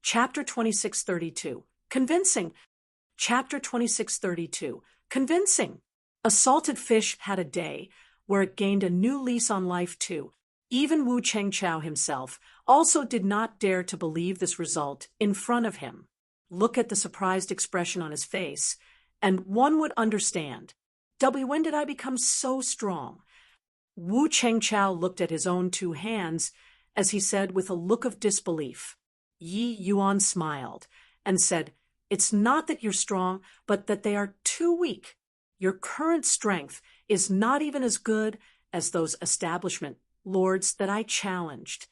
Chapter 2632. Convincing. Chapter 2632. Convincing. A salted fish had a day where it gained a new lease on life too. Even Wu Chengchao himself also did not dare to believe this result in front of him. Look at the surprised expression on his face, and one would understand. When did I become so strong? Wu Chengchao looked at his own two hands as he said with a look of disbelief. Yi Yuan smiled and said, "It's not that you're strong, but that they are too weak. Your current strength is not even as good as those establishment lords that I challenged."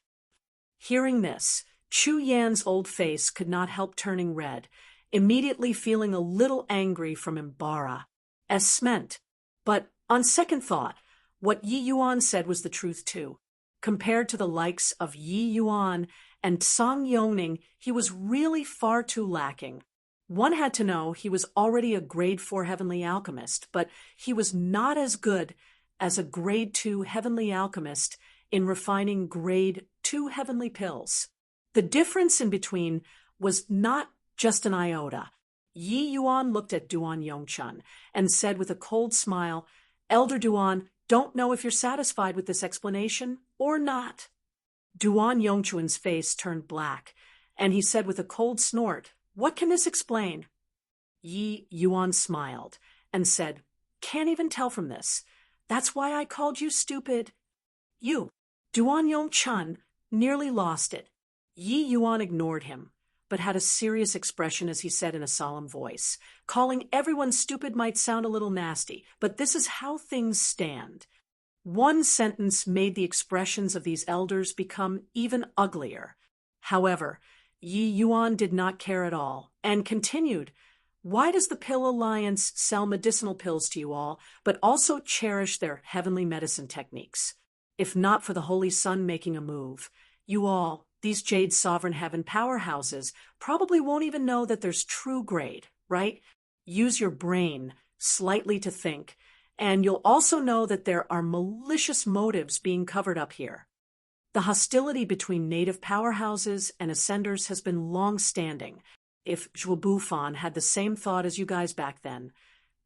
Hearing this, Chu Yan's old face could not help turning red, immediately feeling a little angry from embarrassment. But on second thought, what Yi Yuan said was the truth too. Compared to the likes of Yi Yuan and Song Yongning, he was really far too lacking. One had to know he was already a grade 4 heavenly alchemist, but he was not as good as a grade 2 heavenly alchemist in refining grade 2 heavenly pills. The difference in between was not just an iota. Yi Yuan looked at Duan Yongchun and said with a cold smile, "Elder Duan, don't know if you're satisfied with this explanation or not." Duan Yongchun's face turned black, and he said with a cold snort, "What can this explain?" Yi Yuan smiled and said, "Can't even tell from this. That's why I called you stupid." Duan Yongchun nearly lost it. Yi Yuan ignored him, but had a serious expression as he said in a solemn voice, "Calling everyone stupid might sound a little nasty, but this is how things stand." One sentence made the expressions of these elders become even uglier. However, Yi Yuan did not care at all, and continued, "Why does the Pill Alliance sell medicinal pills to you all, but also cherish their heavenly medicine techniques? If not for the Holy Sun making a move, you all, these Jade Sovereign Heaven powerhouses, probably won't even know that there's true grade, right? Use your brain slightly to think, and you'll also know that there are malicious motives being covered up here. The hostility between native powerhouses and ascenders has been long-standing. If Zhuo Bufan had the same thought as you guys back then,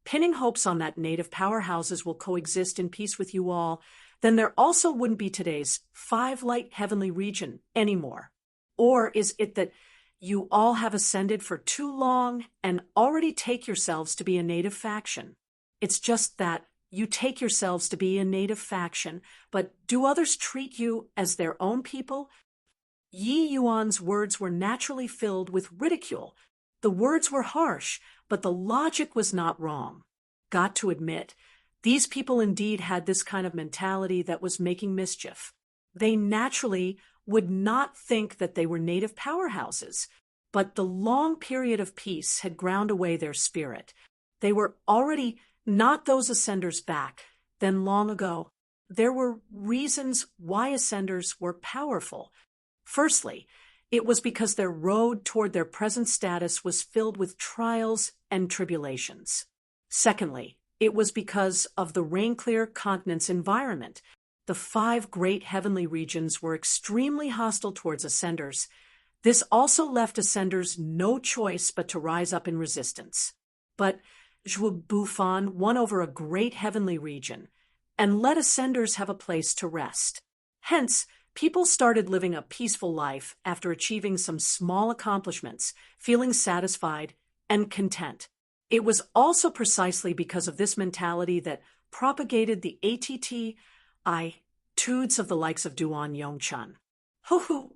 pinning hopes on that native powerhouses will coexist in peace with you all, then there also wouldn't be today's 5-light heavenly region anymore. Or is it that you all have ascended for too long and already take yourselves to be a native faction? It's just that you take yourselves to be a native faction, but do others treat you as their own people?" Yi Yuan's words were naturally filled with ridicule. The words were harsh, but the logic was not wrong. Got to admit, these people indeed had this kind of mentality that was making mischief. They naturally would not think that they were native powerhouses, but the long period of peace had ground away their spirit. They were already not those ascenders back then long ago. There were reasons why ascenders were powerful. Firstly, it was because their road toward their present status was filled with trials and tribulations. Secondly, it was because of the rain-clear continent's environment. The 5 great heavenly regions were extremely hostile towards ascenders. This also left ascenders no choice but to rise up in resistance. But Zhuo Bufan won over a great heavenly region and let ascenders have a place to rest. Hence, people started living a peaceful life after achieving some small accomplishments, feeling satisfied and content. It was also precisely because of this mentality that propagated the attitudes of the likes of Duan Yongchun.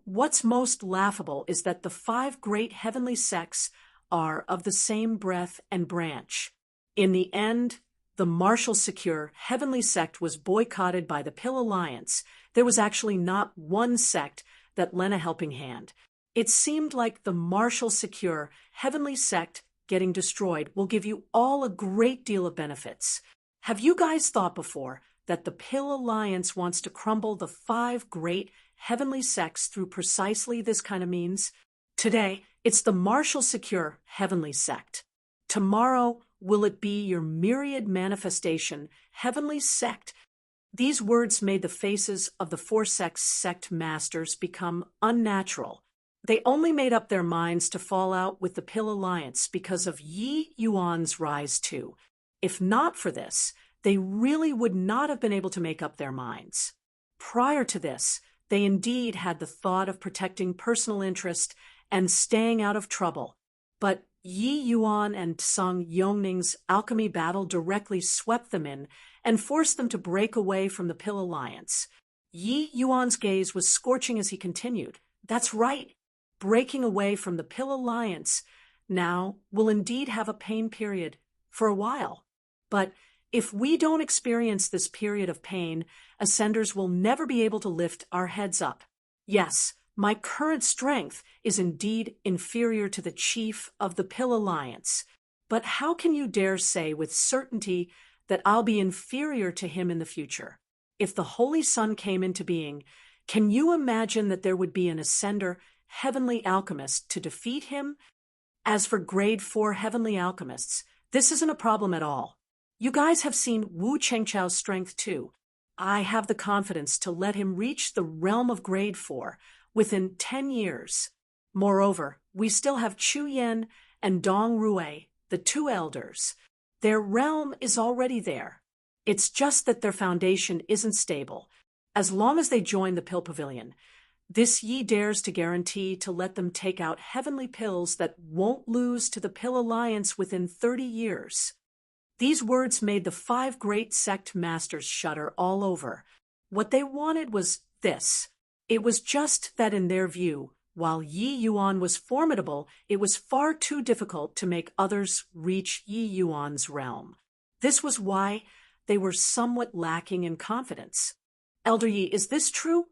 What's most laughable is that the 5 great heavenly sects are of the same breath and branch. In the end, the Martial Secure heavenly sect was boycotted by the Pill Alliance. There was actually not one sect that lent a helping hand. It seemed like the Martial Secure heavenly sect getting destroyed will give you all a great deal of benefits. Have you guys thought before that the Pill Alliance wants to crumble the 5 great heavenly sects through precisely this kind of means? Today, it's the Martial Secure heavenly sect. Tomorrow, will it be your myriad manifestation heavenly sect? These words made the faces of the 4 sect masters become unnatural. They only made up their minds to fall out with the Pill Alliance because of Yi Yuan's rise too. If not for this, they really would not have been able to make up their minds. Prior to this, they indeed had the thought of protecting personal interest and staying out of trouble. But Yi Yuan and Sung Yongning's alchemy battle directly swept them in and forced them to break away from the Pill Alliance. Yi Yuan's gaze was scorching as he continued. That's right. Breaking away from the Pill Alliance now will indeed have a pain period for a while. But if we don't experience this period of pain, Ascenders will never be able to lift our heads up. Yes, my current strength is indeed inferior to the chief of the Pill Alliance. But how can you dare say with certainty that I'll be inferior to him in the future? If the Holy Sun came into being, can you imagine that there would be an Ascender heavenly alchemist to defeat him? As for grade 4 heavenly alchemists, this isn't a problem at all. You guys have seen Wu Chengchao's strength too. I have the confidence to let him reach the realm of grade 4 within 10 years. Moreover, we still have Chu Yan and Dong Rui, the two elders. Their realm is already there. It's just that their foundation isn't stable. As long as they join the Pill Pavilion, this Yi dares to guarantee to let them take out heavenly pills that won't lose to the Pill Alliance within 30 years. These words made the 5 great sect masters shudder all over. What they wanted was this. It was just that in their view, while Yi Yuan was formidable, it was far too difficult to make others reach Yi Yuan's realm. This was why they were somewhat lacking in confidence. Elder Yi, is this true?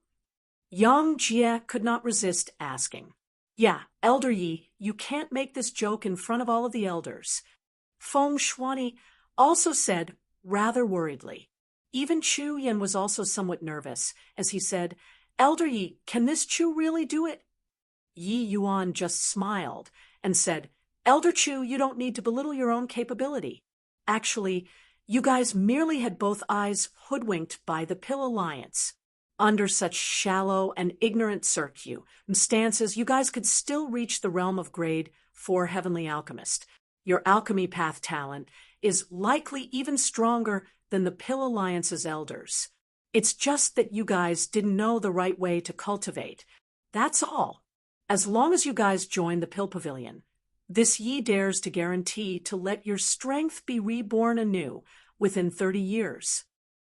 Yang Jie could not resist asking. Yeah, Elder Yi, you can't make this joke in front of all of the elders. Feng Shuani also said, rather worriedly. Even Chu Yan was also somewhat nervous, as he said, Elder Yi, can this Chu really do it? Yi Yuan just smiled and said, Elder Chu, you don't need to belittle your own capability. Actually, you guys merely had both eyes hoodwinked by the Pill Alliance. Under such shallow and ignorant circumstances, you guys could still reach the realm of grade 4 heavenly alchemist. Your alchemy path talent is likely even stronger than the Pill Alliance's elders. It's just that you guys didn't know the right way to cultivate. That's all. As long as you guys join the Pill Pavilion, this Yi dares to guarantee to let your strength be reborn anew within 30 years.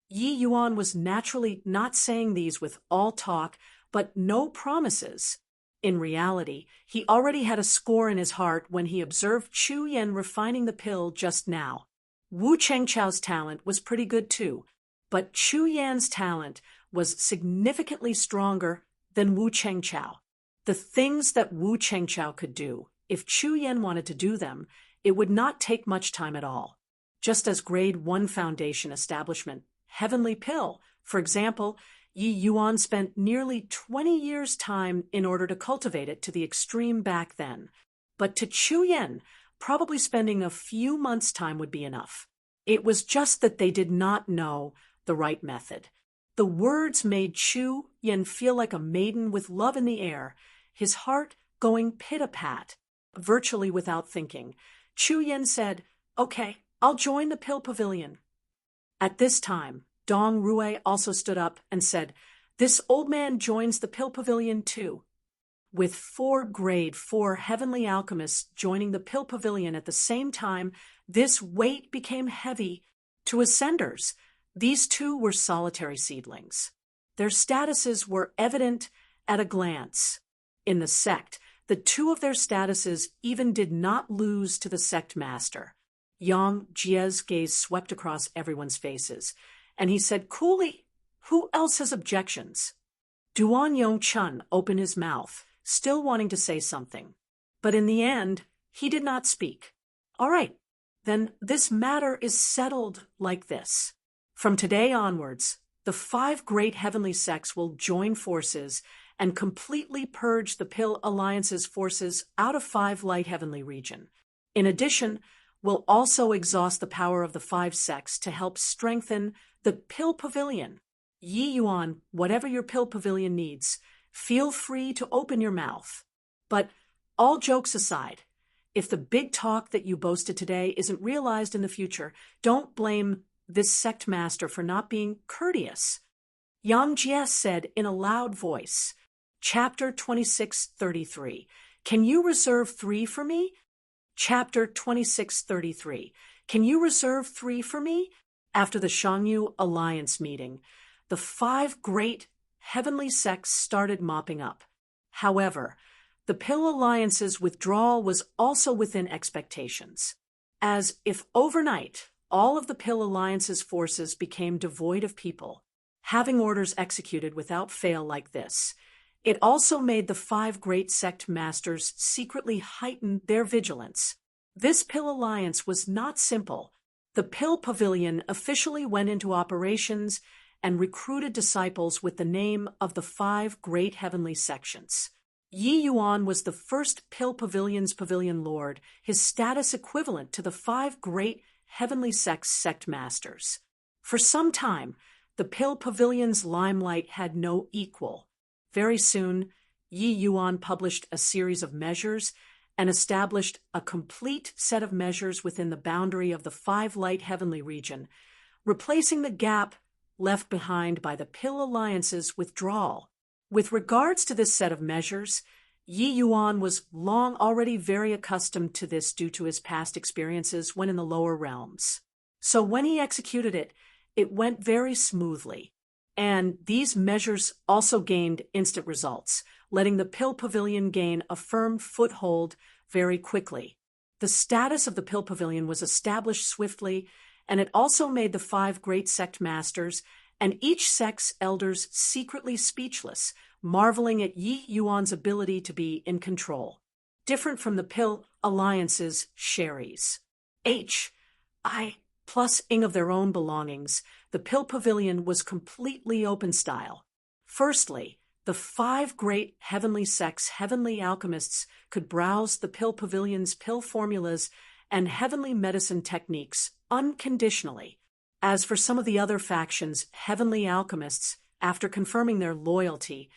Yi Yuan was naturally not saying these with all talk, but no promises. In reality, he already had a score in his heart when he observed Chu Yan refining the pill just now. Wu Chengchao's talent was pretty good too, but Chu Yan's talent was significantly stronger than Wu Chengchao. The things that Wu Chengchao could do, if Chu Yan wanted to do them, it would not take much time at all. Just as grade 1 foundation establishment, heavenly pill, for example, Yi Yuan spent nearly 20 years' time in order to cultivate it to the extreme back then. But to Chu Yan, probably spending a few months' time would be enough. It was just that they did not know the right method. The words made Chu Yan feel like a maiden with love in the air, his heart going pit-a-pat. Virtually without thinking, Chu Yan said, Okay, I'll join the Pill Pavilion. At this time, Dong Rui also stood up and said, This old man joins the Pill Pavilion too. With 4 grade 4 heavenly alchemists joining the Pill Pavilion at the same time, this weight became heavy to Ascenders. These two were solitary seedlings. Their statuses were evident at a glance. In the sect, the 2 of their statuses even did not lose to the sect master. Yang Jie's gaze swept across everyone's faces, and he said coolly, Who else has objections? Duan Yongchun opened his mouth, still wanting to say something. But in the end, he did not speak. All right, then this matter is settled like this. From today onwards, the 5 great heavenly sects will join forces and completely purge the Pill Alliance's forces out of 5 light heavenly region. In addition, we'll also exhaust the power of the 5 sects to help strengthen the Pill Pavilion. Yi Yuan, whatever your Pill Pavilion needs, feel free to open your mouth. But all jokes aside, if the big talk that you boasted today isn't realized in the future, don't blame this sect master for not being courteous. Yang Jie said in a loud voice, Chapter 2633, Can you reserve 3 for me? Chapter 2633, Can you reserve 3 for me? After the Shangyu Alliance meeting, the 5 great heavenly sects started mopping up. However, the Pill Alliance's withdrawal was also within expectations. As if overnight, all of the Pill Alliance's forces became devoid of people, having orders executed without fail like this. It also made the 5 great sect masters secretly heighten their vigilance. This Pill Alliance was not simple. The Pill Pavilion officially went into operations and recruited disciples with the name of the 5 great heavenly sections. Yi Yuan was the first Pill Pavilion's pavilion lord, his status equivalent to the 5 great heavenly sect masters. For some time, the Pill Pavilion's limelight had no equal. Very soon, Yi Yuan published a series of measures and established a complete set of measures within the boundary of the 5 light heavenly region, replacing the gap left behind by the Pill Alliance's withdrawal. With regards to this set of measures, Yi Yuan was long already very accustomed to this due to his past experiences when in the lower realms. So when he executed it, it went very smoothly. And these measures also gained instant results, letting the Pill Pavilion gain a firm foothold very quickly. The status of the Pill Pavilion was established swiftly, and it also made the 5 great sect masters and each sect's elders secretly speechless, marveling at Yi Yuan's ability to be in control. Different from the Pill Alliance's Sherries. Plus ing of their own belongings, the Pill Pavilion was completely open style. Firstly, the 5 great heavenly sects' heavenly alchemists could browse the Pill Pavilion's pill formulas and heavenly medicine techniques unconditionally. As for some of the other factions' heavenly alchemists, after confirming their loyalty,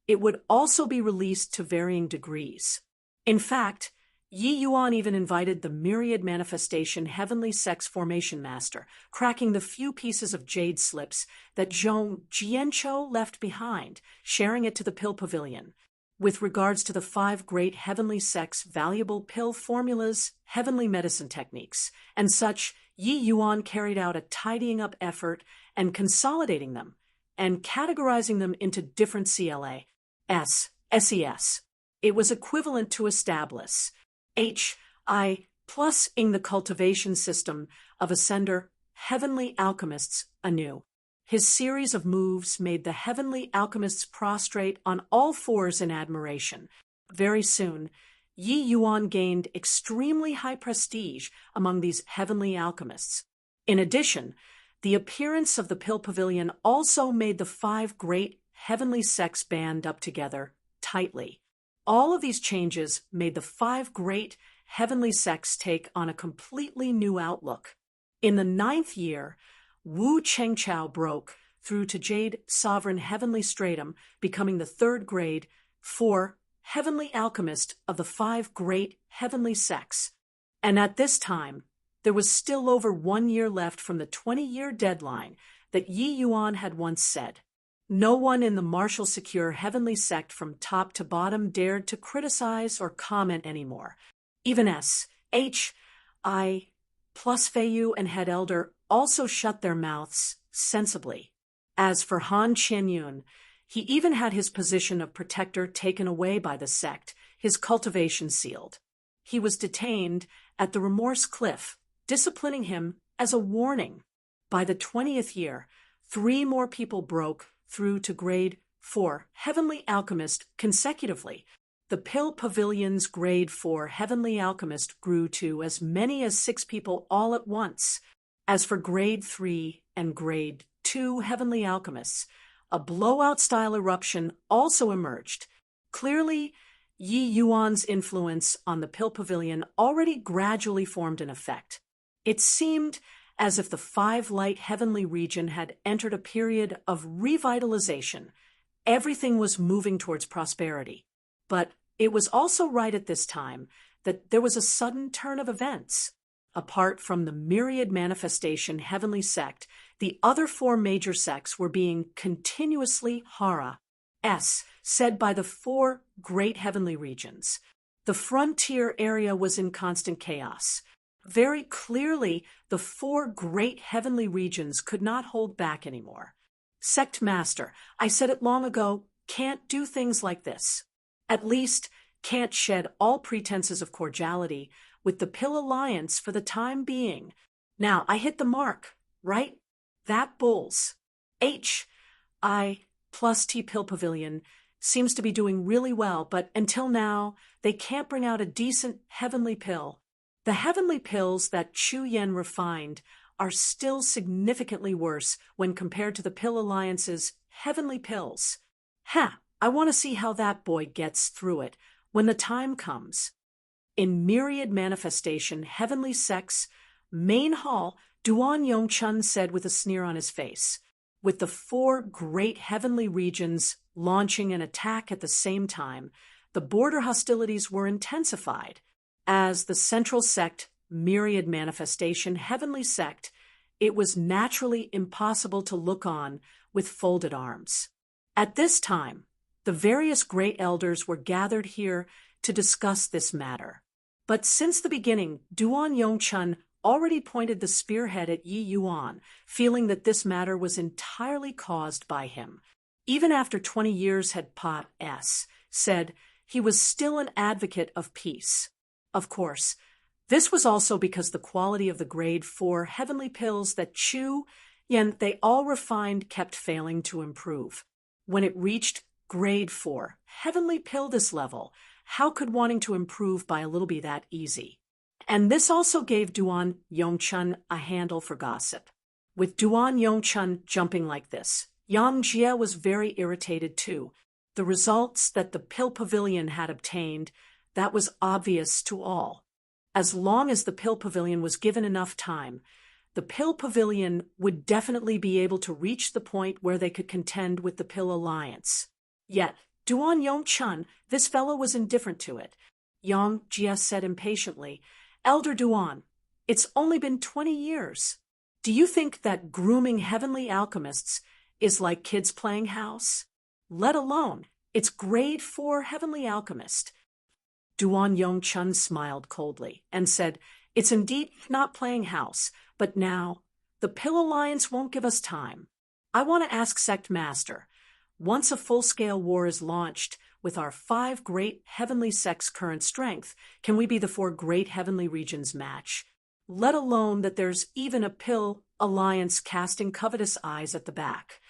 it would also be released to varying degrees. In fact, Yi Yuan even invited the myriad manifestation heavenly sex formation master, cracking the few pieces of jade slips that Zhong Jianqiu left behind, sharing it to the Pill Pavilion. With regards to the 5 great heavenly sex valuable pill formulas, heavenly medicine techniques, and such, Yi Yuan carried out a tidying up effort and consolidating them, and categorizing them into different SES. It was equivalent to establish plus ing the cultivation system of Ascender heavenly alchemists anew. His series of moves made the heavenly alchemists prostrate on all fours in admiration. Very soon, Yi Yuan gained extremely high prestige among these heavenly alchemists. In addition, the appearance of the Pill Pavilion also made the 5 great heavenly sects band up together tightly. All of these changes made the 5 great heavenly sects take on a completely new outlook. In the 9th year, Wu Chengqiao broke through to Jade Sovereign Heavenly Stratum, becoming the 3rd grade 4 heavenly alchemist of the 5 great heavenly sects. And at this time, there was still over 1 year left from the 20-year deadline that Yi Yuan had once said. No one in the Martial Secure Heavenly Sect from top to bottom dared to criticize or comment anymore. Even plus Feiyu and Head Elder also shut their mouths sensibly. As for Han Qianyun, he even had his position of protector taken away by the sect, his cultivation sealed. He was detained at the Remorse Cliff, disciplining him as a warning. By the 20th year, 3 more people broke through to grade 4 heavenly alchemist consecutively. The Pill Pavilion's grade 4 heavenly alchemist grew to as many as 6 people all at once. As for grade 3 and grade 2 heavenly alchemists, a blowout-style eruption also emerged. Clearly, Yi Yuan's influence on the Pill Pavilion already gradually formed an effect. It seemed as if the 5 light heavenly region had entered a period of revitalization. Everything was moving towards prosperity. But It was also right at this time that there was a sudden turn of events. Apart from the myriad manifestation heavenly sect, the other four major sects were being continuously said by the four great heavenly regions. The frontier area was in constant chaos. Very clearly, the four great heavenly regions could not hold back anymore. Sect Master, I said it long ago, can't do things like this. At least, can't shed all pretenses of cordiality with the Pill Alliance for the time being. Now, I hit the mark, right? That bulls. I plus T Pill Pavilion seems to be doing really well, but until now, they can't bring out a decent heavenly pill. The heavenly pills that Chu Yen refined are still significantly worse when compared to the Pill Alliance's heavenly pills. I want to see how that boy gets through it when the time comes. In myriad manifestation heavenly sects main hall, Duan Yongchun said with a sneer on his face, with the four great heavenly regions launching an attack at the same time, the border hostilities were intensified. As the central sect, myriad manifestation heavenly sect, it was naturally impossible to look on with folded arms. At this time, the various great elders were gathered here to discuss this matter. But since the beginning, Duan Yongchun already pointed the spearhead at Yi Yuan, feeling that this matter was entirely caused by him. Even after 20 years had said he was still an advocate of peace. Of course, this was also because the quality of the grade 4 heavenly pills that Chu Yen they all refined kept failing to improve. When it reached grade 4 heavenly pill this level, how could wanting to improve by a little be that easy? And this also gave Duan Yongchun a handle for gossip. With Duan Yongchun jumping like this, Yang Jie was very irritated too. The results that the Pill Pavilion had obtained, that was obvious to all. As long as the Pill Pavilion was given enough time, the Pill Pavilion would definitely be able to reach the point where they could contend with the Pill Alliance. Yet, Duan Yongchun, this fellow was indifferent to it. Yang Jie said impatiently, Elder Duan, it's only been 20 years. Do you think that grooming heavenly alchemists is like kids playing house? Let alone, it's grade 4 heavenly alchemist. Duan Yongchun smiled coldly and said, it's indeed not playing house, but now, the Pill Alliance won't give us time. I want to ask Sect Master, once a full-scale war is launched, with our 5 great heavenly sects' current strength, can we be the 4 great heavenly regions match? Let alone that there's even a Pill Alliance casting covetous eyes at the back.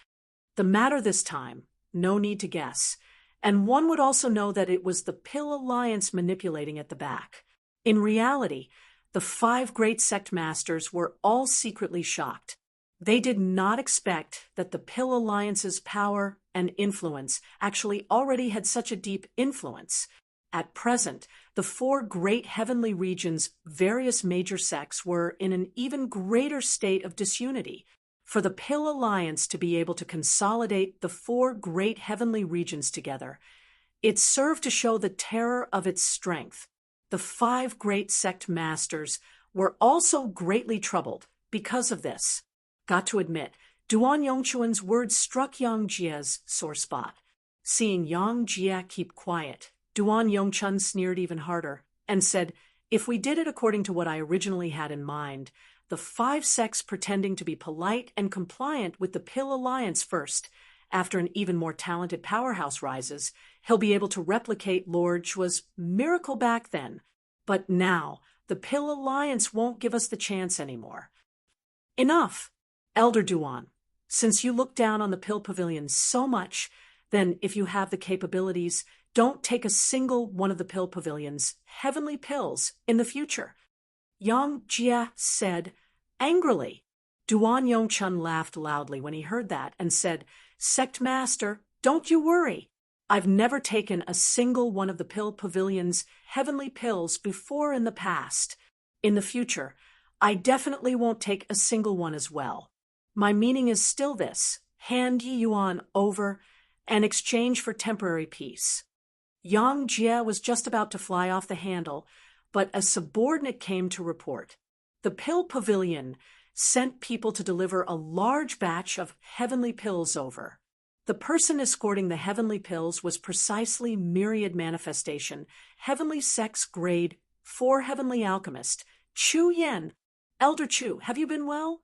The matter this time, no need to guess, and one would also know that it was the Pill Alliance manipulating at the back. In reality, the 5 great sect masters were all secretly shocked. They did not expect that the Pill Alliance's power and influence actually already had such a deep influence. At present, the 4 great heavenly regions' various major sects were in an even greater state of disunity. For the Pill Alliance to be able to consolidate the 4 great heavenly regions together, it served to show the terror of its strength. The 5 great sect masters were also greatly troubled because of this. Got to admit, Duan Yongchun's words struck Yang Jie's sore spot. Seeing Yang Jie keep quiet, Duan Yongchun sneered even harder and said, if we did it according to what I originally had in mind, the 5 sects pretending to be polite and compliant with the Pill Alliance first, after an even more talented powerhouse rises, he'll be able to replicate Lord Chua's miracle back then. But now, the Pill Alliance won't give us the chance anymore. Enough! Elder Duan, since you look down on the Pill Pavilion so much, then if you have the capabilities, don't take a single one of the Pill Pavilion's heavenly pills in the future. Yang Jie said angrily. Duan Yongchun laughed loudly when he heard that and said, Sect Master, don't you worry. I've never taken a single one of the Pill Pavilion's heavenly pills before in the past. In the future, I definitely won't take a single one as well. My meaning is still this, hand Yi Yuan over and exchange for temporary peace. Yang Jie was just about to fly off the handle, but a subordinate came to report. The pill pavilion sent people to deliver a large batch of heavenly pills over. The person escorting the heavenly pills was precisely Myriad Manifestation, Heavenly Sex Grade 4 Heavenly Alchemist, Chu Yen. Elder Chu, have you been well?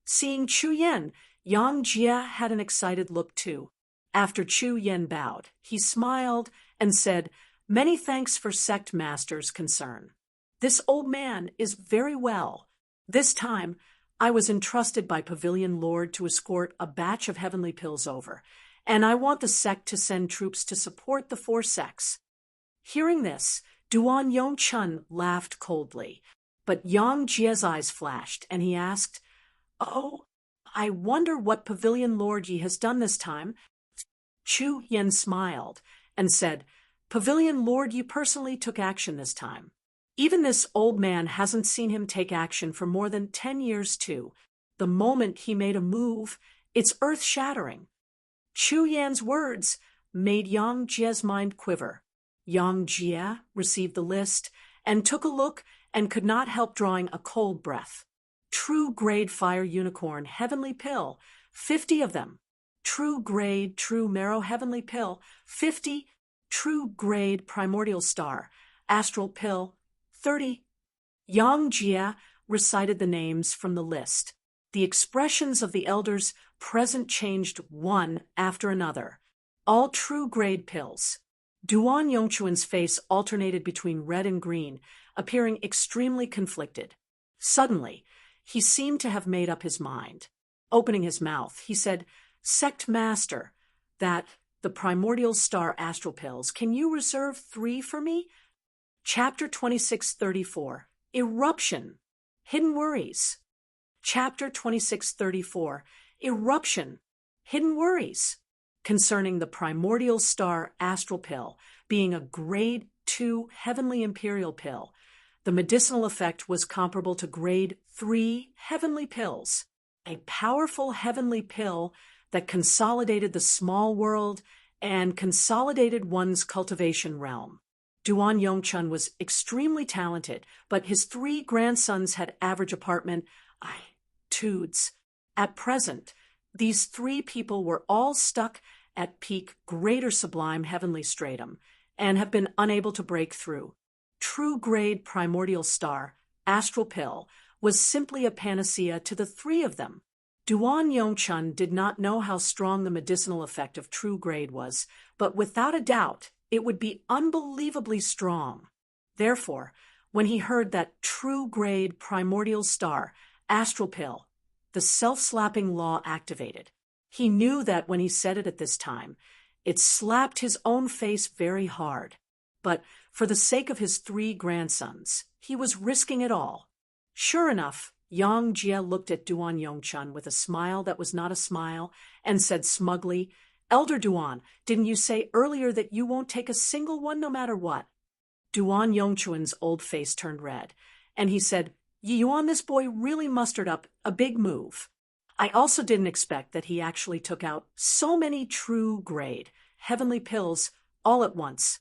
Seeing Chu Yen, Yang Jie had an excited look too. After Chu Yen bowed, he smiled and said, "Many thanks for sect master's concern. This old man is very well. This time, I was entrusted by Pavilion Lord to escort a batch of heavenly pills over, and I want the sect to send troops to support the 4 sects." Hearing this, Duan Yongchun laughed coldly, but Yang Jie's eyes flashed, and he asked, "Oh, I wonder what Pavilion Lord Yi has done this time." Chu Yen smiled and said, "Pavilion Lord Yi personally took action this time. Even this old man hasn't seen him take action for more than 10 years too. The moment he made a move, it's earth-shattering." Chu Yan's words made Yang Jie's mind quiver. Yang Jie received the list and took a look and could not help drawing a cold breath. True grade fire unicorn heavenly pill, 50 of them. True grade true marrow heavenly pill, 50. True grade primordial star astral pill, 30. Yang Jie recited the names from the list. The expressions of the elders present changed one after another. All true grade pills. Duan Yongchuan's face alternated between red and green, appearing extremely conflicted. Suddenly, he seemed to have made up his mind. Opening his mouth, he said, "Sect Master, the primordial star astral pills, can you reserve 3 for me?" Chapter 2634, Eruption, Hidden Worries. Chapter 2634, Eruption, Hidden Worries. Concerning the primordial star astral pill being a grade 2 heavenly imperial pill, the medicinal effect was comparable to grade 3 heavenly pills, a powerful heavenly pill that consolidated the small world and consolidated one's cultivation realm. Duan Yongchun was extremely talented, but his 3 grandsons had average apartment tudes. At present, these 3 people were all stuck at peak greater sublime heavenly stratum and have been unable to break through. True grade primordial star, astral pill, was simply a panacea to the 3 of them. Duan Yongchun did not know how strong the medicinal effect of true grade was, but without a doubt, it would be unbelievably strong. Therefore, when he heard that true grade primordial star, astral pill, the self-slapping law activated. He knew that when he said it at this time, it slapped his own face very hard. But for the sake of his 3 grandsons, he was risking it all. Sure enough, Yang Jie looked at Duan Yongchun with a smile that was not a smile and said smugly, "Elder Duan, didn't you say earlier that you won't take a single one no matter what?" Duan Yongchuan's old face turned red, and he said, "Yi Yuan, this boy really mustered up a big move. I also didn't expect that he actually took out so many true grade heavenly pills all at once."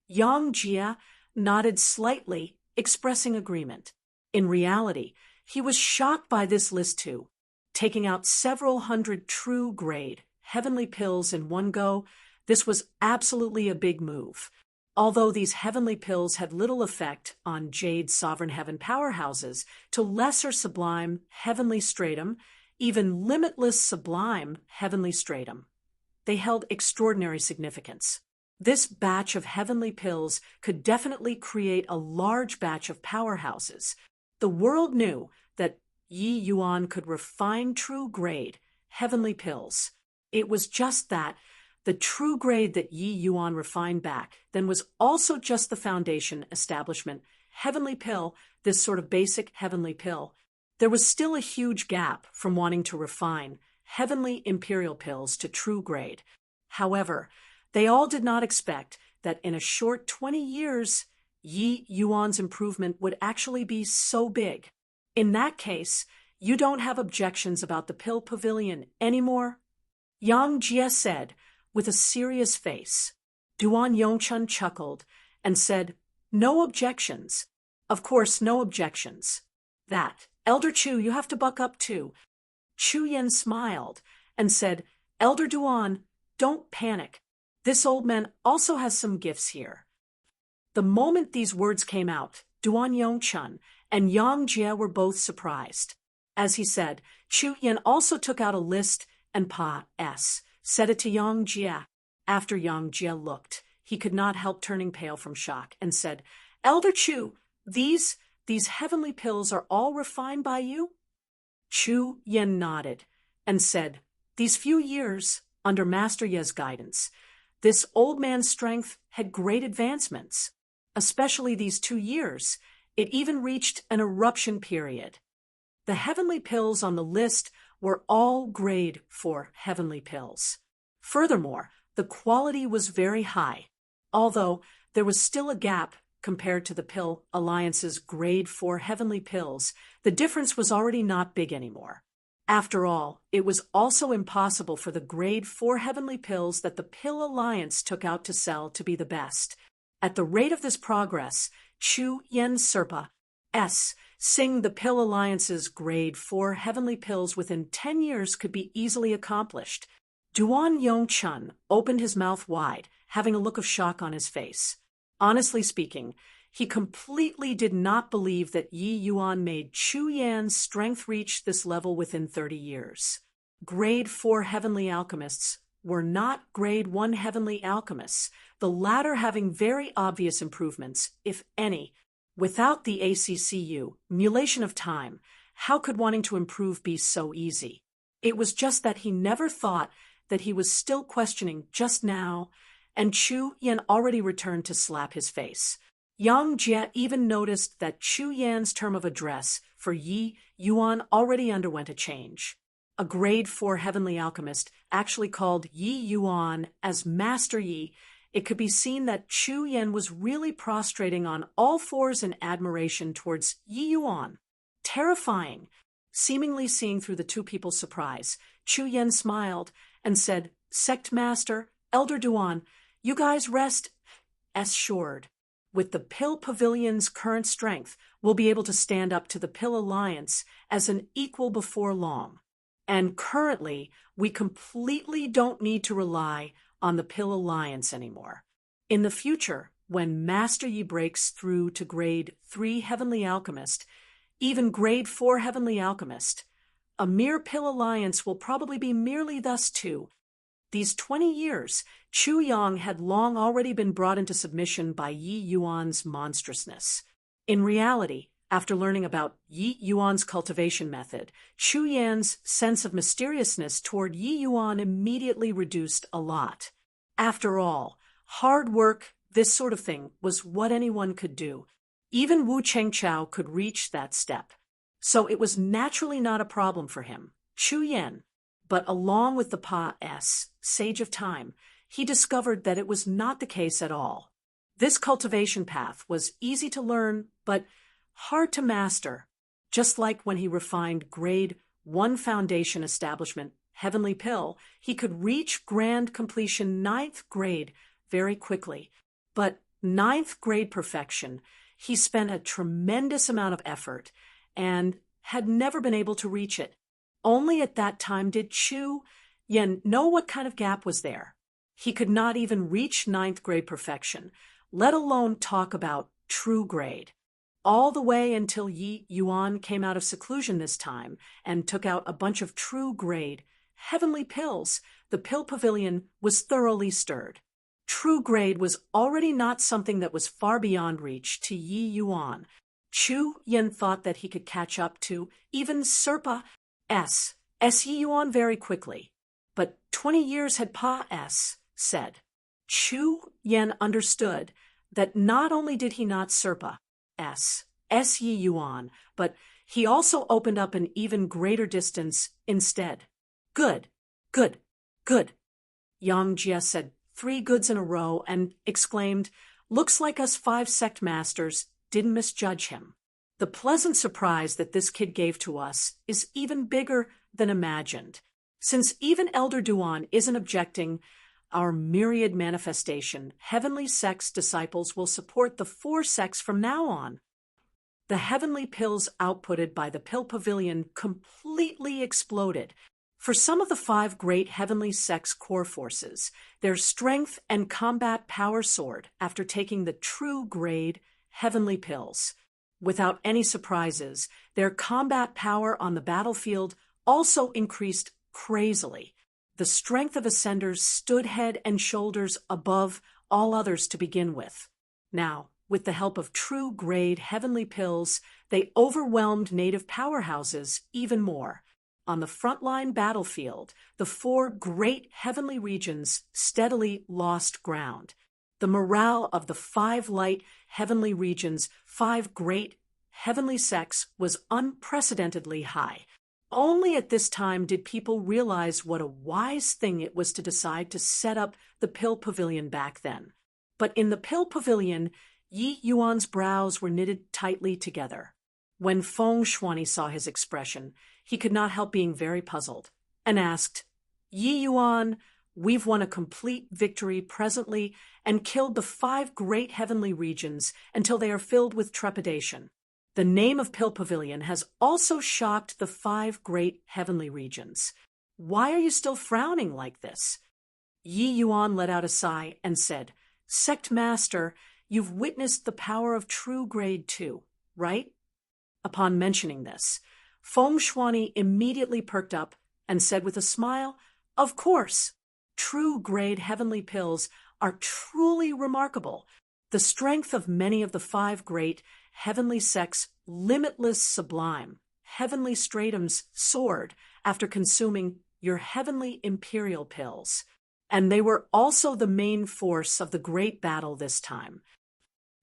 Yang Jie nodded slightly, expressing agreement. In reality, he was shocked by this list too. Taking out several hundred true grade heavenly pills in one go, this was absolutely a big move. Although these heavenly pills had little effect on Jade Sovereign Heaven powerhouses, to lesser sublime heavenly stratum, even limitless sublime heavenly stratum, they held extraordinary significance. This batch of heavenly pills could definitely create a large batch of powerhouses. The world knew that Yi Yuan could refine true grade heavenly pills. It was just that the true grade that Yi Yuan refined back then was also just the foundation establishment heavenly pill, this sort of basic heavenly pill. There was still a huge gap from wanting to refine heavenly imperial pills to true grade. However, they all did not expect that in a short 20 years, Yi Yuan's improvement would actually be so big. In that case, you don't have objections about the pill pavilion anymore? Yang Jie said, with a serious face. Duan Yongchun chuckled and said, "No objections. Of course, no objections. That, Elder Chu, you have to buck up too." Chu Yen smiled and said, "Elder Duan, don't panic. This old man also has some gifts here." The moment these words came out, Duan Yongchun and Yang Jie were both surprised. As he said, Chu Yen also took out a list and said it to Yang Jie. After Yang Jie looked, he could not help turning pale from shock and said, "Elder Chu, these heavenly pills are all refined by you?" Chu Yen nodded and said, "These few years, under Master Ye's guidance, this old man's strength had great advancements. Especially these 2 years, it even reached an eruption period. The heavenly pills on the list were all grade 4 heavenly pills. Furthermore, the quality was very high, although there was still a gap compared to the Pill Alliance's grade 4 heavenly pills. The difference was already not big anymore. After all, it was also impossible for the grade 4 heavenly pills that the Pill Alliance took out to sell to be the best. At the rate of this progress, Chu Yen Serpa Sing the Pill Alliance's grade 4 heavenly pills within 10 years could be easily accomplished. Duan Yongchun opened his mouth wide, having a look of shock on his face. Honestly speaking, he completely did not believe that Yi Yuan made Chu Yan's strength reach this level within 30 years. Grade 4 heavenly alchemists were not grade 1 heavenly alchemists, the latter having very obvious improvements, if any. Without the ACCU, mulation of time, how could wanting to improve be so easy? It was just that he never thought that he was still questioning just now, and Chu Yan already returned to slap his face. Yang Jie even noticed that Chu Yan's term of address for Yi Yuan already underwent a change. A grade 4 heavenly alchemist actually called Yi Yuan as Master Yi. It could be seen that Chu Yan was really prostrating on all fours in admiration towards Yi Yuan. Terrifying. Seemingly seeing through the two people's surprise, Chu Yan smiled and said, "Sect Master, Elder Duan, you guys rest assured. With the Pill Pavilion's current strength, we'll be able to stand up to the Pill Alliance as an equal before long. And currently, we completely don't need to rely on the Pill Alliance anymore. In the future, when Master Yi breaks through to grade 3 Heavenly Alchemist, even grade 4 Heavenly Alchemist, a mere Pill Alliance will probably be merely thus too. These 20 years, Chu Yang had long already been brought into submission by Yi Yuan's monstrousness. In reality, after learning about Yi Yuan's cultivation method, Chu Yan's sense of mysteriousness toward Yi Yuan immediately reduced a lot. After all, hard work, this sort of thing, was what anyone could do. Even Wu Chengchao could reach that step. So it was naturally not a problem for him. Chu Yan. But along with the Sage of Time, he discovered that it was not the case at all. This cultivation path was easy to learn, but hard to master, just like when he refined grade 1 foundation establishment, Heavenly Pill, he could reach grand completion 9th grade very quickly. But 9th grade perfection, he spent a tremendous amount of effort and had never been able to reach it. Only at that time did Chu Yan know what kind of gap was there. He could not even reach 9th grade perfection, let alone talk about true grade. All the way until Yi Yuan came out of seclusion this time and took out a bunch of true grade heavenly pills, the Pill Pavilion was thoroughly stirred. True grade was already not something that was far beyond reach to Yi Yuan. Chu Yan thought that he could catch up to even Serpa Yi Yuan very quickly. But 20 years had said. Chu Yan understood that not only did he not Serpa Yi Yuan, but he also opened up an even greater distance instead. Good. Yang Jie said 3 goods in a row and exclaimed, "Looks like us 5 sect masters didn't misjudge him. The pleasant surprise that this kid gave to us is even bigger than imagined. Since even Elder Duan isn't objecting, our myriad manifestation, heavenly sex disciples will support the 4 sects from now on. The heavenly pills outputted by the pill pavilion completely exploded. For some of the 5 great heavenly sects' core forces, their strength and combat power soared after taking the true grade heavenly pills. Without any surprises, their combat power on the battlefield also increased crazily. The strength of Ascenders stood head and shoulders above all others to begin with. Now, with the help of true grade heavenly pills, they overwhelmed native powerhouses even more. On the frontline battlefield, the 4 great heavenly regions steadily lost ground. The morale of the 5 light heavenly regions, 5 great heavenly sects, was unprecedentedly high. Only at this time did people realize what a wise thing it was to decide to set up the pill pavilion back then. But in the pill pavilion, Yi Yuan's brows were knitted tightly together. When Feng Shuani saw his expression, he could not help being very puzzled, and asked, "Yi Yuan, we've won a complete victory presently and killed the 5 great heavenly regions until they are filled with trepidation. The name of Pill Pavilion has also shocked the 5 great heavenly regions. Why are you still frowning like this?" Yi Yuan let out a sigh and said, "Sect Master, you've witnessed the power of true grade too, right?" Upon mentioning this, Feng Shuani immediately perked up and said with a smile, "Of course, true grade heavenly pills are truly remarkable. The strength of many of the 5 great heavenly sects' limitless sublime heavenly stratums soared after consuming your heavenly imperial pills, and they were also the main force of the great battle this time.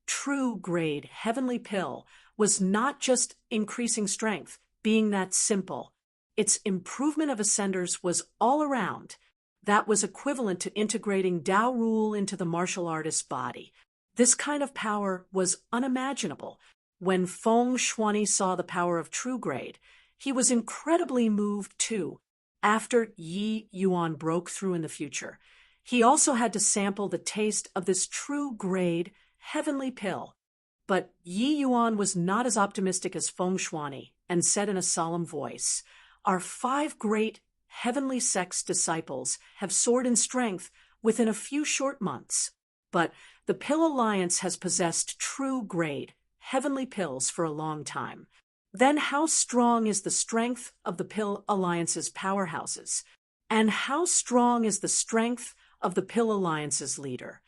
True grade heavenly pill was not just increasing strength, being that simple. Its improvement of Ascenders was all around. That was equivalent to integrating Tao Rule into the martial artist's body. This kind of power was unimaginable. When Feng Shuani saw the power of true grade, he was incredibly moved too. After Yi Yuan broke through in the future, he also had to sample the taste of this true grade heavenly pill. But Yi Yuan was not as optimistic as Feng Shuani and said in a solemn voice, "Our 5 great heavenly sects disciples have soared in strength within a few short months. But the Pill Alliance has possessed true grade heavenly pills for a long time. Then how strong is the strength of the Pill Alliance's powerhouses? And how strong is the strength of the Pill Alliance's leader?"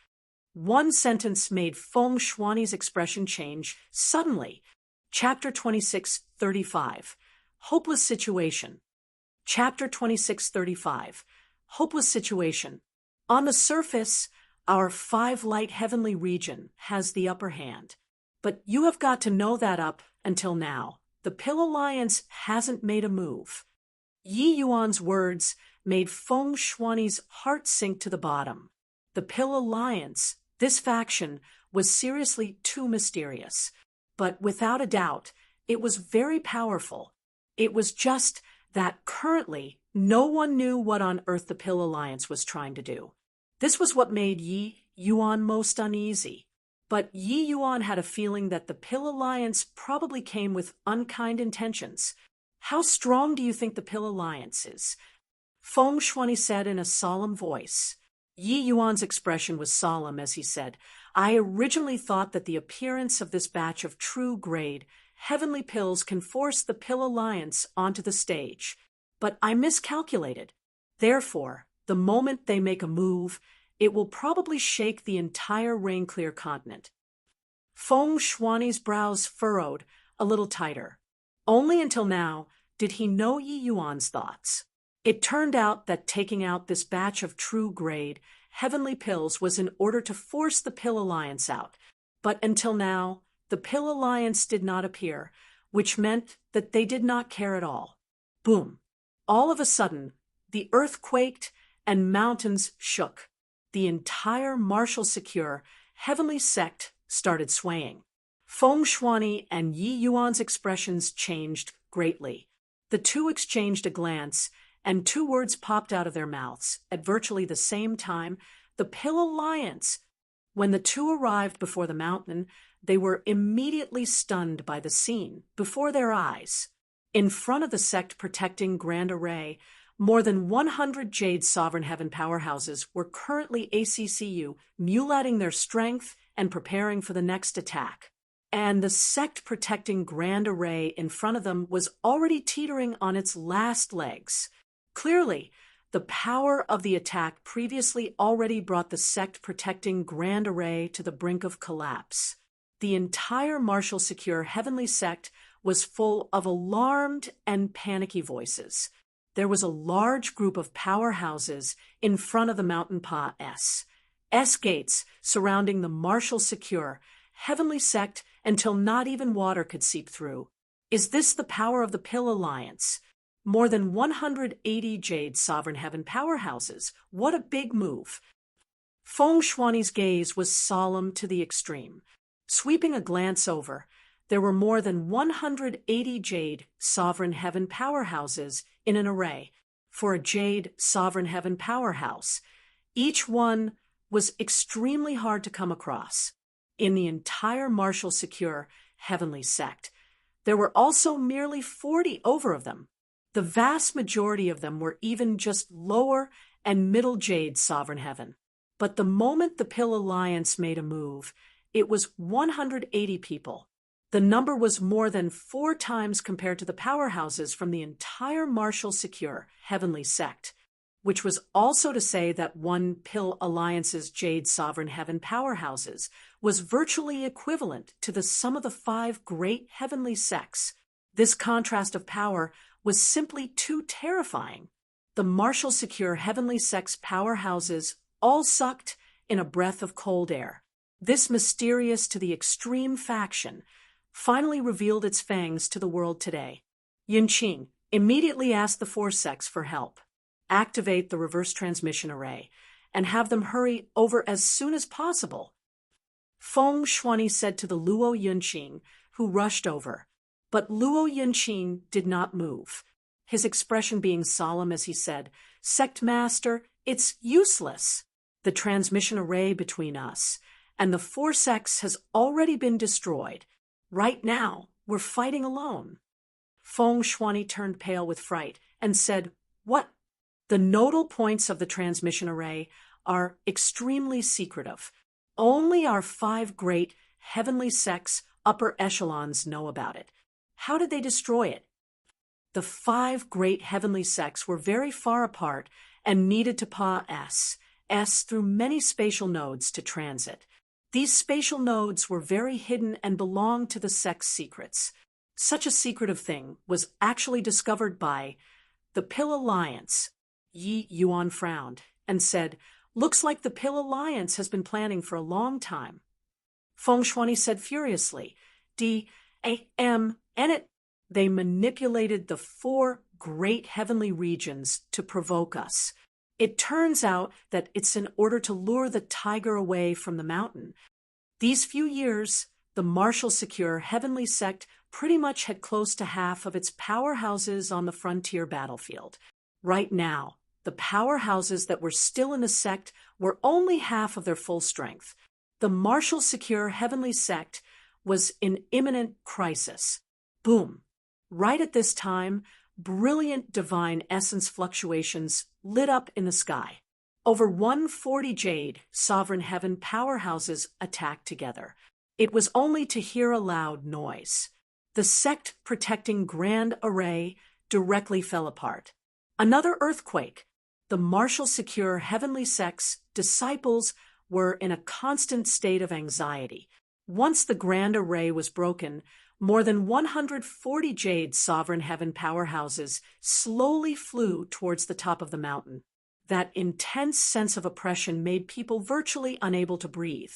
One sentence made Feng Shuani's expression change suddenly. Chapter 26:35. Hopeless Situation. Chapter 26:35. Hopeless Situation. On the surface, our 5 light heavenly region has the upper hand. But you have got to know that up until now, the Pill Alliance hasn't made a move. Yi Yuan's words made Feng Shuani's heart sink to the bottom. The Pill Alliance, this faction, was seriously too mysterious. But without a doubt, it was very powerful. It was just that currently no one knew what on earth the Pill Alliance was trying to do. This was what made Yi Yuan most uneasy. But Yi Yuan had a feeling that the Pill Alliance probably came with unkind intentions. "How strong do you think the Pill Alliance is?" Feng Shuani said in a solemn voice. Yi Yuan's expression was solemn as he said, "I originally thought that the appearance of this batch of true grade heavenly pills can force the Pill Alliance onto the stage. But I miscalculated. Therefore, the moment they make a move, it will probably shake the entire Rainclear continent." Feng Shuani's brows furrowed a little tighter. Only until now did he know Yi Yuan's thoughts. It turned out that taking out this batch of true grade heavenly pills was in order to force the Pill Alliance out. But until now, the Pill Alliance did not appear, which meant that they did not care at all. Boom! All of a sudden, the earth quaked and mountains shook. The entire martial secure heavenly sect started swaying. Feng Shuani and Yi Yuan's expressions changed greatly. The two exchanged a glance, and 2 words popped out of their mouths at virtually the same time the Pill Alliance. When the two arrived before the mountain, they were immediately stunned by the scene before their eyes. In front of the sect-protecting Grand Array, more than 100 Jade Sovereign Heaven powerhouses were currently ACCU, mulating their strength and preparing for the next attack. And the sect-protecting Grand Array in front of them was already teetering on its last legs. Clearly, the power of the attack previously already brought the sect-protecting Grand Array to the brink of collapse. The entire Martial Secure Heavenly Sect was full of alarmed and panicky voices. There was a large group of powerhouses in front of the Mountain Pa S gates surrounding the Martial Secure Heavenly Sect until not even water could seep through. Is this the power of the Pill Alliance? More than 180 Jade Sovereign Heaven powerhouses. What a big move. Feng Shuani's gaze was solemn to the extreme. Sweeping a glance over, there were more than 180 Jade Sovereign Heaven powerhouses in an array. For a Jade Sovereign Heaven powerhouse, each one was extremely hard to come across. In the entire Martial Secure Heavenly Sect, there were also merely 40 over of them. The vast majority of them were even just lower and middle Jade Sovereign Heaven. But the moment the Pill Alliance made a move, it was 180 people. The number was more than 4 times compared to the powerhouses from the entire Martial Secure Heavenly Sect, which was also to say that one Pill Alliance's Jade Sovereign Heaven powerhouses was virtually equivalent to the sum of the 5 great heavenly sects. This contrast of power was simply too terrifying. The Martial Secure Heavenly Sect's powerhouses all sucked in a breath of cold air. This mysterious to the extreme faction finally revealed its fangs to the world today. Yunqing immediately asked the 4 sects for help. Activate the reverse transmission array and have them hurry over as soon as possible. Feng Shuani said to the Luo Yunqing, who rushed over. But Luo Yunqing did not move, his expression being solemn as he said, "Sect Master, it's useless. The transmission array between us and the 4 sects has already been destroyed. Right now, we're fighting alone." Feng Shuani turned pale with fright and said, "What?" The nodal points of the transmission array are extremely secretive. Only our 5 great heavenly sects upper echelons know about it. How did they destroy it? The 5 great heavenly sects were very far apart and needed to pass through many spatial nodes to transit. These spatial nodes were very hidden and belonged to the sect's secrets. Such a secretive thing was actually discovered by the Pill Alliance. Yi Yuan frowned and said, "Looks like the Pill Alliance has been planning for a long time." Feng Shuani said furiously, "D-A-M, and it." They manipulated the 4 great heavenly regions to provoke us. It turns out that it's in order to lure the tiger away from the mountain. These few years, the Martial Secure Heavenly Sect pretty much had close to half of its powerhouses on the frontier battlefield. Right now, the powerhouses that were still in the sect were only half of their full strength. The Martial Secure Heavenly Sect was in imminent crisis. Boom. Right at this time, brilliant divine essence fluctuations lit up in the sky. Over 140 Jade Sovereign Heaven powerhouses attacked together. It was only to hear a loud noise. The sect-protecting Grand Array directly fell apart. Another earthquake. The Martial Secure Heavenly Sect's disciples were in a constant state of anxiety. Once the Grand Array was broken, more than 140 Jade Sovereign Heaven powerhouses slowly flew towards the top of the mountain. That intense sense of oppression made people virtually unable to breathe.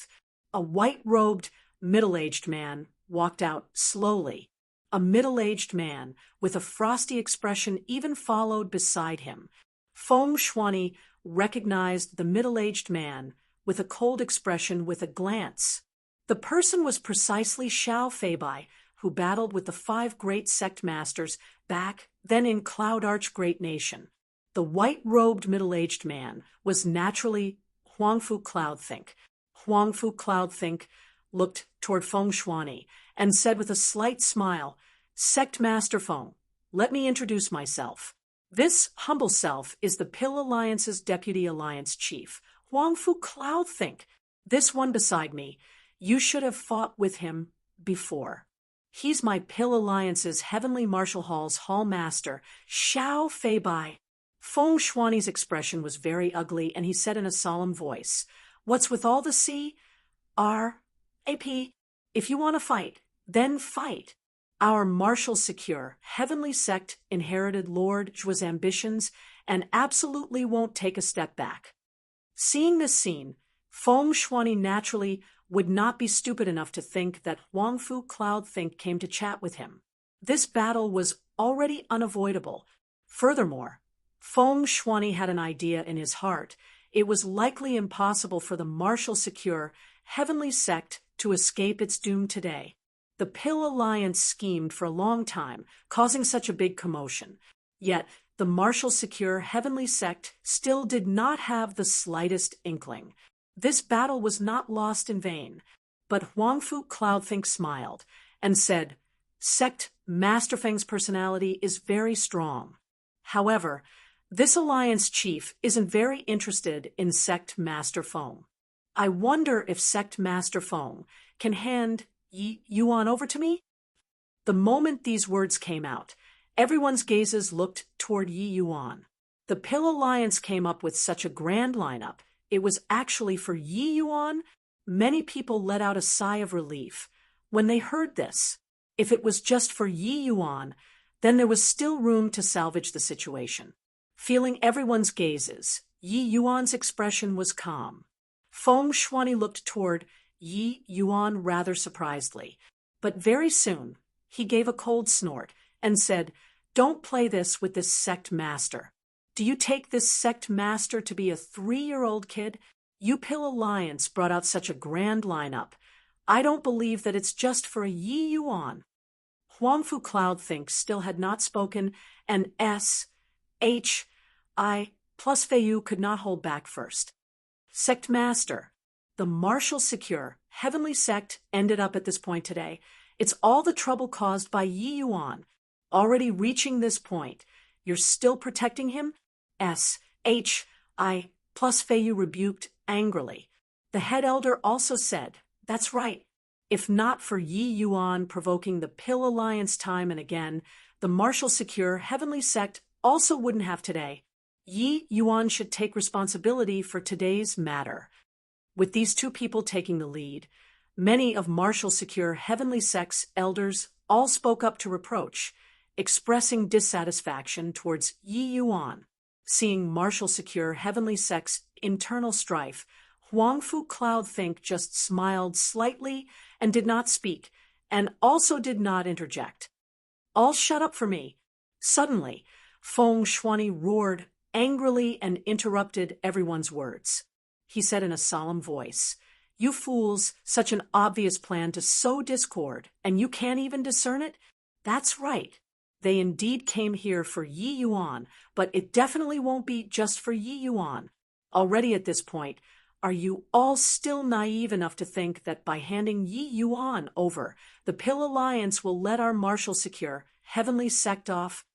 A white-robed, middle-aged man walked out slowly. A middle-aged man with a frosty expression even followed beside him. Feng Shuani recognized the middle-aged man with a cold expression with a glance. The person was precisely Xiao Feibai, who battled with the 5 great sect masters back then in Cloud Arch Great Nation. The white-robed middle-aged man was naturally Huangfu Cloudthink. Huangfu Cloudthink looked toward Feng Shuani and said with a slight smile, "Sect Master Feng, let me introduce myself. This humble self is the Pill Alliance's Deputy Alliance Chief, Huangfu Cloudthink. This one beside me, you should have fought with him before. He's my Pill Alliance's Heavenly Martial Hall's Hall Master, Xiao Feibai." Feng Shuani's expression was very ugly, and he said in a solemn voice, "What's with all the C-R-A-P? If you want to fight, then fight. Our martial secure, heavenly sect inherited Lord Zhu's ambitions and absolutely won't take a step back." Seeing this scene, Feng Shuani naturally would not be stupid enough to think that Huangfu Cloudthink came to chat with him. This battle was already unavoidable. Furthermore, Feng Shuani had an idea in his heart. It was likely impossible for the martial secure, heavenly sect to escape its doom today. The Pill Alliance schemed for a long time, causing such a big commotion. Yet, the martial secure, heavenly sect still did not have the slightest inkling. This battle was not lost in vain. But Huangfu Cloudthink smiled and said, "Sect Master Feng's personality is very strong. However, this alliance chief isn't very interested in Sect Master Feng. I wonder if Sect Master Feng can hand Yi Yuan over to me?" The moment these words came out, everyone's gazes looked toward Yi Yuan. The Pill Alliance came up with such a grand lineup. It was actually for Yi Yuan. Many people let out a sigh of relief when they heard this. If it was just for Yi Yuan, then there was still room to salvage the situation. Feeling everyone's gazes, Yi Yuan's expression was calm. Feng Shuani looked toward Yi Yuan rather surprisedly, but very soon he gave a cold snort and said, "Don't play this with this sect master. Do you take this sect master to be a 3-year-old kid? You Pill Alliance brought out such a grand lineup. I don't believe that it's just for a Yi Yuan." Huangfu Cloudthink still had not spoken, and S.H.I. plus Feiyu could not hold back first. "Sect Master, the martial secure, heavenly sect ended up at this point today. It's all the trouble caused by Yi Yuan. Already reaching this point, you're still protecting him?" S.H.I. plus Feiyu rebuked angrily. The head elder also said, "That's right. If not for Yi Yuan provoking the Pill Alliance time and again, the martial secure, heavenly sect also wouldn't have today. Yi Yuan should take responsibility for today's matter." With these two people taking the lead, many of martial secure, heavenly sect's elders all spoke up to reproach, expressing dissatisfaction towards Yi Yuan. Seeing martial secure, heavenly sect's internal strife, Huangfu Cloudthink just smiled slightly and did not speak, and also did not interject. "All shut up for me." Suddenly, Feng Shuani roared angrily and interrupted everyone's words. He said in a solemn voice, "You fools, such an obvious plan to sow discord, and you can't even discern it? That's right. They indeed came here for Yi Yuan, but it definitely won't be just for Yi Yuan. Already at this point, are you all still naive enough to think that by handing Yi Yuan over, the Pill Alliance will let our martial secure, heavenly sect off?"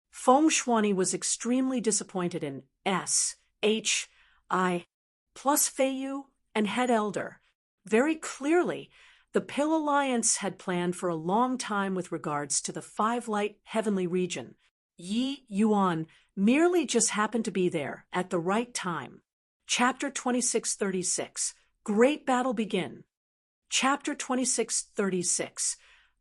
Feng Shuani was extremely disappointed in S.H.I. plus Feiyu and head elder. Very clearly, the Pill Alliance had planned for a long time with regards to the Five Light Heavenly region. Yi Yuan merely just happened to be there at the right time. Chapter 2636, Great Battle Begin. Chapter 2636,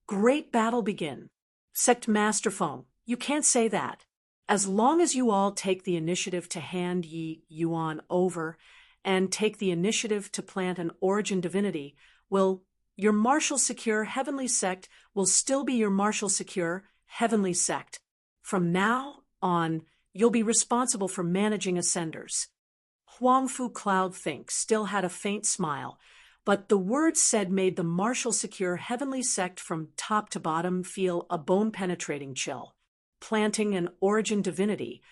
Great Battle Begin. Sect Master Feng, you can't say that. As long as you all take the initiative to hand Yi Yuan over and take the initiative to plant an origin divinity, your martial secure heavenly sect will still be your martial secure heavenly sect. From now on, you'll be responsible for managing ascenders. Huangfu Cloudthink still had a faint smile, but the words said made the martial secure heavenly sect from top to bottom feel a bone-penetrating chill. Planting an origin divinity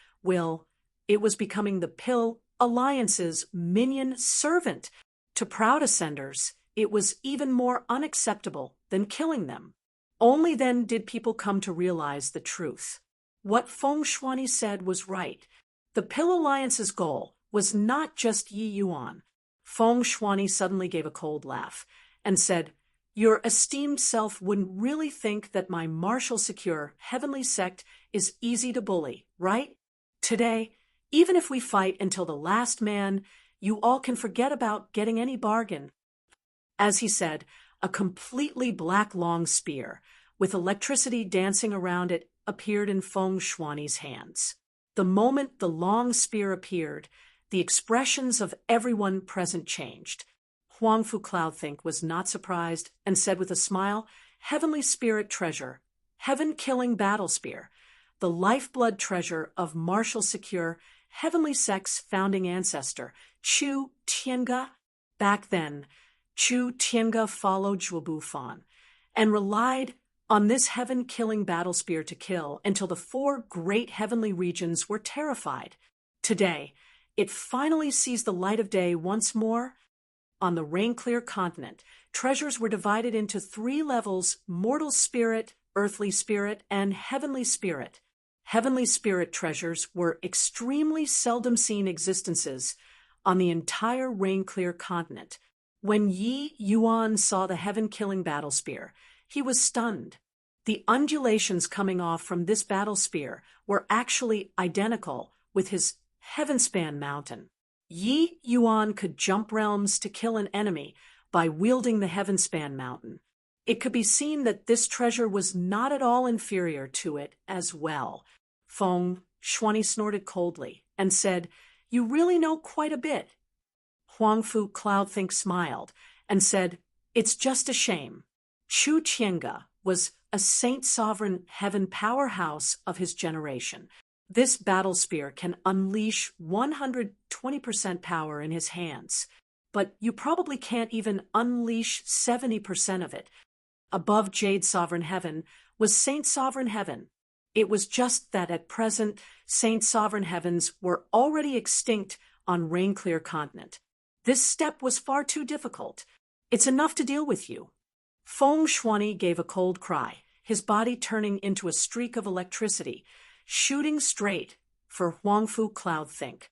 it was becoming the Pill Alliance's minion servant. To proud ascenders, it was even more unacceptable than killing them. Only then did people come to realize the truth. What Feng Shuani said was right. The Pill Alliance's goal was not just Yi Yuan. Feng Shuani suddenly gave a cold laugh and said, "Your esteemed self wouldn't really think that my martial secure heavenly sect is easy to bully, right? Today, even if we fight until the last man, you all can forget about getting any bargain." As he said, a completely black long spear, with electricity dancing around it, appeared in Feng Shuani's hands. The moment the long spear appeared, the expressions of everyone present changed. Huang Fu Cloudthink was not surprised and said with a smile, "Heavenly Spirit Treasure, Heaven-Killing Battle Spear, the lifeblood treasure of martial secure Heavenly Sect's founding ancestor, Chu Tiange." Back then, Chu Tiange followed Zhuobu Fan and relied on this heaven-killing battle spear to kill until the four great heavenly regions were terrified. Today, it finally sees the light of day once more. On the rain-clear continent, treasures were divided into 3 levels: mortal spirit, earthly spirit, and heavenly spirit. Heavenly spirit treasures were extremely seldom seen existences on the entire rain-clear continent. When Yi Yuan saw the heaven-killing battle spear, he was stunned. The undulations coming off from this battle spear were actually identical with his Heavenspan mountain. Yi Yuan could jump realms to kill an enemy by wielding the Heavenspan mountain. It could be seen that this treasure was not at all inferior to it as well. Feng Shuani snorted coldly and said, "You really know quite a bit." Huang Fu Cloudthink smiled and said, "It's just a shame. Chu Tiange was a saint-sovereign heaven powerhouse of his generation. This battle spear can unleash 120% power in his hands, but you probably can't even unleash 70% of it. Above Jade Sovereign Heaven was Saint Sovereign Heaven. It was just that at present, Saint Sovereign Heavens were already extinct on Rain-Clear Continent. This step was far too difficult. It's enough to deal with you." Feng Shuani gave a cold cry, his body turning into a streak of electricity, shooting straight for Huang Fu Cloudthink.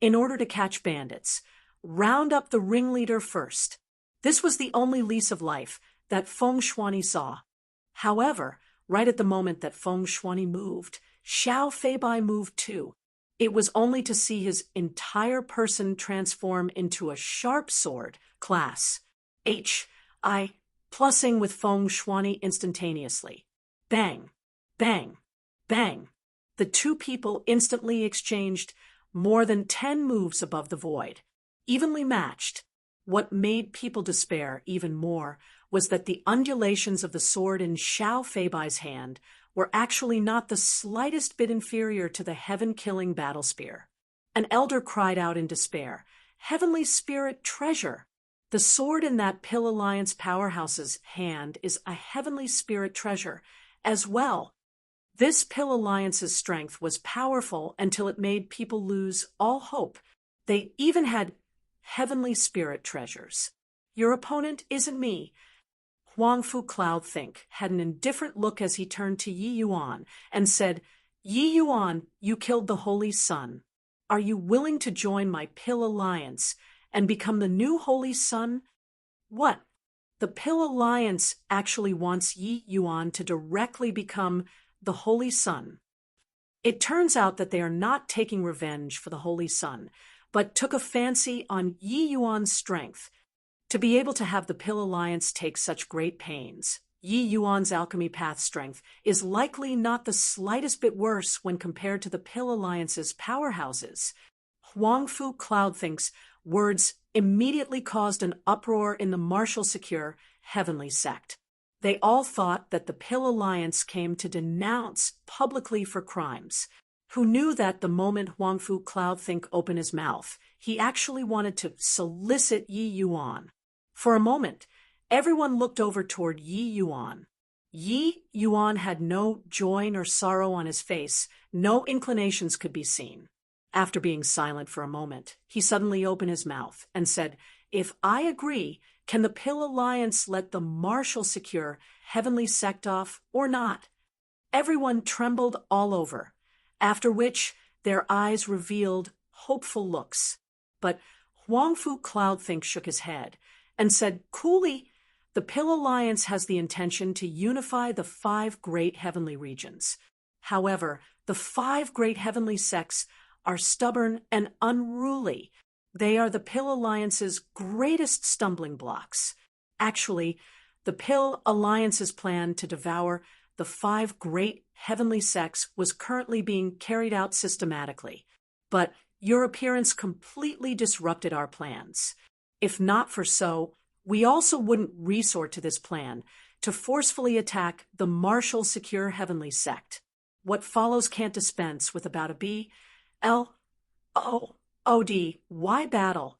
In order to catch bandits, round up the ringleader first. This was the only lease of life that Feng Shuani saw. However, right at the moment that Feng Shuani moved, Xiao Feibai moved too. It was only to see his entire person transform into a sharp sword, class H.I., plussing with Feng Shuani instantaneously. Bang! Bang! Bang! The two people instantly exchanged more than 10 moves above the void, evenly matched. What made people despair even more was that the undulations of the sword in Xiao Feibai's hand were actually not the slightest bit inferior to the heaven-killing battle spear. An elder cried out in despair, "Heavenly Spirit Treasure! The sword in that Pill Alliance powerhouse's hand is a heavenly spirit treasure as well." This Pill Alliance's strength was powerful until it made people lose all hope. They even had heavenly spirit treasures. "Your opponent isn't me." Huang Fu Cloudthink had an indifferent look as he turned to Yi Yuan and said, "Yi Yuan, you killed the Holy Sun. Are you willing to join my Pill Alliance and become the new Holy Sun?" "What?" The Pill Alliance actually wants Yi Yuan to directly become the Holy Sun. It turns out that they are not taking revenge for the Holy Sun, but took a fancy on Yi Yuan's strength. To be able to have the Pill Alliance take such great pains, Yi Yuan's alchemy path strength is likely not the slightest bit worse when compared to the Pill Alliance's powerhouses. Huang Fu Cloudthink's words immediately caused an uproar in the martial secure heavenly sect. They all thought that the Pill Alliance came to denounce publicly for crimes. Who knew that the moment Huang Fu Cloudthink opened his mouth, he actually wanted to solicit Yi Yuan. For a moment, everyone looked over toward Yi Yuan. Yi Yuan had no joy nor sorrow on his face, no inclinations could be seen. After being silent for a moment, he suddenly opened his mouth and said, "If I agree, can the Pill Alliance let the Marshal secure Heavenly Sect off or not?" Everyone trembled all over, after which their eyes revealed hopeful looks. But Huangfu Cloudthink shook his head and said coolly, "The Pill Alliance has the intention to unify the 5 great heavenly regions. However, the 5 great heavenly sects are stubborn and unruly. They are the Pill Alliance's greatest stumbling blocks. Actually, the Pill Alliance's plan to devour the 5 great heavenly sects was currently being carried out systematically. But your appearance completely disrupted our plans. If not for so, we also wouldn't resort to this plan to forcefully attack the Marshal Secure Heavenly Sect. What follows can't dispense with about a BLOODY battle."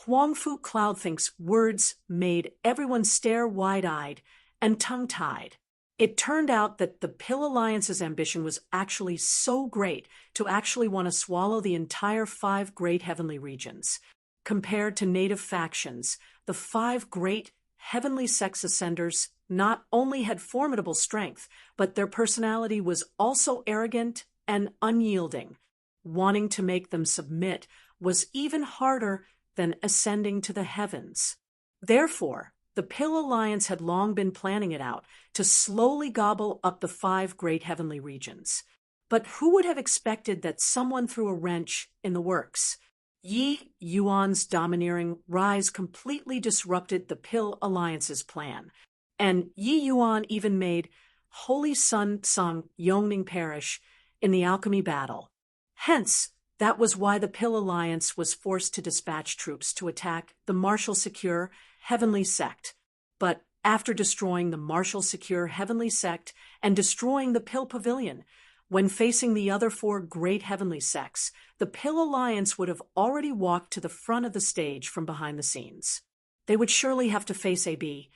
Huangfu Cloudthink's words made everyone stare wide-eyed and tongue-tied. It turned out that the Pill Alliance's ambition was actually so great to actually want to swallow the entire 5 great heavenly regions. Compared to native factions, the 5 great heavenly sex ascenders not only had formidable strength, but their personality was also arrogant and unyielding. Wanting to make them submit was even harder than ascending to the heavens. Therefore, the Pill Alliance had long been planning it out to slowly gobble up the 5 great heavenly regions. But who would have expected that someone threw a wrench in the works? Yi Yuan's domineering rise completely disrupted the Pill Alliance's plan, and Yi Yuan even made Holy Sun Sung Yongning perish in the alchemy battle. Hence, that was why the Pill Alliance was forced to dispatch troops to attack the Marshal Secure Heavenly Sect. But after destroying the Marshal Secure Heavenly Sect and destroying the Pill Pavilion, when facing the other 4 great heavenly sects, the Pill Alliance would have already walked to the front of the stage from behind the scenes. They would surely have to face a BLOODY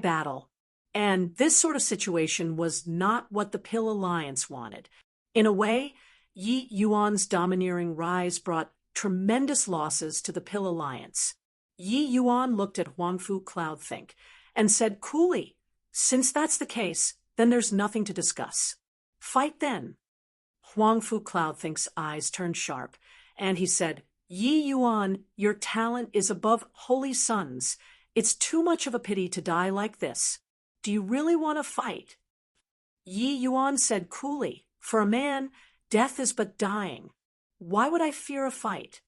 battle. And this sort of situation was not what the Pill Alliance wanted. In a way, Yi Yuan's domineering rise brought tremendous losses to the Pill Alliance. Yi Yuan looked at Huangfu Cloudthink and said coolly, "Since that's the case, then there's nothing to discuss. Fight then." Huangfu Cloudthink's eyes turned sharp, and he said, "Yi Yuan, your talent is above holy suns. It's too much of a pity to die like this. Do you really want to fight?" Yi Yuan said coolly, "For a man, death is but dying. Why would I fear a fight?"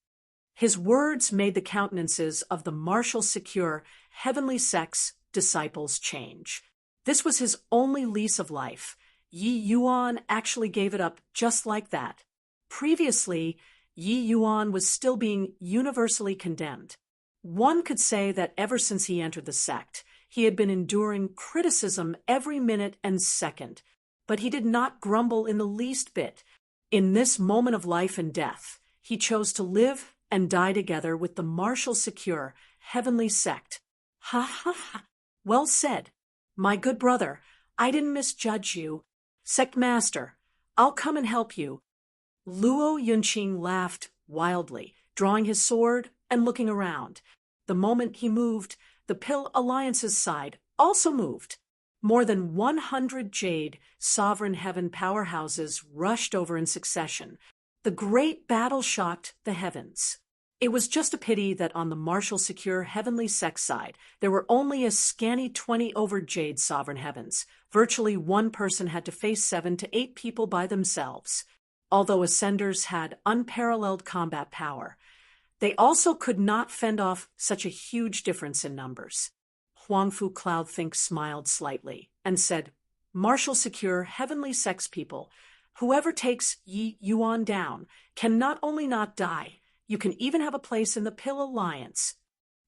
His words made the countenances of the Marshal Secure Heavenly Sect's disciples change. This was his only lease of life. Yi Yuan actually gave it up just like that. Previously, Yi Yuan was still being universally condemned. One could say that ever since he entered the sect, he had been enduring criticism every minute and second, but he did not grumble in the least bit. In this moment of life and death, he chose to live and die together with the Marshal Secure Heavenly Sect. Ha ha ha! Well said. My good brother, I didn't misjudge you. Sect Master, I'll come and help you. Luo Yunqing laughed wildly, drawing his sword and looking around. The moment he moved, the Pill Alliance's side also moved. More than 100 Jade Sovereign Heaven powerhouses rushed over in succession. The great battle shocked the heavens. It was just a pity that on the Marshal Secure Heavenly Sect side, there were only a scanty 20 over Jade Sovereign Heavens. Virtually one person had to face 7 to 8 people by themselves. Although Ascenders had unparalleled combat power, they also could not fend off such a huge difference in numbers. Huangfu Cloudthink smiled slightly and said, "Marshal Secure Heavenly Sect's people, whoever takes Yi Yuan down can not only not die, you can even have a place in the Pill Alliance."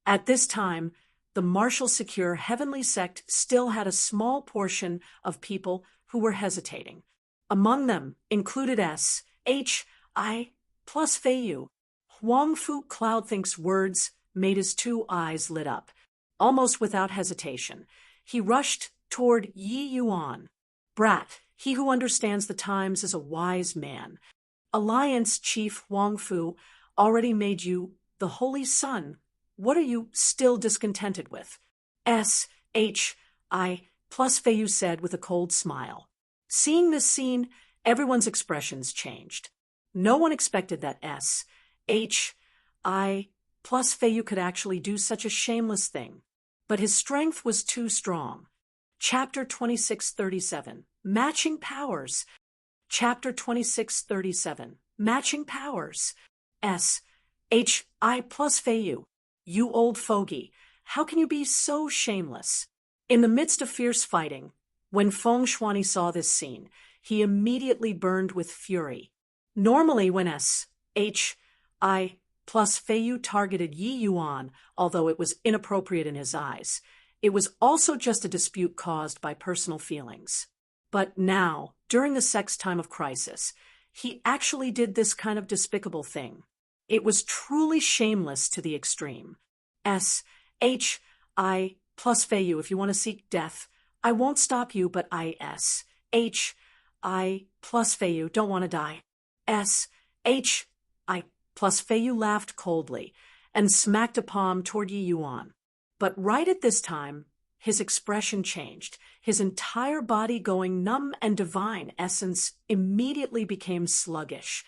At this time, the Marshal Secure Heavenly Sect still had a small portion of people who were hesitating. Among them included S.H.I. plus Feiyu. Huangfu Cloudthink's words made his 2 eyes lit up. Almost without hesitation, he rushed toward Yi Yuan. "Brat," He who understands the times is a wise man. Alliance Chief Huang Fu already made you the Holy Sun. What are you still discontented with? S.H.I. plus Feiyu said with a cold smile. Seeing this scene, everyone's expressions changed. No one expected that S.H.I. plus Feiyu could actually do such a shameless thing. But his strength was too strong. Chapter 2637, Matching Powers. Chapter 2637, Matching Powers. S.H.I. plus Feiyu. You old fogey, how can you be so shameless? In the midst of fierce fighting, when Feng Shuani saw this scene, he immediately burned with fury. Normally when S.H.I. plus Feiyu targeted Yi Yuan, although it was inappropriate in his eyes, it was also just a dispute caused by personal feelings. But now, during the sex time of crisis, he actually did this kind of despicable thing. It was truly shameless to the extreme. S.H.I. plus Feiyu, if you want to seek death, I won't stop you, but S.H.I. plus Feiyu don't want to die. S.H.I. plus Feiyu laughed coldly and smacked a palm toward Yi Yuan. But right at this time, his expression changed. His entire body going numb and divine essence immediately became sluggish.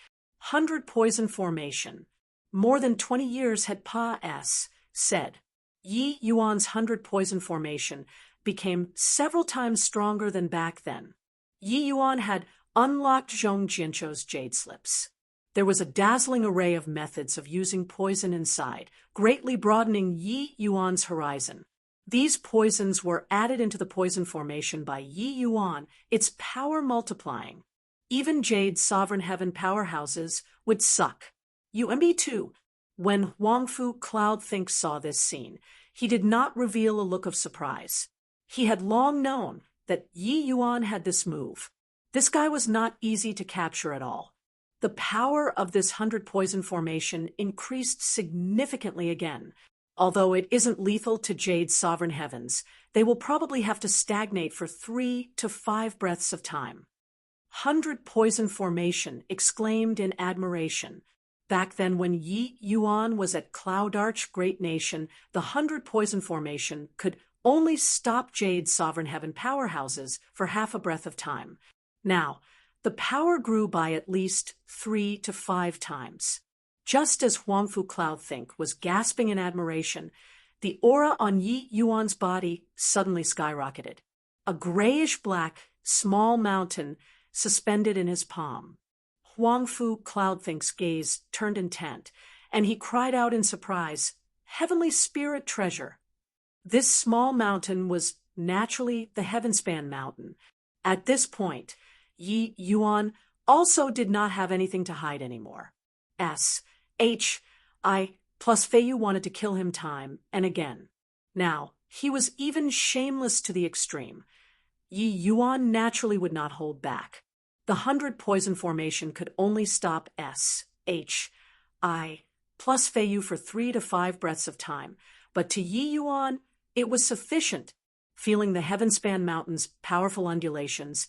100 poison formation. More than 20 years had said. Yi Yuan's 100 poison formation became several times stronger than back then. Yi Yuan had unlocked Zhong Jianzhou's jade slips. There was a dazzling array of methods of using poison inside, greatly broadening Yi Yuan's horizon. These poisons were added into the poison formation by Yi Yuan, its power multiplying. Even Jade's sovereign heaven powerhouses would suck. UMB 2. When Huang Fu Cloudthink saw this scene, he did not reveal a look of surprise. He had long known that Yi Yuan had this move. This guy was not easy to capture at all. The power of this 100 poison formation increased significantly again. Although it isn't lethal to Jade's sovereign heavens, they will probably have to stagnate for 3 to 5 breaths of time. 100 poison formation, exclaimed in admiration. Back then when Yi Yuan was at Cloud Arch Great Nation, the 100 poison formation could only stop Jade's sovereign heaven powerhouses for half a breath of time. Now, the power grew by at least 3 to 5 times. Just as Huang Fu Cloudthink was gasping in admiration, the aura on Yi Yuan's body suddenly skyrocketed. A grayish-black, small mountain suspended in his palm. Huang Fu Cloudthink's gaze turned intent, and he cried out in surprise, "Heavenly Spirit Treasure!" This small mountain was naturally the Heavenspan Mountain. At this point, Yi Yuan also did not have anything to hide anymore. S.H.I. plus Feiyu wanted to kill him time and again. Now, he was even shameless to the extreme. Yi Yuan naturally would not hold back. The 100 poison formation could only stop S.H.I. plus Feiyu for 3 to 5 breaths of time, but to Yi Yuan, it was sufficient. Feeling the Heavenspan Mountain's powerful undulations,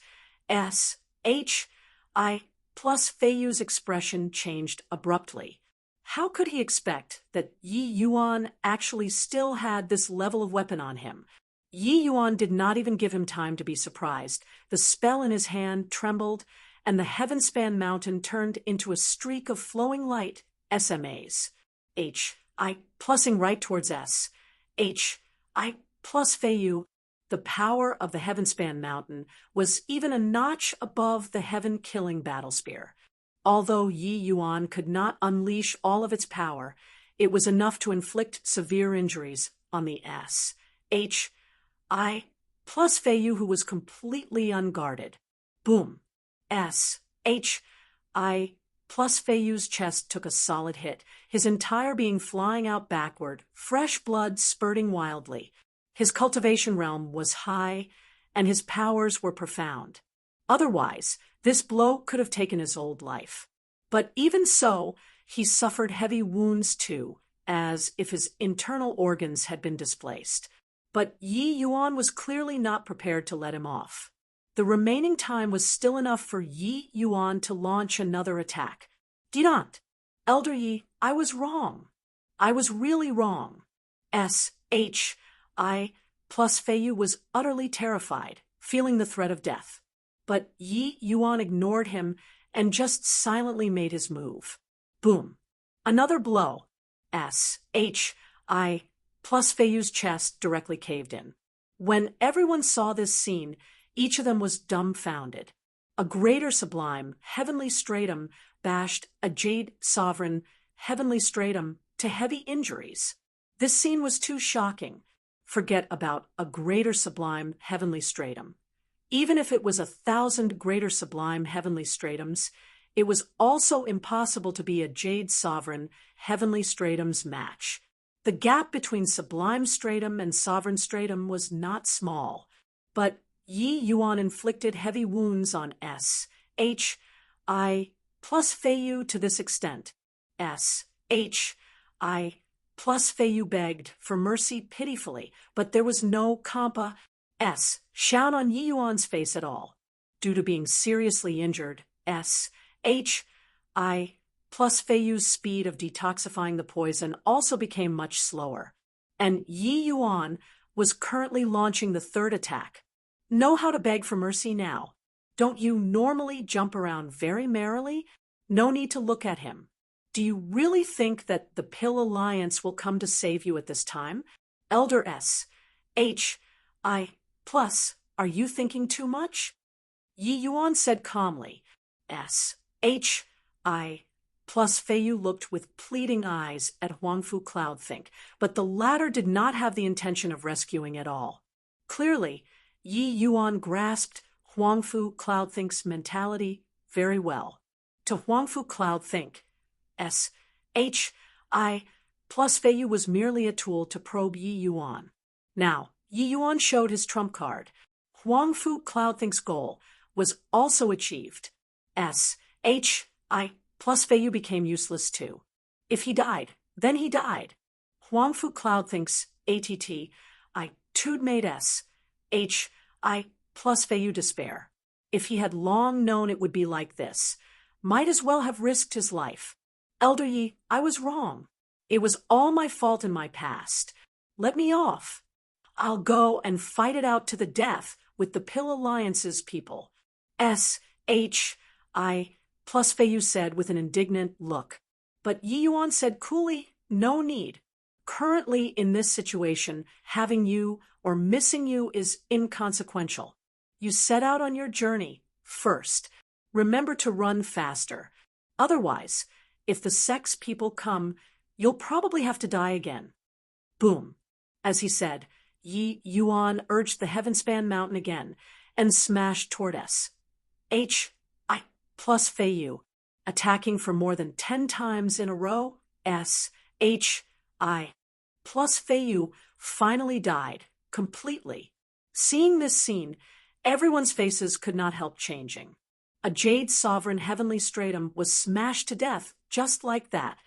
S.H.I. plus Feiyu's expression changed abruptly. How could he expect that Yi Yuan actually still had this level of weapon on him? Yi Yuan did not even give him time to be surprised. The spell in his hand trembled, and the Heavenspan Mountain turned into a streak of flowing light, SMAs. H.I. plussing right towards S.H.I. plus Feiyu. The power of the Heavenspan Mountain was even a notch above the heaven-killing battle spear. Although Yi Yuan could not unleash all of its power, it was enough to inflict severe injuries on the S.H.I. plus Feiyu, who was completely unguarded. Boom! S.H.I. plus Feiyu's chest took a solid hit, his entire being flying out backward, fresh blood spurting wildly. His cultivation realm was high, and his powers were profound. Otherwise, this blow could have taken his old life. But even so, he suffered heavy wounds too, as if his internal organs had been displaced. But Yi Yuan was clearly not prepared to let him off. The remaining time was still enough for Yi Yuan to launch another attack. Didn't. Elder Yi, I was wrong. I was really wrong. S.H.I. plus Feiyu was utterly terrified, feeling the threat of death. But Yi Yuan ignored him and just silently made his move. Boom. Another blow. S.H.I. plus Feiyu's chest directly caved in. When everyone saw this scene, each of them was dumbfounded. A greater sublime, heavenly stratum bashed a jade sovereign, heavenly stratum, to heavy injuries. This scene was too shocking. Forget about a greater sublime, heavenly stratum. Even if it was 1,000 greater sublime, heavenly stratums, it was also impossible to be a jade sovereign, heavenly stratum's match. The gap between sublime stratum and sovereign stratum was not small, but Yi Yuan inflicted heavy wounds on S.H.I. plus Feiyu to this extent. S.H.I. plus Feiyu begged for mercy pitifully, but there was no compa shout on Yi Yuan's face at all. Due to being seriously injured, S.H.I. plus Feiyu's speed of detoxifying the poison also became much slower, and Yi Yuan was currently launching the third attack. Know how to beg for mercy now. Don't you normally jump around very merrily? No need to look at him. Do you really think that the Pill Alliance will come to save you at this time? Elder S.H.I. plus, are you thinking too much? Yi Yuan said calmly. S.H.I. plus Feiyu looked with pleading eyes at Huangfu Cloudthink, but the latter did not have the intention of rescuing at all. Clearly, Yi Yuan grasped Huangfu Cloudthink's mentality very well. To Huangfu Cloudthink, S.H.I. plus Feiyu was merely a tool to probe Yi Yuan. Now, Yi Yuan showed his trump card. Huangfu Cloudthink's goal was also achieved. S.H.I. plus Feiyu became useless too. If he died, then he died. Huangfu Cloudthink's ATT, two'd made S.H.I. plus Feiyu despair. If he had long known it would be like this, might as well have risked his life. Elder Yi, I was wrong. It was all my fault in my past. Let me off. I'll go and fight it out to the death with the Pill Alliance's people. S.H.I. plus Feiyu said with an indignant look. But Yi Yuan said coolly, no need. Currently in this situation, having you or missing you is inconsequential. You set out on your journey first. Remember to run faster. Otherwise, if the sex people come, you'll probably have to die again. Boom. As he said, Yi Yuan urged the Heavenspan Mountain again and smashed toward S.H.I. plus Feiyu, attacking for more than 10 times in a row. S.H.I. plus Feiyu finally died, completely. Seeing this scene, everyone's faces could not help changing. A jade sovereign heavenly stratum was smashed to death just like that.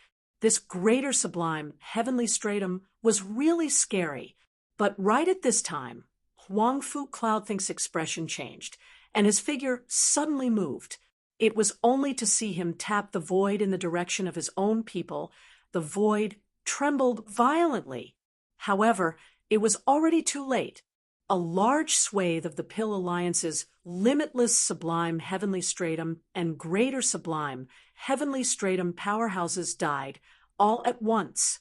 This greater sublime heavenly stratum was really scary. But right at this time, Huangfu Cloudthink's expression changed, and his figure suddenly moved. It was only to see him tap the void in the direction of his own people. The void trembled violently. However, it was already too late. A large swathe of the Pill Alliance's limitless sublime heavenly stratum and greater sublime heavenly stratum powerhouses died all at once.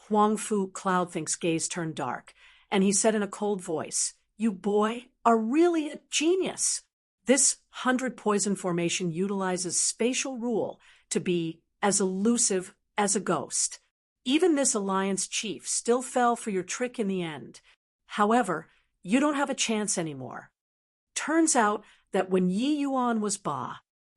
Huangfu Cloudthink's gaze turned dark, and he said in a cold voice, "You boy are really a genius." This 100 poison formation utilizes spatial rule to be as elusive as a ghost. Even this alliance chief still fell for your trick in the end. However, you don't have a chance anymore. Turns out that when Yi Yuan was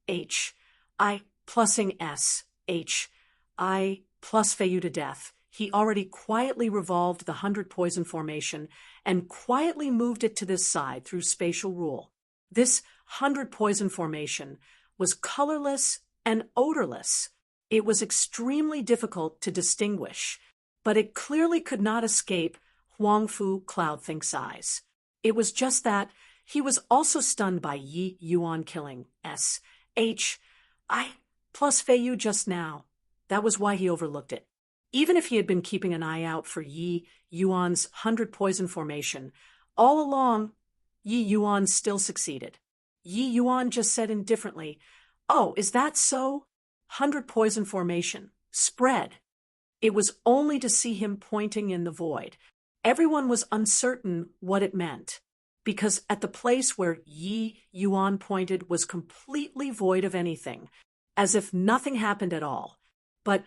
H.I. plussing S.H.I. plus Feiyu to death, he already quietly revolved the 100 poison formation and quietly moved it to this side through spatial rule. This 100 poison formation was colorless and odorless. It was extremely difficult to distinguish, but it clearly could not escape Huangfu Cloudthink's eyes. It was just that He was also stunned by Yi Yuan killing S.H.I. plus Fei Yu just now. That was why he overlooked it. Even if he had been keeping an eye out for Yi Yuan's 100 poison formation, all along, Yi Yuan still succeeded. Yi Yuan just said indifferently, "Oh, is that so? 100 poison formation. Spread." It was only to see him pointing in the void. Everyone was uncertain what it meant, because at the place where Yi Yuan pointed was completely void of anything, as if nothing happened at all. But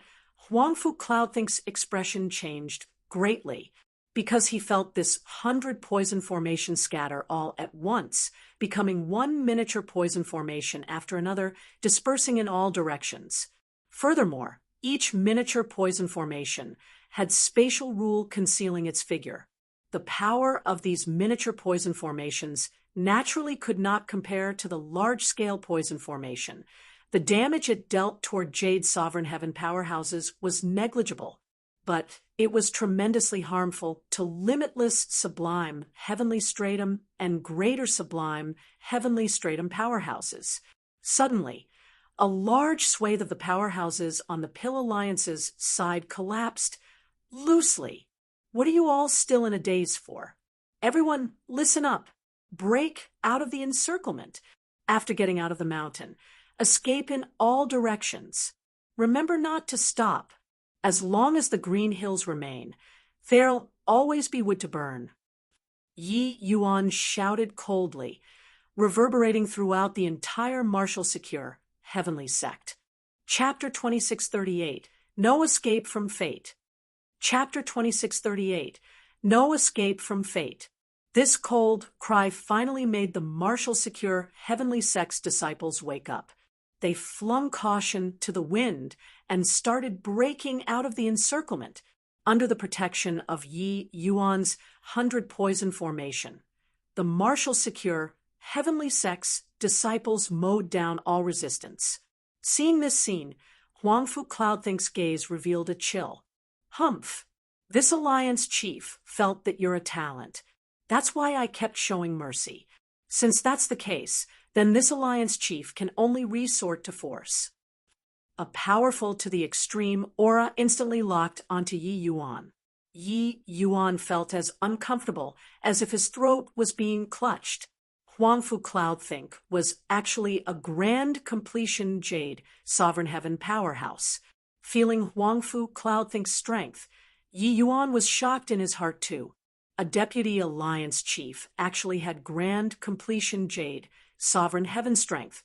Huangfu Cloudthink's expression changed greatly, because he felt this 100 poison formation scatter all at once, becoming one miniature poison formation after another, dispersing in all directions. Furthermore, each miniature poison formation had spatial rule concealing its figure. The power of these miniature poison formations naturally could not compare to the large-scale poison formation. The damage it dealt toward Jade's Sovereign Heaven powerhouses was negligible, but it was tremendously harmful to limitless sublime heavenly stratum and greater sublime heavenly stratum powerhouses. Suddenly, a large swathe of the powerhouses on the Pill Alliance's side collapsed loosely. What are you all still in a daze for? Everyone, listen up. Break out of the encirclement. After getting out of the mountain, escape in all directions. Remember not to stop. As long as the green hills remain, there'll always be wood to burn. Yi Yuan shouted coldly, reverberating throughout the entire martial secure heavenly sect. Chapter 2638, No Escape from Fate. Chapter 2638, No Escape from Fate. This cold cry finally made the martial secure heavenly sect's disciples wake up. They flung caution to the wind and started breaking out of the encirclement under the protection of Yi Yuan's 100 poison formation. The martial secure heavenly sect's disciples mowed down all resistance. Seeing this scene, Huangfu Cloudthink's gaze revealed a chill. Humph! This alliance chief felt that you're a talent. That's why I kept showing mercy. Since that's the case, then this alliance chief can only resort to force. A powerful to the extreme aura instantly locked onto Yi Yuan. Yi Yuan felt as uncomfortable as if his throat was being clutched. Huangfu Cloudthink was actually a grand completion Jade Sovereign Heaven powerhouse. Feeling Huangfu Cloudthink's strength, Yi Yuan was shocked in his heart too. A deputy alliance chief actually had grand completion Jade Sovereign Heaven strength.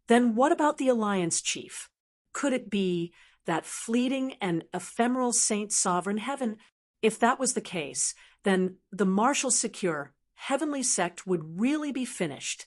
Then what about the alliance chief? Could it be that fleeting and ephemeral Saint Sovereign Heaven? If that was the case, then the martial secure heavenly sect would really be finished.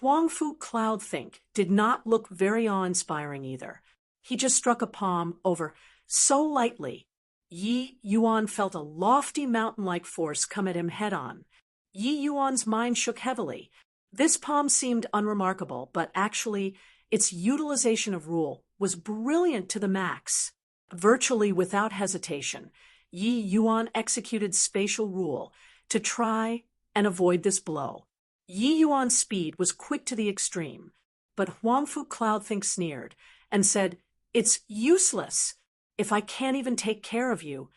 Huangfu Cloudthink did not look very awe-inspiring either. He just struck a palm over so lightly. Yi Yuan felt a lofty mountain-like force come at him head-on. Yi Yuan's mind shook heavily. This palm seemed unremarkable, but actually, its utilization of rule was brilliant to the max. Virtually without hesitation, Yi Yuan executed spatial rule to try and avoid this blow. Yi Yuan's speed was quick to the extreme, but Huangfu Cloudthink sneered and said, "It's useless. If I can't even take care of you,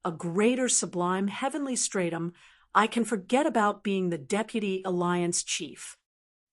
a greater sublime heavenly stratum, I can forget about being the deputy alliance chief."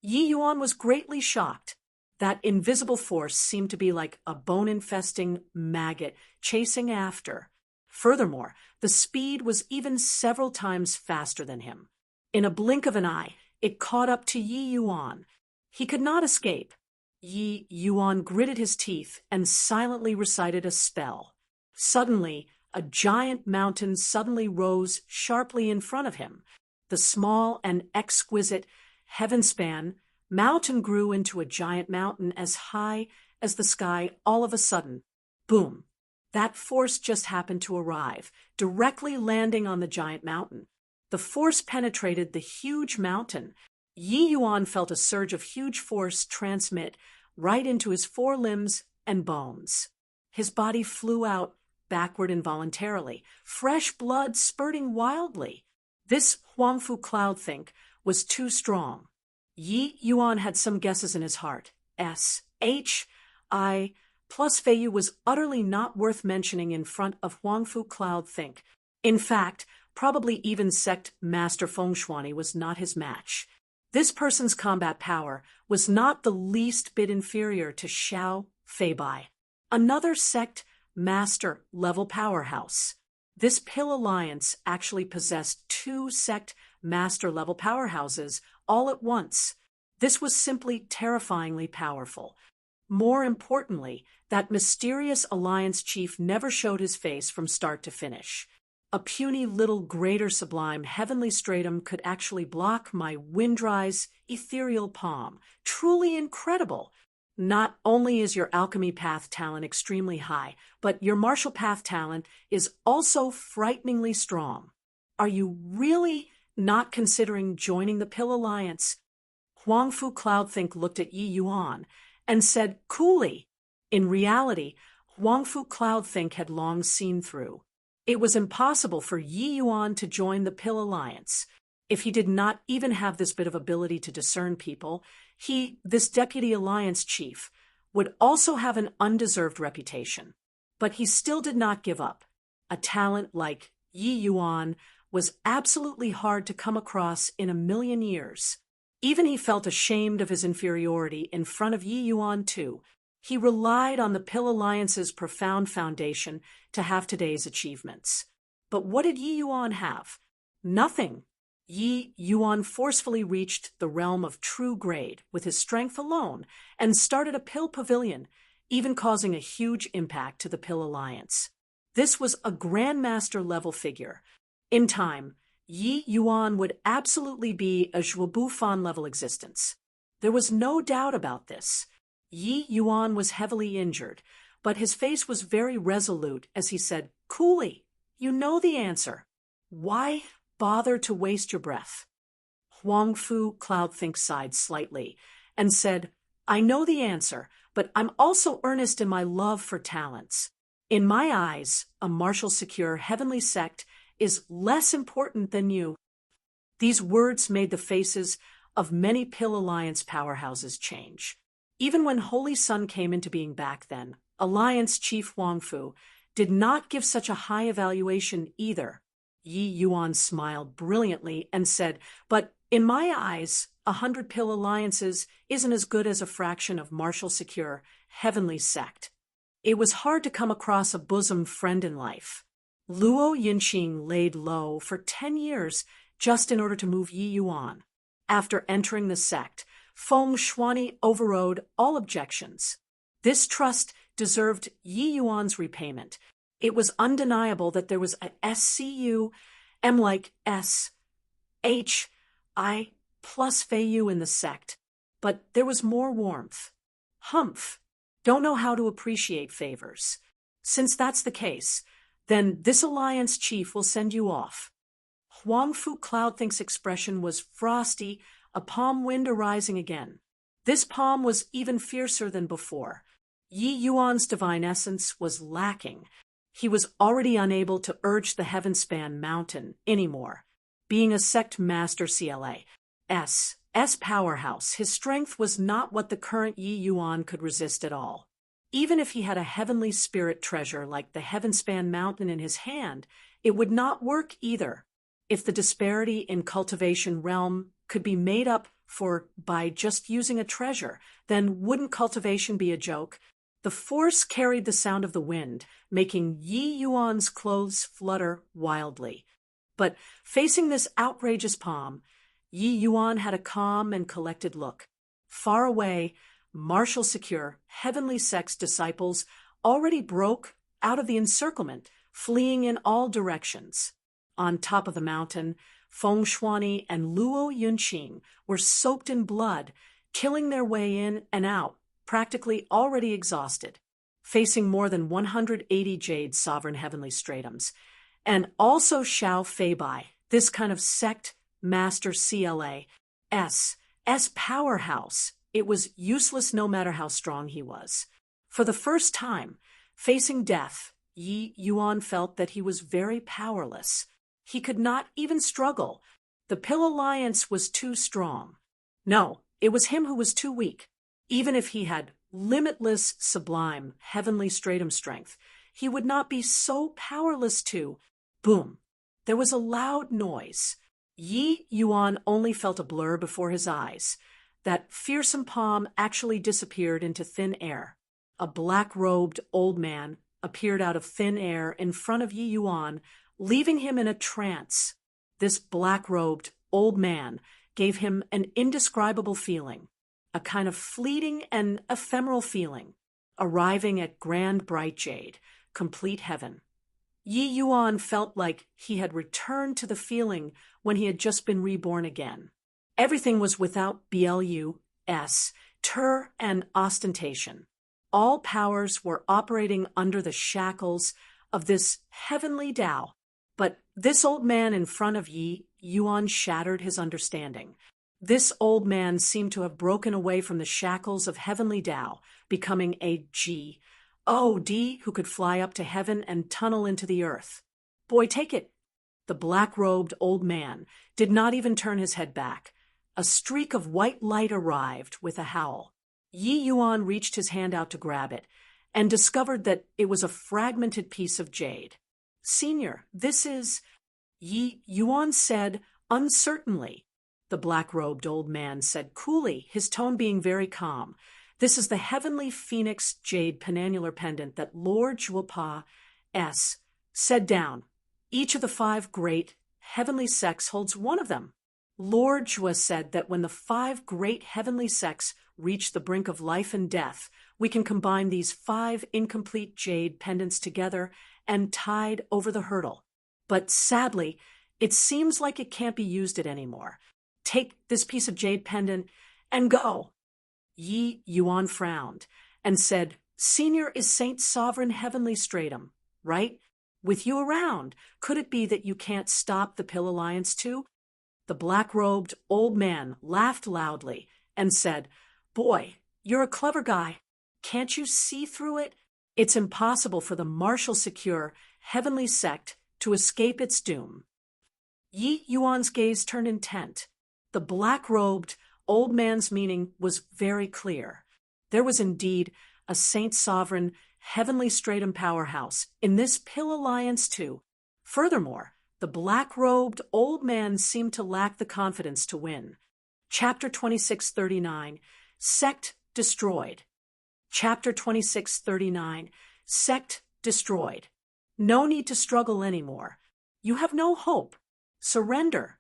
Yi Yuan was greatly shocked. That invisible force seemed to be like a bone-infesting maggot chasing after. Furthermore, the speed was even several times faster than him. In a blink of an eye, it caught up to Yi Yuan. He could not escape. Yi Yuan gritted his teeth and silently recited a spell. Suddenly, a giant mountain suddenly rose sharply in front of him. The small and exquisite heaven-span mountain grew into a giant mountain as high as the sky all of a sudden. Boom! That force just happened to arrive, directly landing on the giant mountain. The force penetrated the huge mountain. Yi Yuan felt a surge of huge force transmit right into his forelimbs and bones. His body flew out backward involuntarily, fresh blood spurting wildly. This Huangfu Cloudthink was too strong. Yi Yuan had some guesses in his heart. S.H.I. plus Feiyu was utterly not worth mentioning in front of Huangfu Cloud Think. In fact, probably even sect Master Feng Shuani was not his match. This person's combat power was not the least bit inferior to Xiao Feibai, another sect master level powerhouse. This Pill Alliance actually possessed two sect master level powerhouses all at once. This was simply terrifyingly powerful. More importantly, that mysterious alliance chief never showed his face from start to finish. A puny little greater sublime heavenly stratum could actually block my Windrise ethereal palm. Truly incredible. Not only is your alchemy path talent extremely high, but your martial path talent is also frighteningly strong. Are you really not considering joining the Pill Alliance? Huangfu Cloudthink looked at Yi Yuan and said coolly. In reality, Huangfu Cloudthink had long seen through. It was impossible for Yi Yuan to join the Pill Alliance. If he did not even have this bit of ability to discern people, this deputy alliance chief, would also have an undeserved reputation. But he still did not give up. A talent like Yi Yuan was absolutely hard to come across in a million years. Even he felt ashamed of his inferiority in front of Yi Yuan too. He relied on the Pill Alliance's profound foundation to have today's achievements. But what did Yi Yuan have? Nothing. Yi Yuan forcefully reached the realm of true grade with his strength alone and started a Pill Pavilion, even causing a huge impact to the Pill Alliance. This was a Grandmaster level figure. In time, Yi Yuan would absolutely be a Zhuobufan level existence. There was no doubt about this. Yi Yuan was heavily injured, but his face was very resolute as he said, coolly, you know the answer. Why bother to waste your breath? Huangfu Cloudthink sighed slightly and said, I know the answer, but I'm also earnest in my love for talents. In my eyes, a martial secure heavenly sect is less important than you. These words made the faces of many Pill Alliance powerhouses change. Even when Holy Sun came into being back then, Alliance Chief Huangfu did not give such a high evaluation either. Yi Yuan smiled brilliantly and said, but in my eyes, 100 Pill Alliances isn't as good as a fraction of martial secure heavenly sect. It was hard to come across a bosom friend in life. Luo Yinqing laid low for 10 years just in order to move Yi Yuan. After entering the sect, Feng Shuani overrode all objections. This trust deserved Yi Yuan's repayment. It was undeniable that there was a SCU-M like S-H-I plus Feiyu in the sect, but there was more warmth. Humph. Don't know how to appreciate favors. Since that's the case, then this alliance chief will send you off. Huangfu Cloudthink's expression was frosty, a palm wind arising again. This palm was even fiercer than before. Yi Yuan's divine essence was lacking. He was already unable to urge the Heavenspan mountain anymore. Being a sect master S powerhouse, his strength was not what the current Yi Yuan could resist at all. Even if he had a heavenly spirit treasure like the Heavenspan mountain in his hand, it would not work either. If the disparity in cultivation realm could be made up for by just using a treasure, then wouldn't cultivation be a joke? The force carried the sound of the wind, making Yi Yuan's clothes flutter wildly. But facing this outrageous palm, Yi Yuan had a calm and collected look. Far away, martial secure, heavenly sect's disciples already broke out of the encirclement, fleeing in all directions. On top of the mountain, Feng Shuani and Luo Yunqing were soaked in blood, killing their way in and out, practically already exhausted, facing more than 180 Jade sovereign heavenly stratums. And also Xiao Feibai, this kind of sect master S powerhouse. It was useless no matter how strong he was. For the first time, facing death, Yi Yuan felt that he was very powerless. He could not even struggle. The Pill Alliance was too strong. No, it was him who was too weak. Even if he had limitless, sublime, heavenly stratum strength, he would not be so powerless to— Boom! There was a loud noise. Yi Yuan only felt a blur before his eyes. That fearsome palm actually disappeared into thin air. A black-robed old man appeared out of thin air in front of Yi Yuan, leaving him in a trance. This black-robed old man gave him an indescribable feeling, a kind of fleeting and ephemeral feeling, arriving at grand bright jade, complete heaven. Yi Yuan felt like he had returned to the feeling when he had just been reborn again. Everything was without blus, tur, and ostentation. All powers were operating under the shackles of this heavenly Tao. But this old man in front of Yi Yuan shattered his understanding. This old man seemed to have broken away from the shackles of heavenly Tao, becoming a G-O-D who could fly up to heaven and tunnel into the earth. Boy, take it. The black-robed old man did not even turn his head back. A streak of white light arrived with a howl. Yi Yuan reached his hand out to grab it and discovered that it was a fragmented piece of jade. "Senior, this is—" Yi Yuan said uncertainly. The black-robed old man said coolly, his tone being very calm, "This is the heavenly phoenix jade penannular pendant that Lord Zhuopa S. said down. Each of the 5 great heavenly sects holds one of them. Lord Zhuo said that when the 5 great heavenly sects reach the brink of life and death, we can combine these 5 incomplete jade pendants together and tide over the hurdle. But sadly, it seems like it can't be used anymore. Take this piece of jade pendant and go." Yi Yuan frowned and said, "Senior is Saint Sovereign Heavenly Stratum, right? With you around, could it be that you can't stop the Pill Alliance too?" The black-robed old man laughed loudly and said, "Boy, you're a clever guy. Can't you see through it? It's impossible for the martial secure heavenly sect to escape its doom." Yi Yuan's gaze turned intent. The black-robed old man's meaning was very clear. There was indeed a Saint Sovereign heavenly stratum powerhouse in this Pill Alliance too. Furthermore, the black-robed old man seemed to lack the confidence to win. Chapter 2639, Sect Destroyed. Chapter 2639, Sect Destroyed. No need to struggle anymore. You have no hope. Surrender.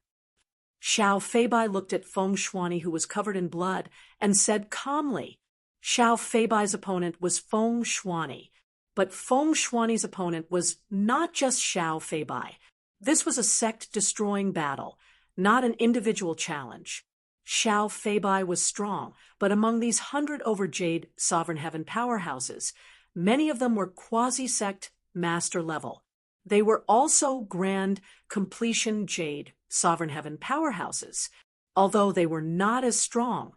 Xiao Feibai looked at Feng Shuani, who was covered in blood, and said calmly. Xiao Feibai's opponent was Feng Shuani, but Feng Shuani's opponent was not just Xiao Feibai. This was a sect-destroying battle, not an individual challenge. Xiao Feibai was strong, but among these 100 over jade sovereign heaven powerhouses, many of them were quasi-sect master level. They were also grand completion jade sovereign heaven powerhouses. Although they were not as strong,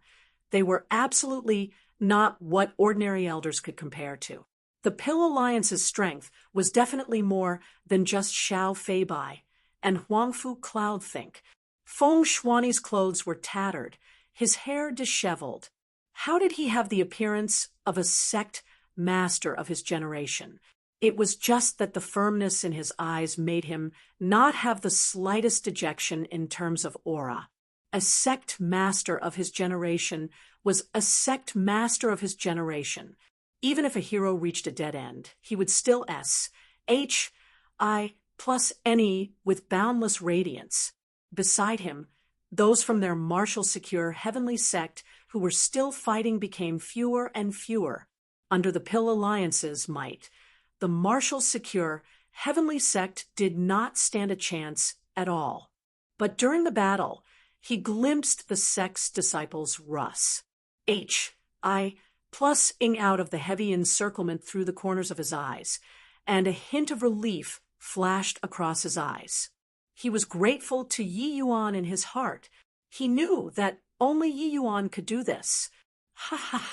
they were absolutely not what ordinary elders could compare to. The Pill Alliance's strength was definitely more than just Xiao Feibai and Huangfu Cloudthink. Feng Shuani's clothes were tattered, his hair disheveled. How did he have the appearance of a sect master of his generation? It was just that the firmness in his eyes made him not have the slightest dejection in terms of aura. A sect master of his generation was a sect master of his generation. Even if a hero reached a dead end, he would still S-H-I plus N-E with boundless radiance. Beside him, those from their martial secure heavenly sect who were still fighting became fewer and fewer. Under the Pill Alliance's might, the martial secure heavenly sect did not stand a chance at all. But during the battle, he glimpsed the sect's disciples Russ. H-I plus ing out of the heavy encirclement through the corners of his eyes, and a hint of relief flashed across his eyes. He was grateful to Yi Yuan in his heart. He knew that only Yi Yuan could do this. Ha ha!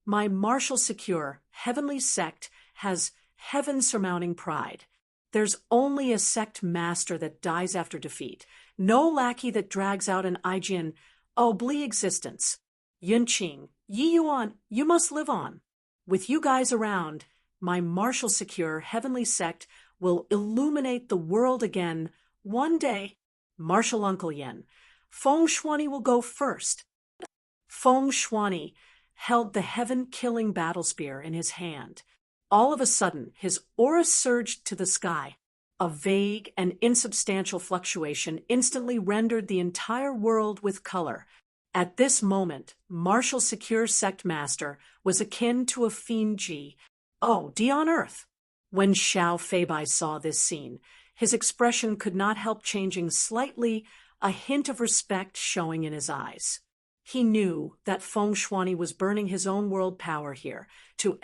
My martial secure heavenly sect has heaven-surmounting pride. There's only a sect master that dies after defeat. No lackey that drags out an Aijin, obli existence. Yunqing, Yi Yuan, you must live on. With you guys around, my martial secure heavenly sect will illuminate the world again one day. Martial Uncle Yen, Feng Shuani will go first. Feng Shuani held the heaven-killing battle spear in his hand. All of a sudden, his aura surged to the sky. A vague and insubstantial fluctuation instantly rendered the entire world with color. At this moment, Martial Secure Sect Master was akin to a fiend G. Oh, D on earth! When Xiao Feibai saw this scene, his expression could not help changing slightly, a hint of respect showing in his eyes. He knew that Feng Shuani was burning his own world power here to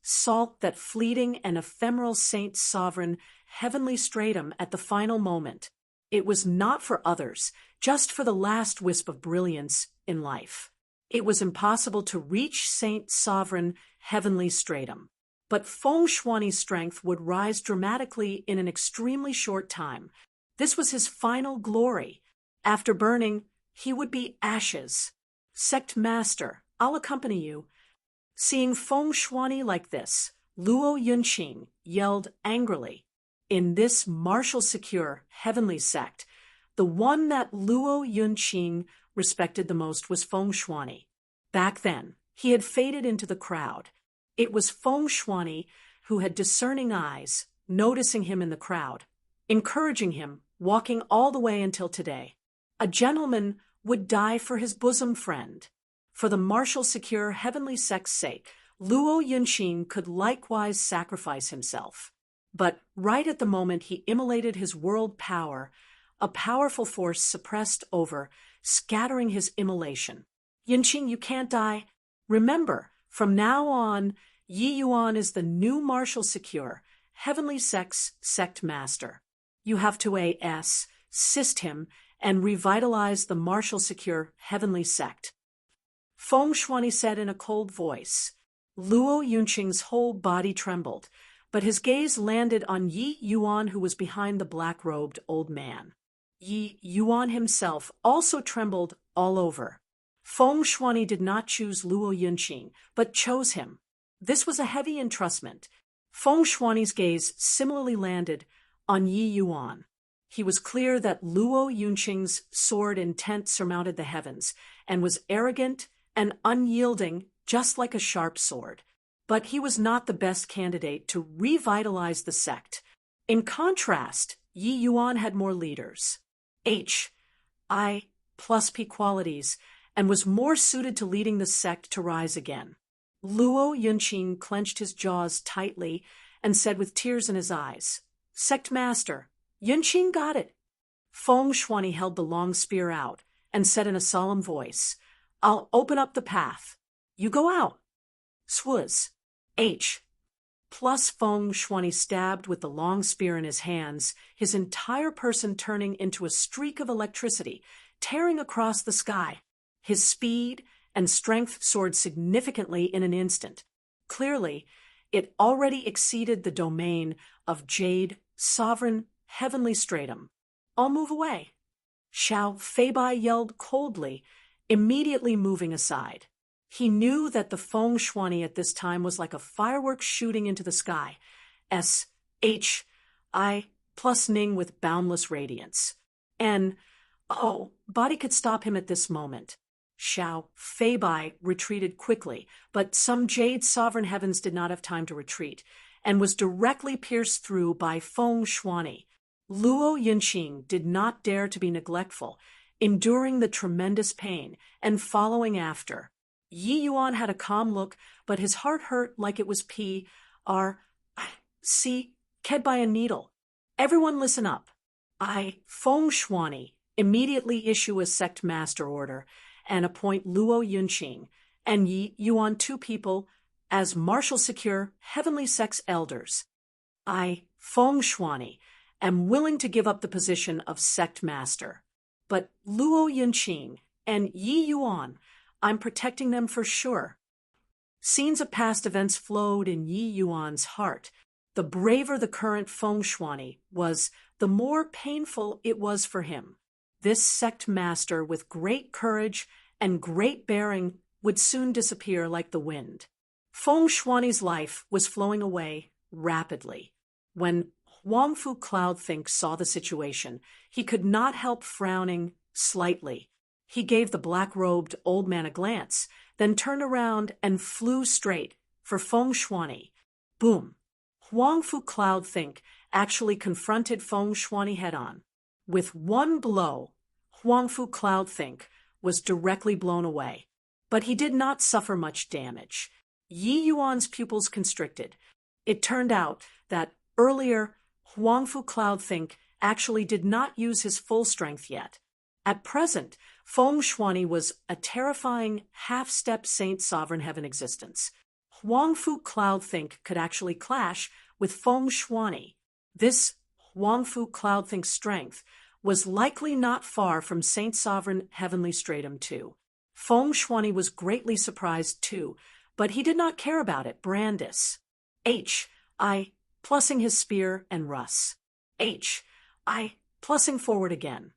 salt that fleeting and ephemeral saint sovereign heavenly stratum at the final moment. It was not for others, just for the last wisp of brilliance in life. It was impossible to reach saint sovereign heavenly stratum. But Feng Shuani's strength would rise dramatically in an extremely short time. This was his final glory. After burning, he would be ashes. Sect Master, I'll accompany you. Seeing Feng Shuani like this, Luo Yunqing yelled angrily. In this martial secure heavenly sect, the one that Luo Yunqing respected the most was Feng Shuani. Back then, he had faded into the crowd. It was Feng Shuani who had discerning eyes, noticing him in the crowd, encouraging him, walking all the way until today. A gentleman would die for his bosom friend. For the martial secure heavenly sect's sake, Luo Yunqing could likewise sacrifice himself. But right at the moment he immolated his world power, a powerful force suppressed over, scattering his immolation. Yunqing, you can't die. Remember, from now on, Yi Yuan is the new martial secure, heavenly sect's sect master. You have to assist him and revitalize the martial secure heavenly sect. Feng Shuani said in a cold voice. Luo Yunqing's whole body trembled, but his gaze landed on Yi Yuan, who was behind the black-robed old man. Yi Yuan himself also trembled all over. Feng Shuani did not choose Luo Yunqing, but chose him. This was a heavy entrustment. Feng Shuani's gaze similarly landed on Yi Yuan. He was clear that Luo Yunqing's sword intent surmounted the heavens, and was arrogant and unyielding, just like a sharp sword. But he was not the best candidate to revitalize the sect. In contrast, Yi Yuan had more leaders, H.I.+P qualities, and was more suited to leading the sect to rise again. Luo Yunqing clenched his jaws tightly and said with tears in his eyes, Sect Master, Yunqing got it. Feng Shuani held the long spear out and said in a solemn voice, I'll open up the path. You go out. Swuz. H. Plus Feng Shuani stabbed with the long spear in his hands, his entire person turning into a streak of electricity, tearing across the sky. His speed and strength soared significantly in an instant. Clearly, it already exceeded the domain of Jade, sovereign, heavenly stratum. I'll move away. Xiao Feibai yelled coldly, immediately moving aside. He knew that the Feng Shuani at this time was like a firework shooting into the sky, S.H.I.+ Ning with boundless radiance. Body could stop him at this moment. Xiao Feibai retreated quickly, but some Jade sovereign heavens did not have time to retreat, and was directly pierced through by Feng Shuani. Luo Yunqing did not dare to be neglectful, enduring the tremendous pain and following after. Yi Yuan had a calm look, but his heart hurt like it was ked by a needle. Everyone listen up. Feng Shuani, immediately issue a sect master order and appoint Luo Yunqing and Yi Yuan, 2 people, as martial secure heavenly sect's elders. Feng Shuani, am willing to give up the position of sect master. But Luo Yunqing and Yi Yuan, I'm protecting them for sure. Scenes of past events flowed in Yi Yuan's heart. The braver the current Feng Shuani was, the more painful it was for him. This sect master with great courage and great bearing would soon disappear like the wind. Feng Shuani's life was flowing away rapidly. When Huangfu Cloudthink saw the situation, he could not help frowning slightly. He gave the black-robed old man a glance, then turned around and flew straight for Feng Shuani. Boom! Huangfu Cloudthink actually confronted Feng Shuani head-on. With one blow, Huangfu Cloudthink was directly blown away. But he did not suffer much damage. Yi Yuan's pupils constricted. It turned out that earlier, Huangfu Cloudthink actually did not use his full strength yet. At present, Feng Shuani was a terrifying half-step Saint Sovereign Heaven existence. Huangfu Cloudthink could actually clash with Feng Shuani. This Huangfu Cloudthink's strength was likely not far from Saint Sovereign Heavenly Stratum too. Feng Shuani was greatly surprised too, but he did not care about it. Brandis. H.I. plussing his spear and Russ. H.I. plussing forward again.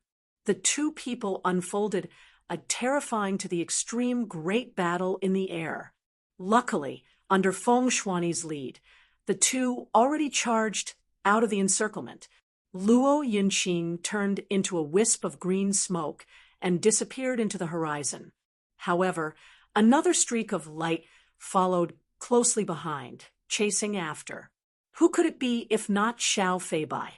The two people unfolded a terrifying to the extreme great battle in the air. Luckily, under Feng Shuani's lead, the two already charged out of the encirclement. Luo Yinqing turned into a wisp of green smoke and disappeared into the horizon. However, another streak of light followed closely behind, chasing after. Who could it be if not Xiao Feibai?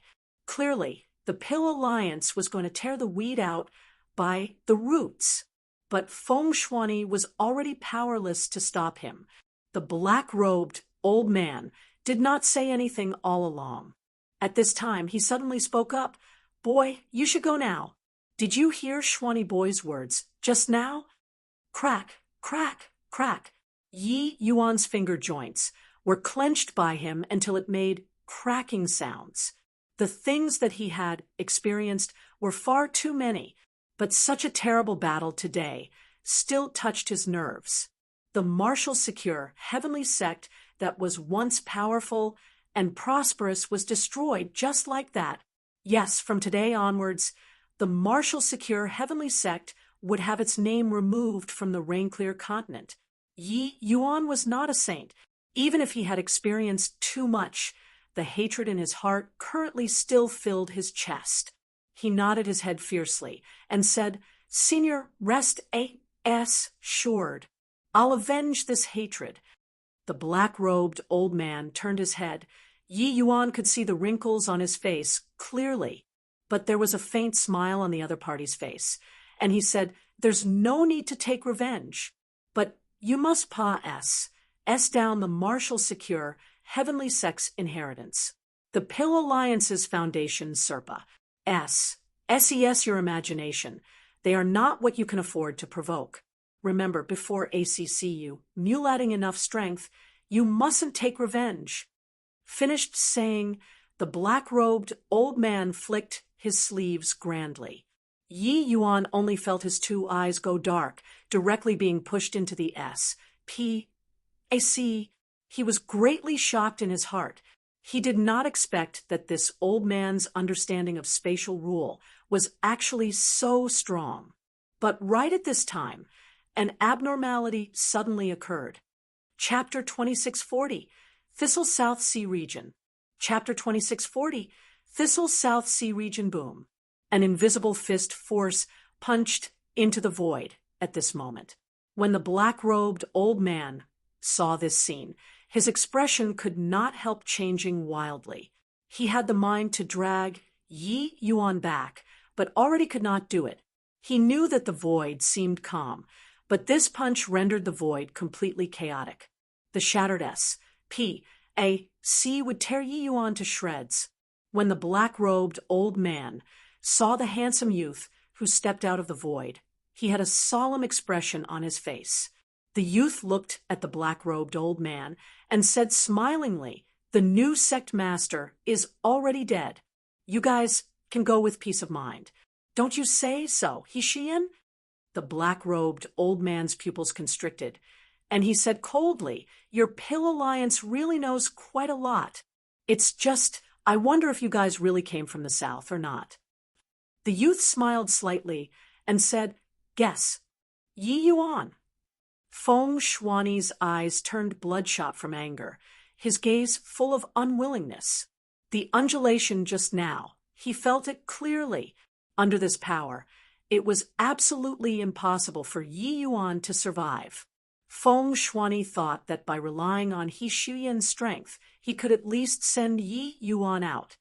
Clearly, the Pill Alliance was going to tear the weed out by the roots. But Feng Shuani was already powerless to stop him. The black-robed old man did not say anything all along. At this time, he suddenly spoke up. "Boy, you should go now. Did you hear Shuani Boy's words just now?" Crack, crack, crack. Yi Yuan's finger joints were clenched by him until it made cracking sounds. The things that he had experienced were far too many, but such a terrible battle today still touched his nerves. The martial secure heavenly sect that was once powerful and prosperous was destroyed just like that. Yes, from today onwards, the martial secure heavenly sect would have its name removed from the Rainclear continent. Yi Yuan was not a saint. Even if he had experienced too much, the hatred in his heart currently still filled his chest. He nodded his head fiercely and said, "Senior, rest assured. I'll avenge this hatred." The black-robed old man turned his head. Yi Yuan could see the wrinkles on his face clearly, but there was a faint smile on the other party's face, and he said, "There's no need to take revenge, but you must S down the martial secure heavenly sect's inheritance. The Pill Alliance's foundation, Serpa. SES your imagination. They are not what you can afford to provoke. Remember, before ACCU, mulating enough strength, you mustn't take revenge." Finished saying, the black-robed old man flicked his sleeves grandly. Yi Yuan only felt his two eyes go dark, directly being pushed into the SPAC. He was greatly shocked in his heart. He did not expect that this old man's understanding of spatial rule was actually so strong. But right at this time, an abnormality suddenly occurred. Chapter 2640, Thistle South Sea Region. Chapter 2640, Thistle South Sea Region. Boom. An invisible fist force punched into the void at this moment. When the black-robed old man saw this scene, his expression could not help changing wildly. He had the mind to drag Yi Yuan back, but already could not do it. He knew that the void seemed calm, but this punch rendered the void completely chaotic. The shattered SPAC would tear Yi Yuan to shreds. When the black-robed old man saw the handsome youth who stepped out of the void, he had a solemn expression on his face. The youth looked at the black-robed old man and said smilingly, "The new sect master is already dead. You guys can go with peace of mind. Don't you say so, Hishian?" The black-robed old man's pupils constricted, and he said coldly, "Your Pill Alliance really knows quite a lot. It's just, I wonder if you guys really came from the south or not. The youth smiled slightly and said, Guess. Yi Yuan. Feng Shuani's eyes turned bloodshot from anger, his gaze full of unwillingness. The undulation just now, he felt it clearly. Under this power, it was absolutely impossible for Yi Yuan to survive. Feng Shuani thought that by relying on He Shuyan's strength, he could at least send Yi Yuan out.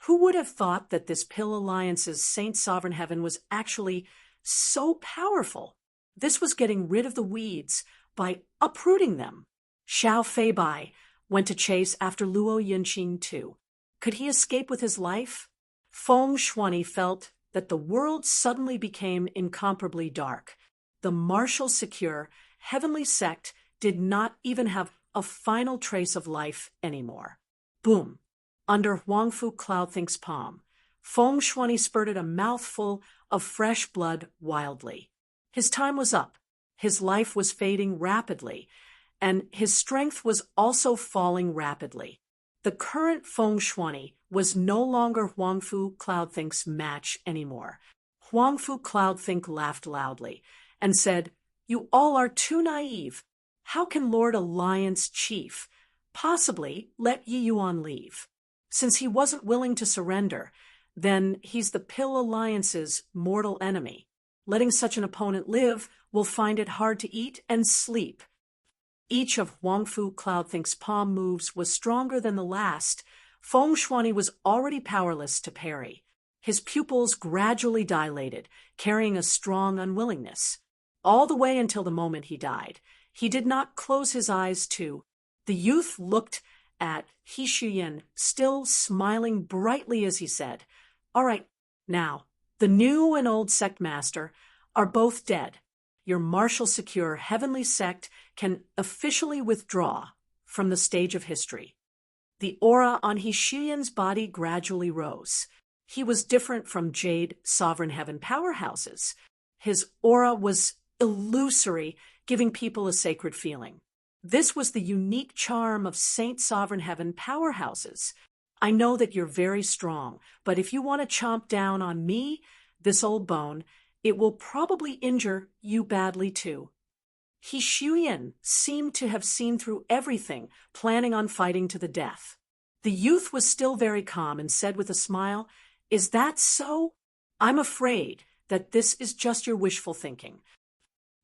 Who would have thought that this Pill Alliance's Saint Sovereign Heaven was actually so powerful? This was getting rid of the weeds by uprooting them. Xiao Feibai went to chase after Luo Yinqing too. Could he escape with his life? Feng Shuani felt that the world suddenly became incomparably dark. The martial secure, heavenly sect did not even have a final trace of life anymore. Boom! Under Huangfu Cloudthink's palm, Feng Shuani spurted a mouthful of fresh blood wildly. His time was up, his life was fading rapidly, and his strength was also falling rapidly. The current Feng Shuani was no longer Huangfu Cloudthink's match anymore. Huangfu Cloudthink laughed loudly and said, You all are too naive. How can Lord Alliance Chief possibly let Yi Yuan leave? Since he wasn't willing to surrender, then he's the Pill Alliance's mortal enemy. Letting such an opponent live will find it hard to eat and sleep. Each of Huangfu Cloudthink's palm moves was stronger than the last. Feng Shuani was already powerless to parry. His pupils gradually dilated, carrying a strong unwillingness. All the way until the moment he died. He did not close his eyes too. The youth looked at He Shuyan, still smiling brightly as he said, All right, now, the new and old sect master are both dead. Your martial secure heavenly sect can officially withdraw from the stage of history. The aura on He Shuyan's body gradually rose. He was different from Jade Sovereign Heaven powerhouses. His aura was illusory, giving people a sacred feeling. This was the unique charm of Saint Sovereign Heaven powerhouses. I know that you're very strong, but if you want to chomp down on me, this old bone, it will probably injure you badly too. He Shuyan seemed to have seen through everything, planning on fighting to the death. The youth was still very calm and said with a smile, Is that so? I'm afraid that this is just your wishful thinking.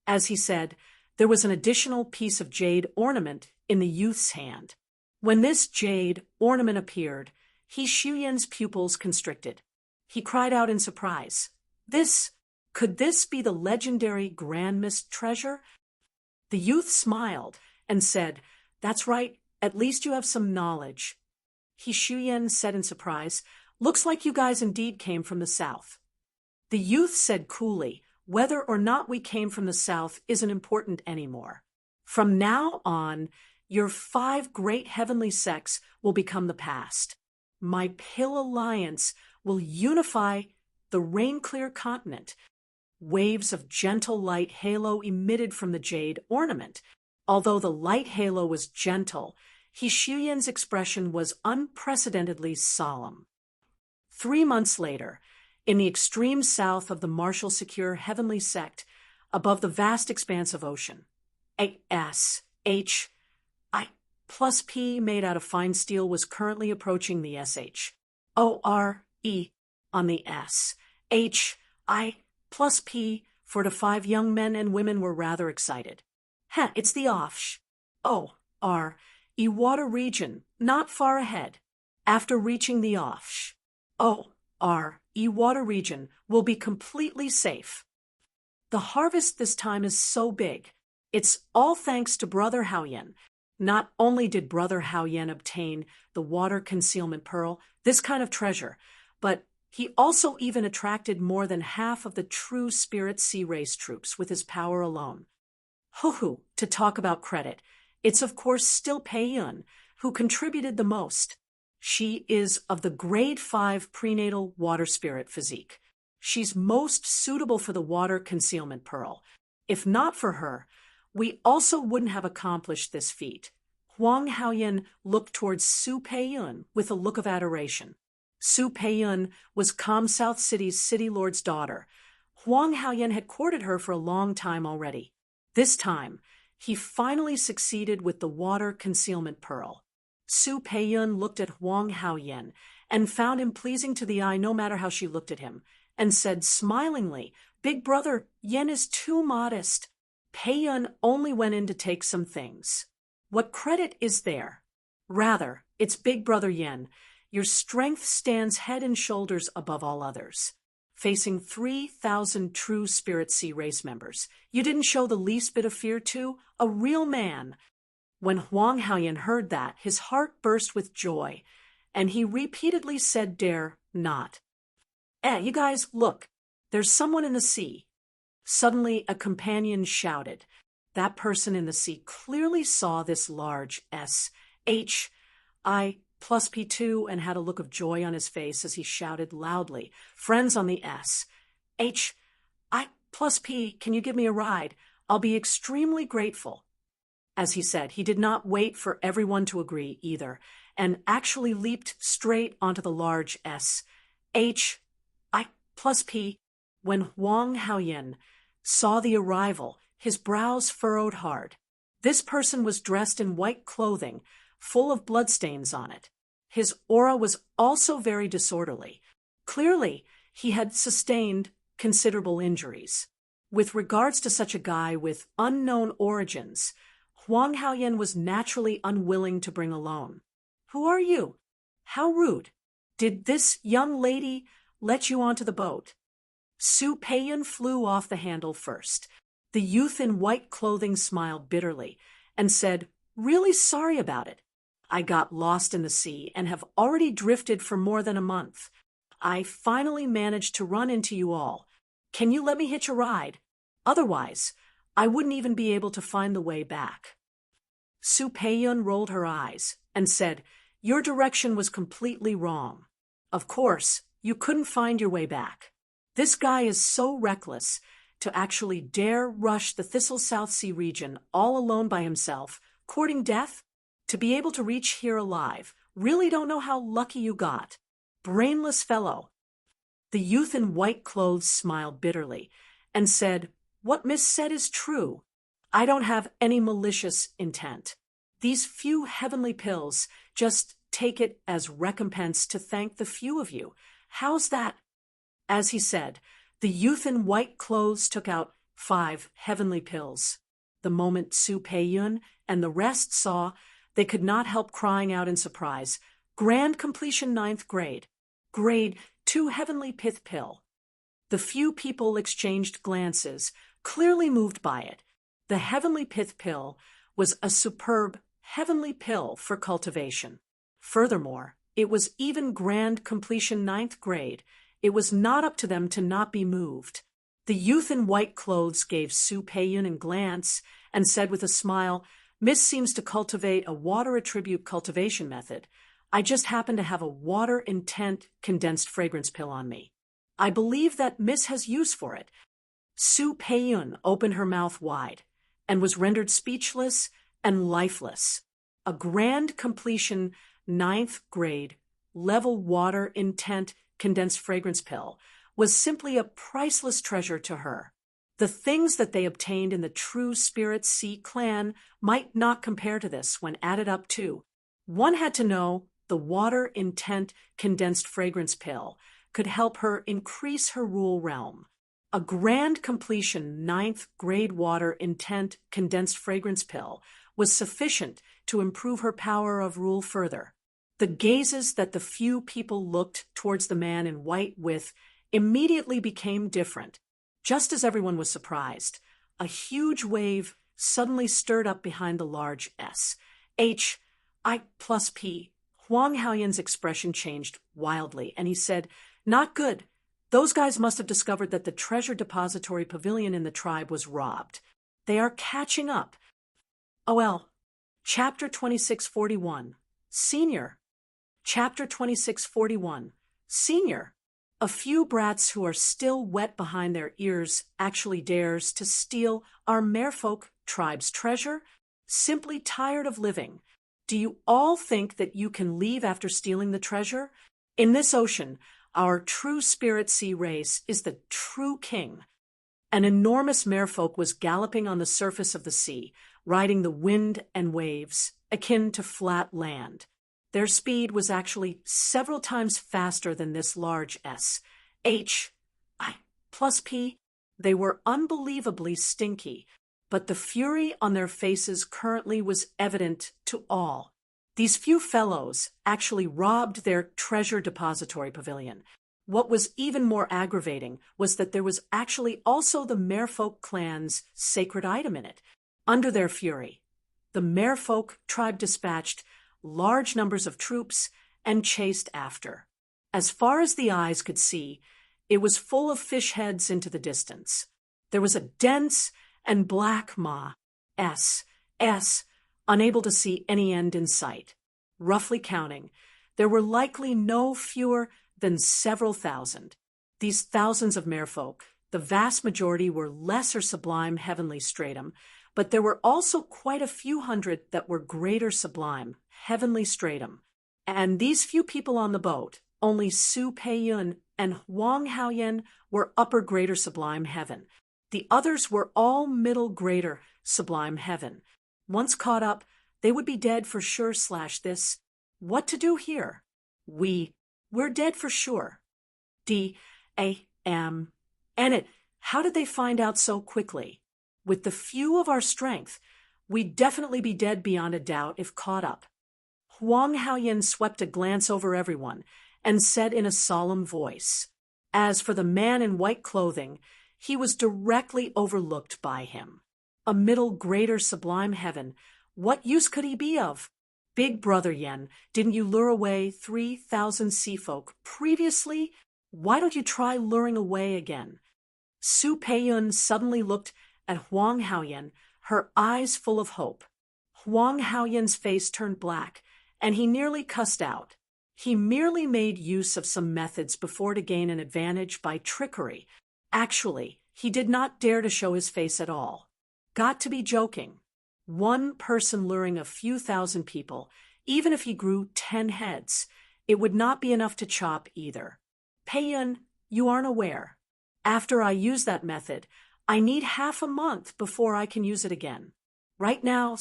As he said, there was an additional piece of jade ornament in the youth's hand. When this jade ornament appeared, He Shuyan's pupils constricted. He cried out in surprise, Could this be the legendary Grand Mist treasure? The youth smiled and said, That's right, at least you have some knowledge. He Shuyan said in surprise, Looks like you guys indeed came from the south. The youth said coolly, Whether or not we came from the south isn't important anymore. From now on, your 5 great heavenly sects will become the past. My Pill Alliance will unify the rain-clear continent. Waves of gentle light halo emitted from the jade ornament. Although the light halo was gentle, He Shuyan's expression was unprecedentedly solemn. 3 months later, in the extreme south of the martial secure heavenly sect, above the vast expanse of ocean, SHI plus P made out of fine steel was currently approaching the SHORE on the SHI plus P. 4 to 5 young men and women were rather excited. It's the OR water region, not far ahead. After reaching the OR water region, will be completely safe. The harvest this time is so big. It's all thanks to Brother Haoyan. Not only did Brother Haoyan obtain the water concealment pearl, this kind of treasure, but he also even attracted more than half of the true spirit sea race troops with his power alone. Hoo-hoo, to talk about credit, it's of course still Pei-yun, who contributed the most. She is of the grade 5 prenatal water spirit physique. She's most suitable for the water concealment pearl. If not for her, we also wouldn't have accomplished this feat. Huang Haoyan looked towards Su Peiyun with a look of adoration. Su Peiyun was Kam South City's city lord's daughter. Huang Haoyan had courted her for a long time already. This time, he finally succeeded with the water concealment pearl. Su Peiyun looked at Huang Haoyan and found him pleasing to the eye no matter how she looked at him, and said smilingly, "Big brother, Yen is too modest." Peiyun only went in to take some things. "What credit is there? Rather, it's Big Brother Yen. Your strength stands head and shoulders above all others. Facing 3,000 true Spirit Sea race members, you didn't show the least bit of fear to a real man." When Huang Haoyan heard that, his heart burst with joy, and he repeatedly said, "Dare not." You guys, look, there's someone in the sea." Suddenly, a companion shouted. That person in the sea clearly saw this large S-H-I plus P2 and had a look of joy on his face as he shouted loudly, "Friends on the S-H-I plus P, can you give me a ride? I'll be extremely grateful." As he said, he did not wait for everyone to agree either, and actually leaped straight onto the large S-H-I plus P. When Huang Haoyan saw the arrival, his brows furrowed hard. This person was dressed in white clothing, full of bloodstains on it. His aura was also very disorderly. Clearly, he had sustained considerable injuries. With regards to such a guy with unknown origins, Huang Haoyan was naturally unwilling to bring alone. "Who are you? How rude. Did this young lady let you onto the boat?" Su Peiyun flew off the handle first. The youth in white clothing smiled bitterly and said, "Really sorry about it. I got lost in the sea and have already drifted for more than a month. I finally managed to run into you all. Can you let me hitch a ride? Otherwise, I wouldn't even be able to find the way back." Su Peiyun rolled her eyes and said, "Your direction was completely wrong. Of course, you couldn't find your way back. This guy is so reckless to actually dare rush the Thistle South Sea region all alone by himself, courting death? To be able to reach here alive, really don't know how lucky you got. Brainless fellow." The youth in white clothes smiled bitterly and said, "What Miss said is true. I don't have any malicious intent. These few heavenly pills, just take it as recompense to thank the few of you. How's that?" As he said, the youth in white clothes took out 5 heavenly pills. The moment Su Peiyun and the rest saw, they could not help crying out in surprise, "Grand completion 9th grade. Grade 2 heavenly pith pill." The few people exchanged glances, clearly moved by it. The heavenly pith pill was a superb heavenly pill for cultivation. Furthermore, it was even grand completion 9th grade. It was not up to them to not be moved. The youth in white clothes gave Su Peiyun a glance and said with a smile, "Miss seems to cultivate a water attribute cultivation method. I just happen to have a water intent condensed fragrance pill on me. I believe that Miss has use for it." Su Peiyun opened her mouth wide and was rendered speechless and lifeless. A grand completion 9th grade level water intent condensed fragrance pill was simply a priceless treasure to her. The things that they obtained in the true Spirit Sea clan might not compare to this when added up too. One had to know the water intent condensed fragrance pill could help her increase her rule realm. A grand completion 9th grade water intent condensed fragrance pill was sufficient to improve her power of rule further. The gazes that the few people looked towards the man in white with immediately became different. Just as everyone was surprised, a huge wave suddenly stirred up behind the large S-H-I plus P. Huang Haoyan's expression changed wildly, and he said, "Not good. Those guys must have discovered that the treasure depository pavilion in the tribe was robbed. They are catching up." OL. Chapter 2641. Senior. Chapter 2641. Senior. A few brats who are still wet behind their ears actually dares to steal our merfolk tribe's treasure, simply tired of living. Do you all think that you can leave after stealing the treasure? In this ocean, our true spirit sea race is the true king. An enormous merfolk was galloping on the surface of the sea, riding the wind and waves, akin to flat land. Their speed was actually several times faster than this large S. H. I plus P. They were unbelievably stinky, but the fury on their faces currently was evident to all. These few fellows actually robbed their treasure depository pavilion. What was even more aggravating was that there was actually also the merfolk clan's sacred item in it. Under their fury, the merfolk tribe dispatched large numbers of troops and chased after. As far as the eyes could see, it was full of fish heads into the distance. There was a dense and black maw, S, unable to see any end in sight. Roughly counting, there were likely no fewer than several thousand. These thousands of merfolk, the vast majority were lesser sublime heavenly stratum, but there were also quite a few hundred that were greater sublime heavenly stratum. And these few people on the boat, only Su Peiyun and Huang Haoyan, were upper greater sublime heaven. The others were all middle greater sublime heaven. Once caught up, they would be dead for sure / this. What to do here? We're dead for sure. And how did they find out so quickly? With the few of our strength, we'd definitely be dead beyond a doubt if caught up. Huang Haoyan swept a glance over everyone and said in a solemn voice, as for the man in white clothing, he was directly overlooked by him. A middle greater sublime heaven, what use could he be of? Big brother Yen, didn't you lure away 3,000 seafolk previously? Why don't you try luring away again? Su Peiyun suddenly looked at Huang Haoyan, her eyes full of hope. Huang Haoyan's face turned black, and he nearly cussed out. He merely made use of some methods before to gain an advantage by trickery. Actually, he did not dare to show his face at all. Got to be joking. One person luring a few thousand people, even if he grew 10 heads, it would not be enough to chop either. Peiyun, you aren't aware. After I use that method, I need half a month before I can use it again. Right now,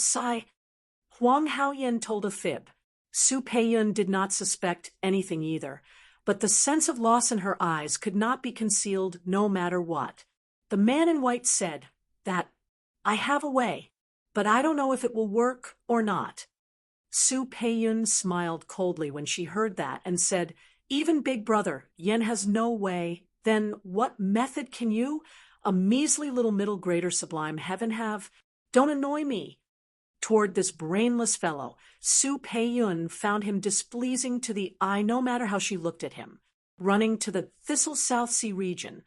Huang Haoyan told a fib. Su Peiyun did not suspect anything either, but the sense of loss in her eyes could not be concealed no matter what. The man in white said that, I have a way, but I don't know if it will work or not. Su Peiyun smiled coldly when she heard that and said, even big brother, Yen has no way. Then what method can you, a measly little middle greater sublime heaven, have? Don't annoy me. Toward this brainless fellow, Su Peiyun found him displeasing to the eye no matter how she looked at him, running to the Thistle South Sea region,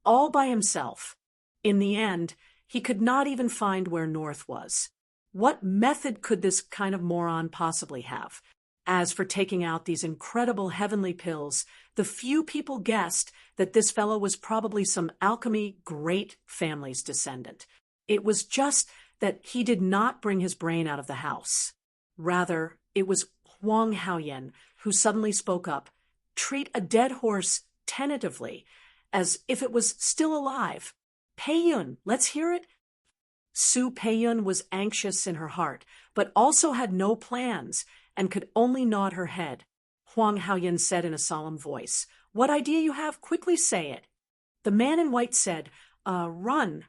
all by himself. In the end, he could not even find where north was. What method could this kind of moron possibly have? As for taking out these incredible heavenly pills, the few people guessed that this fellow was probably some alchemy great family's descendant. It was just that he did not bring his brain out of the house. Rather, it was Huang Haoyan who suddenly spoke up. Treat a dead horse tentatively, as if it was still alive. Peiyun, let's hear it. Su Peiyun was anxious in her heart, but also had no plans, and could only nod her head. Huang Haoyan said in a solemn voice, what idea you have, quickly say it. The man in white said, run.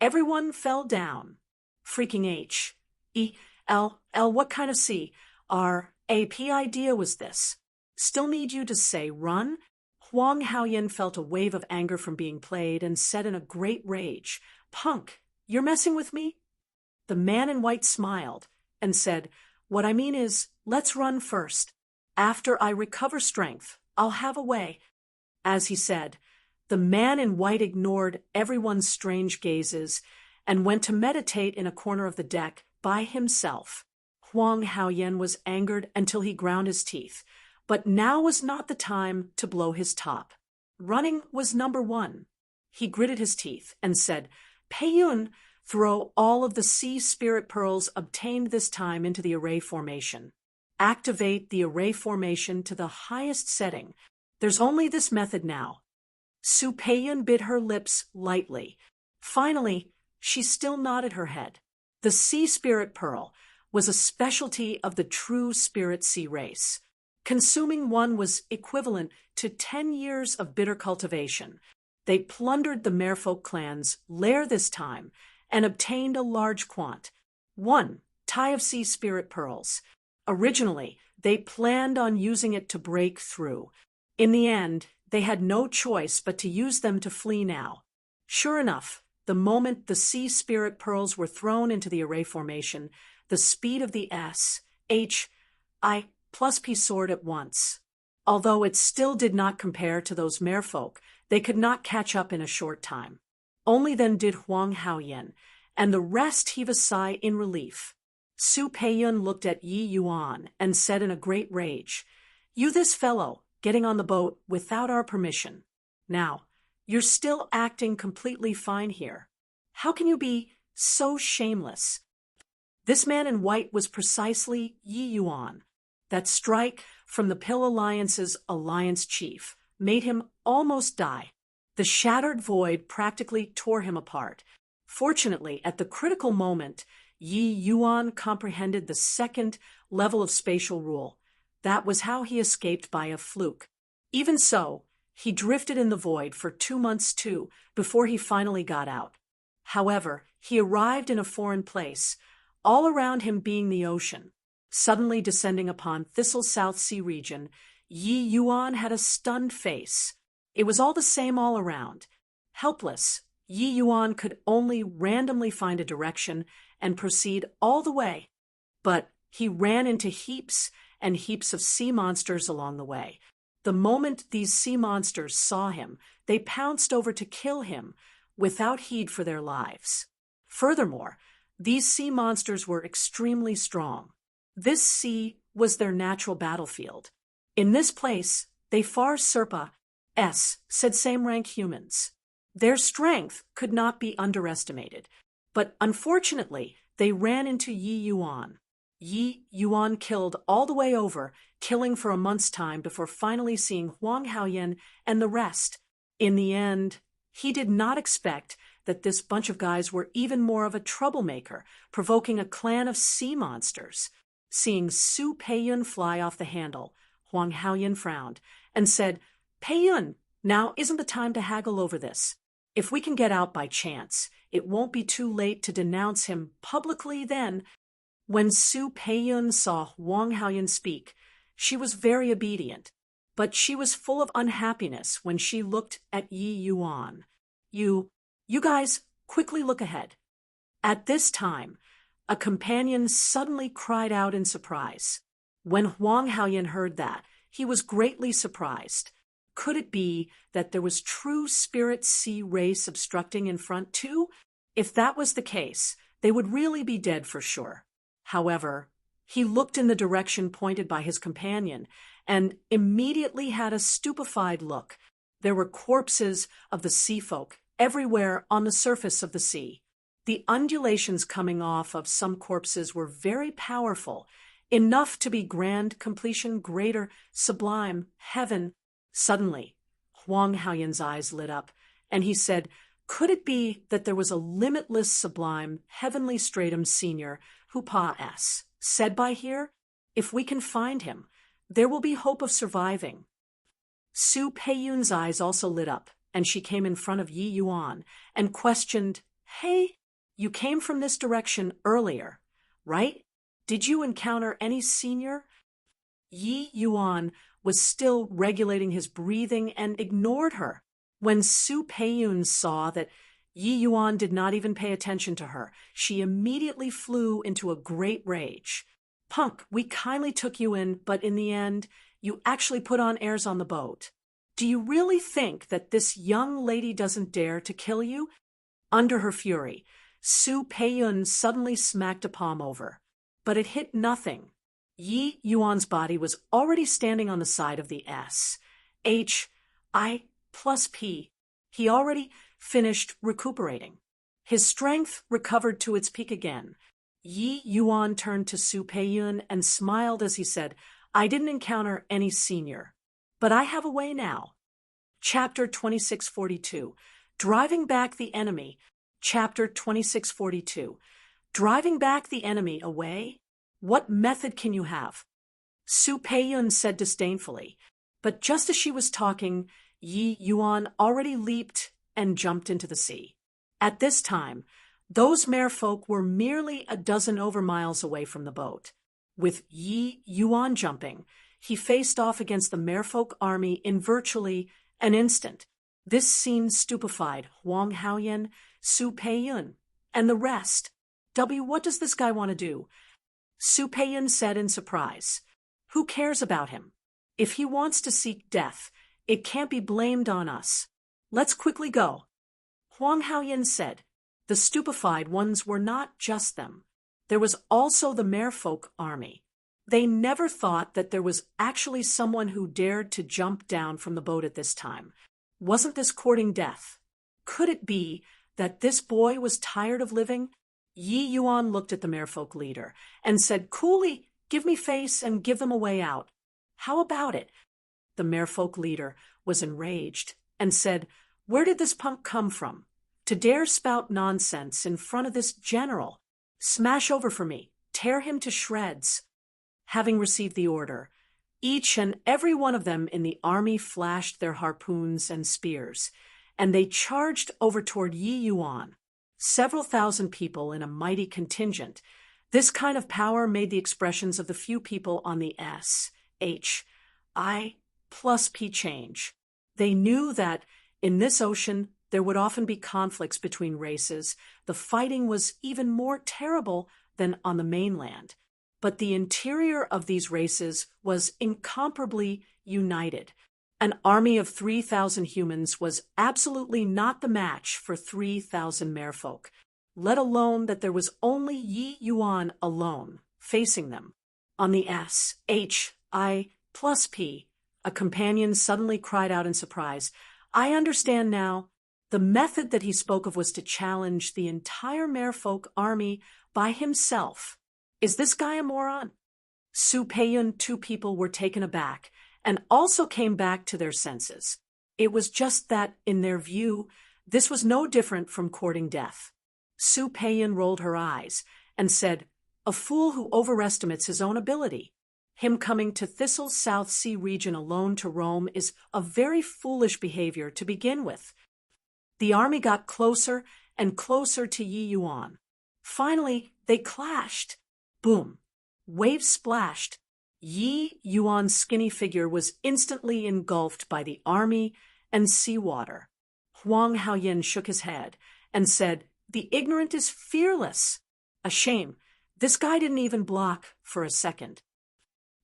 Everyone fell down. Freaking H. E. L. What kind of C? R. A. P idea was this? Still need you to say run? Huang Haoyan felt a wave of anger from being played and said in a great rage, Punk, you're messing with me? The man in white smiled and said, what I mean is, let's run first. After I recover strength, I'll have a way. As he said, the man in white ignored everyone's strange gazes and went to meditate in a corner of the deck by himself. Huang Haoyan was angered until he ground his teeth, but now was not the time to blow his top. Running was number one. He gritted his teeth and said, Peiyun, Throw all of the sea spirit pearls obtained this time into the array formation. Activate the array formation to the highest setting. There's only this method now. Su Peiyun bit her lips lightly. Finally, she still nodded her head. The sea spirit pearl was a specialty of the true spirit sea race. Consuming one was equivalent to 10 years of bitter cultivation. They plundered the merfolk clan's lair this time and obtained a large one tie of sea spirit pearls. Originally, they planned on using it to break through. In the end, they had no choice but to use them to flee now. Sure enough, the moment the sea spirit pearls were thrown into the array formation, the speed of the S.H.I. plus P soared at once. Although it still did not compare to those merfolk, they could not catch up in a short time. Only then did Huang Haoyan, and the rest heave a sigh in relief. Su Peiyun looked at Yi Yuan and said in a great rage, "You this fellow, getting on the boat without our permission. Now, you're still acting completely fine here. How can you be so shameless?" This man in white was precisely Yi Yuan. That strike from the Pill Alliance's alliance chief made him almost die. The shattered void practically tore him apart. Fortunately, at the critical moment, Yi Yuan comprehended the second level of spatial rule. That was how he escaped by a fluke. Even so, he drifted in the void for 2 months too, before he finally got out. However, he arrived in a foreign place, all around him being the ocean. Suddenly descending upon Thistle South Sea region, Yi Yuan had a stunned face. It was all the same all around. Helpless, Yi Yuan could only randomly find a direction and proceed all the way. But he ran into heaps and heaps of sea monsters along the way. The moment these sea monsters saw him, they pounced over to kill him without heed for their lives. Furthermore, these sea monsters were extremely strong. This sea was their natural battlefield. In this place, they far said same-rank humans. Their strength could not be underestimated, but unfortunately, they ran into Yi Yuan. Yi Yuan killed all the way over, killing for a month's time before finally seeing Huang Haoyan and the rest. In the end, he did not expect that this bunch of guys were even more of a troublemaker, provoking a clan of sea monsters. Seeing Su Peiyun fly off the handle, Huang Haoyan frowned and said, "Peiyun, now isn't the time to haggle over this. If we can get out by chance, it won't be too late to denounce him publicly then." When Su Peiyun saw Huang Haoyan speak, she was very obedient, but she was full of unhappiness when she looked at Yi Yuan. You guys, quickly look ahead." At this time, a companion suddenly cried out in surprise. When Huang Haoyan heard that, he was greatly surprised. Could it be that there was true spirit sea race obstructing in front too? If that was the case, they would really be dead for sure. However, he looked in the direction pointed by his companion and immediately had a stupefied look. There were corpses of the sea folk everywhere on the surface of the sea. The undulations coming off of some corpses were very powerful, enough to be grand completion, greater, sublime, heaven. Suddenly, Huang Haoyan's eyes lit up, and he said, "Could it be that there was a limitless, sublime, heavenly stratum senior who Pa-S said by here? If we can find him, there will be hope of surviving." Su Peiyun's eyes also lit up, and she came in front of Yi Yuan and questioned, "Hey, you came from this direction earlier, right? Did you encounter any senior?" Yi Yuan was still regulating his breathing and ignored her. When Su Peiyun saw that Yi Yuan did not even pay attention to her, she immediately flew into a great rage. "Punk, we kindly took you in, but in the end, you actually put on airs on the boat. Do you really think that this young lady doesn't dare to kill you?" Under her fury, Su Peiyun suddenly smacked a palm over, but it hit nothing. Yi Yuan's body was already standing on the side of the S.H.I. plus P. He already finished recuperating. His strength recovered to its peak again. Yi Yuan turned to Su Peiyun and smiled as he said, I didn't encounter any senior, but I have a way now. Chapter 2642. Driving Back the Enemy. Chapter 2642. Driving back the enemy away? What method can you have? Su Peiyun said disdainfully, but just as she was talking, Yi Yuan already leaped and jumped into the sea. At this time, those merfolk were merely a dozen overmiles away from the boat. With Yi Yuan jumping, he faced off against the merfolk army in virtually an instant. This scene stupefied Huang Haoyan, Su Peiyun, and the rest. What does this guy want to do? Su Peiyun said in surprise. Who cares about him? If he wants to seek death, it can't be blamed on us. Let's quickly go. Huang Haoyan said. The stupefied ones were not just them. There was also the merfolk army. They never thought that there was actually someone who dared to jump down from the boat at this time. Wasn't this courting death? Could it be that this boy was tired of living? Yi Yuan looked at the merfolk leader and said, Coolly, give me face and give them a way out. How about it? The merfolk leader was enraged and said, Where did this punk come from? To dare spout nonsense in front of this general. Smash over for me. Tear him to shreds. Having received the order, each and every one of them in the army flashed their harpoons and spears, and they charged over toward Yi Yuan. Several thousand people in a mighty contingent. This kind of power made the expressions of the few people on the S, H, I plus P change. They knew that in this ocean there would often be conflicts between races. The fighting was even more terrible than on the mainland. But the interior of these races was incomparably united. An army of 3,000 humans was absolutely not the match for 3,000 merfolk, let alone that there was only Yi Yuan alone facing them. On the S, H, I plus P, a companion suddenly cried out in surprise, I understand now. The method that he spoke of was to challenge the entire merfolk army by himself. Is this guy a moron? Su Peiyun, two people were taken aback and also came back to their senses. It was just that, in their view, this was no different from courting death. Su Peiyun rolled her eyes and said, A fool who overestimates his own ability. Him coming to Thistle's South Sea region alone to roam is a very foolish behavior to begin with. The army got closer and closer to Yi Yuan. Finally, they clashed. Boom. Waves splashed. Yi Yuan's skinny figure was instantly engulfed by the army and seawater. Huang Haoyan shook his head and said, The ignorant is fearless. A shame. This guy didn't even block for a second.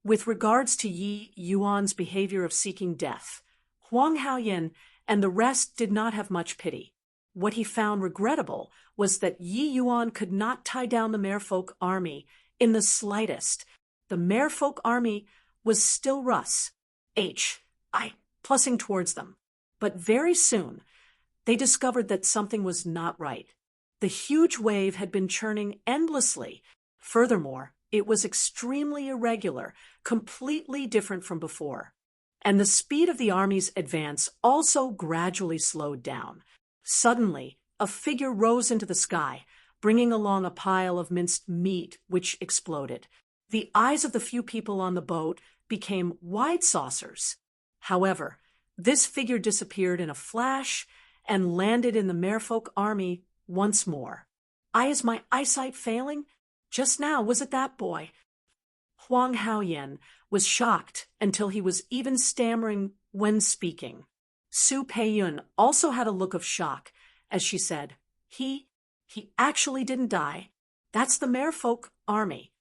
With regards to Yi Yuan's behavior of seeking death, Huang Haoyan and the rest did not have much pity. What he found regrettable was that Yi Yuan could not tie down the merfolk army in the slightest. The merfolk army was still Russ, H, I, plussing towards them. But very soon, they discovered that something was not right. The huge wave had been churning endlessly. Furthermore, it was extremely irregular, completely different from before. And the speed of the army's advance also gradually slowed down. Suddenly, a figure rose into the sky, bringing along a pile of minced meat, which exploded. The eyes of the few people on the boat became wide saucers. However, this figure disappeared in a flash and landed in the merfolk army once more. Is my eyesight failing? Just now, was it that boy? Huang Haoyan was shocked until he was even stammering when speaking. Su Peiyun also had a look of shock as she said, He actually didn't die. That's the merfolk army.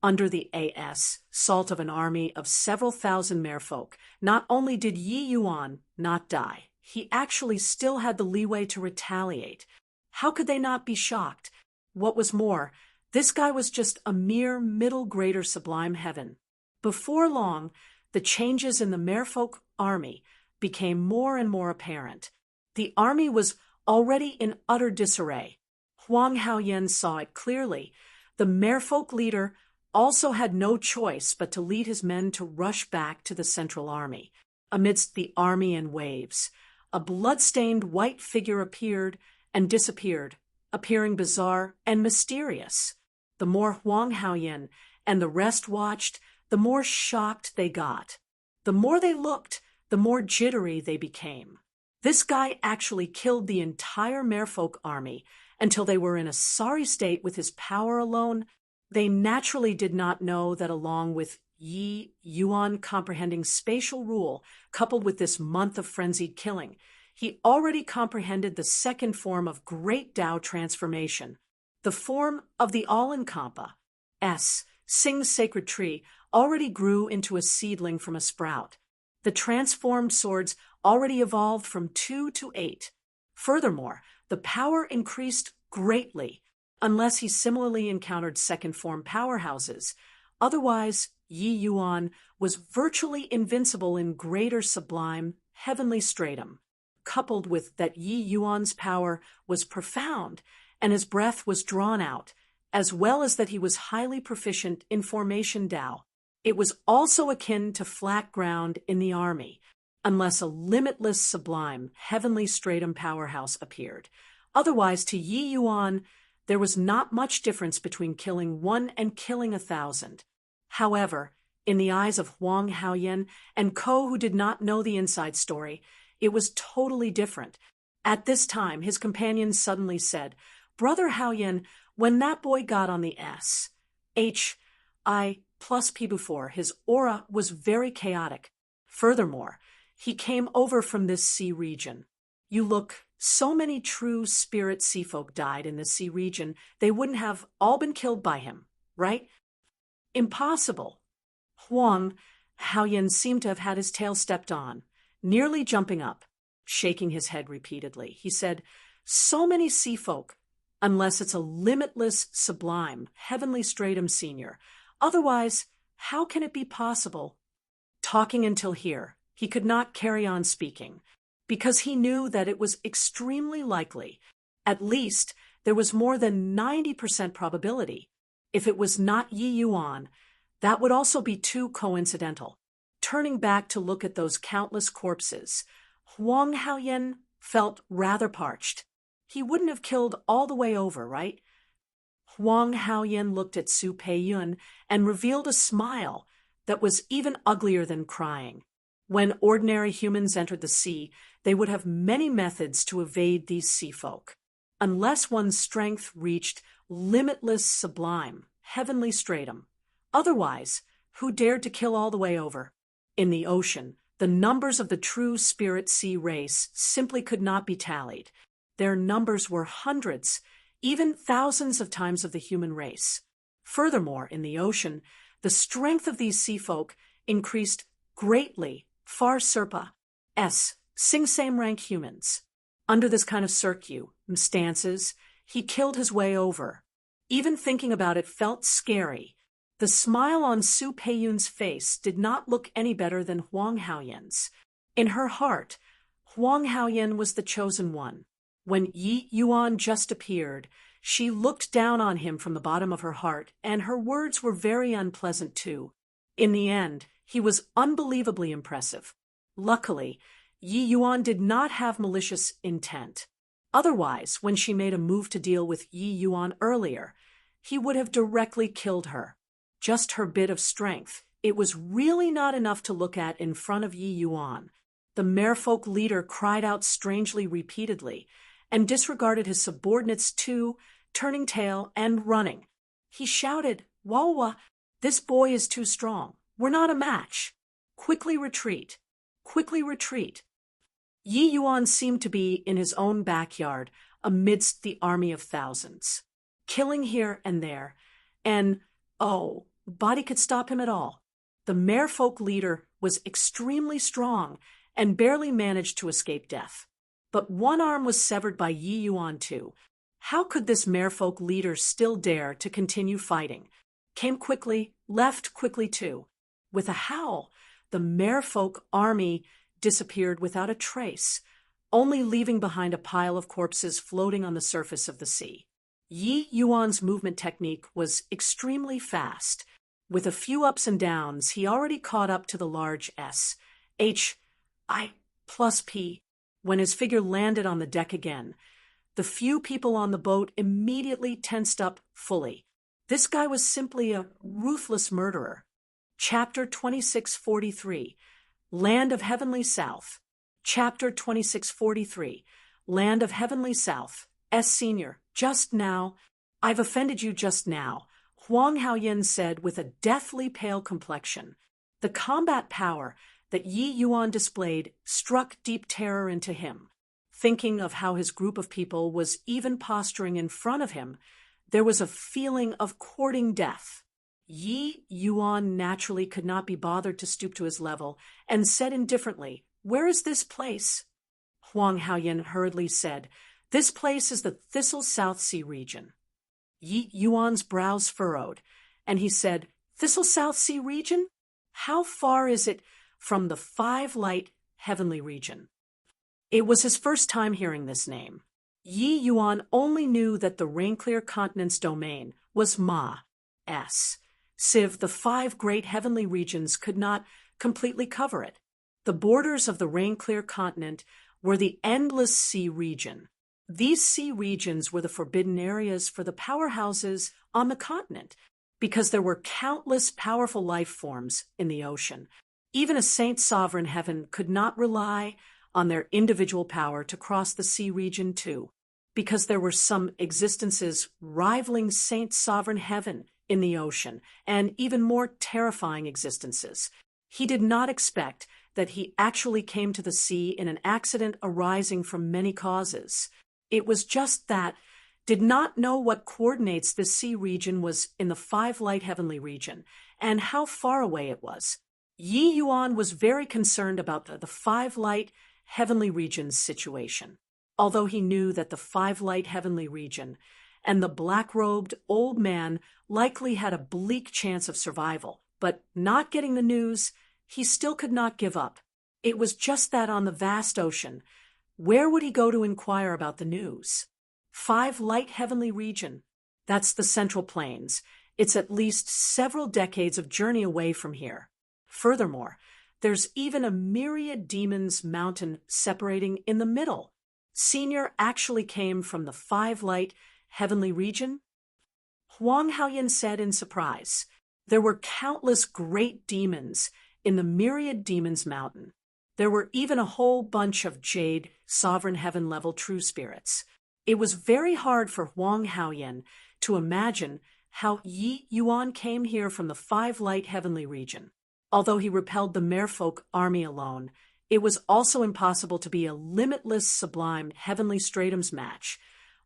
Under the assault of an army of several thousand merfolk, not only did Yi Yuan not die, he actually still had the leeway to retaliate. How could they not be shocked? What was more, this guy was just a mere middle grader sublime heaven. Before long, the changes in the merfolk army became more and more apparent. The army was already in utter disarray. Huang Haoyan saw it clearly. The merfolk leader also had no choice but to lead his men to rush back to the central army. Amidst the army and waves, a blood-stained white figure appeared and disappeared, appearing bizarre and mysterious. The more Huang Haoyan and the rest watched, the more shocked they got. The more they looked, the more jittery they became. This guy actually killed the entire merfolk army until they were in a sorry state with his power alone. They naturally did not know that along with Yi Yuan comprehending spatial rule, coupled with this month of frenzied killing, he already comprehended the second form of great Tao transformation, the form of the All-Enkampa. Sing's sacred tree already grew into a seedling from a sprout. The transformed swords already evolved from 2 to 8. Furthermore, the power increased greatly, unless he similarly encountered second-form powerhouses. Otherwise, Yi Yuan was virtually invincible in greater sublime, heavenly stratum. Coupled with that, Yi Yuan's power was profound, and his breath was drawn out, as well as that he was highly proficient in formation Tao. It was also akin to flat ground in the army, unless a limitless sublime, heavenly stratum powerhouse appeared. Otherwise, to Yi Yuan, there was not much difference between killing 1 and killing 1,000. However, in the eyes of Huang Haoyan and Ko, who did not know the inside story, it was totally different. At this time, his companions suddenly said, "Brother Haoyan, when that boy got on the SHI plus P before, his aura was very chaotic. Furthermore, he came over from this sea region. You look, so many true spirit sea folk died in this sea region, they wouldn't have all been killed by him, right?" "Impossible." Huang Haoyan seemed to have had his tail stepped on, nearly jumping up, shaking his head repeatedly. He said, "So many sea folk, unless it's a limitless, sublime, heavenly stratum senior. Otherwise, how can it be possible?" Talking until here, he could not carry on speaking, because he knew that it was extremely likely, at least there was more than 90% probability. If it was not Yi Yuan, that would also be too coincidental. Turning back to look at those countless corpses, Huang Haoyan felt rather parched. He wouldn't have killed all the way over, right? Huang Haoyan looked at Su Peiyun and revealed a smile that was even uglier than crying. When ordinary humans entered the sea, they would have many methods to evade these sea folk. Unless one's strength reached limitless sublime, heavenly stratum. Otherwise, who dared to kill all the way over? In the ocean, the numbers of the true spirit sea race simply could not be tallied. Their numbers were hundreds, even thousands of times of the human race. Furthermore, in the ocean, the strength of these sea folk increased greatly, far Sing same rank humans. Under this kind of stances, he killed his way over. Even thinking about it felt scary. The smile on Su Peiyun's face did not look any better than Huang Haoyan's. In her heart, Huang Haoyan was the chosen one. When Yi Yuan just appeared, she looked down on him from the bottom of her heart, and her words were very unpleasant too. In the end, he was unbelievably impressive. Luckily, Yi Yuan did not have malicious intent. Otherwise, when she made a move to deal with Yi Yuan earlier, he would have directly killed her. Just her bit of strength, it was really not enough to look at in front of Yi Yuan. The merfolk leader cried out strangely repeatedly, and disregarded his subordinates too, turning tail and running. He shouted, "Wawa, this boy is too strong. We're not a match. Quickly retreat. Quickly retreat." Yi Yuan seemed to be in his own backyard amidst the army of thousands, killing here and there, and, nobody could stop him at all. The merfolk leader was extremely strong and barely managed to escape death. But one arm was severed by Yi Yuan too. How could this merfolk leader still dare to continue fighting? Came quickly, left quickly too. With a howl, the merfolk army disappeared without a trace, only leaving behind a pile of corpses floating on the surface of the sea. Yi Yuan's movement technique was extremely fast. With a few ups and downs, he already caught up to the large S, H, I plus P. When his figure landed on the deck again, the few people on the boat immediately tensed up fully. This guy was simply a ruthless murderer. Chapter 2643, Land of Heavenly South. Chapter 2643, Land of Heavenly South. S. Senior, just now. I've offended you just now, Huang Haoyin said with a deathly pale complexion. The combat power that Yi Yuan displayed struck deep terror into him. Thinking of how his group of people was even posturing in front of him, there was a feeling of courting death. Yi Yuan naturally could not be bothered to stoop to his level and said indifferently, "Where is this place?" Huang Haoyin hurriedly said, "This place is the Thistle South Sea region." Yi Yuan's brows furrowed, and he said, "Thistle South Sea region? How far is it from the Five Light Heavenly region?" It was his first time hearing this name. Yi Yuan only knew that the Rain-Clear Continent's domain was Ma, S. Civ, the five great heavenly regions could not completely cover it. The borders of the Rain-Clear Continent were the Endless Sea region. These sea regions were the forbidden areas for the powerhouses on the continent, because there were countless powerful life forms in the ocean. Even a saint sovereign heaven could not rely on their individual power to cross the sea region too, because there were some existences rivaling saint sovereign heaven in the ocean, and even more terrifying existences. He did not expect that he actually came to the sea in an accident arising from many causes. It was just that, did not know what coordinates this sea region was in the Five Light Heavenly region, and how far away it was. Yi Yuan was very concerned about the Five Light Heavenly region's situation. Although he knew that the Five Light Heavenly region and the black-robed old man likely had a bleak chance of survival, but not getting the news, he still could not give up. It was just that on the vast ocean, where would he go to inquire about the news? Five Light Heavenly region. That's the Central Plains. It's at least several decades of journey away from here. Furthermore, there's even a myriad demons mountain separating in the middle. Senior actually came from the Five Light Heavenly region? Huang Haoyin said in surprise. There were countless great demons in the myriad demons mountain. There were even a whole bunch of jade, sovereign heaven-level true spirits. It was very hard for Huang Haoyin to imagine how Yi Yuan came here from the Five Light Heavenly region. Although he repelled the merfolk army alone, it was also impossible to be a limitless sublime heavenly stratums match,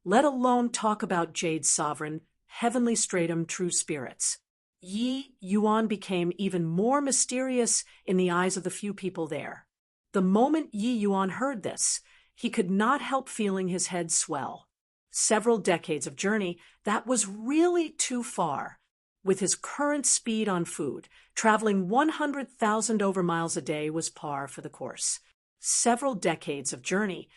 let alone talk about jade sovereign, heavenly stratum true spirits. Yi Yuan became even more mysterious in the eyes of the few people there. The moment Yi Yuan heard this, he could not help feeling his head swell. Several decades of journey, that was really too far. With his current speed on food, traveling 100,000 over miles a day was par for the course. Several decades of journey,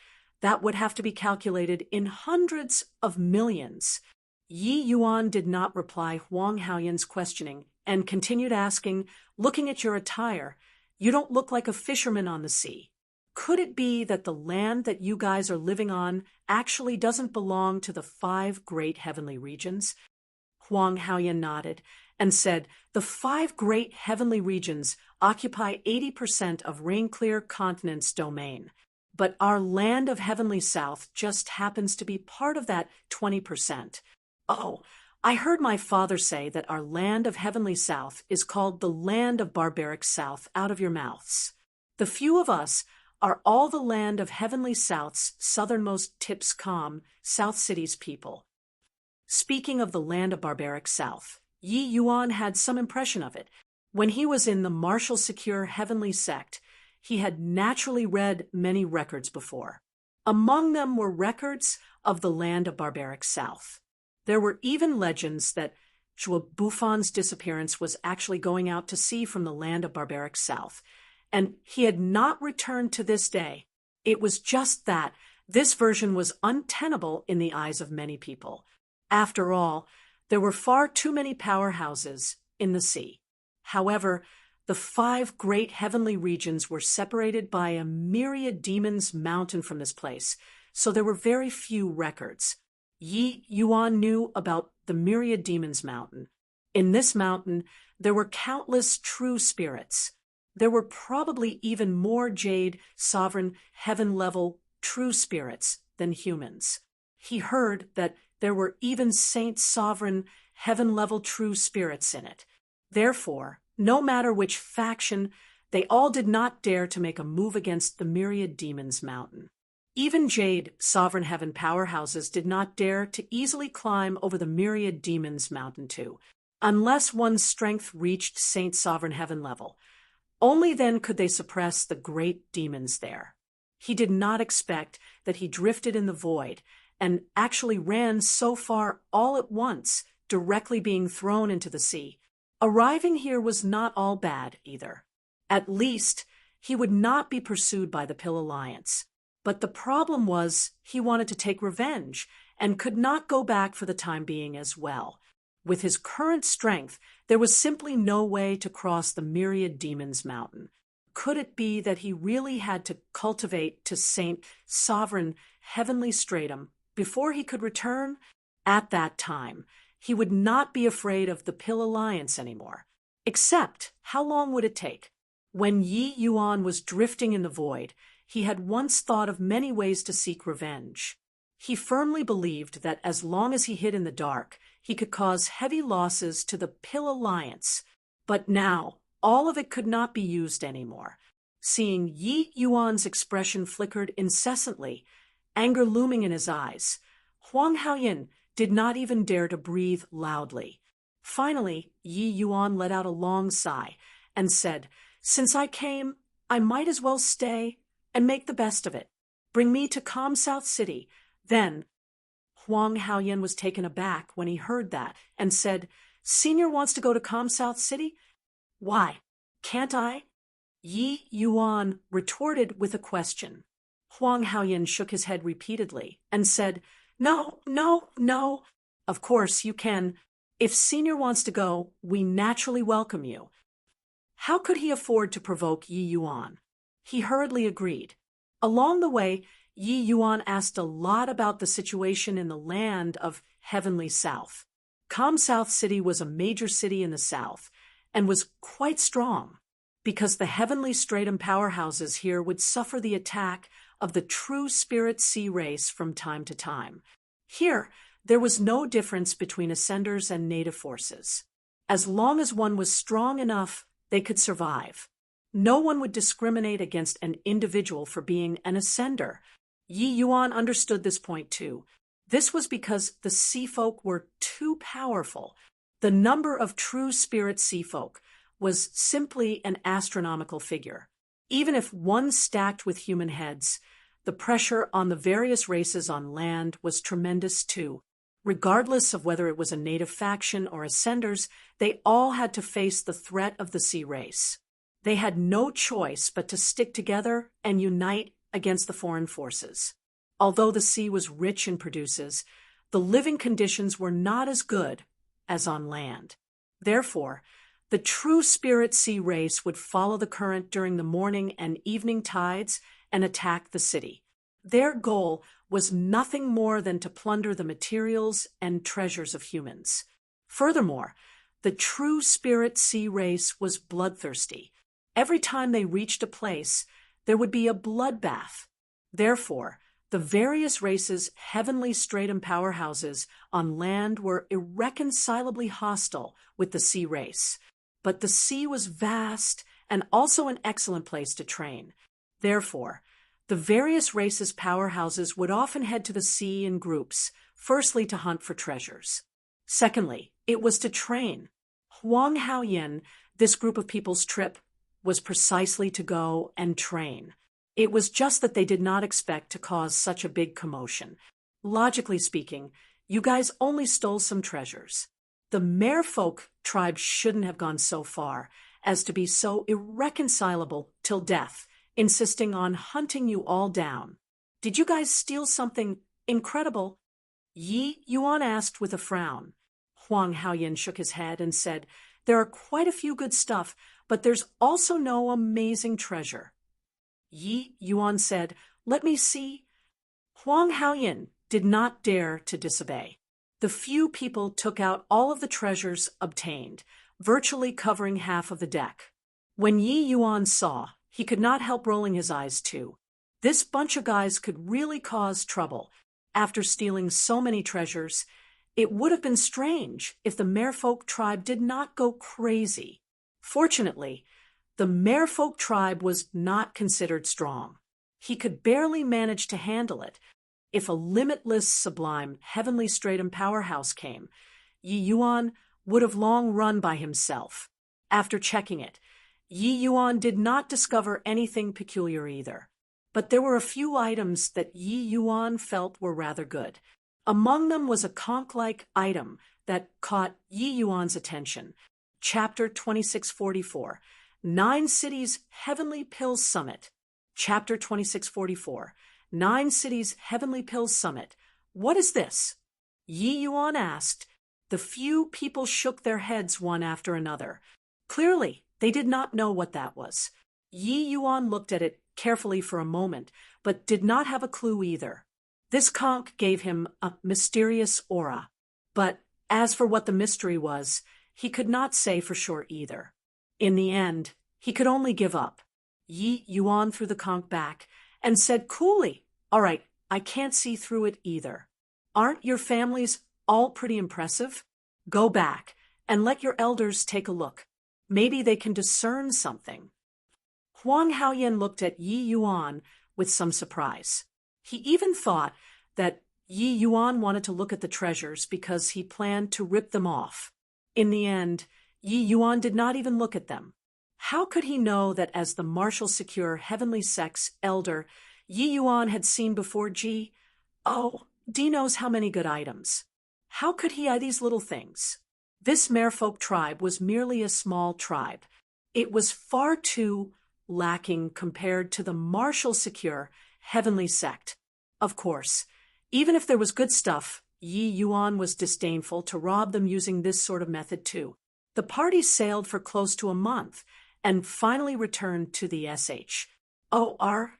that would have to be calculated in hundreds of millions. Yi Yuan did not reply Huang Haoyin's questioning and continued asking, "Looking at your attire, you don't look like a fisherman on the sea. Could it be that the land that you guys are living on actually doesn't belong to the five great heavenly regions?" Huang Haoyin nodded and said, "The five great heavenly regions occupy 80% of Rain-Clear Continent's domain, but our land of Heavenly South just happens to be part of that 20%. Oh, I heard my father say that our land of Heavenly South is called the land of barbaric South out of your mouths. The few of us are all the land of Heavenly South's southernmost tips calm, South City's people." Speaking of the land of barbaric South, Yi Yuan had some impression of it. When he was in the Martial Secure Heavenly Sect, he had naturally read many records before. Among them were records of the land of barbaric South. There were even legends that Zhuo Bufan's disappearance was actually going out to sea from the land of barbaric South, and he had not returned to this day. It was just that this version was untenable in the eyes of many people. After all, there were far too many powerhouses in the sea. However, the 5 great heavenly regions were separated by a myriad demons mountain from this place, so there were very few records. Yi Yuan knew about the myriad demons mountain. In this mountain, there were countless true spirits. There were probably even more jade, sovereign, heaven-level true spirits than humans. He heard that there were even saint, sovereign, heaven-level true spirits in it. Therefore, no matter which faction, they all did not dare to make a move against the myriad demons mountain. Even jade, sovereign heaven powerhouses did not dare to easily climb over the myriad demons mountain too, unless one's strength reached saint, sovereign heaven level. Only then could they suppress the great demons there. He did not expect that he drifted in the void and actually ran so far all at once, directly being thrown into the sea. Arriving here was not all bad either. At least, he would not be pursued by the Pill Alliance. But the problem was he wanted to take revenge and could not go back for the time being as well. With his current strength, there was simply no way to cross the myriad demons mountain. Could it be that he really had to cultivate to saint, sovereign, heavenly stratum before he could return? At that time, he would not be afraid of the Pill Alliance anymore. Except, how long would it take? When Yi Yuan was drifting in the void, he had once thought of many ways to seek revenge. He firmly believed that as long as he hid in the dark, he could cause heavy losses to the Pill Alliance. But now, all of it could not be used anymore. Seeing Yi Yuan's expression flickered incessantly, anger looming in his eyes, Huang Haoyin did not even dare to breathe loudly. Finally, Yi Yuan let out a long sigh and said, "Since I came, I might as well stay and make the best of it. Bring me to Calm South City." Then, Huang Haoyin was taken aback when he heard that and said, "Senior wants to go to Calm South City? Why, can't I?" Yi Yuan retorted with a question. Huang Haoyin shook his head repeatedly and said, "No, no, no. Of course you can. If Senior wants to go, we naturally welcome you." How could he afford to provoke Yi Yuan? He hurriedly agreed. Along the way, Yi Yuan asked a lot about the situation in the land of Heavenly South. Calm South City was a major city in the south and was quite strong because the heavenly stratum powerhouses here would suffer the attack of the true spirit sea race from time to time. Here, there was no difference between ascenders and native forces. As long as one was strong enough, they could survive. No one would discriminate against an individual for being an ascender. Yi Yuan understood this point too. This was because the sea folk were too powerful. The number of true spirit sea folk was simply an astronomical figure. Even if one stacked with human heads, the pressure on the various races on land was tremendous too. Regardless of whether it was a native faction or ascenders, they all had to face the threat of the sea race. They had no choice but to stick together and unite against the foreign forces. Although the sea was rich in produces, the living conditions were not as good as on land. Therefore, the true spirit sea race would follow the current during the morning and evening tides and attack the city. Their goal was nothing more than to plunder the materials and treasures of humans. Furthermore, the true spirit sea race was bloodthirsty. Every time they reached a place, there would be a bloodbath. Therefore, the various races' heavenly stratum powerhouses on land were irreconcilably hostile with the sea race. But the sea was vast and also an excellent place to train. Therefore, the various races' powerhouses would often head to the sea in groups, firstly to hunt for treasures. Secondly, it was to train. Huang Haoyin, this group of people's trip, was precisely to go and train. It was just that they did not expect to cause such a big commotion. Logically speaking, you guys only stole some treasures. The Merfolk tribe shouldn't have gone so far as to be so irreconcilable till death, insisting on hunting you all down. Did you guys steal something incredible? Yi Yuan asked with a frown. Huang Haoyan shook his head and said, "There are quite a few good stuff, but there's also no amazing treasure." Yi Yuan said, "Let me see." Huang Haoyan did not dare to disobey. The few people took out all of the treasures obtained, virtually covering half of the deck. When Yi Yuan saw, he could not help rolling his eyes too. This bunch of guys could really cause trouble. After stealing so many treasures, it would have been strange if the merfolk tribe did not go crazy. Fortunately, the merfolk tribe was not considered strong. He could barely manage to handle it. If a limitless, sublime, heavenly stratum powerhouse came, Yi Yuan would have long run by himself. After checking it, Yi Yuan did not discover anything peculiar either. But there were a few items that Yi Yuan felt were rather good. Among them was a conch-like item that caught Yi Yuan's attention. Chapter 2644, 9 Cities Heavenly Pills Summit. Chapter 2644, 9 Cities Heavenly Pills Summit. What is this? Yi Yuan asked. The few people shook their heads one after another. Clearly, they did not know what that was. Yi Yuan looked at it carefully for a moment, but did not have a clue either. This conch gave him a mysterious aura. But as for what the mystery was, he could not say for sure either. In the end, he could only give up. Yi Yuan threw the conch back and said coolly, "All right, I can't see through it either. Aren't your families all pretty impressive? Go back and let your elders take a look. Maybe they can discern something." Huang Haoyan looked at Yi Yuan with some surprise. He even thought that Yi Yuan wanted to look at the treasures because he planned to rip them off. In the end, Yi Yuan did not even look at them. How could he know that as the martial secure heavenly sex elder, Yi Yuan had seen before Ji? Oh, D knows how many good items. How could he hide these little things? This merfolk tribe was merely a small tribe. It was far too lacking compared to the martial secure heavenly sect. Of course, even if there was good stuff, Yi Yuan was disdainful to rob them using this sort of method too. The party sailed for close to a month and finally returned to the SHORE.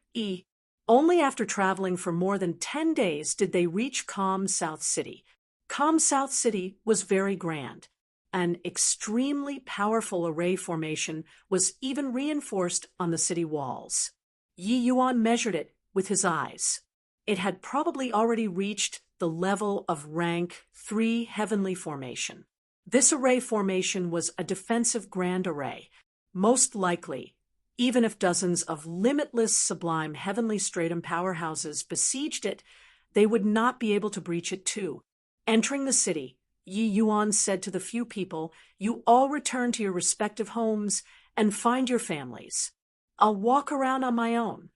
Only after traveling for more than 10 days did they reach Calm South City. Calm South City was very grand. An extremely powerful array formation was even reinforced on the city walls. Yi Yuan measured it with his eyes. It had probably already reached the level of rank 3 heavenly formation. This array formation was a defensive grand array. Most likely, even if dozens of limitless sublime heavenly stratum powerhouses besieged it, they would not be able to breach it too. Entering the city, Yi Yuan said to the few people, "You all return to your respective homes and find your families. I'll walk around on my own."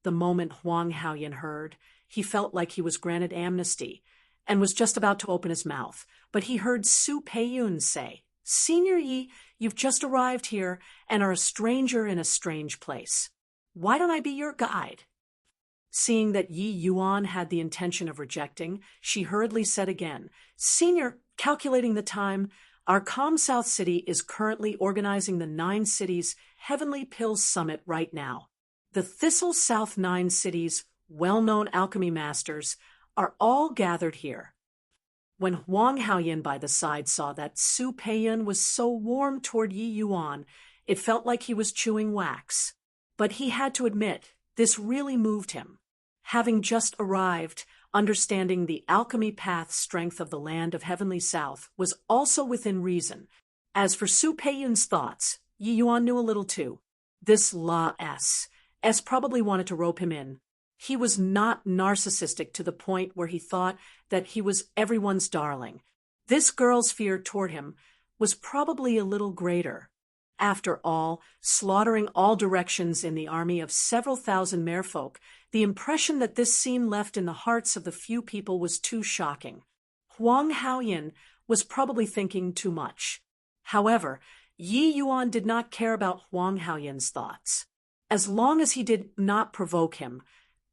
The moment Huang Haoyan heard, he felt like he was granted amnesty and was just about to open his mouth, but he heard Su Peiyun say, "Senior Yi, you've just arrived here and are a stranger in a strange place. Why don't I be your guide?" Seeing that Yi Yuan had the intention of rejecting, she hurriedly said again, "Senior, calculating the time, our Calm South City is currently organizing the 9 Cities Heavenly Pills Summit right now. The Thistle South 9 Cities well-known alchemy masters are all gathered here." When Huang Haoyan by the side saw that Su Peiyun was so warm toward Yi Yuan, it felt like he was chewing wax. But he had to admit, this really moved him. Having just arrived, understanding the alchemy path strength of the land of Heavenly South was also within reason. As for Su Peiyun's thoughts, Yi Yuan knew a little too. This La S probably wanted to rope him in. He was not narcissistic to the point where he thought that he was everyone's darling. This girl's fear toward him was probably a little greater. After all, slaughtering all directions in the army of several thousand merfolk, the impression that this scene left in the hearts of the few people was too shocking. Huang Haoyan was probably thinking too much. However, Yi Yuan did not care about Huang Haoyan's thoughts. As long as he did not provoke him,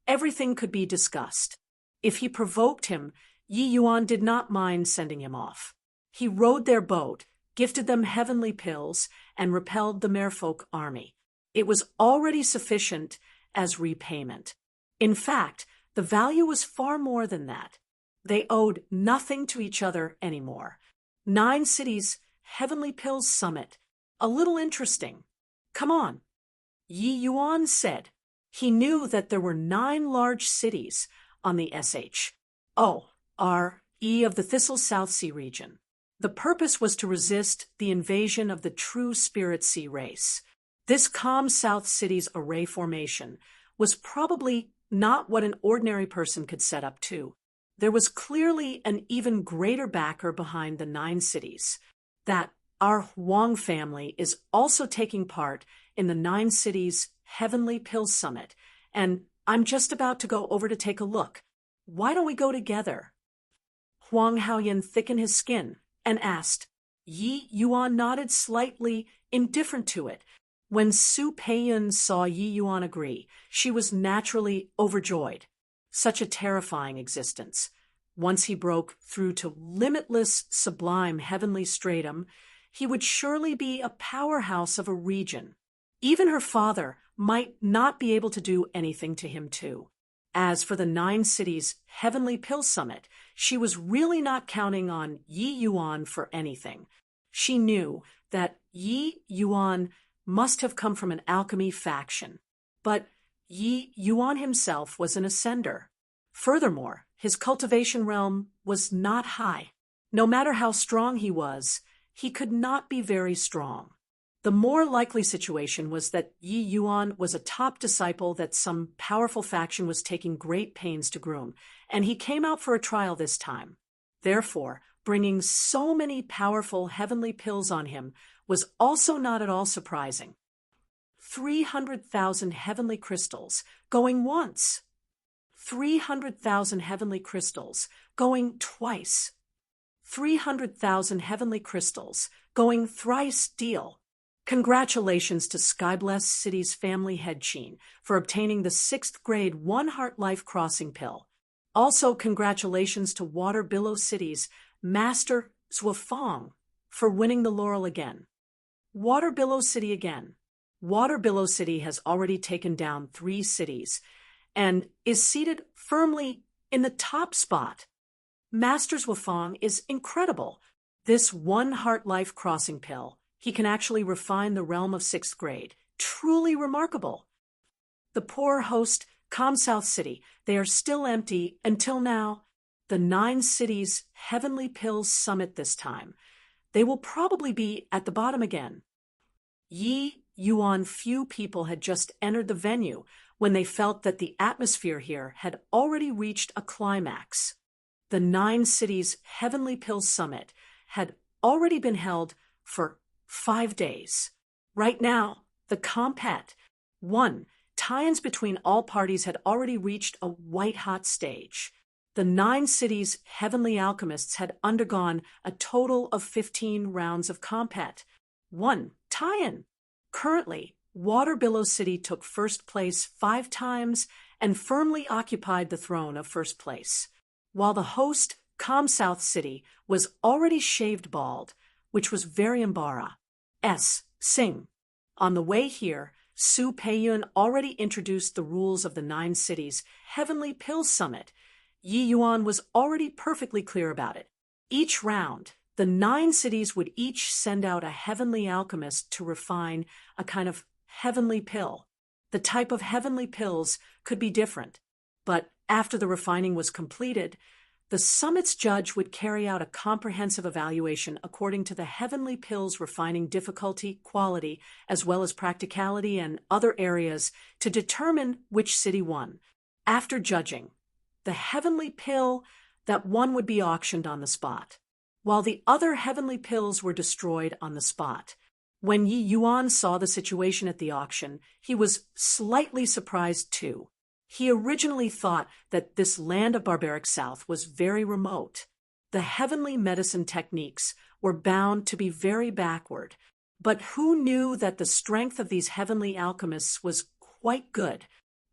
everything could be discussed. If he provoked him, Yi Yuan did not mind sending him off. He rowed their boat, gifted them heavenly pills, and repelled the merfolk army. It was already sufficient as repayment. In fact, the value was far more than that. They owed nothing to each other anymore. 9 cities, heavenly pills summit. A little interesting. Come on. Yi Yuan said. He knew that there were 9 large cities on the SHORE of the Thistle South Sea region. The purpose was to resist the invasion of the true Spirit Sea race. This calm South Cities array formation was probably not what an ordinary person could set up to. There was clearly an even greater backer behind the 9 cities. That our Huang family is also taking part in the 9 cities Heavenly Pill Summit, and I'm just about to go over to take a look. Why don't we go together? Huang Haoyan thickened his skin and asked. Yi Yuan nodded, slightly indifferent to it. When Su Peiyun saw Yi Yuan agree, she was naturally overjoyed. Such a terrifying existence. Once he broke through to limitless, sublime heavenly stratum, he would surely be a powerhouse of a region. Even her father might not be able to do anything to him too. As for the 9 cities Heavenly Pill Summit, she was really not counting on Yi Yuan for anything. She knew that Yi Yuan must have come from an alchemy faction. But Yi Yuan himself was an ascender. Furthermore, his cultivation realm was not high. No matter how strong he was, he could not be very strong. The more likely situation was that Yi Yuan was a top disciple that some powerful faction was taking great pains to groom, and he came out for a trial this time. Therefore, bringing so many powerful heavenly pills on him was also not at all surprising. 300,000 heavenly crystals going once. 300,000 heavenly crystals going twice. 300,000 heavenly crystals going thrice deal. Congratulations to Skybless City's family head Qin for obtaining the 6th grade One Heart Life Crossing pill. Also congratulations to Water Billow City's Master Zhuofang for winning the laurel again. Water Billow City again. Water Billow City has already taken down 3 cities and is seated firmly in the top spot. Master Zhuofang is incredible. This One Heart Life Crossing pill, he can actually refine the realm of 6th grade. Truly remarkable. The poor host, Calm South City, they are still empty until now. The 9 cities Heavenly Pills Summit this time. They will probably be at the bottom again. Yi Yuan few people had just entered the venue when they felt that the atmosphere here had already reached a climax. The 9 cities Heavenly Pill Summit had already been held for 5 days. Right now, the compet, tie-ins between all parties had already reached a white-hot stage. The 9 cities' heavenly alchemists had undergone a total of 15 rounds of compet. 1 tie-in. Currently, Water Billow City took first place 5 times and firmly occupied the throne of first place, while the host, Calm South City, was already shaved bald, which was very embarrassing. On the way here, Su Peiyun already introduced the rules of the 9 cities Heavenly Pill Summit. Yi Yuan was already perfectly clear about it. Each round, the 9 cities would each send out a heavenly alchemist to refine a kind of heavenly pill. The type of heavenly pills could be different, but after the refining was completed, the summit's judge would carry out a comprehensive evaluation according to the heavenly pill's refining difficulty, quality, as well as practicality and other areas to determine which city won. After judging, the heavenly pill that won would be auctioned on the spot, while the other heavenly pills were destroyed on the spot. When Yi Yuan saw the situation at the auction, he was slightly surprised too. He originally thought that this land of barbaric south was very remote. The heavenly medicine techniques were bound to be very backward, but who knew that the strength of these heavenly alchemists was quite good?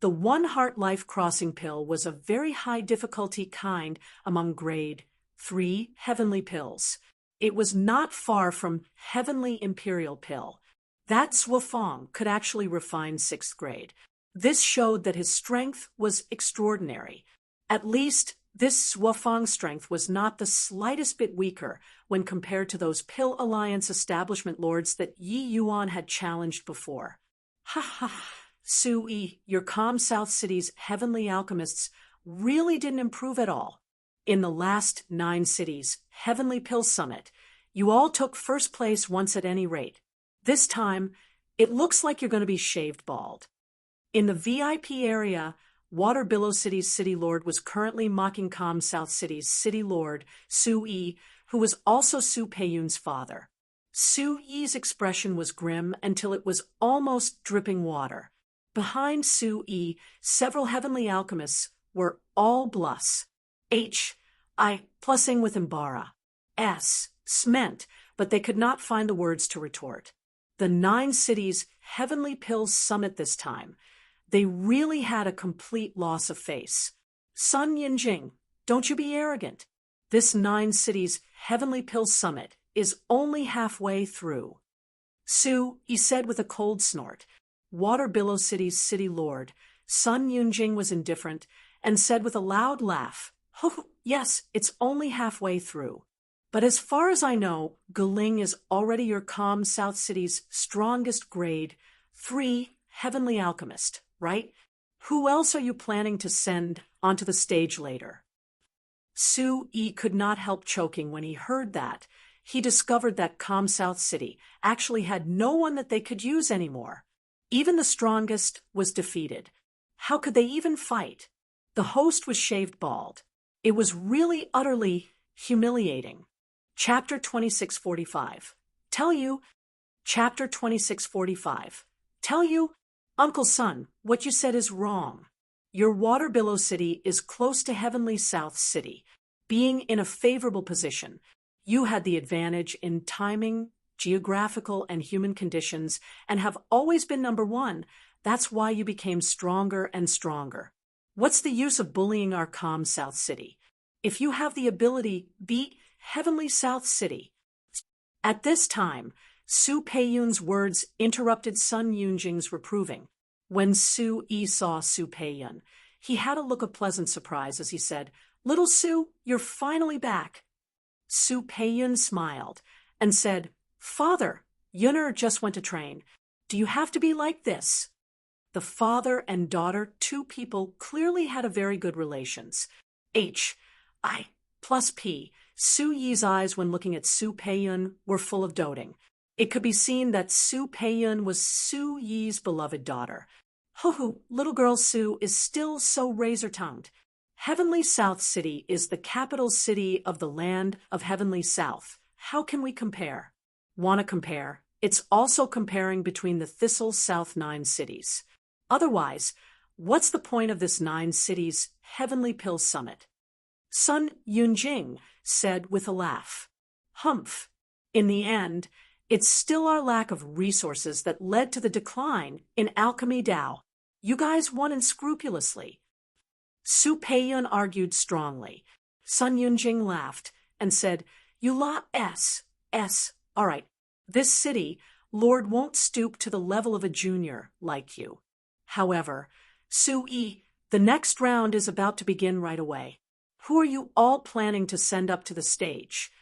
The One Heart Life Crossing pill was a very high difficulty kind among grade 3 heavenly pills. It was not far from Heavenly Imperial Pill. That Swafong could actually refine 6th grade. This showed that his strength was extraordinary. At least, this Swafong strength was not the slightest bit weaker when compared to those Pill Alliance establishment lords that Yi Yuan had challenged before. Ha ha, Sui, your calm South City's heavenly alchemists really didn't improve at all. In the last 9 cities, Heavenly Pill Summit, you all took first place once at any rate. This time, it looks like you're going to be shaved bald. In the VIP area, Water Billow City's City Lord was currently mocking Calm South City's City Lord, Su Yi, who was also Su Peiyun's father. Su Yi's expression was grim until it was almost dripping water. Behind Su Yi, several heavenly alchemists were all bluss. Plussing with Imbara. Sment, but they could not find the words to retort. The 9 cities' Heavenly Pills Summit this time. They really had a complete loss of face. Sun Yinjing, don't you be arrogant. This 9 cities' Heavenly Pills Summit is only halfway through. Su, he said with a cold snort. Water Billow City's City Lord, Sun Yunjing, was indifferent and said with a loud laugh, "Oh, yes, it's only halfway through. But as far as I know, Galing is already your calm South City's strongest grade 3 heavenly alchemist, right? Who else are you planning to send onto the stage later?" Su Yi could not help choking when he heard that. He discovered that calm South City actually had no one that they could use anymore. Even the strongest was defeated. How could they even fight? The host was shaved bald. It was really utterly humiliating. Chapter 2645. Chapter 2645. Uncle Sun, what you said is wrong. Your Water Billow City is close to Heavenly South City. Being in a favorable position, you had the advantage in timing, geographical, and human conditions, and have always been number 1. That's why you became stronger and stronger. What's the use of bullying our calm South City? If you have the ability, beat Heavenly South City. At this time, Su Peiyun's words interrupted Sun Yunjing's reproving. When Su Yi saw Su Peiyun, he had a look of pleasant surprise as he said, "Little Su, you're finally back." Su Peiyun smiled and said, "Father, Yunner just went to train. Do you have to be like this?" The father and daughter, 2 people, clearly had a very good relations. Su Yi's eyes when looking at Su Peiyun were full of doting. It could be seen that Su Peiyun was Su Yi's beloved daughter. Little girl Su is still so razor-tongued. Heavenly South City is the capital city of the land of Heavenly South. How can we compare? Wanna compare? It's also comparing between the Thistle South 9 cities. Otherwise, what's the point of this 9 cities Heavenly Pill Summit? Sun Yunjing said with a laugh. Humph. In the end, it's still our lack of resources that led to the decline in Alchemy Dao. You guys won unscrupulously. Su Peiyun argued strongly. Sun Yunjing laughed and said, "You all right. This city, Lord, won't stoop to the level of a junior like you. However, Su Yi, the next round is about to begin right away. Who are you all planning to send up to the stage?"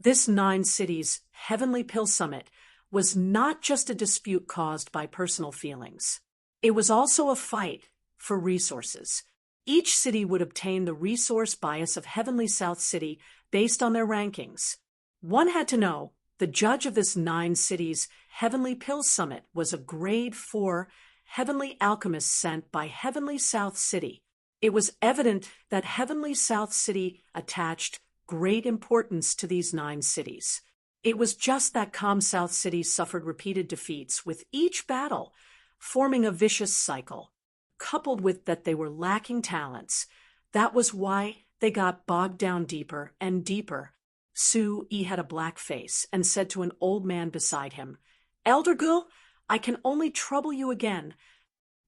This 9 cities Heavenly Pill Summit was not just a dispute caused by personal feelings. It was also a fight for resources. Each city would obtain the resource bias of Heavenly South City based on their rankings. One had to know the judge of this 9 cities Heavenly Pill Summit was a grade 4 heavenly alchemist sent by Heavenly South City. It was evident that Heavenly South City attached great importance to these 9 cities. It was just that calm South City suffered repeated defeats with each battle, forming a vicious cycle. Coupled with that they were lacking talents, that was why they got bogged down deeper and deeper. Su Yi had a black face and said to an old man beside him, "Elder girl, I can only trouble you again.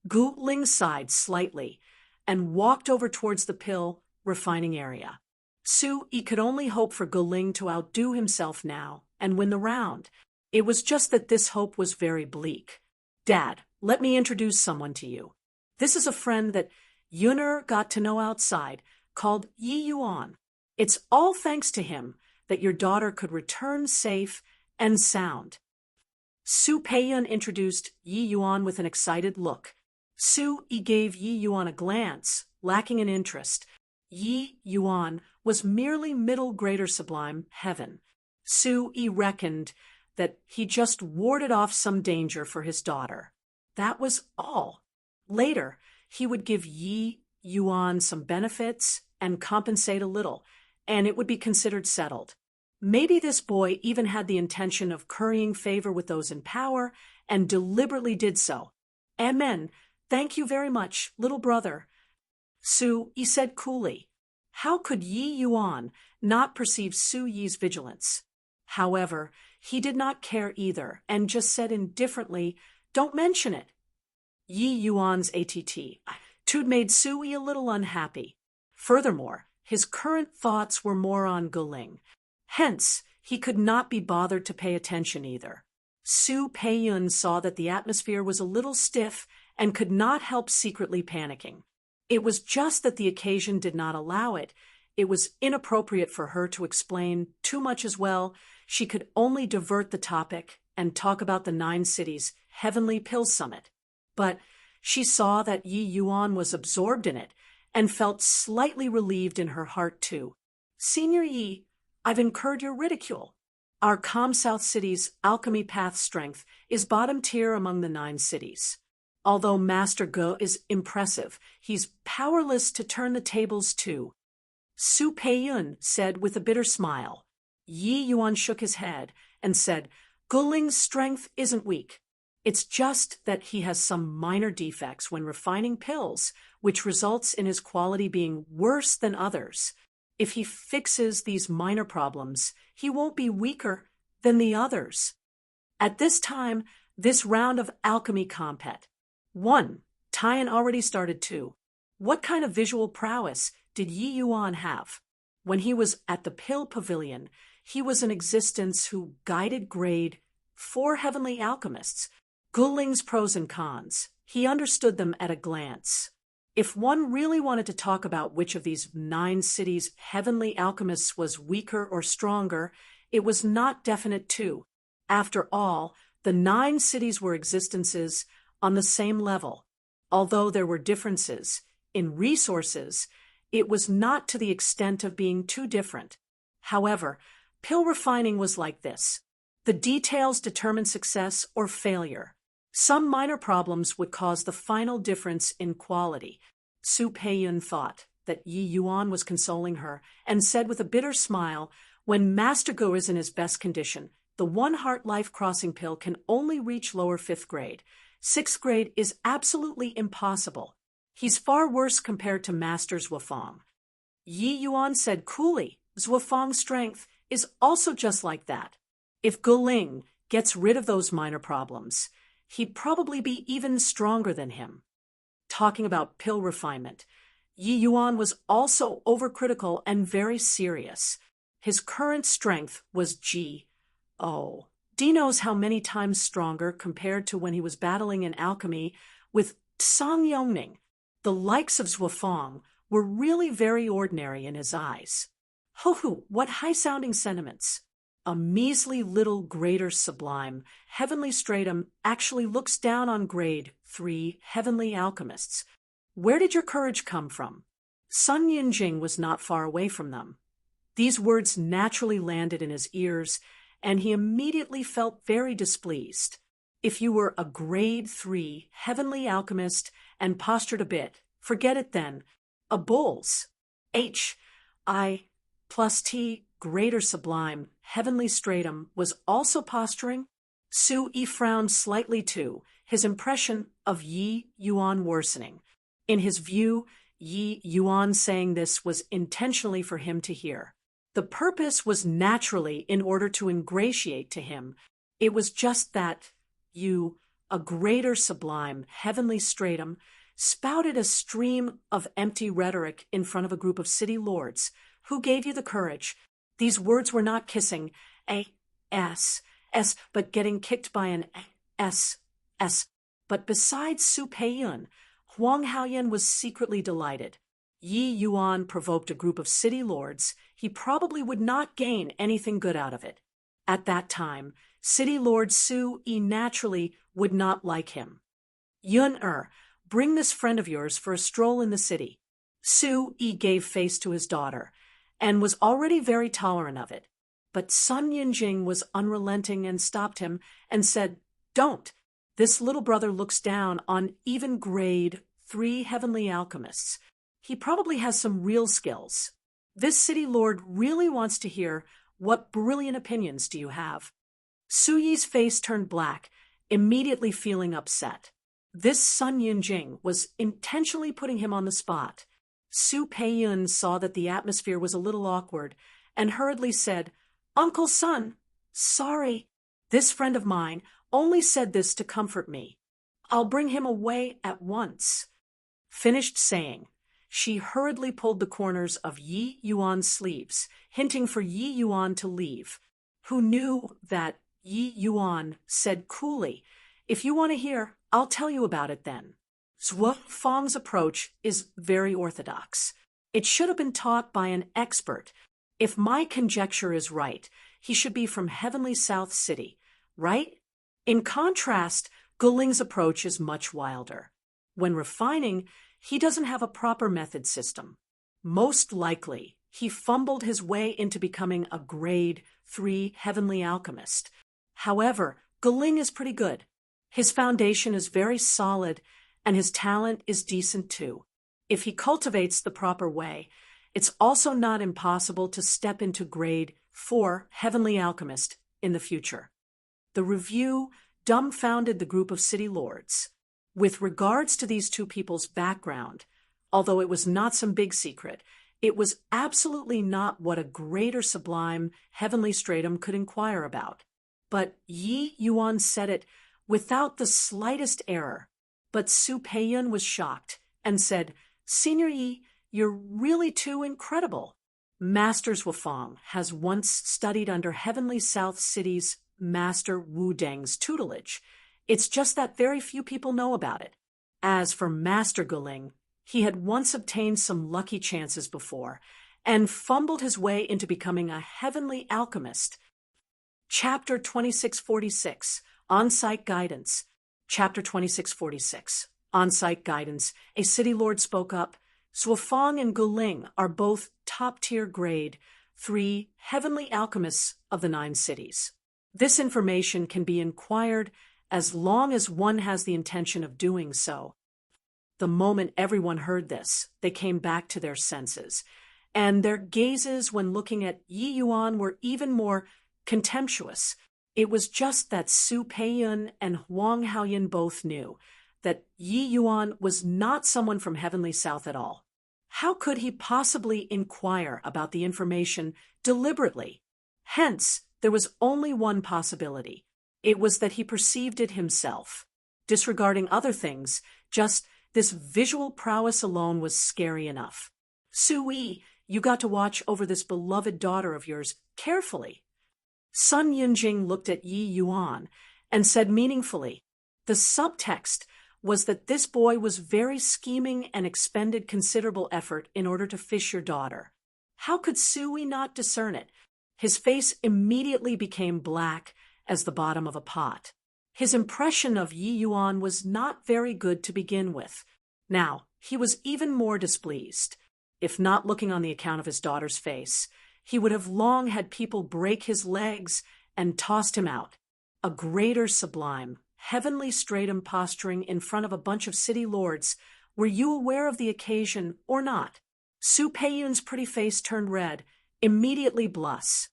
Gu Ling sighed slightly and walked over towards the pill refining area. Su Yi could only hope for Gu Ling to outdo himself now and win the round. It was just that this hope was very bleak. Dad, let me introduce someone to you. This is a friend that Yuner got to know outside, called Yi Yuan. It's all thanks to him that your daughter could return safe and sound. Su Peiyun introduced Yi Yuan with an excited look. Su Yi gave Yi Yuan a glance, lacking in interest. Yi Yuan was merely middle grader sublime heaven. Su Yi reckoned that he just warded off some danger for his daughter. That was all. Later, he would give Yi Yuan some benefits and compensate a little, and it would be considered settled. Maybe this boy even had the intention of currying favor with those in power and deliberately did so. Amen. Thank you very much, little brother. Su Yi said coolly. How could Yi Yuan not perceive Su Yi's vigilance? However, he did not care either and just said indifferently, "Don't mention it." Yi Yuan's attitude made Su Yi a little unhappy. Furthermore, his current thoughts were more on Guling. Hence, he could not be bothered to pay attention either. Su Peiyun saw that the atmosphere was a little stiff and could not help secretly panicking. It was just that the occasion did not allow it. It was inappropriate for her to explain too much as well. She could only divert the topic and talk about the 9 cities' Heavenly Pill Summit. But she saw that Yi Yuan was absorbed in it and felt slightly relieved in her heart too. Senior Yi, I've incurred your ridicule. Our Calm South City's alchemy path strength is bottom tier among the 9 cities. Although Master Ge is impressive, he's powerless to turn the tables too. Su Peiyun said with a bitter smile. Yi Yuan shook his head and said, Guling's strength isn't weak. It's just that he has some minor defects when refining pills, which results in his quality being worse than others. If he fixes these minor problems, he won't be weaker than the others. At this time, this round of alchemy compet. 1. Tyan already started 2. What kind of visual prowess did Yi Yuan have? When he was at the Pill Pavilion, he was an existence who guided grade 4 heavenly alchemists. Guling's pros and cons. He understood them at a glance. If one really wanted to talk about which of these 9 cities' heavenly alchemists was weaker or stronger, it was not definite too. After all, the 9 cities were existences on the same level. Although there were differences in resources, it was not to the extent of being too different. However, pill refining was like this. The details determine success or failure. Some minor problems would cause the final difference in quality. Su Peiyun thought that Yi Yuan was consoling her and said with a bitter smile, when Master Ge is in his best condition, the One Heart Life Crossing pill can only reach lower 5th grade. 6th grade is absolutely impossible. He's far worse compared to Master Zhuofang. Yi Yuan said coolly, Zhuofang's strength is also just like that. If Guling gets rid of those minor problems, he'd probably be even stronger than him. Talking about pill refinement, Yi Yuan was also overcritical and very serious. His current strength was G.O. D knows how many times stronger compared to when he was battling in alchemy with Sang Yongning. The likes of Zhuofang were really very ordinary in his eyes. Ho-ho, what high-sounding sentiments. A measly little greater sublime, heavenly stratum actually looks down on grade 3 heavenly alchemists. Where did your courage come from? Sun Yinjing was not far away from them. These words naturally landed in his ears, and he immediately felt very displeased. If you were a grade 3 heavenly alchemist and postured a bit, forget it then. A bull's H.I. plus T greater sublime, heavenly stratum was also posturing. Su Yi frowned slightly too, his impression of Yi Yuan worsening. In his view, Yi Yuan saying this was intentionally for him to hear. The purpose was naturally in order to ingratiate to him. It was just that a greater sublime, heavenly stratum, spouted a stream of empty rhetoric in front of a group of city lords. Who gave you the courage? These words were not kissing a s, but getting kicked by an s. But besides Su Peiyun, Huang Haoyan was secretly delighted. Yi Yuan provoked a group of city lords. He probably would not gain anything good out of it. At that time, City Lord Su Yi naturally would not like him. Yun bring this friend of yours for a stroll in the city. Su Yi gave face to his daughter, and was already very tolerant of it. But Sun Yinjing was unrelenting and stopped him and said, "Don't. This little brother looks down on even grade 3 heavenly alchemists. He probably has some real skills. This city lord really wants to hear, what brilliant opinions do you have?" Su Yi's face turned black, immediately feeling upset. This Sun Yinjing was intentionally putting him on the spot. Su Peiyun saw that the atmosphere was a little awkward and hurriedly said, "Uncle Sun, sorry. This friend of mine only said this to comfort me. I'll bring him away at once." Finished saying, she hurriedly pulled the corners of Yi Yuan's sleeves, hinting for Yi Yuan to leave, who knew that Yi Yuan said coolly, "If you want to hear, I'll tell you about it then." Zhuo Fang's approach is very orthodox. It should have been taught by an expert. If my conjecture is right, he should be from Heavenly South City, right? In contrast, Guling's approach is much wilder. When refining, he doesn't have a proper method system. Most likely, he fumbled his way into becoming a grade 3 heavenly alchemist. However, Guling is pretty good. His foundation is very solid, and his talent is decent too. If he cultivates the proper way, it's also not impossible to step into grade 4 heavenly alchemist in the future. The review dumbfounded the group of city lords. With regards to these two people's background, although it was not some big secret, it was absolutely not what a greater sublime heavenly stratum could inquire about. But Yi Yuan said it without the slightest error. But Su Peiyun was shocked and said, "Senior Yi, you're really too incredible." Master Zhuofang has once studied under Heavenly South City's Master Wu Deng's tutelage. It's just that very few people know about it. As for Master Guling, he had once obtained some lucky chances before and fumbled his way into becoming a heavenly alchemist. Chapter 2646, On-Site Guidance. Chapter 2646, On-Site Guidance. A city lord spoke up. Zhuofang and Guling are both top-tier grade 3 heavenly alchemists of the 9 cities. This information can be inquired as long as one has the intention of doing so. The moment everyone heard this, they came back to their senses, and their gazes when looking at Yi Yuan were even more contemptuous. It was just that Su Peiyun and Huang Haoyan both knew that Yi Yuan was not someone from Heavenly South at all. How could he possibly inquire about the information deliberately? Hence, there was only one possibility. It was that he perceived it himself. Disregarding other things, just this visual prowess alone was scary enough. "Su Yi, you got to watch over this beloved daughter of yours carefully." Sun Yinjing looked at Yi Yuan and said meaningfully, "The subtext was that this boy was very scheming and expended considerable effort in order to fish your daughter. How could Su Yi not discern it?" His face immediately became black as the bottom of a pot. His impression of Yi Yuan was not very good to begin with. Now, he was even more displeased. If not looking on the account of his daughter's face, he would have long had people break his legs and tossed him out. A greater sublime, heavenly stratum posturing in front of a bunch of city lords. Were you aware of the occasion or not? Su Peiyun's pretty face turned red, immediately plussing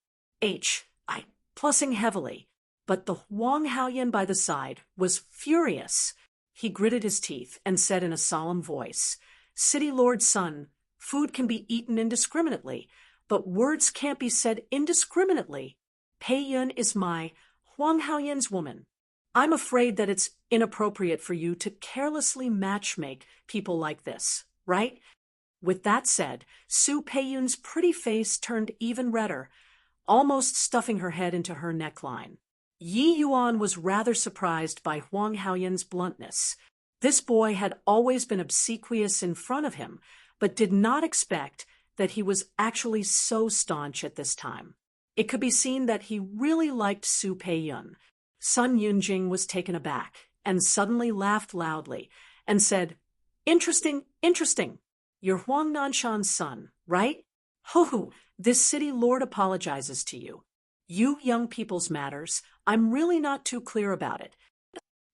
heavily. But the Huang Haoyan by the side was furious. He gritted his teeth and said in a solemn voice, "City Lord's son, food can be eaten indiscriminately, but words can't be said indiscriminately. Peiyun is my Huang Haoyan's woman. I'm afraid that it's inappropriate for you to carelessly matchmake people like this, right? With that said, Su Peiyun's pretty face turned even redder, almost stuffing her head into her neckline. Yi Yuan was rather surprised by Huang Haoyan's bluntness. This boy had always been obsequious in front of him, but did not expect that he was actually so staunch at this time. It could be seen that he really liked Su Peiyun. Sun Yunjing was taken aback and suddenly laughed loudly and said, "Interesting, interesting. You're Huang Nanshan's son, right? Ho, this city lord apologizes to you. You young people's matters, I'm really not too clear about it."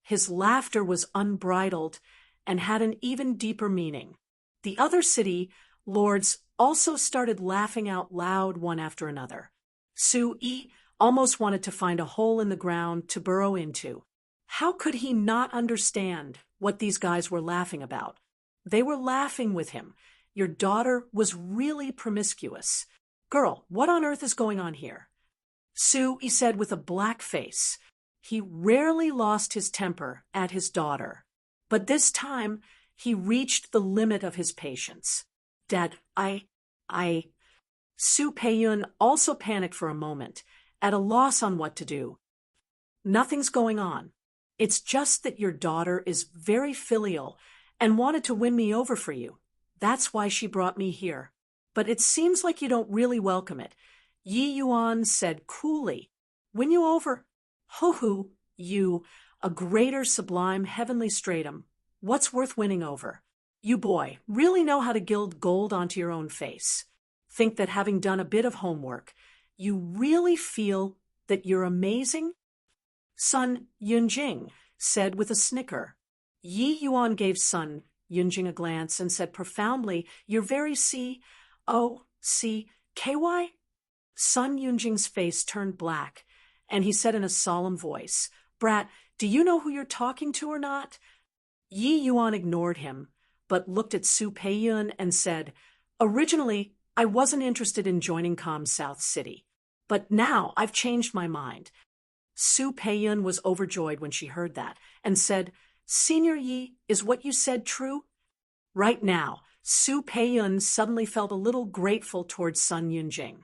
His laughter was unbridled and had an even deeper meaning. The other city lords also started laughing out loud one after another. Su Yi almost wanted to find a hole in the ground to burrow into. How could he not understand what these guys were laughing about? They were laughing with him. Your daughter was really promiscuous. Girl, what on earth is going on here? Su Yi said with a black face. He rarely lost his temper at his daughter, but this time he reached the limit of his patience. Dad, Su Peiyun also panicked for a moment, at a loss on what to do. Nothing's going on. It's just that your daughter is very filial and wanted to win me over for you. That's why she brought me here. But it seems like you don't really welcome it. Yi Yuan said coolly. Win you over? Ho, you, a greater sublime heavenly stratum. What's worth winning over? You boy, really know how to gild gold onto your own face. Think that having done a bit of homework, you really feel that you're amazing? Sun Yunjing said with a snicker. Yi Yuan gave Sun Yunjing a glance and said profoundly, "You're very C-O-C-K-Y?" Sun Yunjing's face turned black, and he said in a solemn voice, "Brat, do you know who you're talking to or not?" Yi Yuan ignored him, but looked at Su Peiyun and said, "Originally, I wasn't interested in joining Com South City, but now I've changed my mind." Su Peiyun was overjoyed when she heard that and said, "Senior Yi, is what you said true?" Right now, Su Peiyun suddenly felt a little grateful towards Sun Yunjing.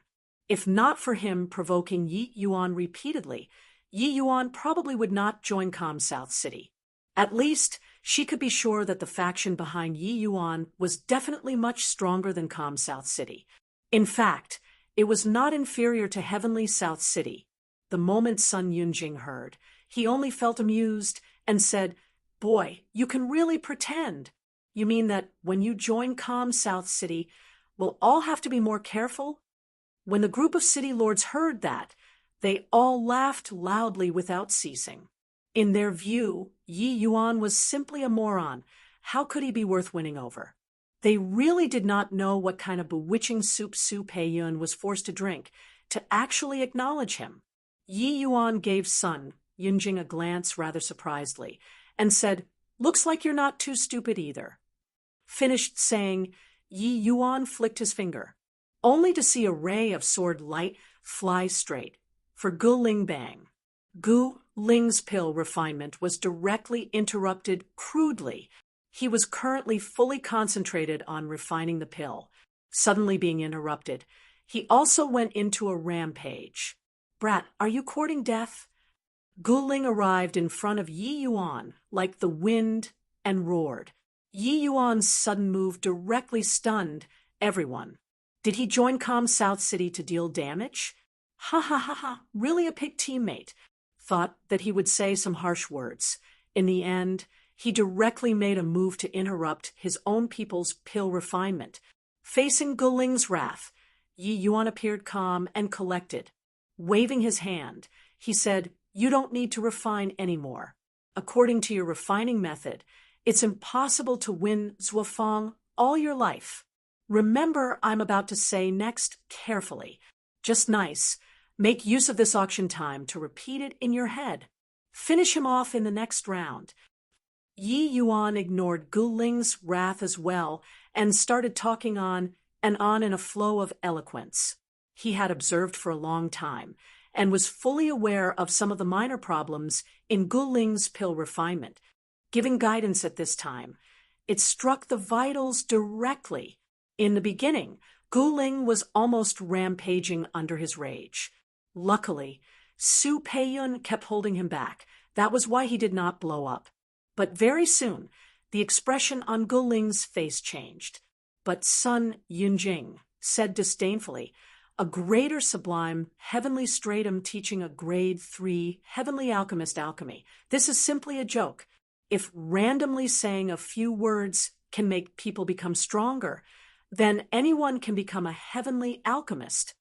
If not for him provoking Yi Yuan repeatedly, Yi Yuan probably would not join Com South City. At least, she could be sure that the faction behind Yi Yuan was definitely much stronger than Com South City. In fact, it was not inferior to Heavenly South City. The moment Sun Yunjing heard, he only felt amused and said, "Boy, you can really pretend. You mean that when you join Com South City, we'll all have to be more careful?" When the group of city lords heard that, they all laughed loudly without ceasing. In their view, Yi Yuan was simply a moron. How could he be worth winning over? They really did not know what kind of bewitching soup Su Peiyun was forced to drink to actually acknowledge him. Yi Yuan gave Sun Yunjing a glance rather surprisedly and said, "Looks like you're not too stupid either." Finished saying, Yi Yuan flicked his finger, only to see a ray of sword light fly straight for Gu Ling Bang. Gu Ling's pill refinement was directly interrupted crudely. He was currently fully concentrated on refining the pill. Suddenly being interrupted, he also went into a rampage. "Brat, are you courting death?" Gu Ling arrived in front of Yi Yuan like the wind and roared. Yi Yuan's sudden move directly stunned everyone. Did he join Com South City to deal damage? Ha, really a pig teammate. Thought that he would say some harsh words. In the end, he directly made a move to interrupt his own people's pill refinement. Facing Gu Ling's wrath, Yi Yuan appeared calm and collected. Waving his hand, he said, "You don't need to refine anymore. According to your refining method, it's impossible to win Zuofang all your life. Remember I'm about to say next carefully. Just nice. Make use of this auction time to repeat it in your head. Finish him off in the next round." Yi Yuan ignored Gu Ling's wrath as well and started talking on and on in a flow of eloquence. He had observed for a long time, and was fully aware of some of the minor problems in Guling's pill refinement. Giving guidance at this time, it struck the vitals directly. In the beginning, Guling was almost rampaging under his rage. Luckily, Su Peiyun kept holding him back. That was why he did not blow up. But very soon, the expression on Guling's face changed. But Sun Yunjing said disdainfully, "A greater sublime heavenly stratum teaching a grade 3 heavenly alchemist alchemy. This is simply a joke. If randomly saying a few words can make people become stronger, then anyone can become a heavenly alchemist."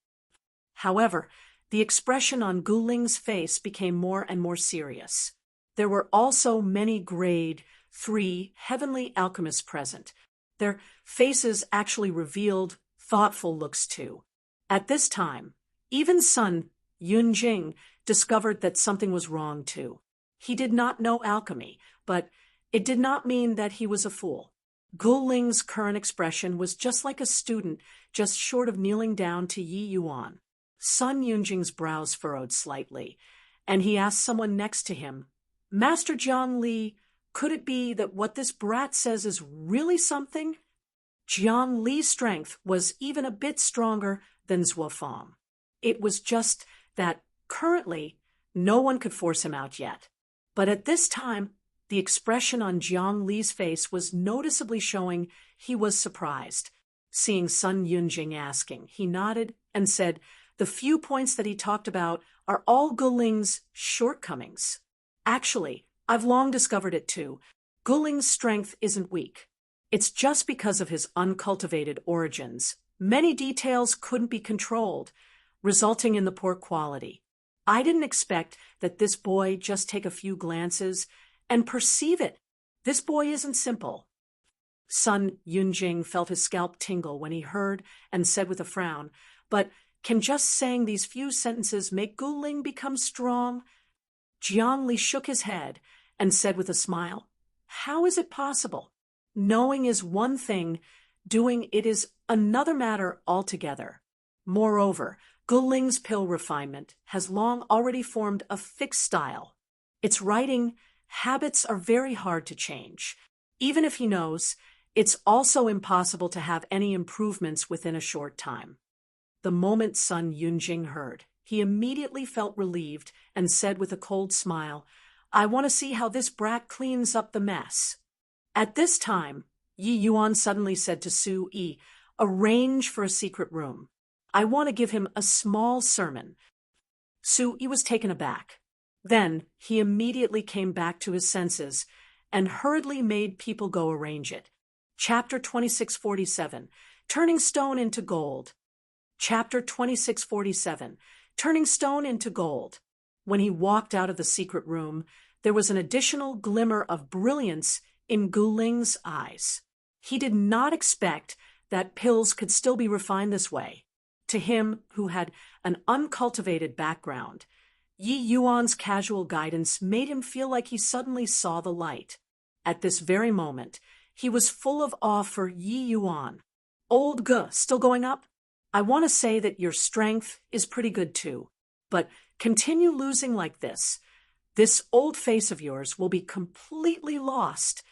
However, the expression on Guling's face became more and more serious. There were also many grade 3 heavenly alchemists present. Their faces actually revealed thoughtful looks too. At this time, even Sun Yunjing discovered that something was wrong too. He did not know alchemy, but it did not mean that he was a fool. Guling's current expression was just like a student, just short of kneeling down to Yi Yuan. Sun Yunjing's brows furrowed slightly, and he asked someone next to him, "Master Jiang Li, could it be that what this brat says is really something?" Jiang Li's strength was even a bit stronger than Zuofeng. It was just that, currently, no one could force him out yet. But at this time, the expression on Jiang Li's face was noticeably showing he was surprised. Seeing Sun Yunjing asking, he nodded and said, "The few points that he talked about are all Guling's shortcomings. Actually, I've long discovered it too. Guling's strength isn't weak. It's just because of his uncultivated origins. Many details couldn't be controlled, resulting in the poor quality. I didn't expect that this boy just take a few glances and perceive it. This boy isn't simple." Sun Yunjing felt his scalp tingle when he heard and said with a frown, "But can just saying these few sentences make Guling become strong?" Jiang Li shook his head and said with a smile, "How is it possible? Knowing is one thing, doing it is another matter altogether. Moreover, Guling's pill refinement has long already formed a fixed style. Its writing habits are very hard to change. Even if he knows, it's also impossible to have any improvements within a short time." The moment Sun Yunjing heard, he immediately felt relieved and said with a cold smile, "I want to see how this brat cleans up the mess." At this time, Yi Yuan suddenly said to Su Yi, "Arrange for a secret room. I want to give him a small sermon." Su Yi was taken aback. Then he immediately came back to his senses and hurriedly made people go arrange it. Chapter 2647, Turning Stone into Gold. Chapter 2647, Turning Stone into Gold. When he walked out of the secret room, there was an additional glimmer of brilliance in Guling's eyes. He did not expect that pills could still be refined this way. To him, who had an uncultivated background, Yi Yuan's casual guidance made him feel like he suddenly saw the light. At this very moment, he was full of awe for Yi Yuan. "Old Ge, still going up? I want to say that your strength is pretty good too, but continue losing like this. This old face of yours will be completely lost."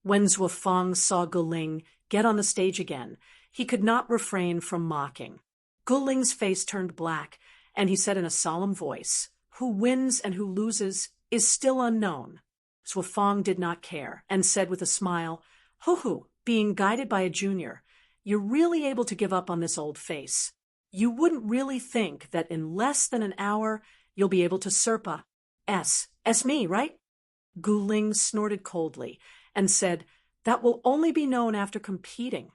When Zuofeng saw Guling get on the stage again, he could not refrain from mocking. Guling's face turned black, and he said in a solemn voice, "Who wins and who loses is still unknown." Zuofeng did not care, and said with a smile, "Hoo-hoo, being guided by a junior, you're really able to give up on this old face. You wouldn't really think that in less than an hour you'll be able to Serpa. S me, right?" Guling snorted coldly and said, "That will only be known after competing."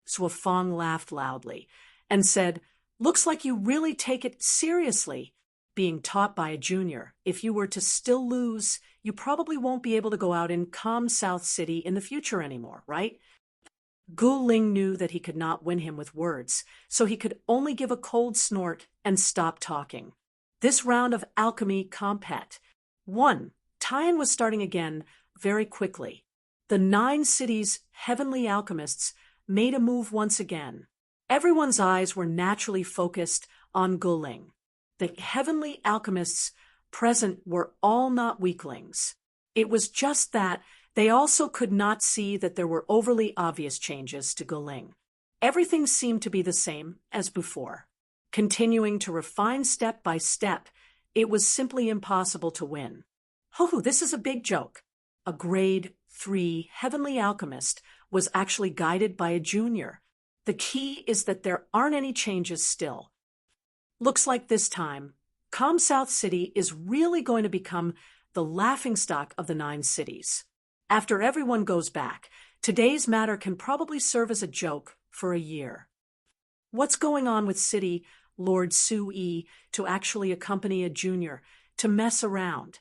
Zuofeng laughed loudly and said, "Looks like you really take it seriously. Being taught by a junior, if you were to still lose, you probably won't be able to go out in calm South City in the future anymore, right?" Guling knew that he could not win him with words, so he could only give a cold snort and stop talking. This round of alchemy compet. 1. Tian was starting again very quickly. The 9 cities' heavenly alchemists made a move once again. Everyone's eyes were naturally focused on Guling. The heavenly alchemists present were all not weaklings. It was just that they also could not see that there were overly obvious changes to Guling. Everything seemed to be the same as before. Continuing to refine step by step, it was simply impossible to win. Oh, this is a big joke. A grade 3 heavenly alchemist was actually guided by a junior. The key is that there aren't any changes still. Looks like this time, Calm South City is really going to become the laughingstock of the 9 cities. After everyone goes back, today's matter can probably serve as a joke for a year. What's going on with City Lord Sui to actually accompany a junior to mess around?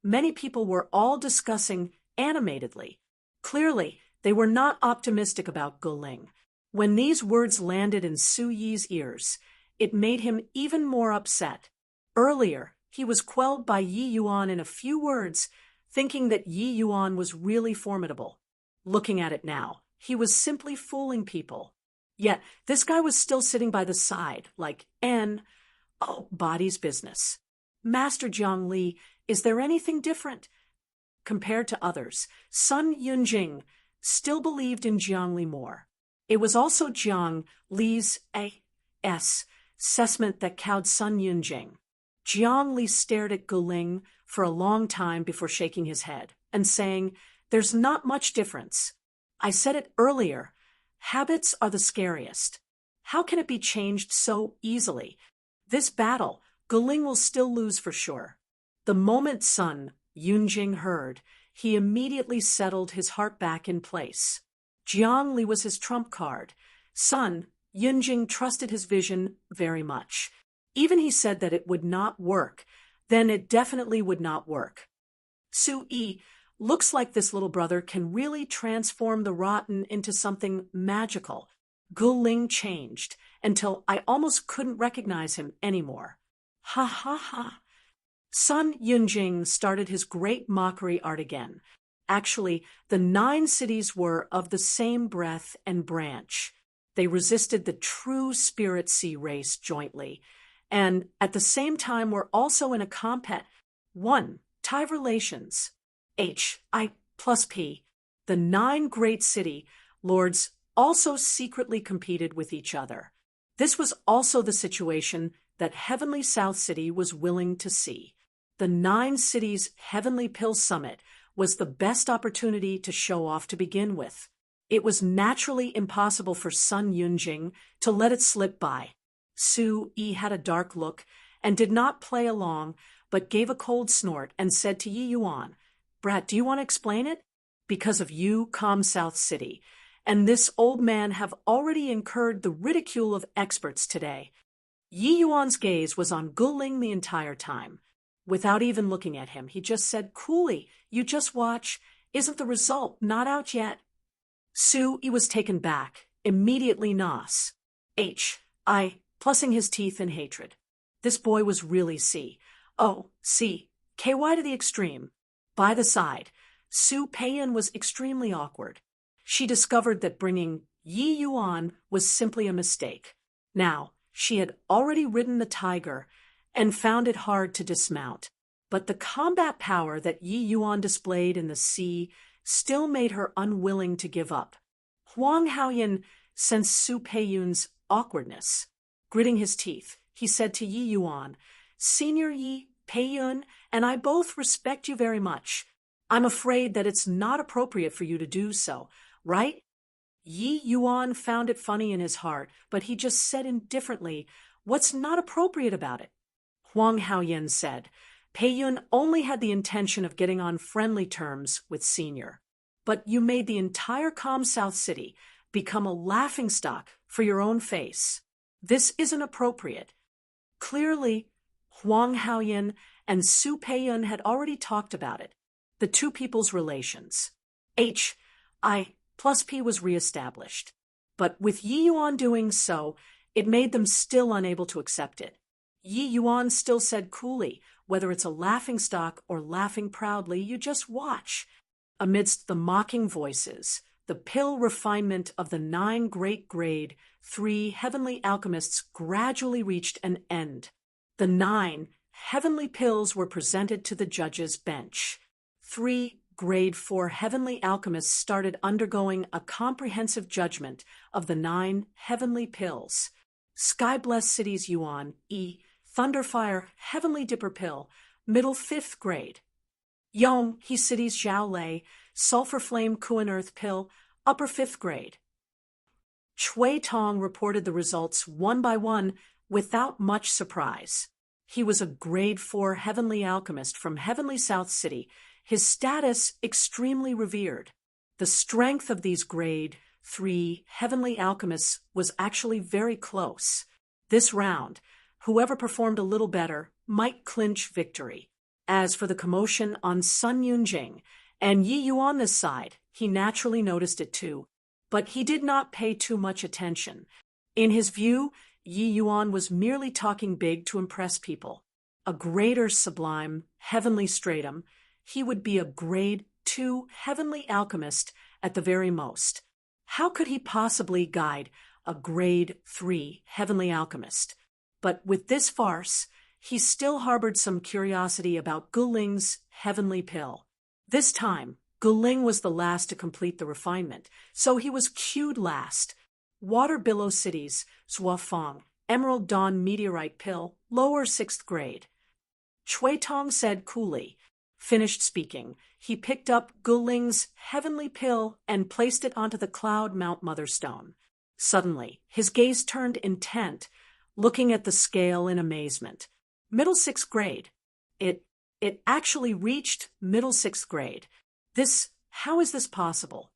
Many people were all discussing animatedly. Clearly, they were not optimistic about Guling. When these words landed in Su Yi's ears, it made him even more upset. Earlier, he was quelled by Yi Yuan in a few words, thinking that Yi Yuan was really formidable. Looking at it now, he was simply fooling people. Yet, this guy was still sitting by the side, like, body's business. Master Jiang Li, is there anything different? Compared to others, Sun Yunjing still believed in Jiang Li more. It was also Jiang Li's assessment that cowed Sun Yunjing. Jiang Li stared at Guling for a long time before shaking his head and saying, "There's not much difference. I said it earlier. Habits are the scariest. How can it be changed so easily? This battle, Guling will still lose for sure." The moment Sun Yunjing heard, he immediately settled his heart back in place. Jiang Li was his trump card. Sun Yunjing trusted his vision very much. Even he said that it would not work, then it definitely would not work. Sui, looks like this little brother can really transform the rotten into something magical. Guling changed until I almost couldn't recognize him anymore. Ha ha ha. Sun Yunjing started his great mockery art again. Actually, the 9 cities were of the same breath and branch. They resisted the true spirit sea race jointly, and at the same time were also in a compet. 1. Tie relations. I plus P. The 9 great city lords also secretly competed with each other. This was also the situation that Heavenly South City was willing to see. The 9 cities' Heavenly Pill Summit was the best opportunity to show off to begin with. It was naturally impossible for Sun Yunjing to let it slip by. Su-yi had a dark look and did not play along, but gave a cold snort and said to Yi Yuan, "Brat, do you want to explain it? Because of you, Calm South City, and this old man have already incurred the ridicule of experts today." Yi Yuan's gaze was on Guling the entire time. Without even looking at him, he just said coolly, "You just watch. Isn't the result not out yet?" Su-yi was taken back, immediately nos. Plussing his teeth in hatred. This boy was really KY to the extreme. By the side, Su Peiyan was extremely awkward. She discovered that bringing Yi Yuan was simply a mistake. Now, she had already ridden the tiger and found it hard to dismount. But the combat power that Yi Yuan displayed in the sea still made her unwilling to give up. Huang Haoyan sensed Su Peiyun's awkwardness. Gritting his teeth, he said to Yi Yuan, "Senior Yi Peiyun and I both respect you very much. I'm afraid that it's not appropriate for you to do so, right?" Yi Yuan found it funny in his heart, but he just said indifferently, "What's not appropriate about it?" Huang Haoyan said, "Peiyun only had the intention of getting on friendly terms with Senior. But you made the entire Calm South City become a laughingstock for your own face. This isn't appropriate." Clearly, Huang Haoyan and Su Peiyun had already talked about it. The two people's relations. I plus P was reestablished. But with Yi Yuan doing so, it made them still unable to accept it. Yi Yuan still said coolly, "Whether it's a laughingstock or laughing proudly, you just watch." Amidst the mocking voices, the pill refinement of the 9 great grade 3 heavenly alchemists gradually reached an end. The 9 heavenly pills were presented to the judge's bench. 3 Grade 4 heavenly alchemists started undergoing a comprehensive judgment of the 9 heavenly pills. Sky-blessed cities Yuan, E, Thunderfire, Heavenly Dipper Pill, middle 5th grade. Yong, He cities Zhao Lei, Sulfur Flame Kuan Earth Pill, upper 5th grade. Chui Tong reported the results one by one without much surprise. He was a grade 4 heavenly alchemist from Heavenly South City, his status extremely revered. The strength of these grade 3 heavenly alchemists was actually very close. This round, whoever performed a little better might clinch victory. As for the commotion on Sun Yunjing and Yi Yuan this side, he naturally noticed it too, but he did not pay too much attention. In his view, Yi Yuan was merely talking big to impress people. A greater sublime, heavenly stratum, he would be a grade 2 heavenly alchemist at the very most. How could he possibly guide a grade 3 heavenly alchemist? But with this farce, he still harbored some curiosity about Guling's heavenly pill. This time, Guling was the last to complete the refinement, so he was cued last. Water Billow Cities, Zuofeng, Emerald Dawn Meteorite Pill, lower 6th grade. Chui Tong said coolly. Finished speaking, he picked up Guling's heavenly pill and placed it onto the Cloud Mount Motherstone. Suddenly, his gaze turned intent, looking at the scale in amazement. Middle 6th grade. It actually reached middle 6th grade. How is this possible?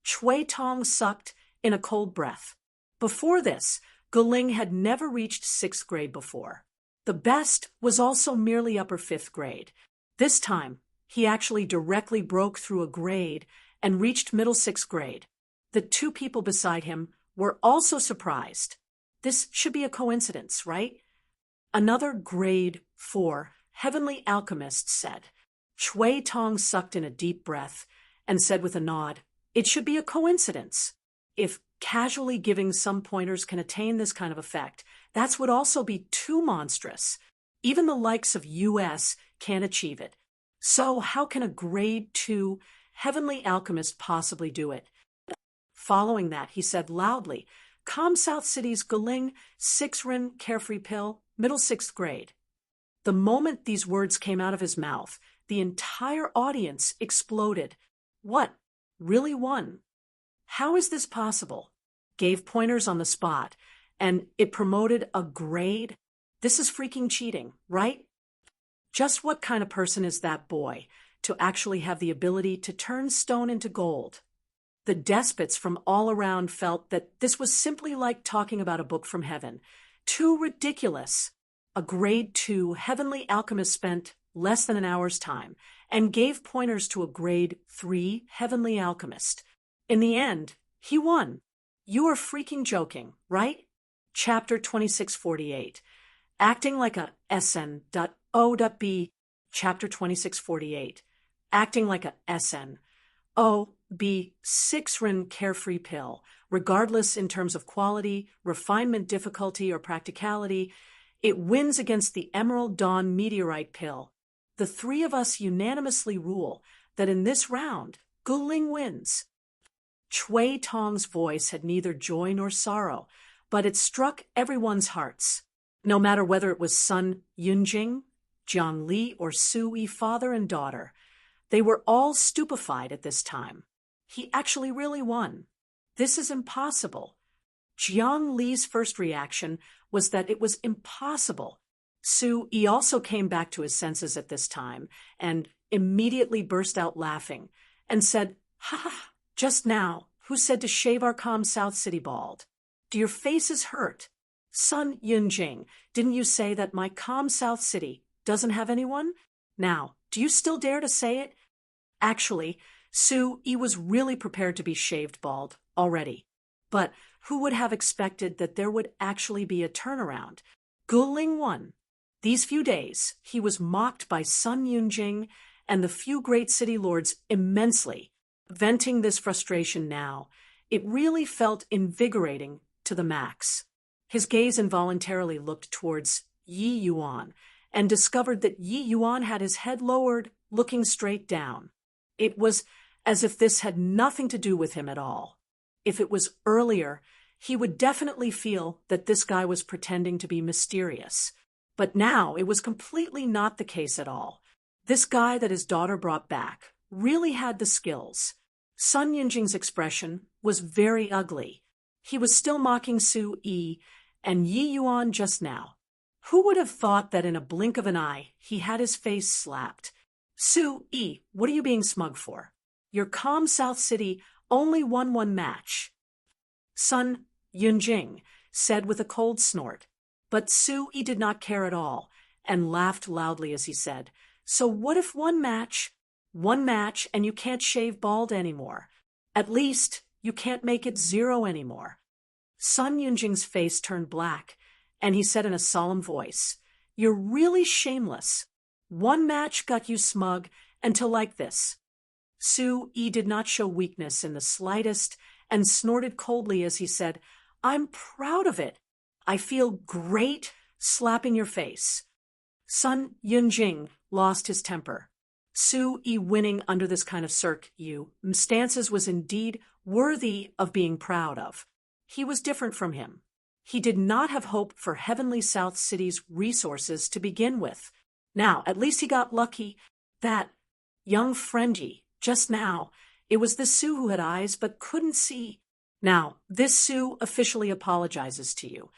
Chui Tong sucked in a cold breath. Before this, Guling had never reached 6th grade before. The best was also merely upper 5th grade. This time, he actually directly broke through a grade and reached middle 6th grade. The 2 people beside him were also surprised. This should be a coincidence, right? Another grade 4 heavenly alchemist said. Chui Tong sucked in a deep breath and said with a nod, "It should be a coincidence. If casually giving some pointers can attain this kind of effect, that would also be too monstrous. Even the likes of US can't achieve it. So how can a grade 2 heavenly alchemist possibly do it?" Following that, he said loudly, "Calm South City's Guling 6-rin carefree pill, middle 6th grade." The moment these words came out of his mouth, the entire audience exploded. What? Really won? How is this possible? Gave pointers on the spot, and it promoted a grade? This is freaking cheating, right? Just what kind of person is that boy to actually have the ability to turn stone into gold? The despots from all around felt that this was simply like talking about a book from heaven. Too ridiculous. A grade 2 heavenly alchemist spent less than an hour's time and gave pointers to a grade 3 heavenly alchemist. In the end, he won. You are freaking joking, right? Chapter 2648. Acting like a SN.O.B. Chapter 2648. Acting like a SN.O.B. 6-rin carefree pill, regardless in terms of quality, refinement, difficulty, or practicality. It wins against the Emerald Dawn Meteorite Pill. The 3 of us unanimously rule that in this round, Guling wins. Chui Tong's voice had neither joy nor sorrow, but it struck everyone's hearts. No matter whether it was Sun Yunjing, Jiang Li, or Sui, father and daughter, they were all stupefied at this time. He actually really won. This is impossible. Jiang Li's first reaction was that it was impossible. Sui also came back to his senses at this time and immediately burst out laughing and said, "Ha ha, just now, who said to shave our calm South City bald? Do your faces hurt? Sun Yunjing, didn't you say that my calm South City doesn't have anyone? Now, do you still dare to say it?" Actually, Sui was really prepared to be shaved bald already. But who would have expected that there would actually be a turnaround? Guling won. These few days, he was mocked by Sun Yunjing and the few great city lords immensely. Venting this frustration now, it really felt invigorating to the max. His gaze involuntarily looked towards Yi Yuan, and discovered that Yi Yuan had his head lowered, looking straight down. It was as if this had nothing to do with him at all. If it was earlier, he would definitely feel that this guy was pretending to be mysterious. But now it was completely not the case at all. This guy that his daughter brought back really had the skills. Sun Yinjing's expression was very ugly. He was still mocking Su Yi and Yi Yuan just now. Who would have thought that in a blink of an eye he had his face slapped? Su Yi, what are you being smug for? Your calm South City only won one match. Sun Yinjing said with a cold snort. But Su Yi did not care at all, and laughed loudly as he said, "So what if one match and you can't shave bald anymore? At least you can't make it 0 anymore." Sun Yunjing's face turned black, and he said in a solemn voice, "You're really shameless. One match got you smug until like this." Su Yi did not show weakness in the slightest and snorted coldly as he said, "I'm proud of it. I feel great slapping your face." Sun Yunjing lost his temper. Su Yi winning under this kind of circumstances was indeed worthy of being proud of. He was different from him. He did not have hope for Heavenly South City's resources to begin with. Now, at least he got lucky that young friendy, just now, it was the Su who had eyes but couldn't see. Now, this Su officially apologizes to you.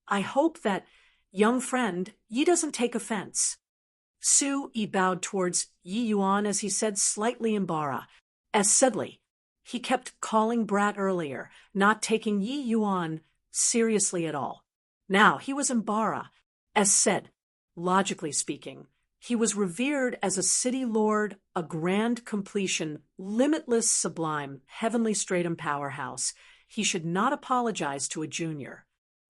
I hope that, young friend, ye doesn't take offense. Su Yi bowed towards Yi Yuan as he said slightly embarrassed. As Sedley, he kept calling brat earlier, not taking Yi Yuan seriously at all. Now he was embarrassed. As said, logically speaking, he was revered as a city lord, a grand completion, limitless, sublime, heavenly stratum powerhouse. He should not apologize to a junior.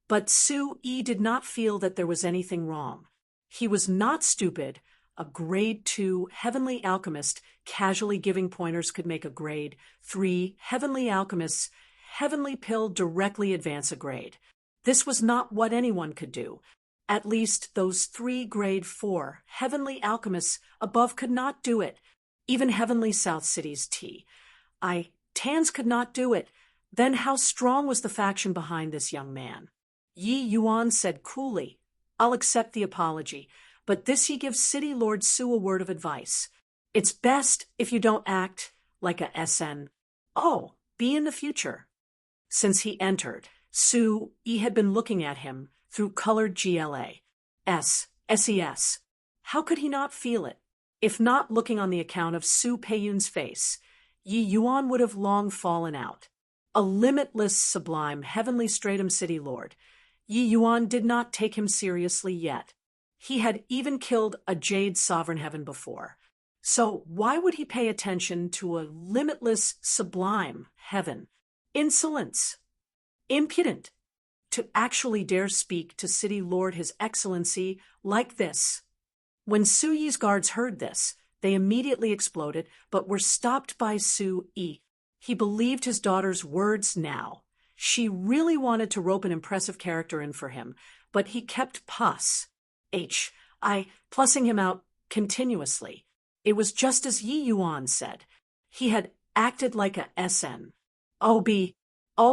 But Su Yi did not feel that there was anything wrong. He was not stupid. A grade 2 heavenly alchemist casually giving pointers could make a grade 3 heavenly alchemist's heavenly pill directly advance a grade. This was not what anyone could do. At least those 3 grade 4 heavenly alchemists above could not do it. Even Heavenly South City's Tans could not do it. Then how strong was the faction behind this young man? Yi Yuan said coolly, "I'll accept the apology, but this he gives City Lord Su a word of advice. It's best if you don't act like a SN. Oh, be in the future." Since he entered, Su Yi had been looking at him through colored SES. How could he not feel it? If not looking on the account of Su Peiyun's face, Yi Yuan would have long fallen out. A limitless, sublime, heavenly stratum city lord. Yi Yuan did not take him seriously yet. He had even killed a jade sovereign heaven before. So why would he pay attention to a limitless, sublime heaven? Insolence. Impudent. To actually dare speak to City Lord His Excellency like this. When Su Yi's guards heard this, they immediately exploded, but were stopped by Su Yi. He believed his daughter's words now. She really wanted to rope an impressive character in for him, but he kept plussing him out continuously. It was just as Yi Yuan said. He had acted like a SN. I'll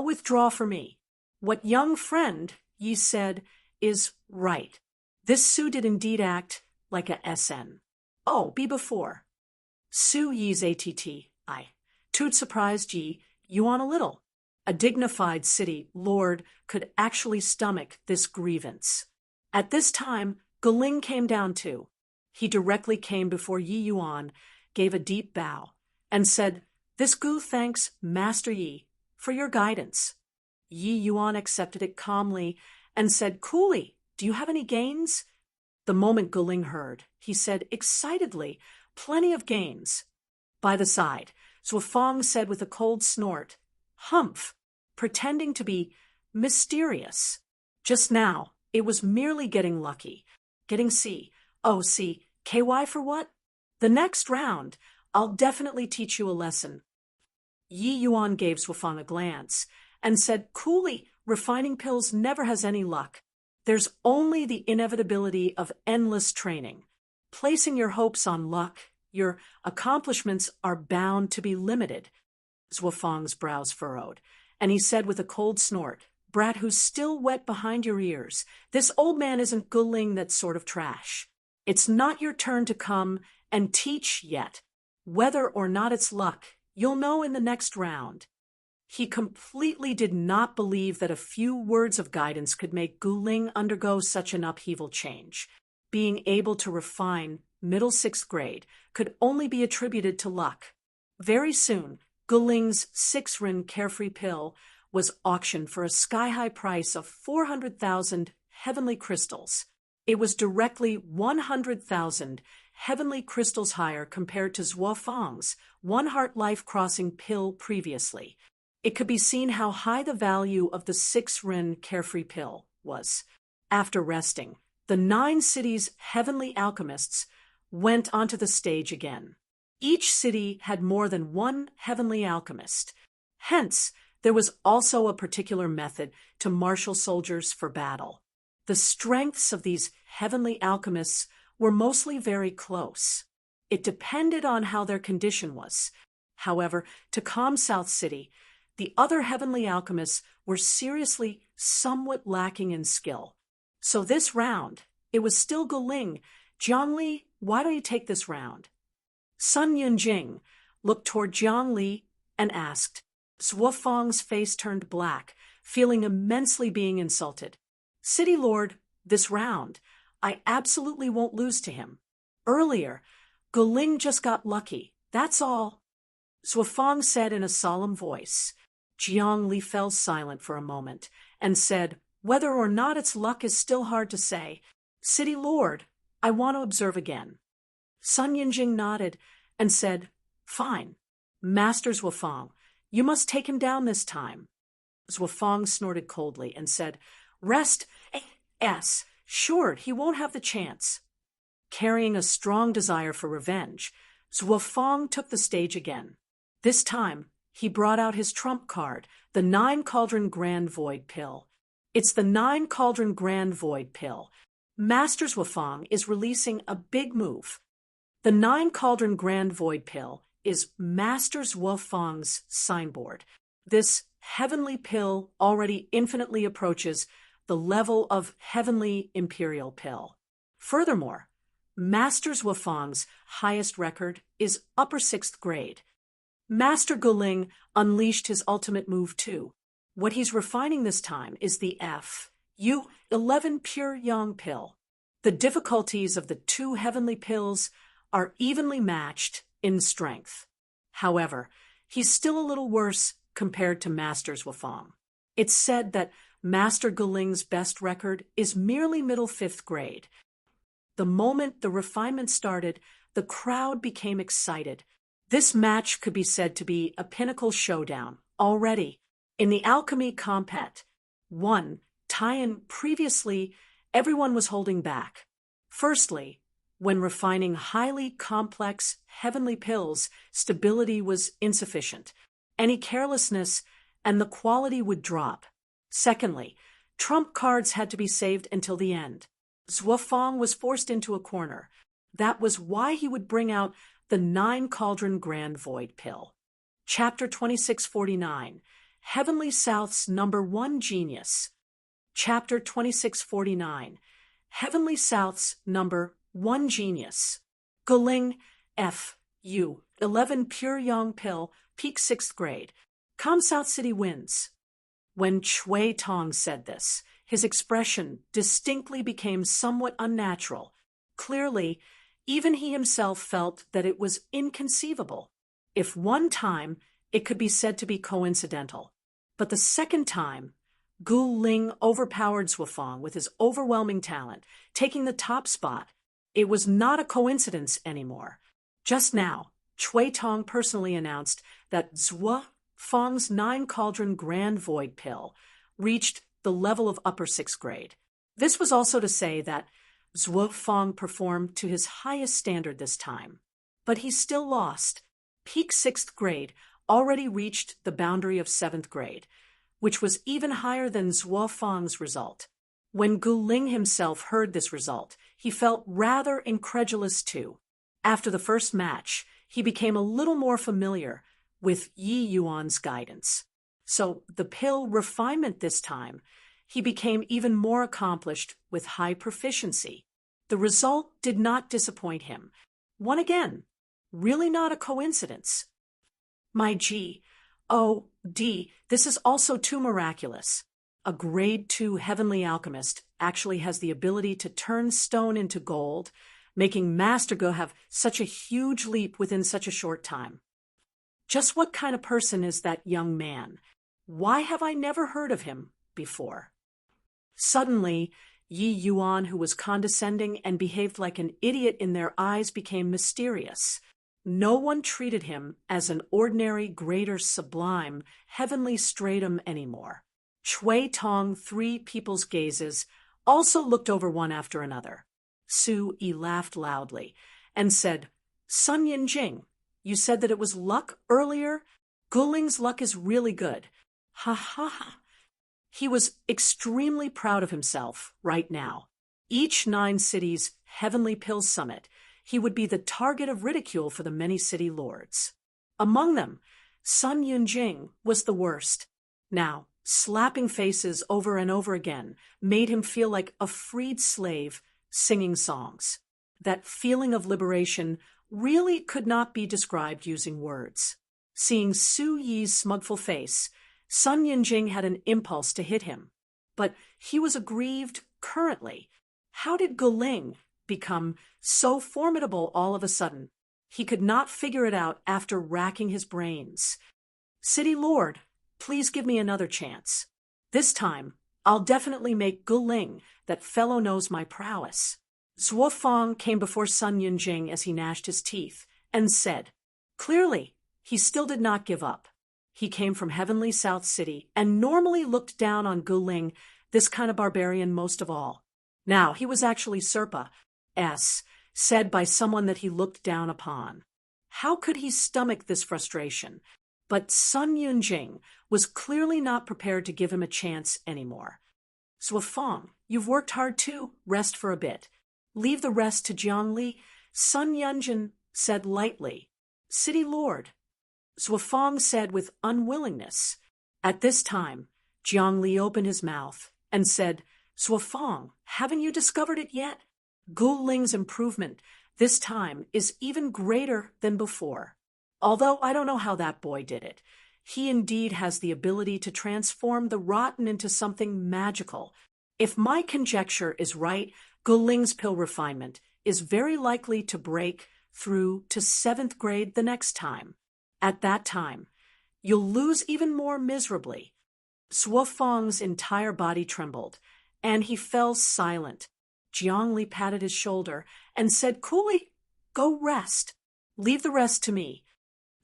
withdraw for me. What young friend, Yi said, is right. This Su did indeed act like a SN. Be before. Su Yi's Toot surprised Yi Yuan a little. A dignified city lord could actually stomach this grievance. At this time, Galing came down too. He directly came before Yi Yuan, gave a deep bow, and said, "This gu thanks Master Yi for your guidance." Yi Yuan accepted it calmly and said coolly, "Do you have any gains?" The moment Galing heard, he said excitedly, "Plenty of gains." By the side, Zhuofang said with a cold snort, "Humph," pretending to be mysterious. Just now, it was merely getting lucky. Getting C. KY for what? The next round, I'll definitely teach you a lesson. Yi Yuan gave Zhuofang a glance and said coolly, "Refining pills never has any luck. There's only the inevitability of endless training. Placing your hopes on luck, your accomplishments are bound to be limited. Zhuofang's brows furrowed, and he said with a cold snort, "Brat who's still wet behind your ears, this old man isn't Guling that sort of trash. It's not your turn to come and teach yet. Whether or not it's luck, you'll know in the next round." He completely did not believe that a few words of guidance could make Guling undergo such an upheaval change. Being able to refine middle sixth grade could only be attributed to luck. Very soon, Guling's 6-rin carefree pill was auctioned for a sky-high price of 400,000 heavenly crystals. It was directly 100,000 heavenly crystals higher compared to Zhuofang's one-heart life-crossing pill previously. It could be seen how high the value of the 6-rin carefree pill was. After resting, the 9 cities' heavenly alchemists went onto the stage again. Each city had more than one heavenly alchemist. Hence, there was also a particular method to marshal soldiers for battle. The strengths of these heavenly alchemists were mostly very close. It depended on how their condition was. However, to calm South City, the other heavenly alchemists were seriously somewhat lacking in skill. So this round, it was still Guling. "Jiangli, why don't you take this round?" Sun Yunjing looked toward Jiangli and asked. Zhuofang's face turned black, feeling immensely being insulted. "City Lord, this round, I absolutely won't lose to him. Earlier, Guling just got lucky, that's all." Zhuofang said in a solemn voice. Jiangli fell silent for a moment and said, "Whether or not it's luck is still hard to say. City Lord, I want to observe again." Sun Yinjing nodded and said, "Fine. Master Zhuofang, you must take him down this time." Zhuofang snorted coldly and said, "Rest, sure, he won't have the chance." Carrying a strong desire for revenge, Zhuofang took the stage again. This time, he brought out his trump card, the 9-cauldron Grand Void Pill. It's the 9-cauldron Grand Void Pill. Master Zhuofang is releasing a big move. The 9-cauldron Grand Void Pill is Master Zhuofang's signboard. This heavenly pill already infinitely approaches the level of heavenly imperial pill. Furthermore, Master Zhuofang's highest record is upper 6th grade. Master Guling unleashed his ultimate move too. What he's refining this time is the F-U-11 Pure Yang Pill. The difficulties of the 2 heavenly pills are evenly matched in strength. However, he's still a little worse compared to Master Zhuofang. It's said that Master Guling's best record is merely middle 5th grade. The moment the refinement started, the crowd became excited. This match could be said to be a pinnacle showdown already. In the alchemy compet, 1, tie-in previously, everyone was holding back. Firstly, when refining highly complex heavenly pills, stability was insufficient. Any carelessness and the quality would drop. Secondly, trump cards had to be saved until the end. Zhuofang was forced into a corner. That was why he would bring out the 9-cauldron Grand Void Pill. Chapter 2649, Heavenly South's Number 1 Genius. Chapter 2649, Heavenly South's Number 1 Genius. Guling, F-U-11 Pure Yang Pill, peak 6th grade. Calm South City wins. When Chui Tong said this, his expression distinctly became somewhat unnatural. Clearly, even he himself felt that it was inconceivable. If one time, it could be said to be coincidental. But the second time, Gu Ling overpowered Zhuofang with his overwhelming talent, taking the top spot. It was not a coincidence anymore. Just now, Chui Tong personally announced that Zhuofang's 9-cauldron Grand Void Pill reached the level of upper 6th grade. This was also to say that Zhuofang performed to his highest standard this time. But he still lost. Peak 6th grade already reached the boundary of 7th grade, which was even higher than Zhuofang's result. When Gu Ling himself heard this result, he felt rather incredulous too. After the first match, he became a little more familiar with Yi Yuan's guidance. So the pill refinement this time, he became even more accomplished with high proficiency. The result did not disappoint him. Won again. Really not a coincidence. My G, O, D, this is also too miraculous. A grade 2 heavenly alchemist actually has the ability to turn stone into gold, making Master Gu have such a huge leap within such a short time. Just what kind of person is that young man? Why have I never heard of him before? Suddenly, Yi Yuan, who was condescending and behaved like an idiot in their eyes, became mysterious. No one treated him as an ordinary, greater, sublime, heavenly stratum anymore. Chui Tong, three people's gazes, also looked over one after another. Su Yi laughed loudly and said, Sun Yinjing, you said that it was luck earlier? Gu Ling's luck is really good. Ha ha ha. He was extremely proud of himself right now. Each 9 cities' Heavenly Pill Summit, he would be the target of ridicule for the many city lords. Among them, Sun Yunjing was the worst. Now, slapping faces over and over again made him feel like a freed slave singing songs. That feeling of liberation really could not be described using words. Seeing Su Yi's smugful face, Sun Yinjing had an impulse to hit him. But he was aggrieved currently. How did Gu Ling become so formidable all of a sudden? He could not figure it out after racking his brains. City Lord, please give me another chance. This time, I'll definitely make Gu Ling, that fellow knows my prowess. Zhuo Fang came before Sun Yunjing as he gnashed his teeth and said, clearly, he still did not give up. He came from Heavenly South City and normally looked down on Gu Ling, this kind of barbarian, most of all. Now, he was actually Serpa, said by someone that he looked down upon. How could he stomach this frustration? But Sun Yunjing was clearly not prepared to give him a chance anymore. Zhuo Fang, you've worked hard too. Rest for a bit. Leave the rest to Jiangli, Sun Yunjin said lightly. City Lord, Zhuo Fang said with unwillingness. At this time, Jiangli opened his mouth and said, Zhuo Fang, haven't you discovered it yet? Gu Ling's improvement this time is even greater than before. Although I don't know how that boy did it. He indeed has the ability to transform the rotten into something magical. If my conjecture is right, Gu Ling's pill refinement is very likely to break through to 7th grade the next time. At that time, you'll lose even more miserably. Zhuo Fang's entire body trembled, and he fell silent. Jiangli patted his shoulder and said coolly, go rest. Leave the rest to me.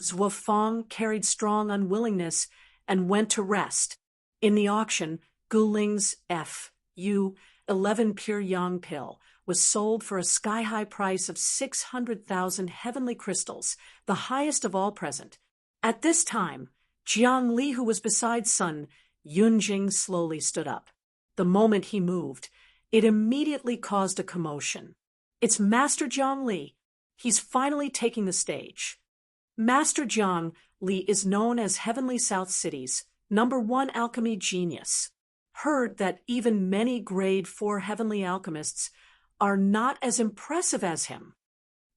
Zhuo Fang carried strong unwillingness and went to rest. In the auction, Gu Ling's Fu 11 pure yang pill was sold for a sky-high price of 600,000 heavenly crystals, the highest of all present. At this time, Jiang Li, who was beside Sun Yunjing, slowly stood up. The moment he moved, it immediately caused a commotion. It's Master Jiang Li. He's finally taking the stage. Master Jiang Li is known as Heavenly South City's #1 alchemy genius. Heard that even many grade 4 heavenly alchemists are not as impressive as him.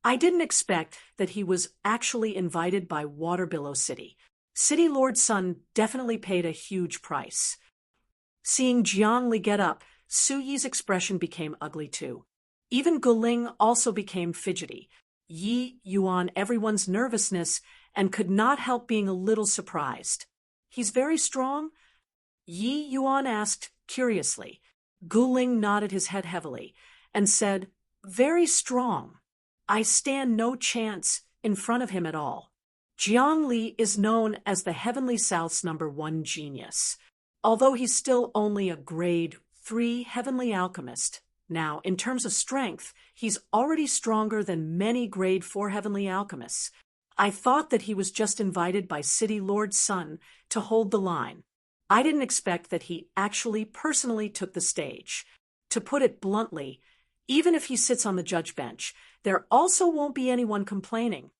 I didn't expect that he was actually invited by Waterbillow City. City Lord Sun definitely paid a huge price. Seeing Jiang Li get up, Su Yi's expression became ugly too. Even Gu Ling also became fidgety. Yi Yuan everyone's nervousness and could not help being a little surprised. He's very strong? Yi Yuan asked curiously. Gu Ling nodded his head heavily and said, very strong. I stand no chance in front of him at all. Jiang Li is known as the Heavenly South's #1 genius, although he's still only a grade 3 heavenly alchemist. Now, in terms of strength, he's already stronger than many grade 4 heavenly alchemists. I thought that he was just invited by City Lord Sun to hold the line. I didn't expect that he actually personally took the stage. To put it bluntly, even if he sits on the judge bench, there also won't be anyone complaining.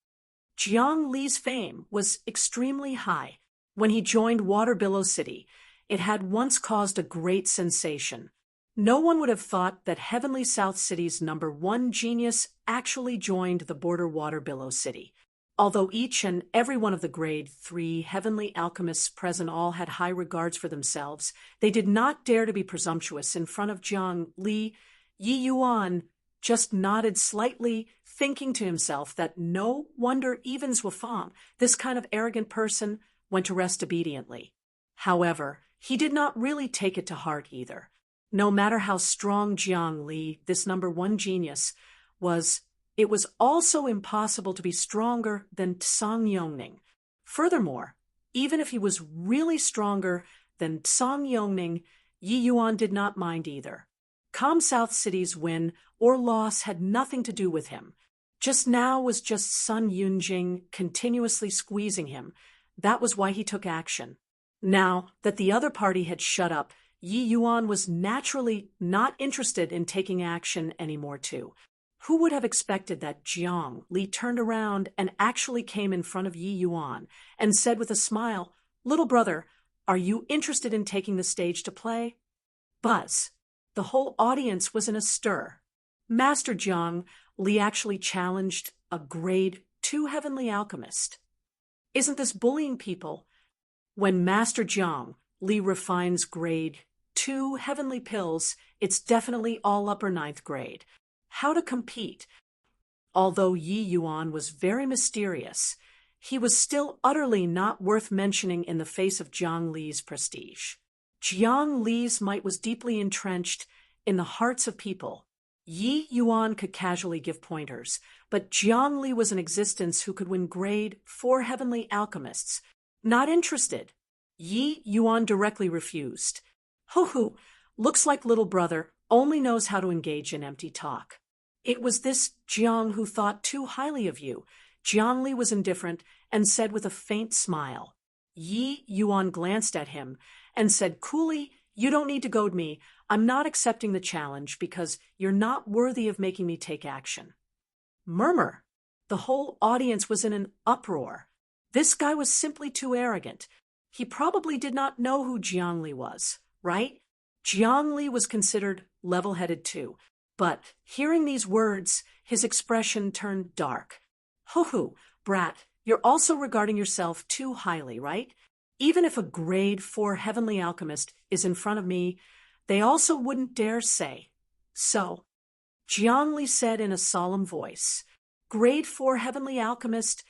Jiang Li's fame was extremely high. When he joined Water Billow City, it had once caused a great sensation. No one would have thought that Heavenly South City's #1 genius actually joined the border Water Billow City. Although each and every one of the grade 3 heavenly alchemists present all had high regards for themselves, they did not dare to be presumptuous in front of Jiang Li. Yi Yuan just nodded slightly, thinking to himself that no wonder even Zhuafang, this kind of arrogant person, went to rest obediently. However, he did not really take it to heart either. No matter how strong Jiang Li, this #1 genius, was, it was also impossible to be stronger than Tsang Yongning. Furthermore, even if he was really stronger than Tsang Yongning, Yi Yuan did not mind either. Calm South City's win or loss had nothing to do with him. Just now was just Sun Yunjing continuously squeezing him. That was why he took action. Now that the other party had shut up, Yi Yuan was naturally not interested in taking action anymore too. Who would have expected that Jiang Li turned around and actually came in front of Yi Yuan and said with a smile, "Little brother, are you interested in taking the stage to play?" Buzz. The whole audience was in a stir. Master Jiang Li actually challenged a grade 2 heavenly alchemist. Isn't this bullying people? When Master Jiang Li refines grade 2 heavenly pills, it's definitely all upper 9th grade. How to compete? Although Yi Yuan was very mysterious, he was still utterly not worth mentioning in the face of Jiang Li's prestige. Jiang Li's might was deeply entrenched in the hearts of people. Yi Yuan could casually give pointers, but Jiang Li was in existence who could win grade 4 heavenly alchemists. Not interested. Yi Yuan directly refused. Hoo, looks like little brother only knows how to engage in empty talk. It was this Jiang who thought too highly of you. Jiang Li was indifferent and said with a faint smile. Yi Yuan glanced at him and said coolly, "You don't need to goad me. I'm not accepting the challenge because you're not worthy of making me take action." Murmur. The whole audience was in an uproar. This guy was simply too arrogant. He probably did not know who Jiang Li was, right? Jiang Li was considered level-headed too. But hearing these words, his expression turned dark. Hoo, brat, you're also regarding yourself too highly, right? Even if a grade 4 heavenly alchemist is in front of me, they also wouldn't dare say so. Jiang Li said in a solemn voice, "Grade 4 heavenly alchemist,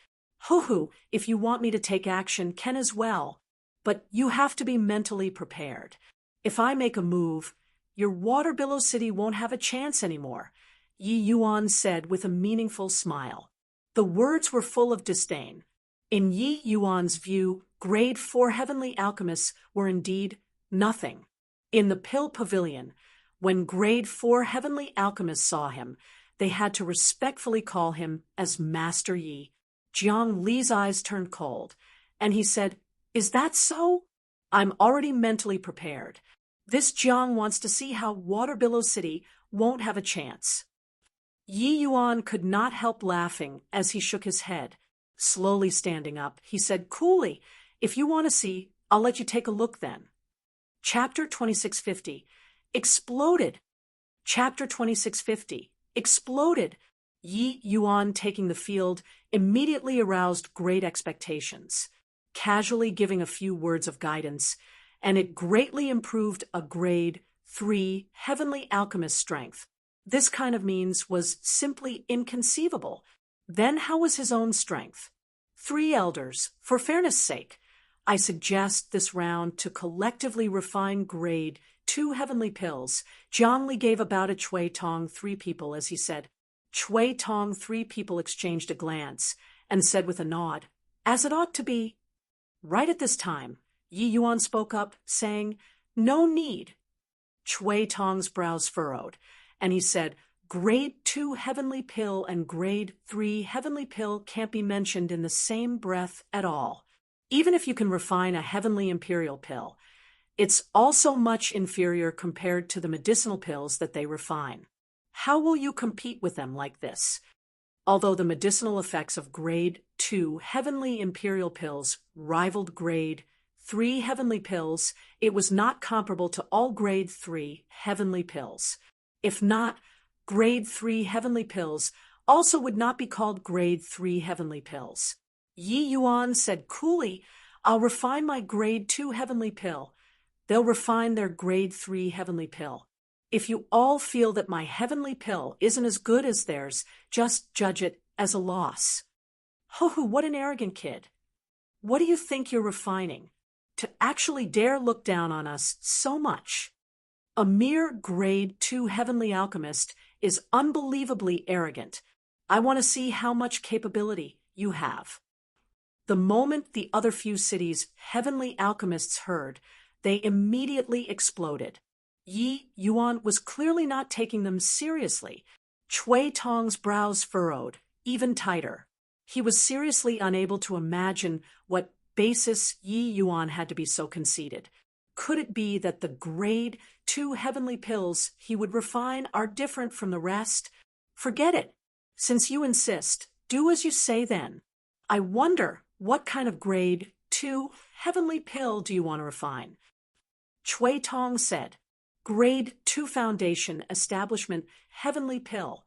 hoo, if you want me to take action, can as well. But you have to be mentally prepared. If I make a move, your Water Billow City won't have a chance anymore," Yi Yuan said with a meaningful smile. The words were full of disdain. In Yi Yuan's view, grade 4 heavenly alchemists were indeed nothing. In the Pill Pavilion, when grade 4 heavenly alchemists saw him, they had to respectfully call him as Master Yi. Jiang Li's eyes turned cold, and he said, "Is that so? I'm already mentally prepared. This Jiang wants to see how Water Billow City won't have a chance." Yi Yuan could not help laughing as he shook his head. Slowly standing up, he said coolly, "If you want to see, I'll let you take a look then." Chapter 2650. Exploded. Chapter 2650. Exploded. Yi Yuan taking the field immediately aroused great expectations. Casually giving a few words of guidance, and it greatly improved a grade 3 heavenly alchemist strength. This kind of means was simply inconceivable. Then how was his own strength? 3 elders, for fairness' sake, I suggest this round to collectively refine grade 2 heavenly pills. Jiang Li gave about a Chui Tong 3 people as he said. Chui Tong 3 people exchanged a glance and said with a nod, "As it ought to be." Right at this time, Yi Yuan spoke up, saying, "No need." Chui Tong's brows furrowed, and he said, "Grade 2 heavenly pill and grade 3 heavenly pill can't be mentioned in the same breath at all. Even if you can refine a heavenly imperial pill, It's also much inferior compared to the medicinal pills that they refine. How will you compete with them like this? Although the medicinal effects of grade 2 heavenly imperial pills rivaled grade 3 heavenly pills, it was not comparable to all grade 3 heavenly pills. If not, grade 3 heavenly pills also would not be called grade 3 heavenly pills. Yi Yuan said coolly, I'll refine my grade 2 heavenly pill. They'll refine their grade 3 heavenly pill. If you all feel that my heavenly pill isn't as good as theirs, just judge it as a loss. Ho, what an arrogant kid. What do you think you're refining? To actually dare look down on us so much. A mere grade 2 heavenly alchemist is unbelievably arrogant. I want to see how much capability you have. The moment the other few cities' heavenly alchemists heard, they immediately exploded. Yi Yuan was clearly not taking them seriously. Chui Tong's brows furrowed, even tighter. He was seriously unable to imagine what basis Yi Yuan had to be so conceited. Could it be that the grade 2 heavenly pills he would refine are different from the rest? Forget it. Since you insist, do as you say then. I wonder what kind of grade 2 heavenly pill do you want to refine? Chui Tong said, Grade 2 Foundation Establishment Heavenly Pill.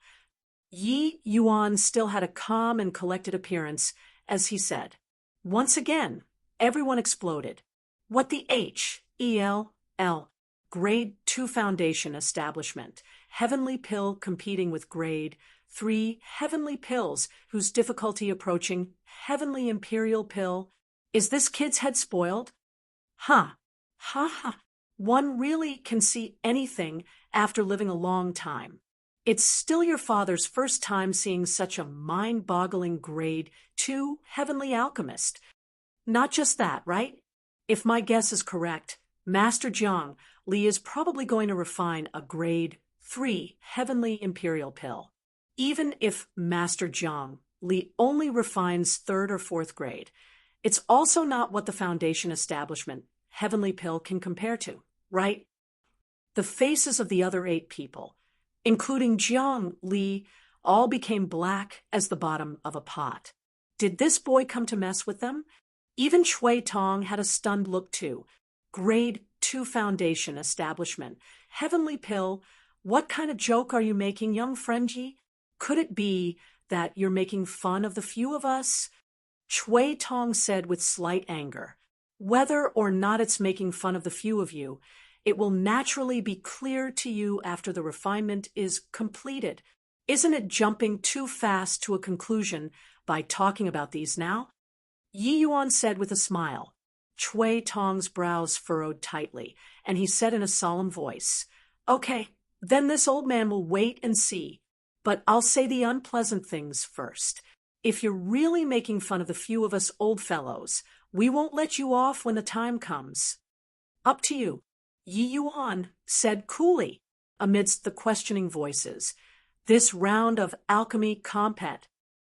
Yi Yuan still had a calm and collected appearance as he said. Once again, everyone exploded. What the H-E-L-L? Grade 2 Foundation Establishment Heavenly Pill competing with Grade 3 Heavenly Pills whose difficulty approaching Heavenly Imperial Pill. Is this kid's head spoiled? Ha ha. One really can see anything after living a long time. It's still your father's first time seeing such a mind-boggling grade 2 heavenly alchemist. Not just that, right? If my guess is correct, Master Jiang Li is probably going to refine a grade 3 heavenly imperial pill. Even if Master Jiang Li only refines 3rd or 4th grade, it's also not what the Foundation Establishment heavenly pill can compare to, right? The faces of the other 8 people, including Jiang Li, all became black as the bottom of a pot. Did this boy come to mess with them? Even Chui Tong had a stunned look too. Grade 2 Foundation Establishment heavenly pill. What kind of joke are you making, young friendie? Could it be that you're making fun of the few of us? Chui Tong said with slight anger. Whether or not it's making fun of the few of you, it will naturally be clear to you after the refinement is completed. Isn't it jumping too fast to a conclusion by talking about these now? Yi Yuan said with a smile. Chui Tong's brows furrowed tightly, and he said in a solemn voice, Okay, then this old man will wait and see, but I'll say the unpleasant things first. If you're really making fun of the few of us old fellows, we won't let you off when the time comes. Up to you, Yi Yuan said coolly, amidst the questioning voices. This round of alchemy compet.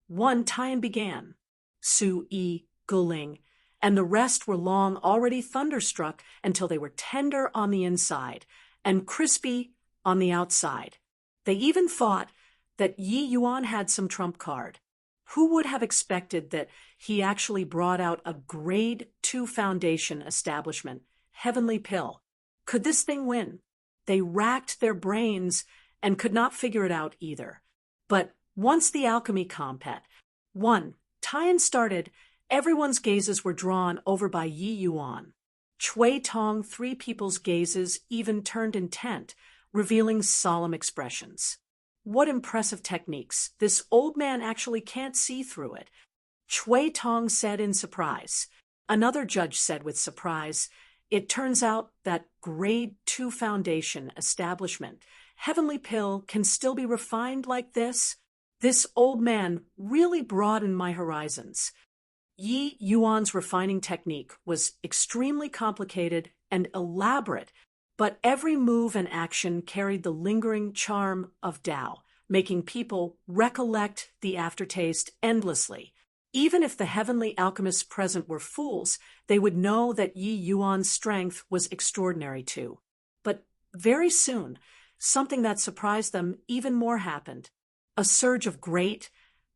One Tian began, Su Yi Guling, and the rest were long already thunderstruck until they were tender on the inside and crispy on the outside. They even thought that Yi Yuan had some trump card. Who would have expected that he actually brought out a grade 2 Foundation Establishment heavenly pill? Could this thing win? They racked their brains and could not figure it out either. But once the alchemy compet, Tian started, everyone's gazes were drawn over by Yi Yuan. Chui Tong, 3 people's gazes even turned intent, revealing solemn expressions. What impressive techniques. This old man actually can't see through it. Chui Tong said in surprise. Another judge said with surprise, It turns out that grade 2 Foundation Establishment heavenly pill can still be refined like this? This old man really broadened my horizons. Yi Yuan's refining technique was extremely complicated and elaborate, but every move and action carried the lingering charm of Tao, making people recollect the aftertaste endlessly. Even if the heavenly alchemists present were fools, they would know that Yi Yuan's strength was extraordinary too. But very soon, something that surprised them even more happened. A surge of great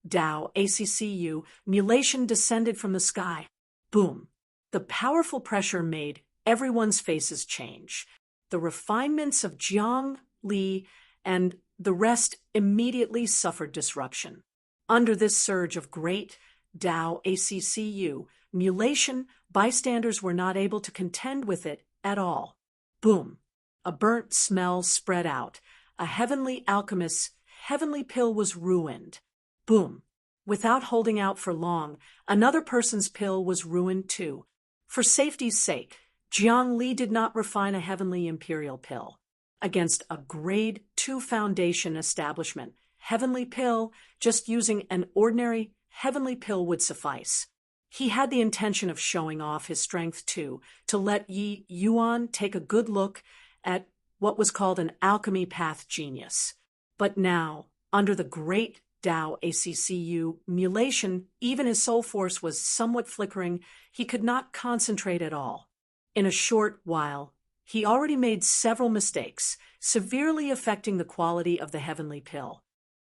Tao ACCU mulation descended from the sky. Boom! The powerful pressure made everyone's faces change. The refinements of Jiang, Li, and the rest immediately suffered disruption. Under this surge of great Tao ACCU mulation, bystanders were not able to contend with it at all. Boom! A burnt smell spread out. A heavenly alchemist's heavenly pill was ruined. Boom! Without holding out for long, another person's pill was ruined too. For safety's sake, Jiang Li did not refine a heavenly imperial pill. Against a grade 2 foundation establishment, heavenly pill, just using an ordinary heavenly pill would suffice. He had the intention of showing off his strength too, to let Yi Yuan take a good look at what was called an alchemy path genius. But now, under the great Tao ACCU mulation, even his soul force was somewhat flickering. He could not concentrate at all. In a short while, he already made several mistakes, severely affecting the quality of the heavenly pill.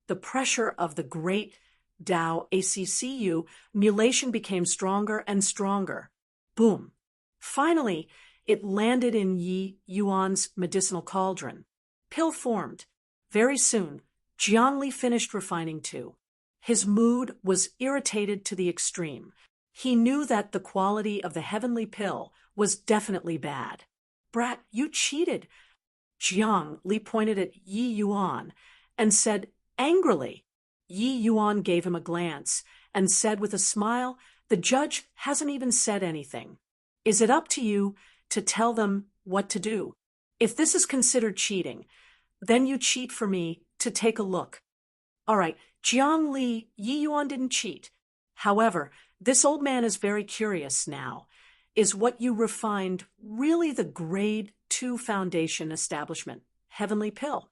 The pressure of the great Tao ACCU mulation became stronger and stronger. Boom! Finally, it landed in Yi Yuan's medicinal cauldron. Pill formed. Very soon, Jiang Li finished refining too. His mood was irritated to the extreme. He knew that the quality of the heavenly pill was definitely bad. "Brat, you cheated." Jiang Li pointed at Yi Yuan and said angrily. Yi Yuan gave him a glance and said with a smile, "The judge hasn't even said anything. Is it up to you to tell them what to do? If this is considered cheating, then you cheat for me to take a look." All right, Jiang Li, Yi Yuan didn't cheat. However, this old man is very curious now. Is what you refined really the grade 2 foundation establishment, heavenly pill?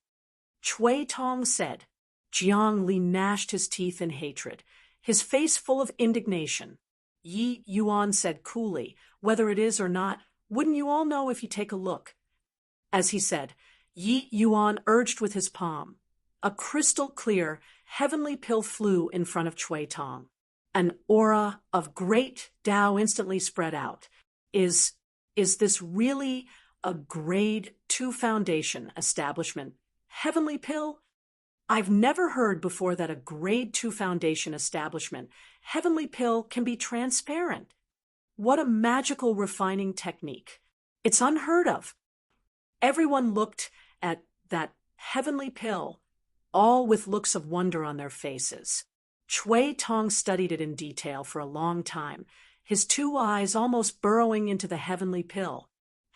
Cui Tong said. Jiang Li gnashed his teeth in hatred, his face full of indignation. Yi Yuan said coolly, "Whether it is or not, wouldn't you all know if you take a look?" As he said, Yi Yuan urged with his palm. A crystal-clear, heavenly pill flew in front of Cui Tong. An aura of great Tao instantly spread out. Is this really a grade 2 foundation establishment, heavenly pill? I've never heard before that a grade 2 foundation establishment, heavenly pill, can be transparent. What a magical refining technique. It's unheard of. Everyone looked at that heavenly pill, all with looks of wonder on their faces. Cui Tong studied it in detail for a long time, his 2 eyes almost burrowing into the heavenly pill.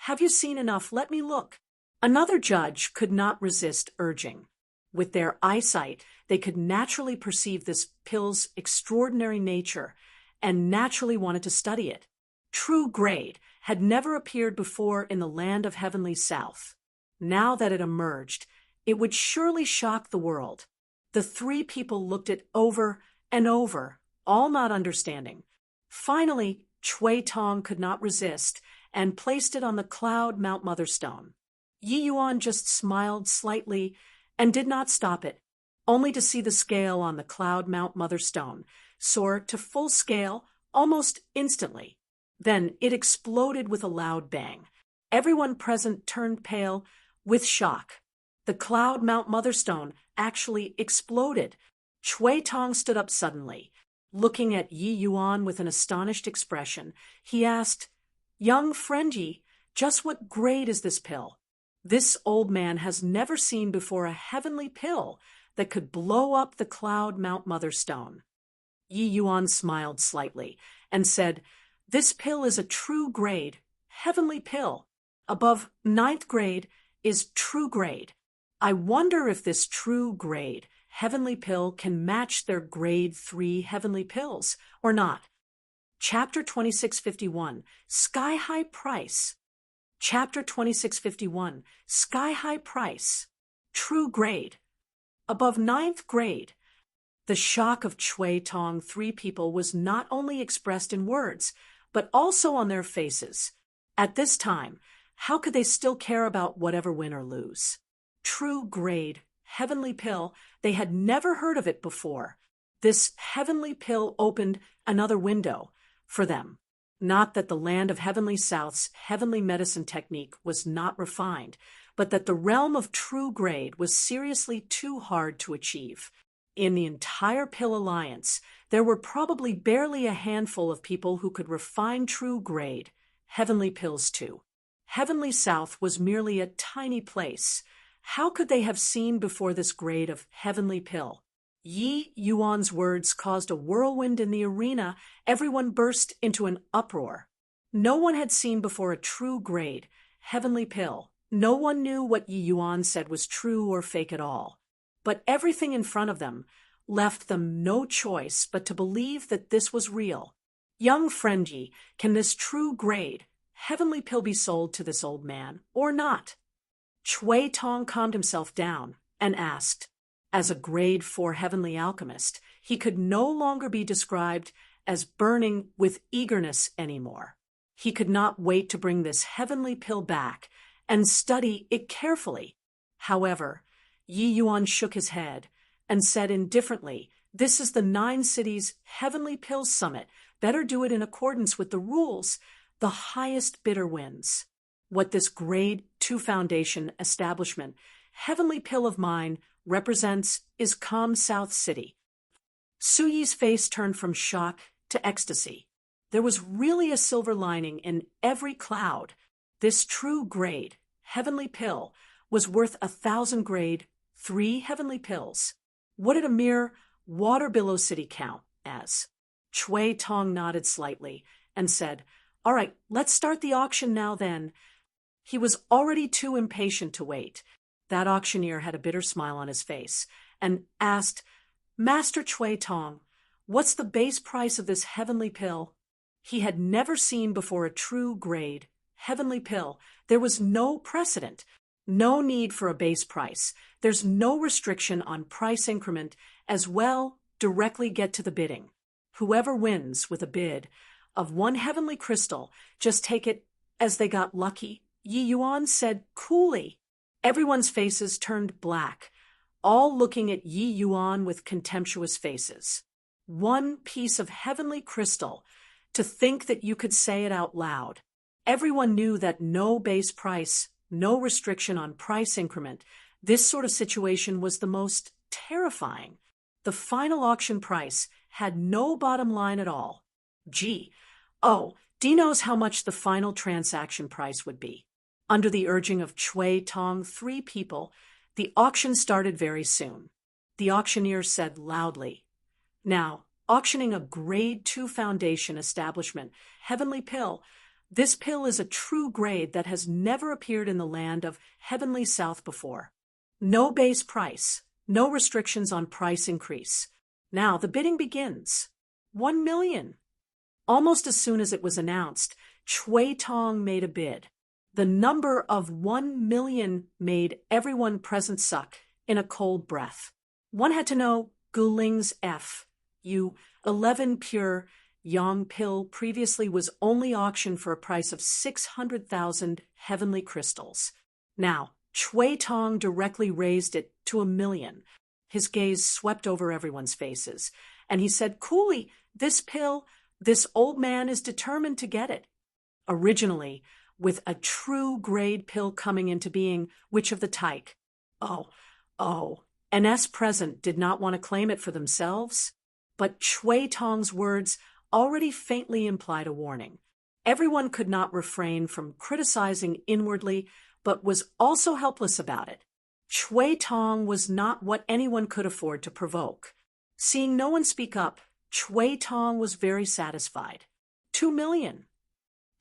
"Have you seen enough? Let me look." Another judge could not resist urging. With their eyesight, they could naturally perceive this pill's extraordinary nature and naturally wanted to study it. True grade had never appeared before in the land of heavenly south. Now that it emerged, it would surely shock the world. The 3 people looked it over and over, all not understanding. Finally, Cui Tong could not resist and placed it on the cloud Mount Motherstone. Yi Yuan just smiled slightly and did not stop it, only to see the scale on the cloud Mount Motherstone soar to full scale almost instantly. Then it exploded with a loud bang. Everyone present turned pale with shock. The cloud Mount Motherstone actually exploded. Cui Tong stood up suddenly. Looking at Yi Yuan with an astonished expression, he asked, "Young friend Yi, just what grade is this pill?" This old man has never seen before a heavenly pill that could blow up the cloud Mount Motherstone. Yi Yuan smiled slightly and said, "This pill is a true grade, heavenly pill. Above 9th grade is true grade. I wonder if this true grade, heavenly pill, can match their grade 3 heavenly pills or not." Chapter 2651, Sky High Price. Chapter 2651, Sky High Price. True grade. Above 9th grade. The shock of Chui Tong three people was not only expressed in words, but also on their faces. At this time, how could they still care about whatever win or lose? True grade, heavenly pill, they had never heard of it before. This heavenly pill opened another window for them. Not that the land of Heavenly South's heavenly medicine technique was not refined, but that the realm of true grade was seriously too hard to achieve. In the entire Pill Alliance, there were probably barely a handful of people who could refine true grade, heavenly pills too. Heavenly South was merely a tiny place. How could they have seen before this grade of heavenly pill? Yi Yuan's words caused a whirlwind in the arena. Everyone burst into an uproar. No one had seen before a true grade, heavenly pill. No one knew what Yi Yuan said was true or fake at all. But everything in front of them left them no choice but to believe that this was real. Young friend Yi, can this true grade, heavenly pill be sold to this old man, or not? Chui Tong calmed himself down and asked. As a grade 4 heavenly alchemist, he could no longer be described as burning with eagerness anymore. He could not wait to bring this heavenly pill back and study it carefully. However, Yi Yuan shook his head and said indifferently, "This is the 9 Cities Heavenly Pill Summit. Better do it in accordance with the rules. The highest bidder wins." What this Grade 2 Foundation establishment, Heavenly Pill of Mine, represents is Calm South City. Su Yi's face turned from shock to ecstasy. There was really a silver lining in every cloud. This true grade, heavenly pill, was worth 1,000 grade 3 heavenly pills. What did a mere Waterbillow City count as? Chui Tong nodded slightly and said, "All right, let's start the auction now then." He was already too impatient to wait. That auctioneer had a bitter smile on his face and asked, "Master Chui Tong, what's the base price of this heavenly pill?" He had never seen before a true grade, heavenly pill. There was no precedent, no need for a base price. There's no restriction on price increment. As well, directly get to the bidding. Whoever wins with a bid of 1 heavenly crystal, just take it as they got lucky, Yi Yuan said coolly. Everyone's faces turned black, all looking at Yi Yuan with contemptuous faces. 1 piece of heavenly crystal. To think that you could say it out loud. Everyone knew that no base price, no restriction on price increment. This sort of situation was the most terrifying. The final auction price had no bottom line at all. Gee, D knows how much the final transaction price would be. Under the urging of Chui Tong 3 people, the auction started very soon. The auctioneer said loudly, "Now, auctioning a Grade 2 Foundation establishment, Heavenly Pill. This pill is a true grade that has never appeared in the land of Heavenly South before. No base price, no restrictions on price increase. Now the bidding begins. 1 million. Almost as soon as it was announced, Chui Tong made a bid. The number of 1 million made everyone present suck in a cold breath. One had to know Guling's F.U.11 pure Yang pill previously was only auctioned for a price of 600,000 heavenly crystals. Now, Chui Tong directly raised it to 1 million. His gaze swept over everyone's faces, and he said coolly, "This pill, this old man is determined to get it." Originally, with a true grade pill coming into being, which of the type? NS present did not want to claim it for themselves? But Chui Tong's words already faintly implied a warning. Everyone could not refrain from criticizing inwardly, but was also helpless about it. Chui Tong was not what anyone could afford to provoke. Seeing no one speak up, Chui Tong was very satisfied. 2 million.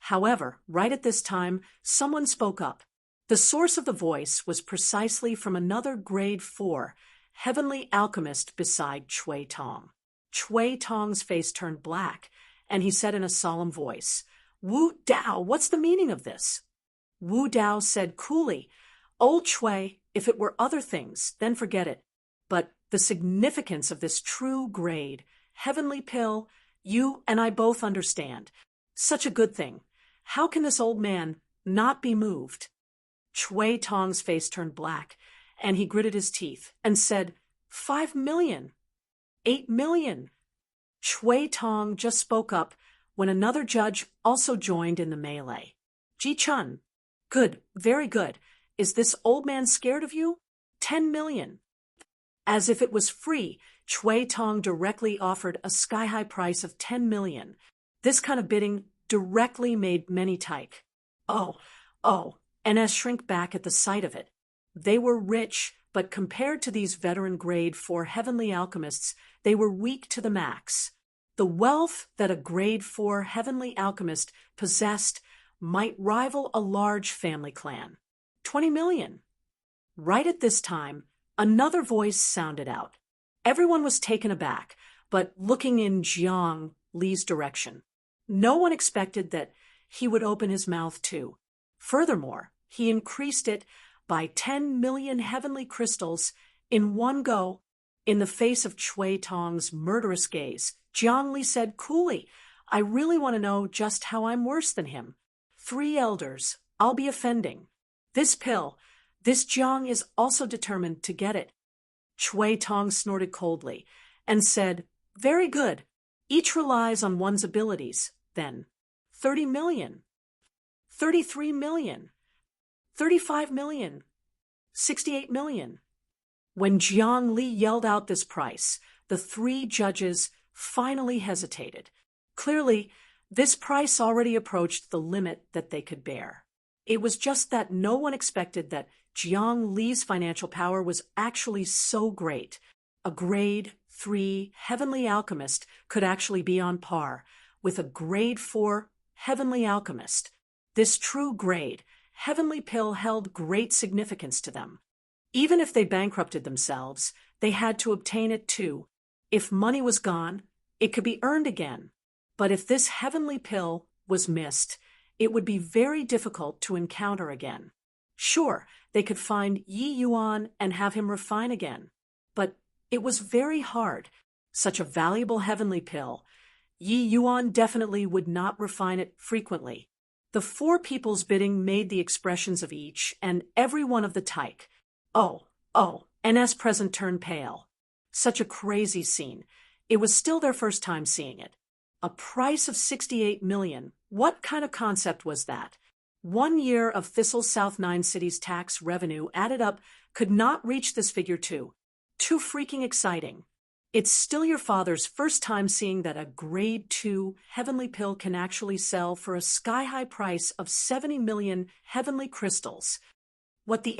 However, right at this time, someone spoke up. The source of the voice was precisely from another Grade 4 heavenly alchemist beside Chui Tong. Chui Tong's face turned black, and he said in a solemn voice, "Wu Dao, what's the meaning of this?" Wu Dao said coolly, "Old Chui, if it were other things, then forget it. But The significance of this true grade, heavenly pill, you and I both understand. Such a good thing. How can this old man not be moved? Chui Tong's face turned black, and he gritted his teeth and said, 5 million. 8 million. Chui Tong just spoke up when another judge also joined in the melee. Ji Chun. Good, very good. Is this old man scared of you? 10 million. As if it was free, Chui Tong directly offered a sky-high price of 10 million. This kind of bidding directly made many tyke. Oh, and as shrink back at the sight of it. They were rich, but compared to these veteran grade 4 heavenly alchemists, they were weak to the max. The wealth that a grade 4 heavenly alchemist possessed might rival a large family clan. 20 million. Right at this time, another voice sounded out. Everyone was taken aback, but looking in Jiang Li's direction. No one expected that he would open his mouth too. Furthermore, he increased it by 10 million heavenly crystals in one go. In the face of Chui Tong's murderous gaze, Jiang Li said coolly, I really want to know just how I'm worse than him. 3 elders, I'll be offending. This pill, this Jiang is also determined to get it. Chui Tong snorted coldly and said, very good. Each relies on one's abilities, then. 30 million. 33 million. 35 million. 68 million. When Jiang Li yelled out this price, the 3 judges finally hesitated. Clearly, this price already approached the limit that they could bear. It was just that no one expected that Jiang Li's financial power was actually so great. A grade 3 heavenly alchemist could actually be on par with a grade 4 heavenly alchemist. This true grade, heavenly pill held great significance to them. Even if they bankrupted themselves, they had to obtain it too. If money was gone, it could be earned again. But if this heavenly pill was missed, it would be very difficult to encounter again. Sure, they could find Yi Yuan and have him refine again. But it was very hard. Such a valuable heavenly pill. Yi Yuan definitely would not refine it frequently. The 4 people's bidding made the expressions of each and every one of the tyke. And as present turned pale. Such a crazy scene. It was still their first time seeing it. A price of 68 million. What kind of concept was that? 1 year of Thistle South 9 City's tax revenue added up could not reach this figure too. Too freaking exciting. It's still your father's first time seeing that a grade 2 heavenly pill can actually sell for a sky-high price of 70 million heavenly crystals. What the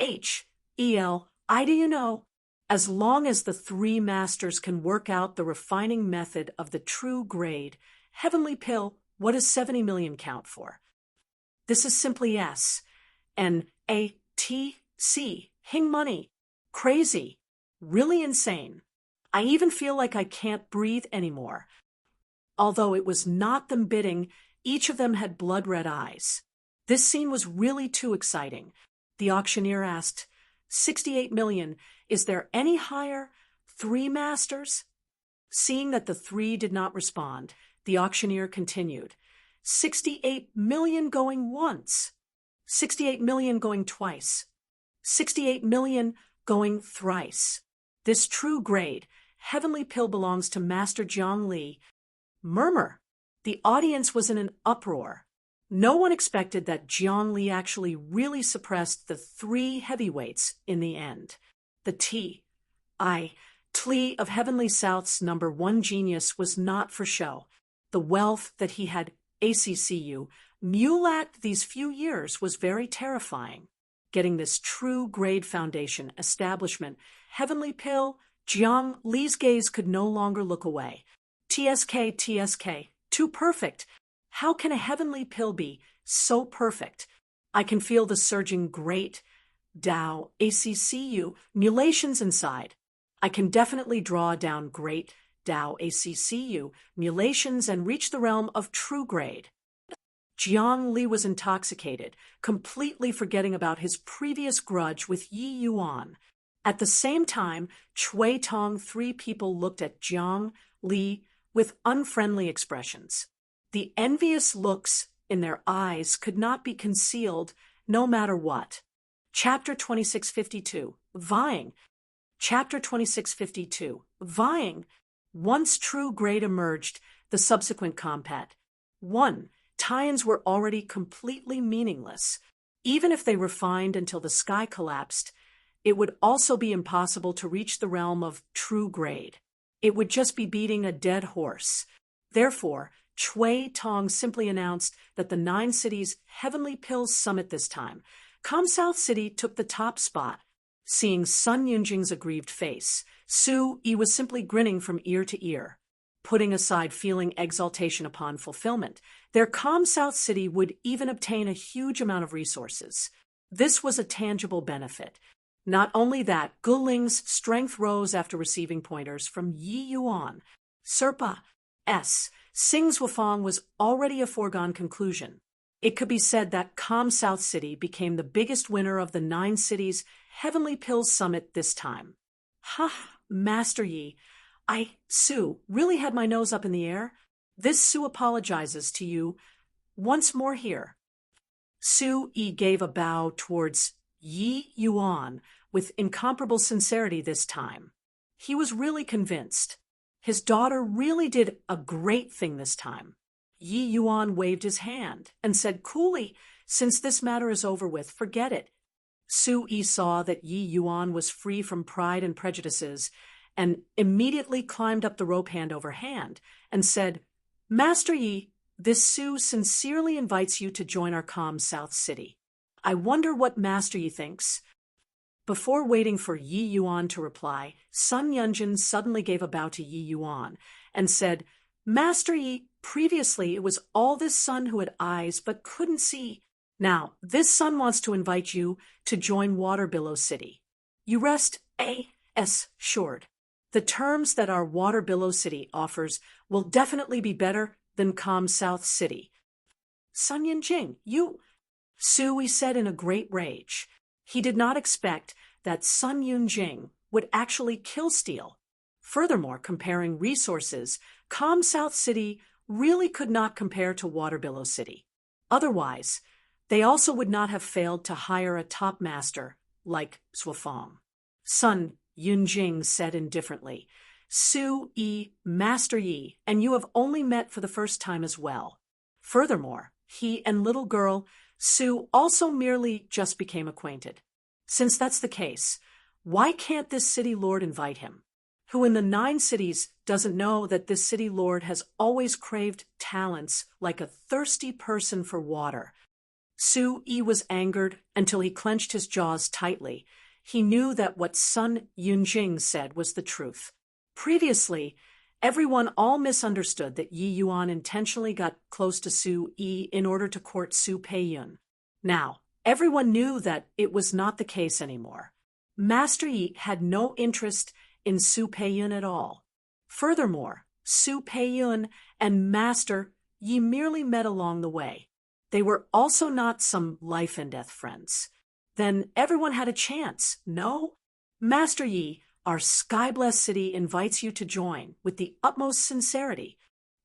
I do you know? As long as the 3 masters can work out the refining method of the true grade, heavenly pill, what does 70 million count for? This is simply S. N. A. T. C. Hing money. Crazy. Really insane. I even feel like I can't breathe anymore. Although it was not them bidding, each of them had blood-red eyes. This scene was really too exciting. The auctioneer asked, 68 million, is there any higher? 3 masters? Seeing that the 3 did not respond, the auctioneer continued, 68 million going once, 68 million going twice, 68 million going thrice. This true grade, heavenly pill belongs to Master Jiang Li. Murmur. The audience was in an uproar. No one expected that Jiang Li actually really suppressed the 3 heavyweights in the end. The Tli of Heavenly South's number 1 genius was not for show. The wealth that he had mule-lacked these few years was very terrifying. Getting this true grade foundation establishment, heavenly pill, Jiang Li's gaze could no longer look away. TSK, too perfect. How can a heavenly pill be so perfect? I can feel the surging great Tao mulations inside. I can definitely draw down great Tao mulations and reach the realm of true grade. Jiang Li was intoxicated, completely forgetting about his previous grudge with Yi Yuan. At the same time, Chui Tong, three people looked at Jiang Li with unfriendly expressions. The envious looks in their eyes could not be concealed no matter what. Chapter 2652, Vying. Chapter 2652, Vying. Once true grade emerged, the subsequent combat. 1. Tie-ins were already completely meaningless. Even if they refined until the sky collapsed, it would also be impossible to reach the realm of true grade. It would just be beating a dead horse. Therefore, Chui Tong simply announced that the 9 cities' Heavenly Pills Summit this time. Com South City took the top spot. Seeing Sun Yunjing's aggrieved face, Su Yi was simply grinning from ear to ear. Putting aside feeling exultation upon fulfillment, their calm South City would even obtain a huge amount of resources. This was a tangible benefit. Not only that, Guling's strength rose after receiving pointers from Yi Yuan. Serpa S. Sing's Wufang was already a foregone conclusion. It could be said that Calm South City became the biggest winner of the 9 cities' Heavenly Pills Summit this time. Master Yi, Su, really had my nose up in the air. This Su apologizes to you once more here. Su Yi gave a bow towards Yi Yuan with incomparable sincerity this time. He was really convinced. His daughter really did a great thing this time. Yi Yuan waved his hand and said coolly, "Since this matter is over with, forget it." Su Yi saw that Yi Yuan was free from pride and prejudices and immediately climbed up the rope hand over hand and said, "Master Yi, this Su sincerely invites you to join our calm South City. I wonder what Master Yi thinks." Before waiting for Yi Yuan to reply, Sun Yunjin suddenly gave a bow to Yi Yuan and said, "Master Yi, previously it was all this sun who had eyes but couldn't see. Now, this sun wants to invite you to join Water Billow City. You rest assured. The terms that our Water Billow City offers will definitely be better than Calm South City." "Sun Yunjing, you—" Sui said in a great rage. He did not expect that Sun Yunjing would actually kill Steel. Furthermore, comparing resources, Calm South City really could not compare to Water Billow City. Otherwise, they also would not have failed to hire a top master like Swafong. Sun Yunjing said indifferently, "Su Yi, Master Yi, and you have only met for the first time as well." Furthermore, he and little girl Su also merely just became acquainted. Since that's the case, why can't this city lord invite him? Who in the 9 cities doesn't know that this city lord has always craved talents like a thirsty person for water? Su Yi was angered until he clenched his jaws tightly. He knew that what Sun Yunjing said was the truth. Previously, everyone all misunderstood that Yi Yuan intentionally got close to Su Yi in order to court Su Peiyun. Now, everyone knew that it was not the case anymore. Master Yi had no interest in Su Peiyun at all. Furthermore, Su Peiyun and Master Yi merely met along the way. They were also not some life and death friends. Then everyone had a chance, no? Master Yi, our sky-blessed city invites you to join with the utmost sincerity.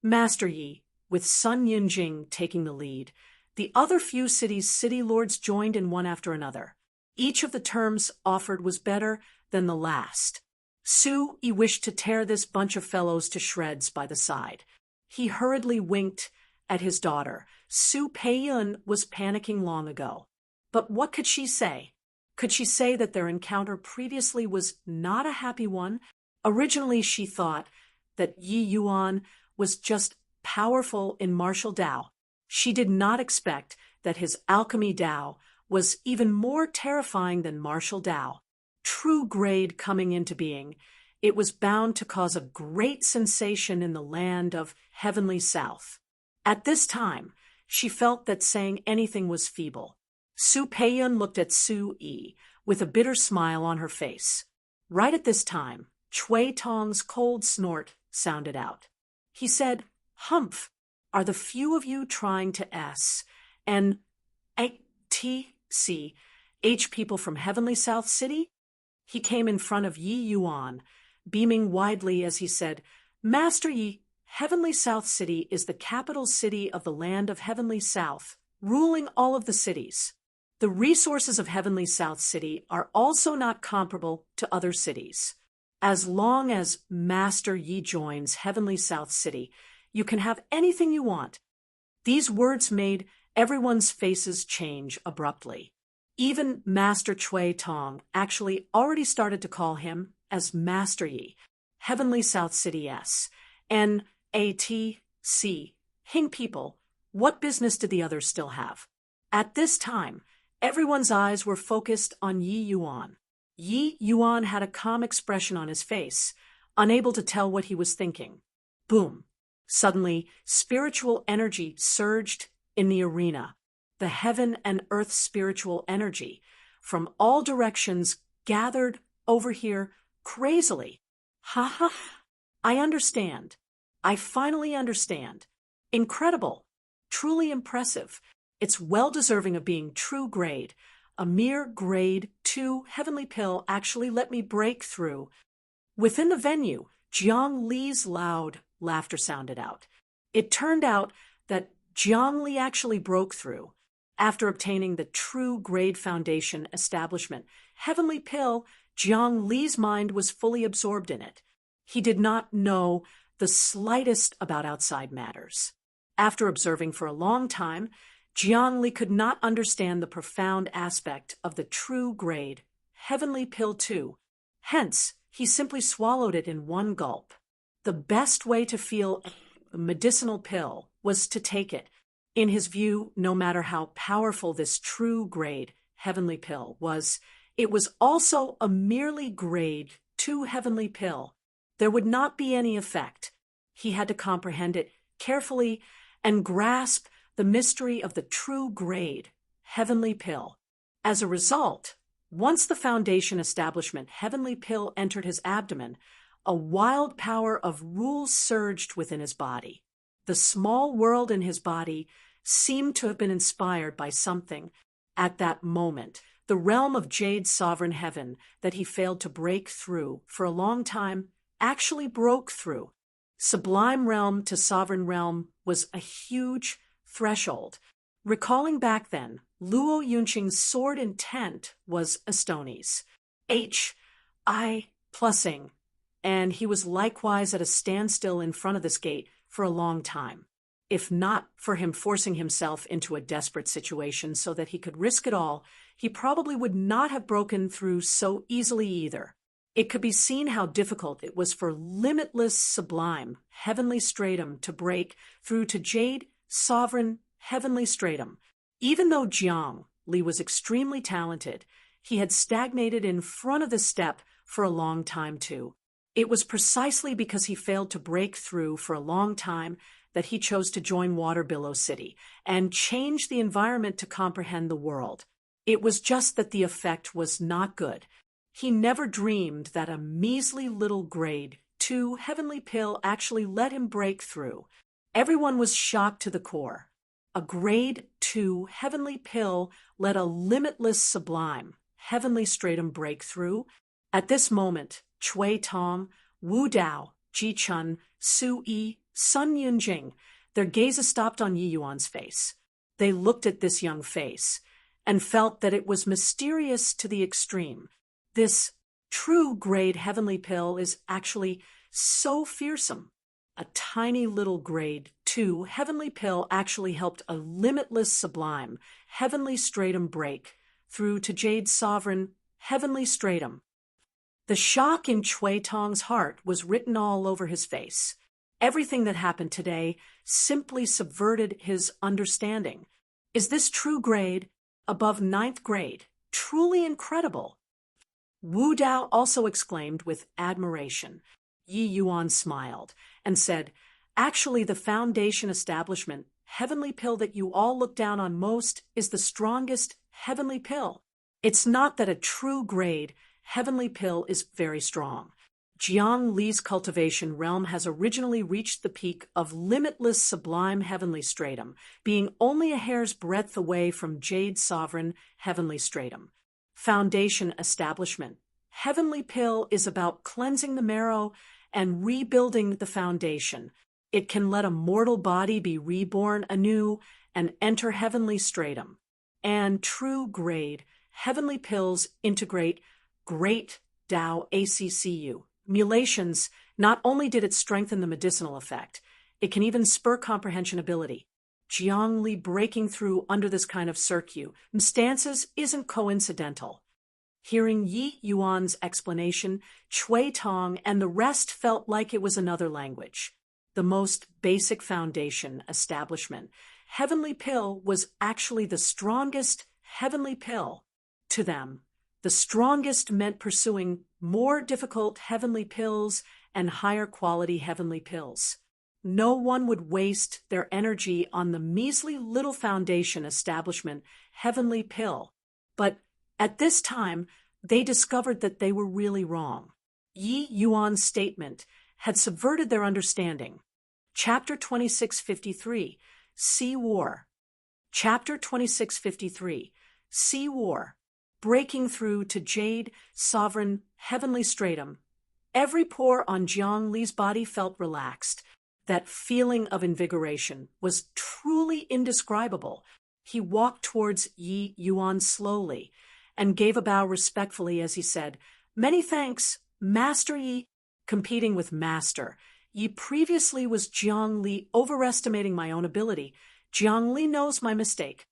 Master Yi, with Sun Yunjing taking the lead, the other few cities' city lords joined in one after another. Each of the terms offered was better than the last. Su Yi wished to tear this bunch of fellows to shreds by the side. He hurriedly winked at his daughter. Su Peiyun was panicking long ago. But what could she say? Could she say that their encounter previously was not a happy one? Originally, she thought that Yi Yuan was just powerful in martial Dao. She did not expect that his alchemy Dao was even more terrifying than martial Dao. True grade coming into being, it was bound to cause a great sensation in the land of Heavenly South. At this time, she felt that saying anything was feeble. Su Peiyun looked at Su Yi with a bitter smile on her face. Right at this time, Chui Tong's cold snort sounded out. He said, "Humph, are the few of you trying to S&ATCH people from Heavenly South City?" He came in front of Yi Yuan, beaming widely as he said, "Master Yi, Heavenly South City is the capital city of the land of Heavenly South, ruling all of the cities. The resources of Heavenly South City are also not comparable to other cities. As long as Master Yi joins Heavenly South City, you can have anything you want." These words made everyone's faces change abruptly. Even Master Chui Tong actually already started to call him as Master Yi, Heavenly South City S. N-A-T-C. Hing people, what business did the others still have? At this time, everyone's eyes were focused on Yi Yuan. Yi Yuan had a calm expression on his face, unable to tell what he was thinking. Boom! Suddenly, spiritual energy surged in the arena. The heaven and earth spiritual energy from all directions gathered over here crazily. Ha ha! I understand. I finally understand. Incredible. Truly impressive. It's well deserving of being true grade. A mere grade 2 heavenly pill actually let me break through. Within the venue, Jiang Li's loud laughter sounded out. It turned out that Jiang Li actually broke through. After obtaining the true grade foundation establishment heavenly pill, Jiang Li's mind was fully absorbed in it. He did not know the slightest about outside matters. After observing for a long time, Jiang Li could not understand the profound aspect of the true grade heavenly pill 2. Hence, he simply swallowed it in one gulp. The best way to feel a medicinal pill was to take it. In his view, no matter how powerful this true grade heavenly pill was, it was also a merely grade 2 heavenly pill. There would not be any effect. He had to comprehend it carefully and grasp the mystery of the true grade heavenly pill. As a result, once the foundation establishment heavenly pill entered his abdomen, a wild power of rule surged within his body. The small world in his body seemed to have been inspired by something. At that moment, the realm of Jade's sovereign heaven that he failed to break through for a long time actually broke through. Sublime realm to sovereign realm was a huge threshold. Recalling back then, Luo Yunqing's sword intent was Estoni's. H-I plusing. And he was likewise at a standstill in front of this gate for a long time. If not for him forcing himself into a desperate situation so that he could risk it all, he probably would not have broken through so easily either. It could be seen how difficult it was for limitless sublime heavenly stratum to break through to Jade sovereign heavenly stratum. Even though Jiang Li was extremely talented, he had stagnated in front of the step for a long time too. It was precisely because he failed to break through for a long time that he chose to join Water Billow City and change the environment to comprehend the world. It was just that the effect was not good. He never dreamed that a measly little grade 2 heavenly pill actually let him break through. Everyone was shocked to the core. A grade 2 heavenly pill let a limitless sublime heavenly stratum break through. At this moment, Chui Tong, Wu Dao, Ji Chun, Su Yi, Sun Yunjing, their gazes stopped on Yi Yuan's face. They looked at this young face and felt that it was mysterious to the extreme. This true grade heavenly pill is actually so fearsome. A tiny little grade 2 heavenly pill actually helped a limitless sublime heavenly stratum break through to Jade's sovereign heavenly stratum. The shock in Chui Tong's heart was written all over his face. Everything that happened today simply subverted his understanding. Is this true grade above 9th grade? Truly incredible. Wu Dao also exclaimed with admiration. Yi Yuan smiled and said, "Actually, the foundation establishment heavenly pill that you all look down on most is the strongest heavenly pill. It's not that a true grade heavenly pill is very strong. Jiang Li's cultivation realm has originally reached the peak of limitless sublime heavenly stratum, being only a hair's breadth away from Jade's sovereign heavenly stratum. Foundation establishment Heavenly Pill is about cleansing the marrow and rebuilding the foundation. It can let a mortal body be reborn anew and enter heavenly stratum. And true grade, Heavenly Pills integrate great Tao ACCU. Mulations, not only did it strengthen the medicinal effect, it can even spur comprehension ability. Jiangli breaking through under this kind of circumstances isn't coincidental. Hearing Yi Yuan's explanation, Chui Tong and the rest felt like it was another language. The most basic foundation establishment, Heavenly Pill, was actually the strongest Heavenly Pill to them. The strongest meant pursuing more difficult Heavenly Pills and higher quality Heavenly Pills. No one would waste their energy on the measly little foundation establishment Heavenly Pill. But at this time, they discovered that they were really wrong. Yi Yuan's statement had subverted their understanding. Chapter 2653, Sea War. Chapter 2653, Sea War. Breaking through to Jade, Sovereign, Heavenly Stratum. Every pore on Jiang Li's body felt relaxed. That feeling of invigoration was truly indescribable. He walked towards Yi Yuan slowly and gave a bow respectfully as he said, "Many thanks, Master Yi." Competing with Master, Yi previously was Jiang Li, overestimating my own ability. Jiang Li knows my mistake.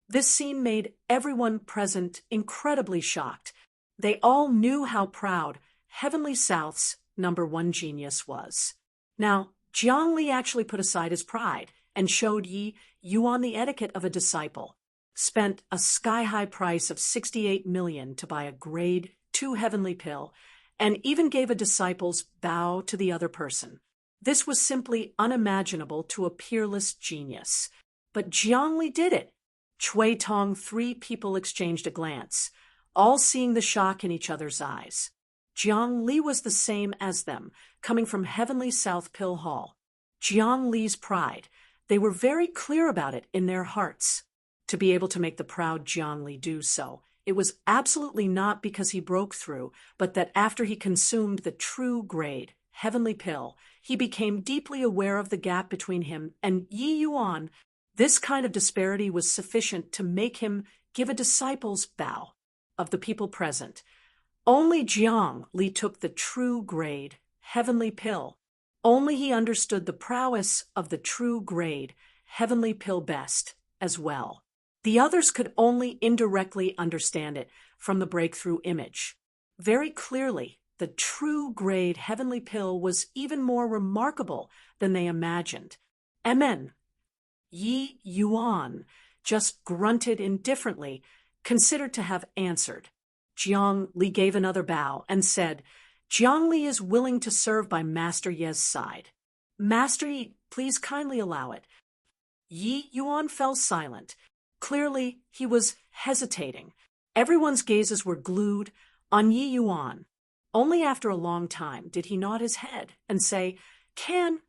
This scene made everyone present incredibly shocked. They all knew how proud Heavenly South's #1 genius was. Now, Jiang Li actually put aside his pride and showed Yi Yuan the etiquette of a disciple, spent a sky-high price of 68 million to buy a grade 2 Heavenly Pill, and even gave a disciple's bow to the other person. This was simply unimaginable to a peerless genius. But Jiang Li did it. Chui Tong, 3 people exchanged a glance, all seeing the shock in each other's eyes. Jiang Li was the same as them, coming from Heavenly South Pill Hall. Jiang Li's pride, they were very clear about it in their hearts. To be able to make the proud Jiang Li do so, it was absolutely not because he broke through, but that after he consumed the true grade, Heavenly Pill, he became deeply aware of the gap between him and Yi Yuan. This kind of disparity was sufficient to make him give a disciple's bow. Of the people present, only Jiang Li took the true grade, Heavenly Pill. Only he understood the prowess of the true grade, Heavenly Pill best, as well. The others could only indirectly understand it from the breakthrough image. Very clearly, the true grade Heavenly Pill was even more remarkable than they imagined. Amen. Yi Yuan just grunted indifferently, considered to have answered. Jiang Li gave another bow and said, "Jiang Li is willing to serve by Master Ye's side. Master Yi, please kindly allow it." Yi Yuan fell silent. Clearly, he was hesitating. Everyone's gazes were glued on Yi Yuan. Only after a long time did he nod his head and say, "Can?"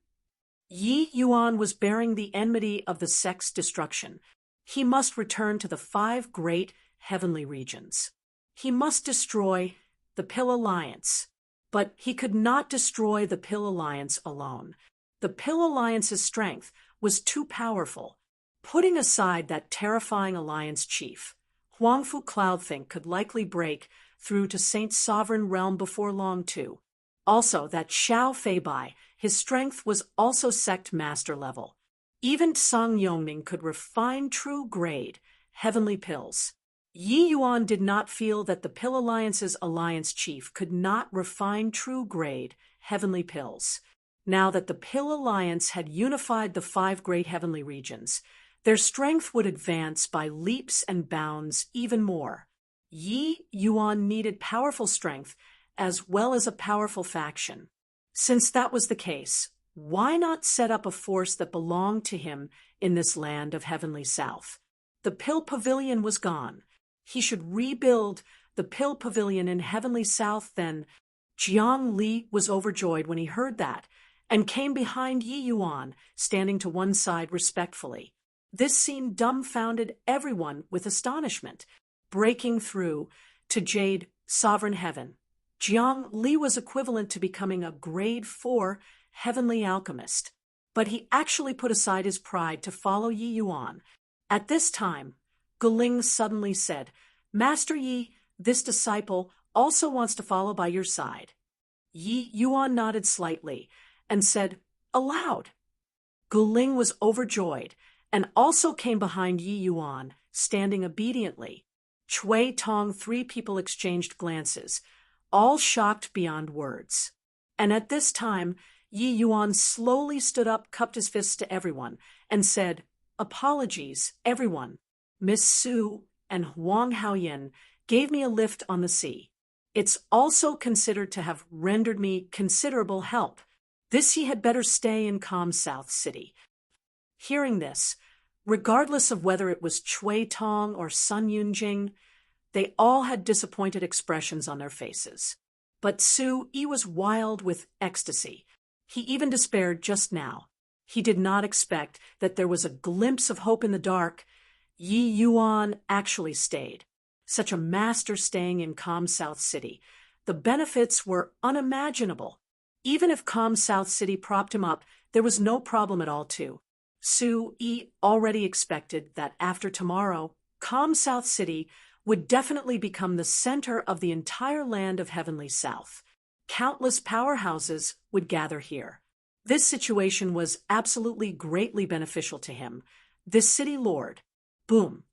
Yi Yuan was bearing the enmity of the sect's destruction. He must return to the 5 great heavenly regions. He must destroy the Pill Alliance. But he could not destroy the Pill Alliance alone. The Pill Alliance's strength was too powerful. Putting aside that terrifying alliance chief, Huangfu Cloudthink could likely break through to Saint's sovereign realm before long too. Also, that Xiao Feibai, his strength was also sect master level. Even Tsang Yongning could refine true grade, Heavenly Pills. Yi Yuan did not feel that the Pill Alliance's alliance chief could not refine true grade, Heavenly Pills. Now that the Pill Alliance had unified the 5 great heavenly regions, their strength would advance by leaps and bounds even more. Yi Yuan needed powerful strength as well as a powerful faction. Since that was the case, why not set up a force that belonged to him in this land of Heavenly South? The Pill Pavilion was gone. He should rebuild the Pill Pavilion in Heavenly South then. Jiang Li was overjoyed when he heard that, and came behind Yi Yuan, standing to one side respectfully. This scene dumbfounded everyone with astonishment. Breaking through to Jade, sovereign heaven. Jiang Li was equivalent to becoming a grade 4 heavenly alchemist, but he actually put aside his pride to follow Yi Yuan. At this time, Guling suddenly said, Master Yi, this disciple also wants to follow by your side. Yi Yuan nodded slightly and said, aloud. Guling was overjoyed and also came behind Yi Yuan, standing obediently. Cui Tong, 3 people exchanged glances, all shocked beyond words. And at this time, Yi Yuan slowly stood up, cupped his fists to everyone, and said, apologies, everyone. Miss Su and Huang Haoyin gave me a lift on the sea. It's also considered to have rendered me considerable help. This he had better stay in calm South City. Hearing this, regardless of whether it was Cui Tong or Sun Yunjing, they all had disappointed expressions on their faces. But Su Yi was wild with ecstasy. He even despaired just now. He did not expect that there was a glimpse of hope in the dark. Yi Yuan actually stayed. Such a master staying in calm South City. The benefits were unimaginable. Even if calm South City propped him up, there was no problem at all too. Su Yi already expected that after tomorrow, calm South City would definitely become the center of the entire land of Heavenly South. Countless powerhouses would gather here. This situation was absolutely greatly beneficial to him. This city lord. Boom.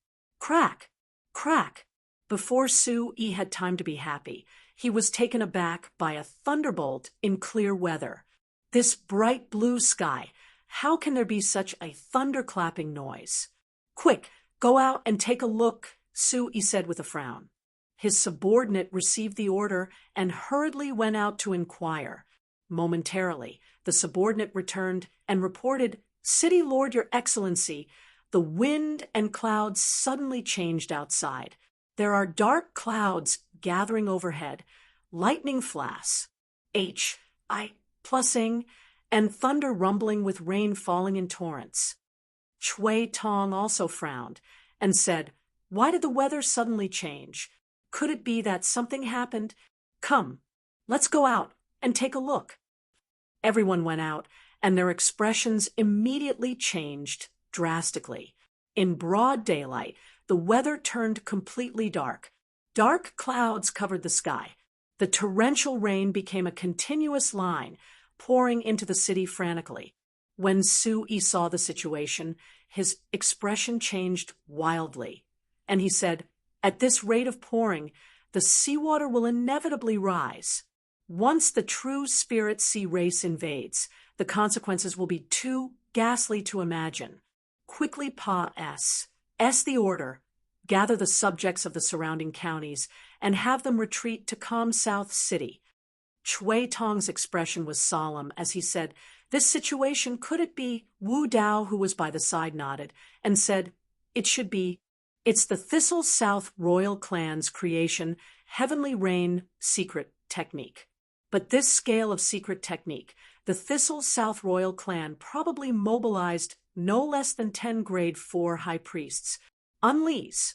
Crack. Crack. Before Su Yi had time to be happy, he was taken aback by a thunderbolt in clear weather. This bright blue sky. How can there be such a thunderclapping noise? Quick, go out and take a look, Su Yi said with a frown. His subordinate received the order and hurriedly went out to inquire. Momentarily, the subordinate returned and reported, City Lord, Your Excellency, the wind and clouds suddenly changed outside. There are dark clouds gathering overhead, lightning flashes, plusing, and thunder rumbling with rain falling in torrents. Cui Tong also frowned and said, Why did the weather suddenly change? Could it be that something happened? Come, let's go out and take a look. Everyone went out, and their expressions immediately changed drastically. In broad daylight, the weather turned completely dark. Dark clouds covered the sky. The torrential rain became a continuous line, pouring into the city frantically. When Su Yi saw the situation, his expression changed wildly, and he said, At this rate of pouring, the seawater will inevitably rise. Once the true spirit sea race invades, the consequences will be too ghastly to imagine. Quickly S the order, gather the subjects of the surrounding counties, and have them retreat to calm South City. Cui Tong's expression was solemn as he said, This situation, could it be? Wu Dao, who was by the side, nodded and said, It should be. It's the Thistle South royal clan's creation, Heavenly Rain secret technique. But this scale of secret technique, the Thistle South royal clan probably mobilized no less than 10 grade 4 high priests. Unleash.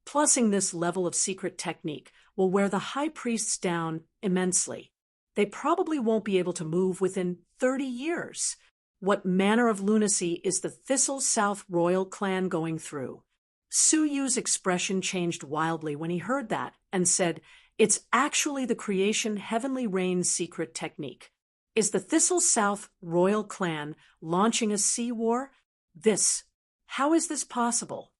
Plussing this level of secret technique will wear the high priests down immensely. They probably won't be able to move within 30 years. What manner of lunacy is the Thistle South royal clan going through? Su Yu's expression changed wildly when he heard that and said, It's actually the creation Heavenly Rain secret technique. Is the Thistle South royal clan launching a sea war? How is this possible?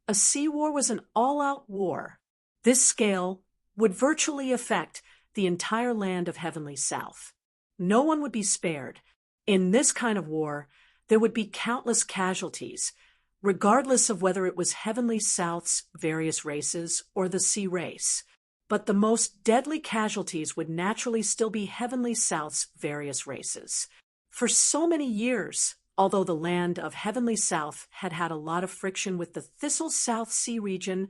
A sea war was an all-out war. This scale would virtually affect the entire land of Heavenly South. No one would be spared. In this kind of war, there would be countless casualties, regardless of whether it was Heavenly South's various races or the sea race. But the most deadly casualties would naturally still be Heavenly South's various races. For so many years, although the land of Heavenly South had had a lot of friction with the Thistle South Sea region,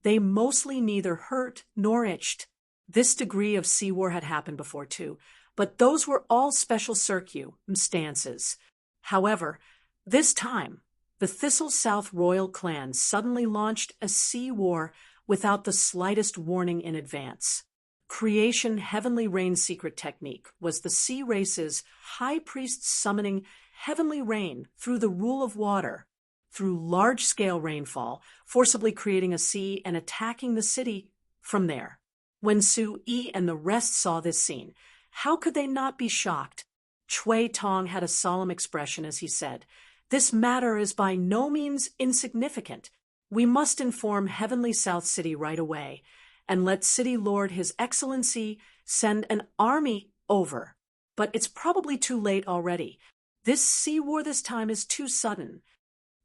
they mostly neither hurt nor itched. This degree of sea war had happened before too, but those were all special circumstances. However, this time, the Thistle South royal clan suddenly launched a sea war without the slightest warning in advance. Creation Heavenly Rain secret technique was the sea race's high priest summoning heavenly rain through the rule of water, through large-scale rainfall, forcibly creating a sea and attacking the city from there. When Su-yi and the rest saw this scene, how could they not be shocked? Chui Tong had a solemn expression as he said, "This matter is by no means insignificant. We must inform Heavenly South City right away, and let City Lord His Excellency send an army over. But it's probably too late already. This sea war this time is too sudden."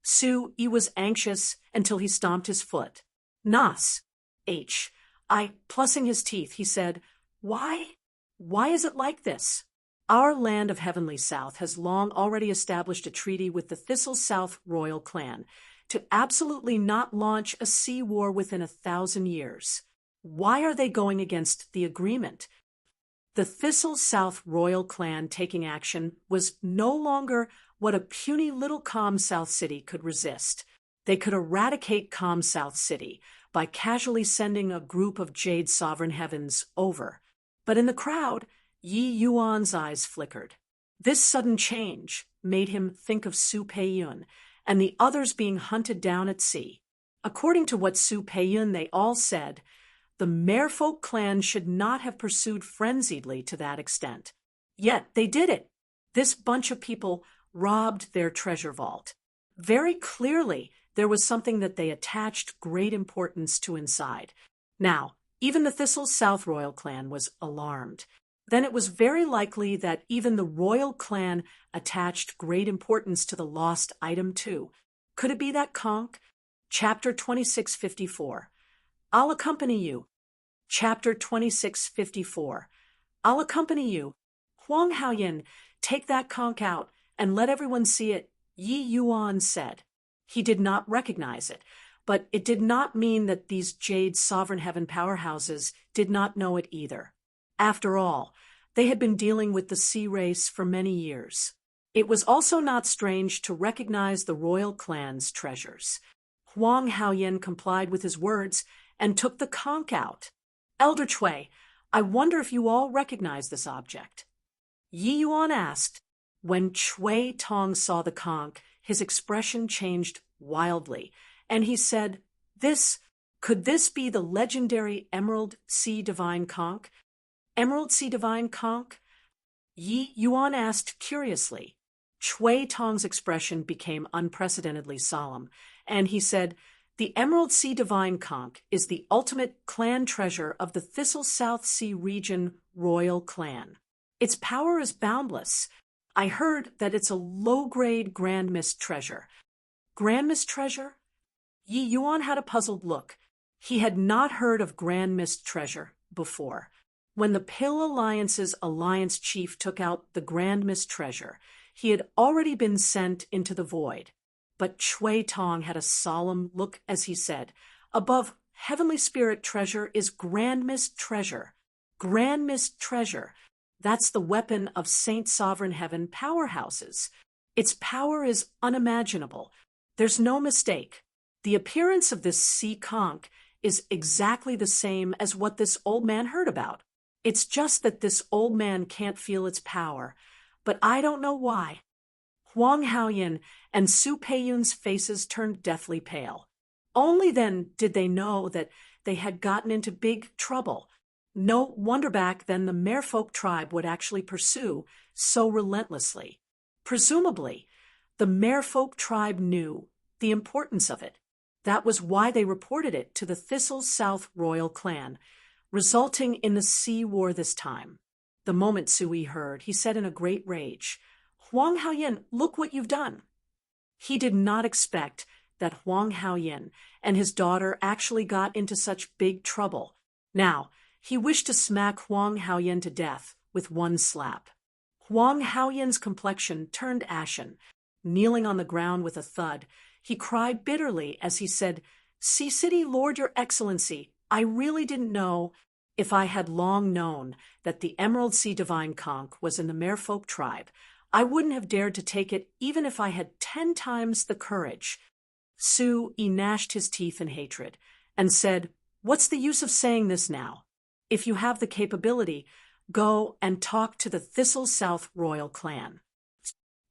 Su-yi was anxious until he stomped his foot. "Nas, plussing his teeth, he said, Why is it like this? Our land of Heavenly South has long already established a treaty with the Thistle South royal clan to absolutely not launch a sea war within 1,000 years. Why are they going against the agreement?" The Thistle South royal clan taking action was no longer what a puny little calm South City could resist. They could eradicate calm South City by casually sending a group of Jade Sovereign Heavens over. But in the crowd, Yi Yuan's eyes flickered. This sudden change made him think of Su Peiyun and the others being hunted down at sea. According to what Su Peiyun they all said, the Merfolk clan should not have pursued frenziedly to that extent. Yet they did it. This bunch of people robbed their treasure vault. Very clearly, there was something that they attached great importance to inside. Now, even the Thistle South royal clan was alarmed. Then it was very likely that even the royal clan attached great importance to the lost item too. Could it be that conch? Chapter 2654. I'll accompany you. Chapter 2654. I'll accompany you. Huang Haoyin, take that conch out and let everyone see it, Yi Yuan said. He did not recognize it, but it did not mean that these Jade Sovereign Heaven powerhouses did not know it either. After all, they had been dealing with the sea race for many years. It was also not strange to recognize the royal clan's treasures. Huang Haoyin complied with his words and took the conch out. "Elder Chui, I wonder if you all recognize this object?" Yi Yuan asked. When Chui Tong saw the conch, his expression changed wildly, and he said, Could this be the legendary Emerald Sea Divine Conch? Emerald Sea Divine Conch? Yi Yuan asked curiously. Chui Tong's expression became unprecedentedly solemn, and he said, "The Emerald Sea Divine Conch is the ultimate clan treasure of the Thistle South Sea region royal clan. Its power is boundless. I heard that it's a low-grade Grand Mist treasure." Grand Mist treasure? Yi Yuan had a puzzled look. He had not heard of Grand Mist treasure before. When the Pill Alliance's alliance chief took out the Grand Mist treasure, he had already been sent into the void. But Chui Tong had a solemn look as he said, "Above Heavenly Spirit treasure is Grand Mist treasure. Grand Mist treasure. That's the weapon of Saint Sovereign Heaven powerhouses. Its power is unimaginable. There's no mistake. The appearance of this sea conch is exactly the same as what this old man heard about. It's just that this old man can't feel its power, but I don't know why." Huang Haoyin and Su Peiyun's faces turned deathly pale. Only then did they know that they had gotten into big trouble. No wonder back then the Merfolk tribe would actually pursue so relentlessly. Presumably, the Merfolk tribe knew the importance of it. That was why they reported it to the Thistle South royal clan, resulting in the sea war this time. The moment Sui heard, he said in a great rage, "Huang Haoyin, look what you've done." He did not expect that Huang Haoyin and his daughter actually got into such big trouble. Now, he wished to smack Huang Haoyin to death with one slap. Huang Haoyin's complexion turned ashen. Kneeling on the ground with a thud, he cried bitterly as he said, "Sea City Lord, Your Excellency, I really didn't know. If I had long known that the Emerald Sea Divine Conch was in the Merfolk tribe, I wouldn't have dared to take it even if I had 10 times the courage." Su-yi gnashed his teeth in hatred and said, What's the use of saying this now? If you have the capability, go and talk to the Thistle South royal clan.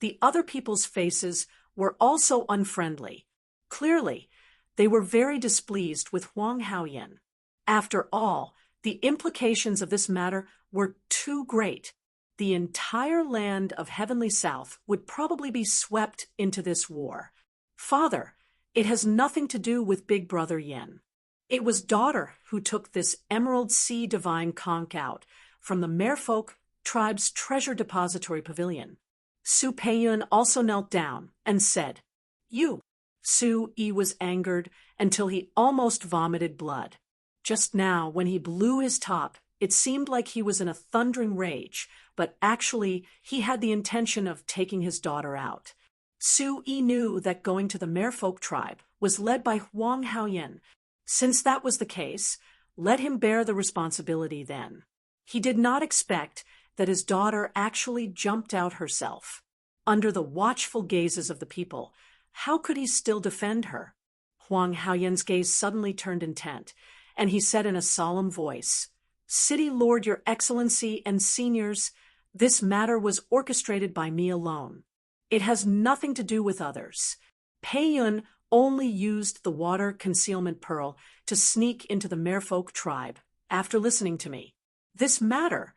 The other people's faces were also unfriendly. Clearly, they were very displeased with Huang Haoyan. After all, the implications of this matter were too great. The entire land of Heavenly South would probably be swept into this war. Father, it has nothing to do with Big Brother Yin. It was daughter who took this Emerald Sea Divine Conch out from the Merfolk tribe's treasure depository pavilion. Su Peiyun also knelt down and said, "You." Su Yi was angered until he almost vomited blood. Just now, when he blew his top, it seemed like he was in a thundering rage, but actually he had the intention of taking his daughter out. Su Yi knew that going to the Merfolk tribe was led by Huang Haoyan. Since that was the case, let him bear the responsibility then. He did not expect that his daughter actually jumped out herself. Under the watchful gazes of the people, how could he still defend her? Huang Haoyan's gaze suddenly turned intent, and he said in a solemn voice, "City Lord, Your Excellency and seniors, this matter was orchestrated by me alone. It has nothing to do with others. Peiyun only used the water concealment pearl to sneak into the Merfolk tribe after listening to me. This matter,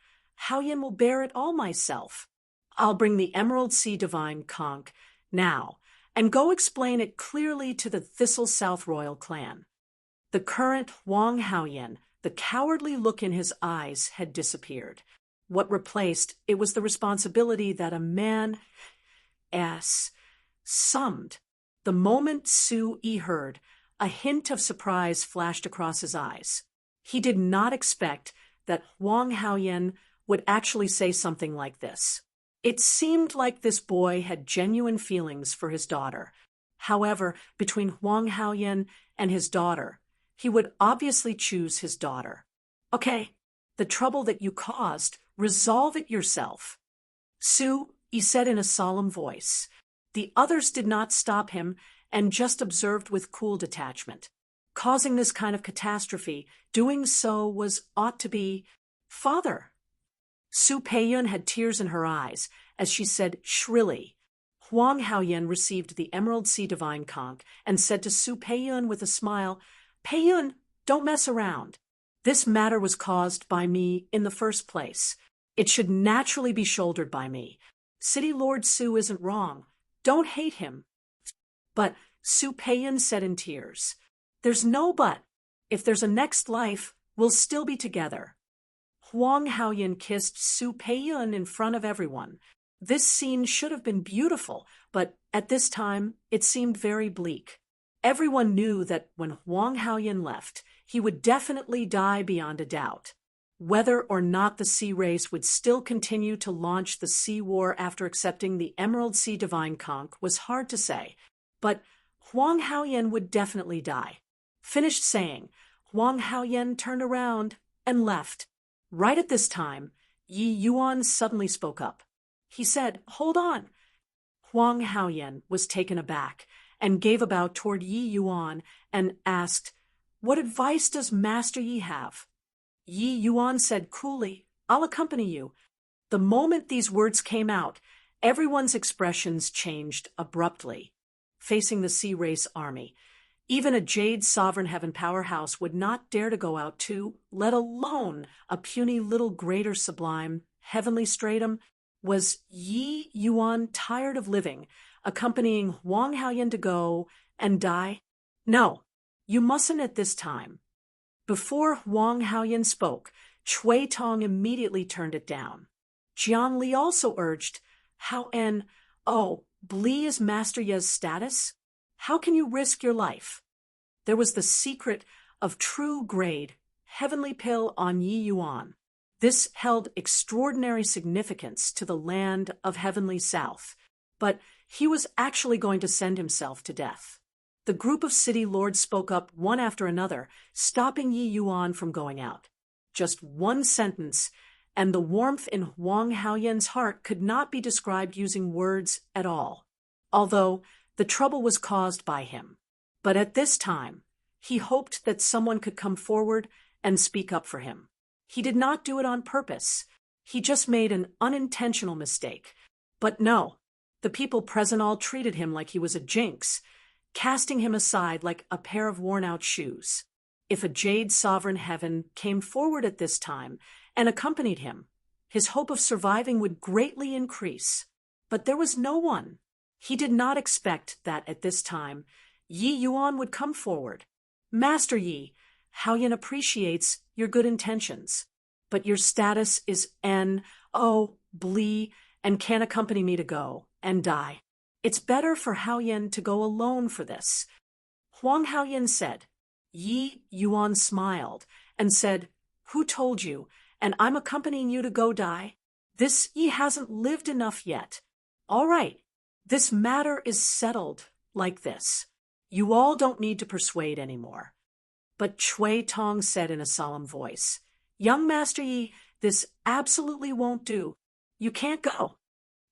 Haoyan will bear it all myself. I'll bring the Emerald Sea Divine Conch now and go explain it clearly to the Thistle South royal clan." The current Huang Haoyan, the cowardly look in his eyes, had disappeared. What replaced it was the responsibility that a man summed. The moment Su Yi heard, a hint of surprise flashed across his eyes. He did not expect that Huang Haoyan would actually say something like this. It seemed like this boy had genuine feelings for his daughter. However, between Huang Haoyan and his daughter, he would obviously choose his daughter. "Okay, the trouble that you caused, resolve it yourself," Su Yi said in a solemn voice. The others did not stop him and just observed with cool detachment. Causing this kind of catastrophe, doing so ought to be, "Father." Su Peiyun had tears in her eyes as she said shrilly. Huang Haoyan received the Emerald Sea Divine Conch and said to Su Peiyun with a smile, "Peiyun, don't mess around. This matter was caused by me in the first place. It should naturally be shouldered by me. City Lord Su isn't wrong. Don't hate him." But Su Peiyun said in tears, "There's no but. If there's a next life, we'll still be together." Huang Haoyan kissed Su Peiyun in front of everyone. This scene should have been beautiful, but at this time it seemed very bleak. Everyone knew that when Huang Haoyan left, he would definitely die beyond a doubt. Whether or not the sea race would still continue to launch the sea war after accepting the Emerald Sea Divine Conch was hard to say, but Huang Haoyan would definitely die. Finished saying, Huang Haoyan turned around and left. Right at this time, Yi Yuan suddenly spoke up. He said, "Hold on." Huang Haoyan was taken aback and gave a bow toward Yi Yuan and asked, "What advice does Master Yi have?" Yi Yuan said coolly, "I'll accompany you." The moment these words came out, everyone's expressions changed abruptly. Facing the Sea Race army, even a Jade Sovereign Heaven powerhouse would not dare to go out too, let alone a puny little greater sublime heavenly stratum. Was Yi Yuan tired of living, accompanying Huang Haoyan to go and die? "No, you mustn't at this time." Before Huang Haoyan spoke, Chui Tong immediately turned it down. Jiang Li also urged, Bli is Master Ye's status? How can you risk your life?" There was the secret of true grade, heavenly pill on Yi Yuan. This held extraordinary significance to the land of Heavenly South, but he was actually going to send himself to death. The group of city lords spoke up one after another, stopping Yi Yuan from going out. Just one sentence, and the warmth in Huang Haoyan's heart could not be described using words at all, although the trouble was caused by him. But at this time, He hoped that someone could come forward and speak up for him. He did not do it on purpose. He just made an unintentional mistake. But no, the people present all treated him like he was a jinx, casting him aside like a pair of worn-out shoes. If a Jade Sovereign Heaven came forward at this time and accompanied him, his hope of surviving would greatly increase. But there was no one. He did not expect that at this time Yi Yuan would come forward. Master Yi, Haoyan appreciates your good intentions, but your status is N.O. Blee and can't accompany me to go and die. It's better for Haoyan to go alone for this. Huang Haoyan said. Yi Yuan smiled and said, Who told you? And I'm accompanying you to go die? This Yi hasn't lived enough yet. All right, this matter is settled like this. You all don't need to persuade anymore. But Cui Tong said in a solemn voice, Young Master Yi, this absolutely won't do. You can't go.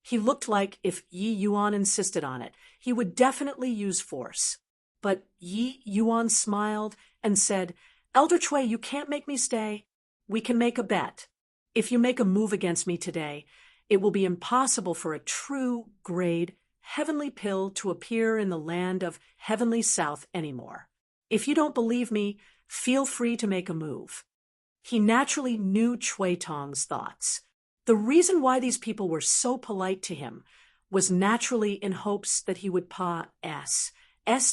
He looked like if Yi Yuan insisted on it, he would definitely use force. But Yi Yuan smiled and said, Elder Cui, you can't make me stay. We can make a bet. If you make a move against me today, it will be impossible for a true grade heavenly pill to appear in the land of Heavenly South anymore. If you don't believe me, feel free to make a move. He naturally knew Cui Tong's thoughts. The reason why these people were so polite to him was naturally in hopes that he would pass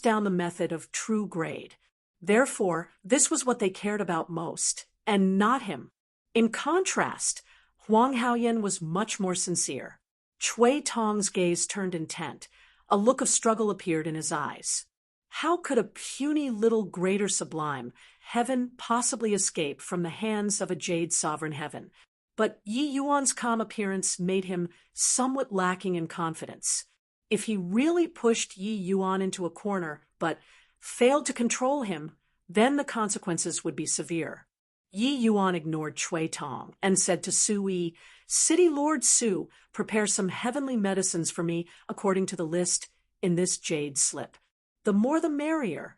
down the method of true grade. Therefore, this was what they cared about most, and not him. In contrast, Huang Haoyan was much more sincere. Cui Tong's gaze turned intent. A look of struggle appeared in his eyes. How could a puny little greater sublime heaven possibly escape from the hands of a Jade Sovereign Heaven? But Yi Yuan's calm appearance made him somewhat lacking in confidence. If he really pushed Yi Yuan into a corner, but failed to control him, then the consequences would be severe. Yi Yuan ignored Cui Tong and said to Su Yi, City Lord Su, prepare some heavenly medicines for me according to the list in this jade slip. The more the merrier.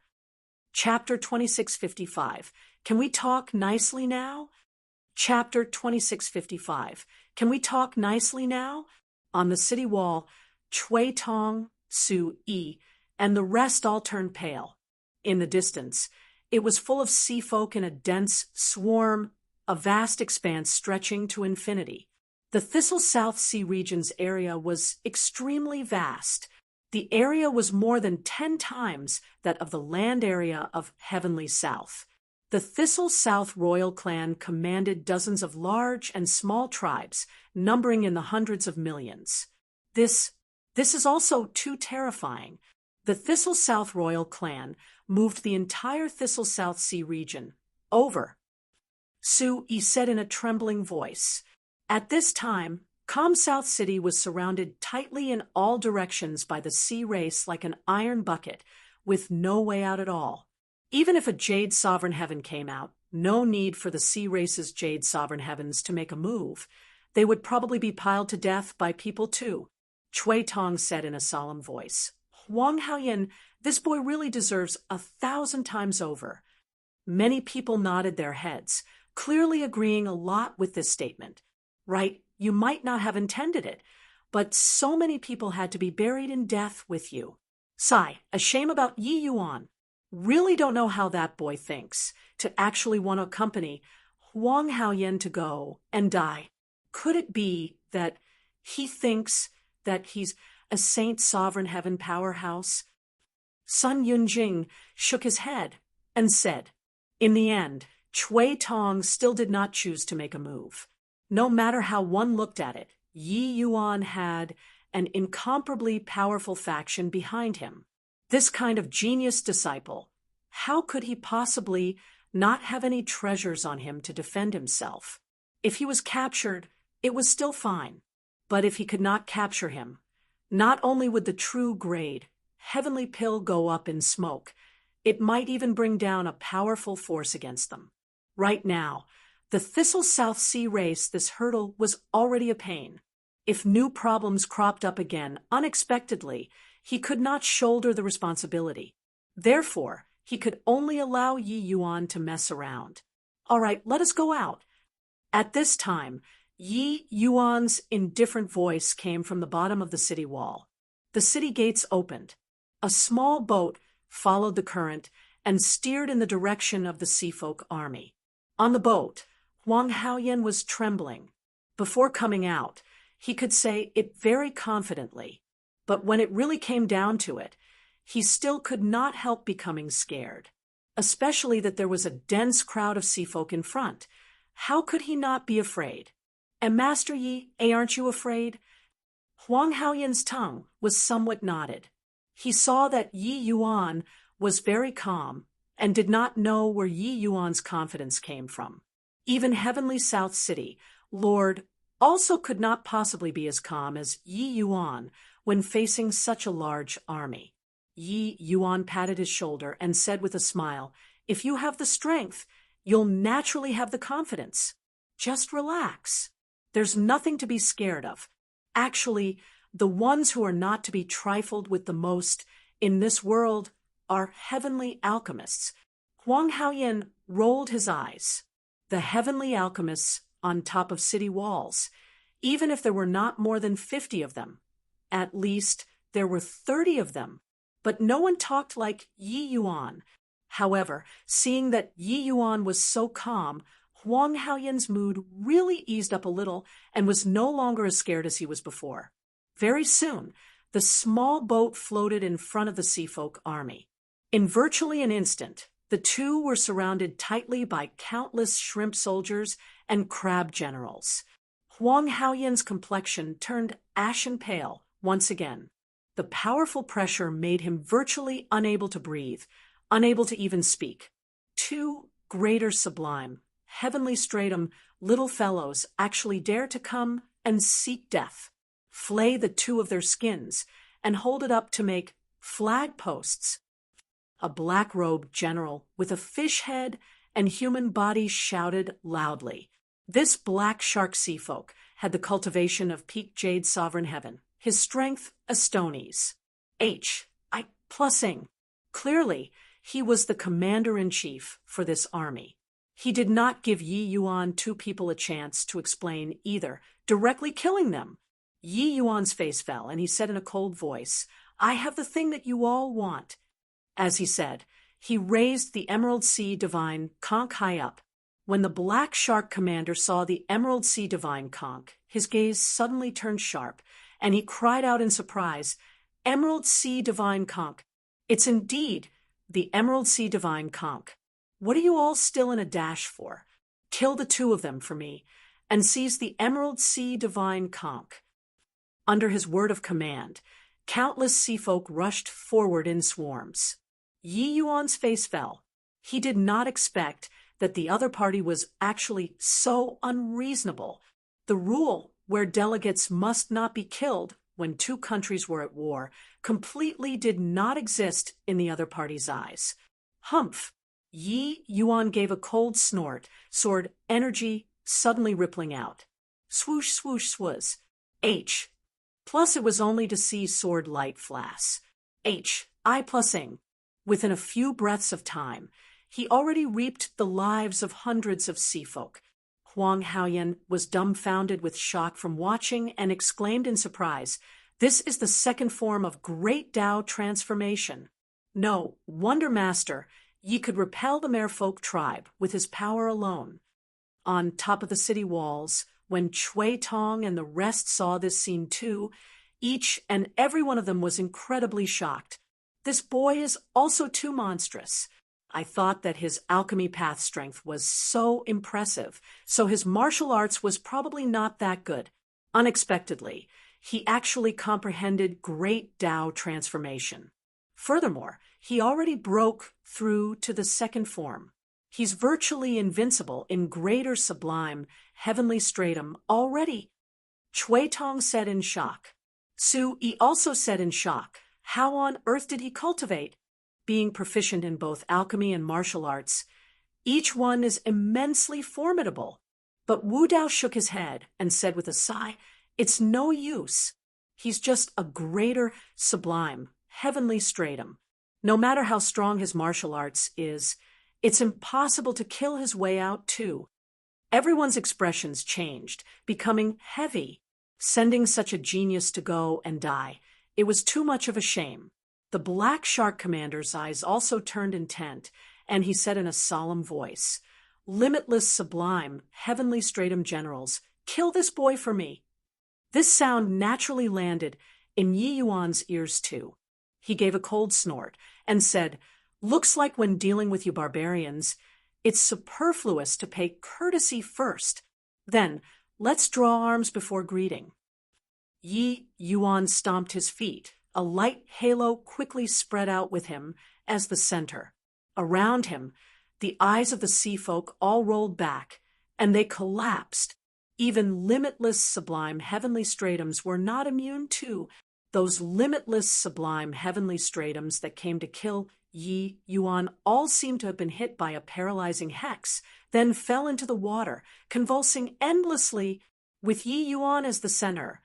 Chapter 2655. Can we talk nicely now? Chapter 2655. Can we talk nicely now? On the city wall, Cui Tong, Su Yi, and the rest all turned pale. In the distance, it was full of sea folk in a dense swarm, a vast expanse stretching to infinity. The Thistle South Sea region's area was extremely vast. The area was more than 10 times that of the land area of Heavenly South. The Thistle South royal clan commanded dozens of large and small tribes, numbering in the hundreds of millions. This is also too terrifying. The Thistle South royal clan moved the entire Thistle South Sea region. Over. Su Yi said in a trembling voice. At this time, Calm South City was surrounded tightly in all directions by the sea race like an iron bucket, with no way out at all. Even if a Jade Sovereign Heaven came out, no need for the sea race's Jade Sovereign Heavens to make a move. They would probably be piled to death by people too, Cui Tong said in a solemn voice. Huang Haoyan, this boy really deserves 1,000 times over. Many people nodded their heads, clearly agreeing a lot with this statement. Right, you might not have intended it, but so many people had to be buried in death with you. Sigh, a shame about Yi Yuan. Really don't know how that boy thinks, to actually want to accompany Huang Haoyan to go and die. Could it be that he thinks that he's a Saint Sovereign Heaven powerhouse? Sun Yunjing shook his head and said, in the end, Cui Tong still did not choose to make a move. No matter how one looked at it, Yi Yuan had an incomparably powerful faction behind him. This kind of genius disciple, how could he possibly not have any treasures on him to defend himself? If he was captured, it was still fine. But if he could not capture him, not only would the true grade, heavenly pill go up in smoke, it might even bring down a powerful force against them. Right now, the Thistle South Sea race, this hurdle was already a pain. If new problems cropped up again unexpectedly, he could not shoulder the responsibility. Therefore, He could only allow Yi Yuan to mess around. All right, let us go out. At this time, Yi Yuan's indifferent voice came from the bottom of the city wall. The city gates opened. A small boat followed the current and steered in the direction of the Seafolk army. On the boat, Huang Haoyan was trembling. Before coming out, he could say it very confidently, but when it really came down to it, he still could not help becoming scared, especially that there was a dense crowd of Seafolk in front. How could he not be afraid? And Master Yi, aren't you afraid? Huang Haoyan's tongue was somewhat knotted. He saw that Yi Yuan was very calm and did not know where Yi Yuan's confidence came from. Even Heavenly South City, Lord, also could not possibly be as calm as Yi Yuan when facing such a large army. Yi Yuan patted his shoulder and said with a smile, "If you have the strength, you'll naturally have the confidence. Just relax. There's nothing to be scared of. Actually, the ones who are not to be trifled with the most in this world are heavenly alchemists." Huang Haoyan rolled his eyes. The heavenly alchemists on top of city walls, even if there were not more than 50 of them. At least there were 30 of them, but no one talked like Yi Yuan. However, seeing that Yi Yuan was so calm, Huang Haoyan's mood really eased up a little and was no longer as scared as he was before. Very soon, the small boat floated in front of the Seafolk army. In virtually an instant, the two were surrounded tightly by countless shrimp soldiers and crab generals. Huang Haoyan's complexion turned ashen pale once again. The powerful pressure made him virtually unable to breathe, unable to even speak. Two greater sublime, heavenly stratum little fellows actually dare to come and seek death, flay the two of their skins, and hold it up to make flag posts. A black-robed general with a fish head and human body shouted loudly. This black shark seafolk had the cultivation of peak jade sovereign heaven, his strength a stonies. I plusing. Clearly, he was the commander-in-chief for this army. He did not give Yi Yuan two people a chance to explain either, directly killing them. Yi Yuan's face fell, and he said in a cold voice, "I have the thing that you all want." As he said, he raised the Emerald Sea Divine conch high up. When the black shark commander saw the Emerald Sea Divine conch, his gaze suddenly turned sharp, and he cried out in surprise, "Emerald Sea Divine conch! It's indeed the Emerald Sea Divine conch. What are you all still in a dash for? Kill the two of them for me, and seize the Emerald Sea Divine conch." Under his word of command, countless seafolk rushed forward in swarms. Yi Yuan's face fell. He did not expect that the other party was actually so unreasonable. The rule where delegates must not be killed when two countries were at war completely did not exist in the other party's eyes. Humph! Yi Yuan gave a cold snort, sword energy suddenly rippling out. Swoosh, swoosh, swoosh. Plus it was only to see sword light flash. I plusing. Within a few breaths of time, he already reaped the lives of hundreds of seafolk. Huang Haoyan was dumbfounded with shock from watching and exclaimed in surprise, "This is the second form of great Tao transformation. No wonder, Master, ye could repel the merfolk tribe with his power alone." On top of the city walls, when Chui Tong and the rest saw this scene too, each and every one of them was incredibly shocked. This boy is also too monstrous. I thought that his alchemy path strength was so impressive, so his martial arts was probably not that good. Unexpectedly, he actually comprehended great Tao transformation. Furthermore, he already broke through to the second form. He's virtually invincible in greater sublime, heavenly stratum already. Chui Tong said in shock. Su Yi also said in shock. How on earth did he cultivate? Being proficient in both alchemy and martial arts, each one is immensely formidable. But Wu Dao shook his head and said with a sigh, "It's no use. He's just a greater, sublime, heavenly stratum. No matter how strong his martial arts is, it's impossible to kill his way out too. Everyone's expressions changed, becoming heavy. Sending such a genius to go and die, it was too much of a shame. The Black Shark Commander's eyes also turned intent, and he said in a solemn voice, "Limitless, sublime, heavenly stratum generals, kill this boy for me." This sound naturally landed in Yi Yuan's ears too. He gave a cold snort and said, "Looks like when dealing with you barbarians, it's superfluous to pay courtesy first. Then, let's draw arms before greeting." Yi Yuan stomped his feet. A light halo quickly spread out with him as the center. Around him, the eyes of the sea folk all rolled back, and they collapsed. Even limitless, sublime, heavenly stratums were not immune to those limitless, sublime, heavenly stratums that came to kill Yi Yuan all seemed to have been hit by a paralyzing hex, then fell into the water, convulsing endlessly with Yi Yuan as the center.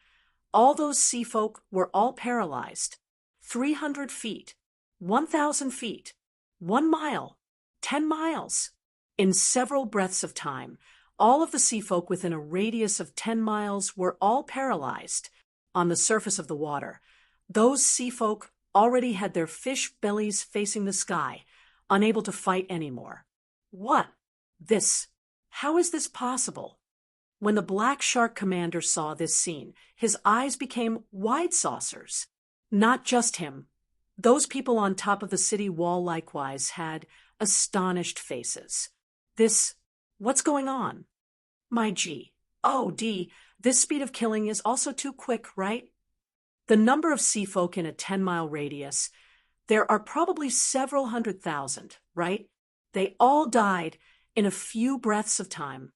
All those sea folk were all paralyzed. 300 feet, 1,000 feet, 1 mile, 10 miles. In several breaths of time, all of the sea folk within a radius of 10 miles were all paralyzed. On the surface of the water, those sea folk already had their fish bellies facing the sky, unable to fight anymore. What? This? How is this possible? When the Black Shark Commander saw this scene, his eyes became wide saucers. Not just him. Those people on top of the city wall likewise had astonished faces. What's going on? My G. Oh, D, this speed of killing is also too quick, right? The number of sea folk in a 10-mile radius, there are probably several 100,000, right? They all died in a few breaths of time.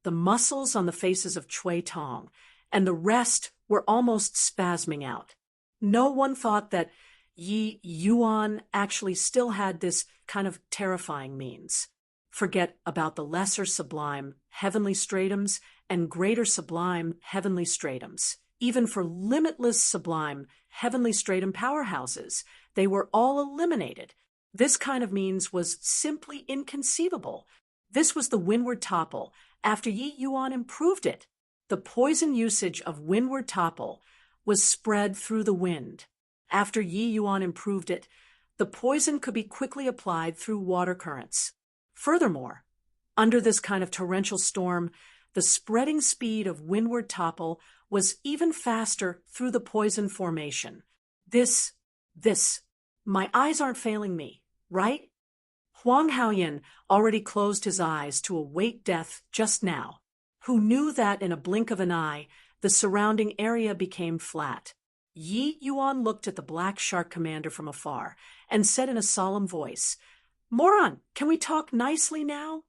The muscles on the faces of Cui Tong and the rest were almost spasming out. No one thought that Yi Yuan actually still had this kind of terrifying means. Forget about the lesser sublime heavenly stratums and greater sublime heavenly stratums. Even for limitless sublime heavenly stratum powerhouses, they were all eliminated. This kind of means was simply inconceivable. This was the windward topple after Yi Yuan improved it. The poison usage of windward topple was spread through the wind. After Yi Yuan improved it, the poison could be quickly applied through water currents. Furthermore, under this kind of torrential storm, the spreading speed of windward topple was even faster through the poison formation. My eyes aren't failing me, right? Huang Haoyan already closed his eyes to await death just now, who knew that in a blink of an eye, the surrounding area became flat. Yi Yuan looked at the Black Shark Commander from afar and said in a solemn voice, "Moron, can we talk nicely now?"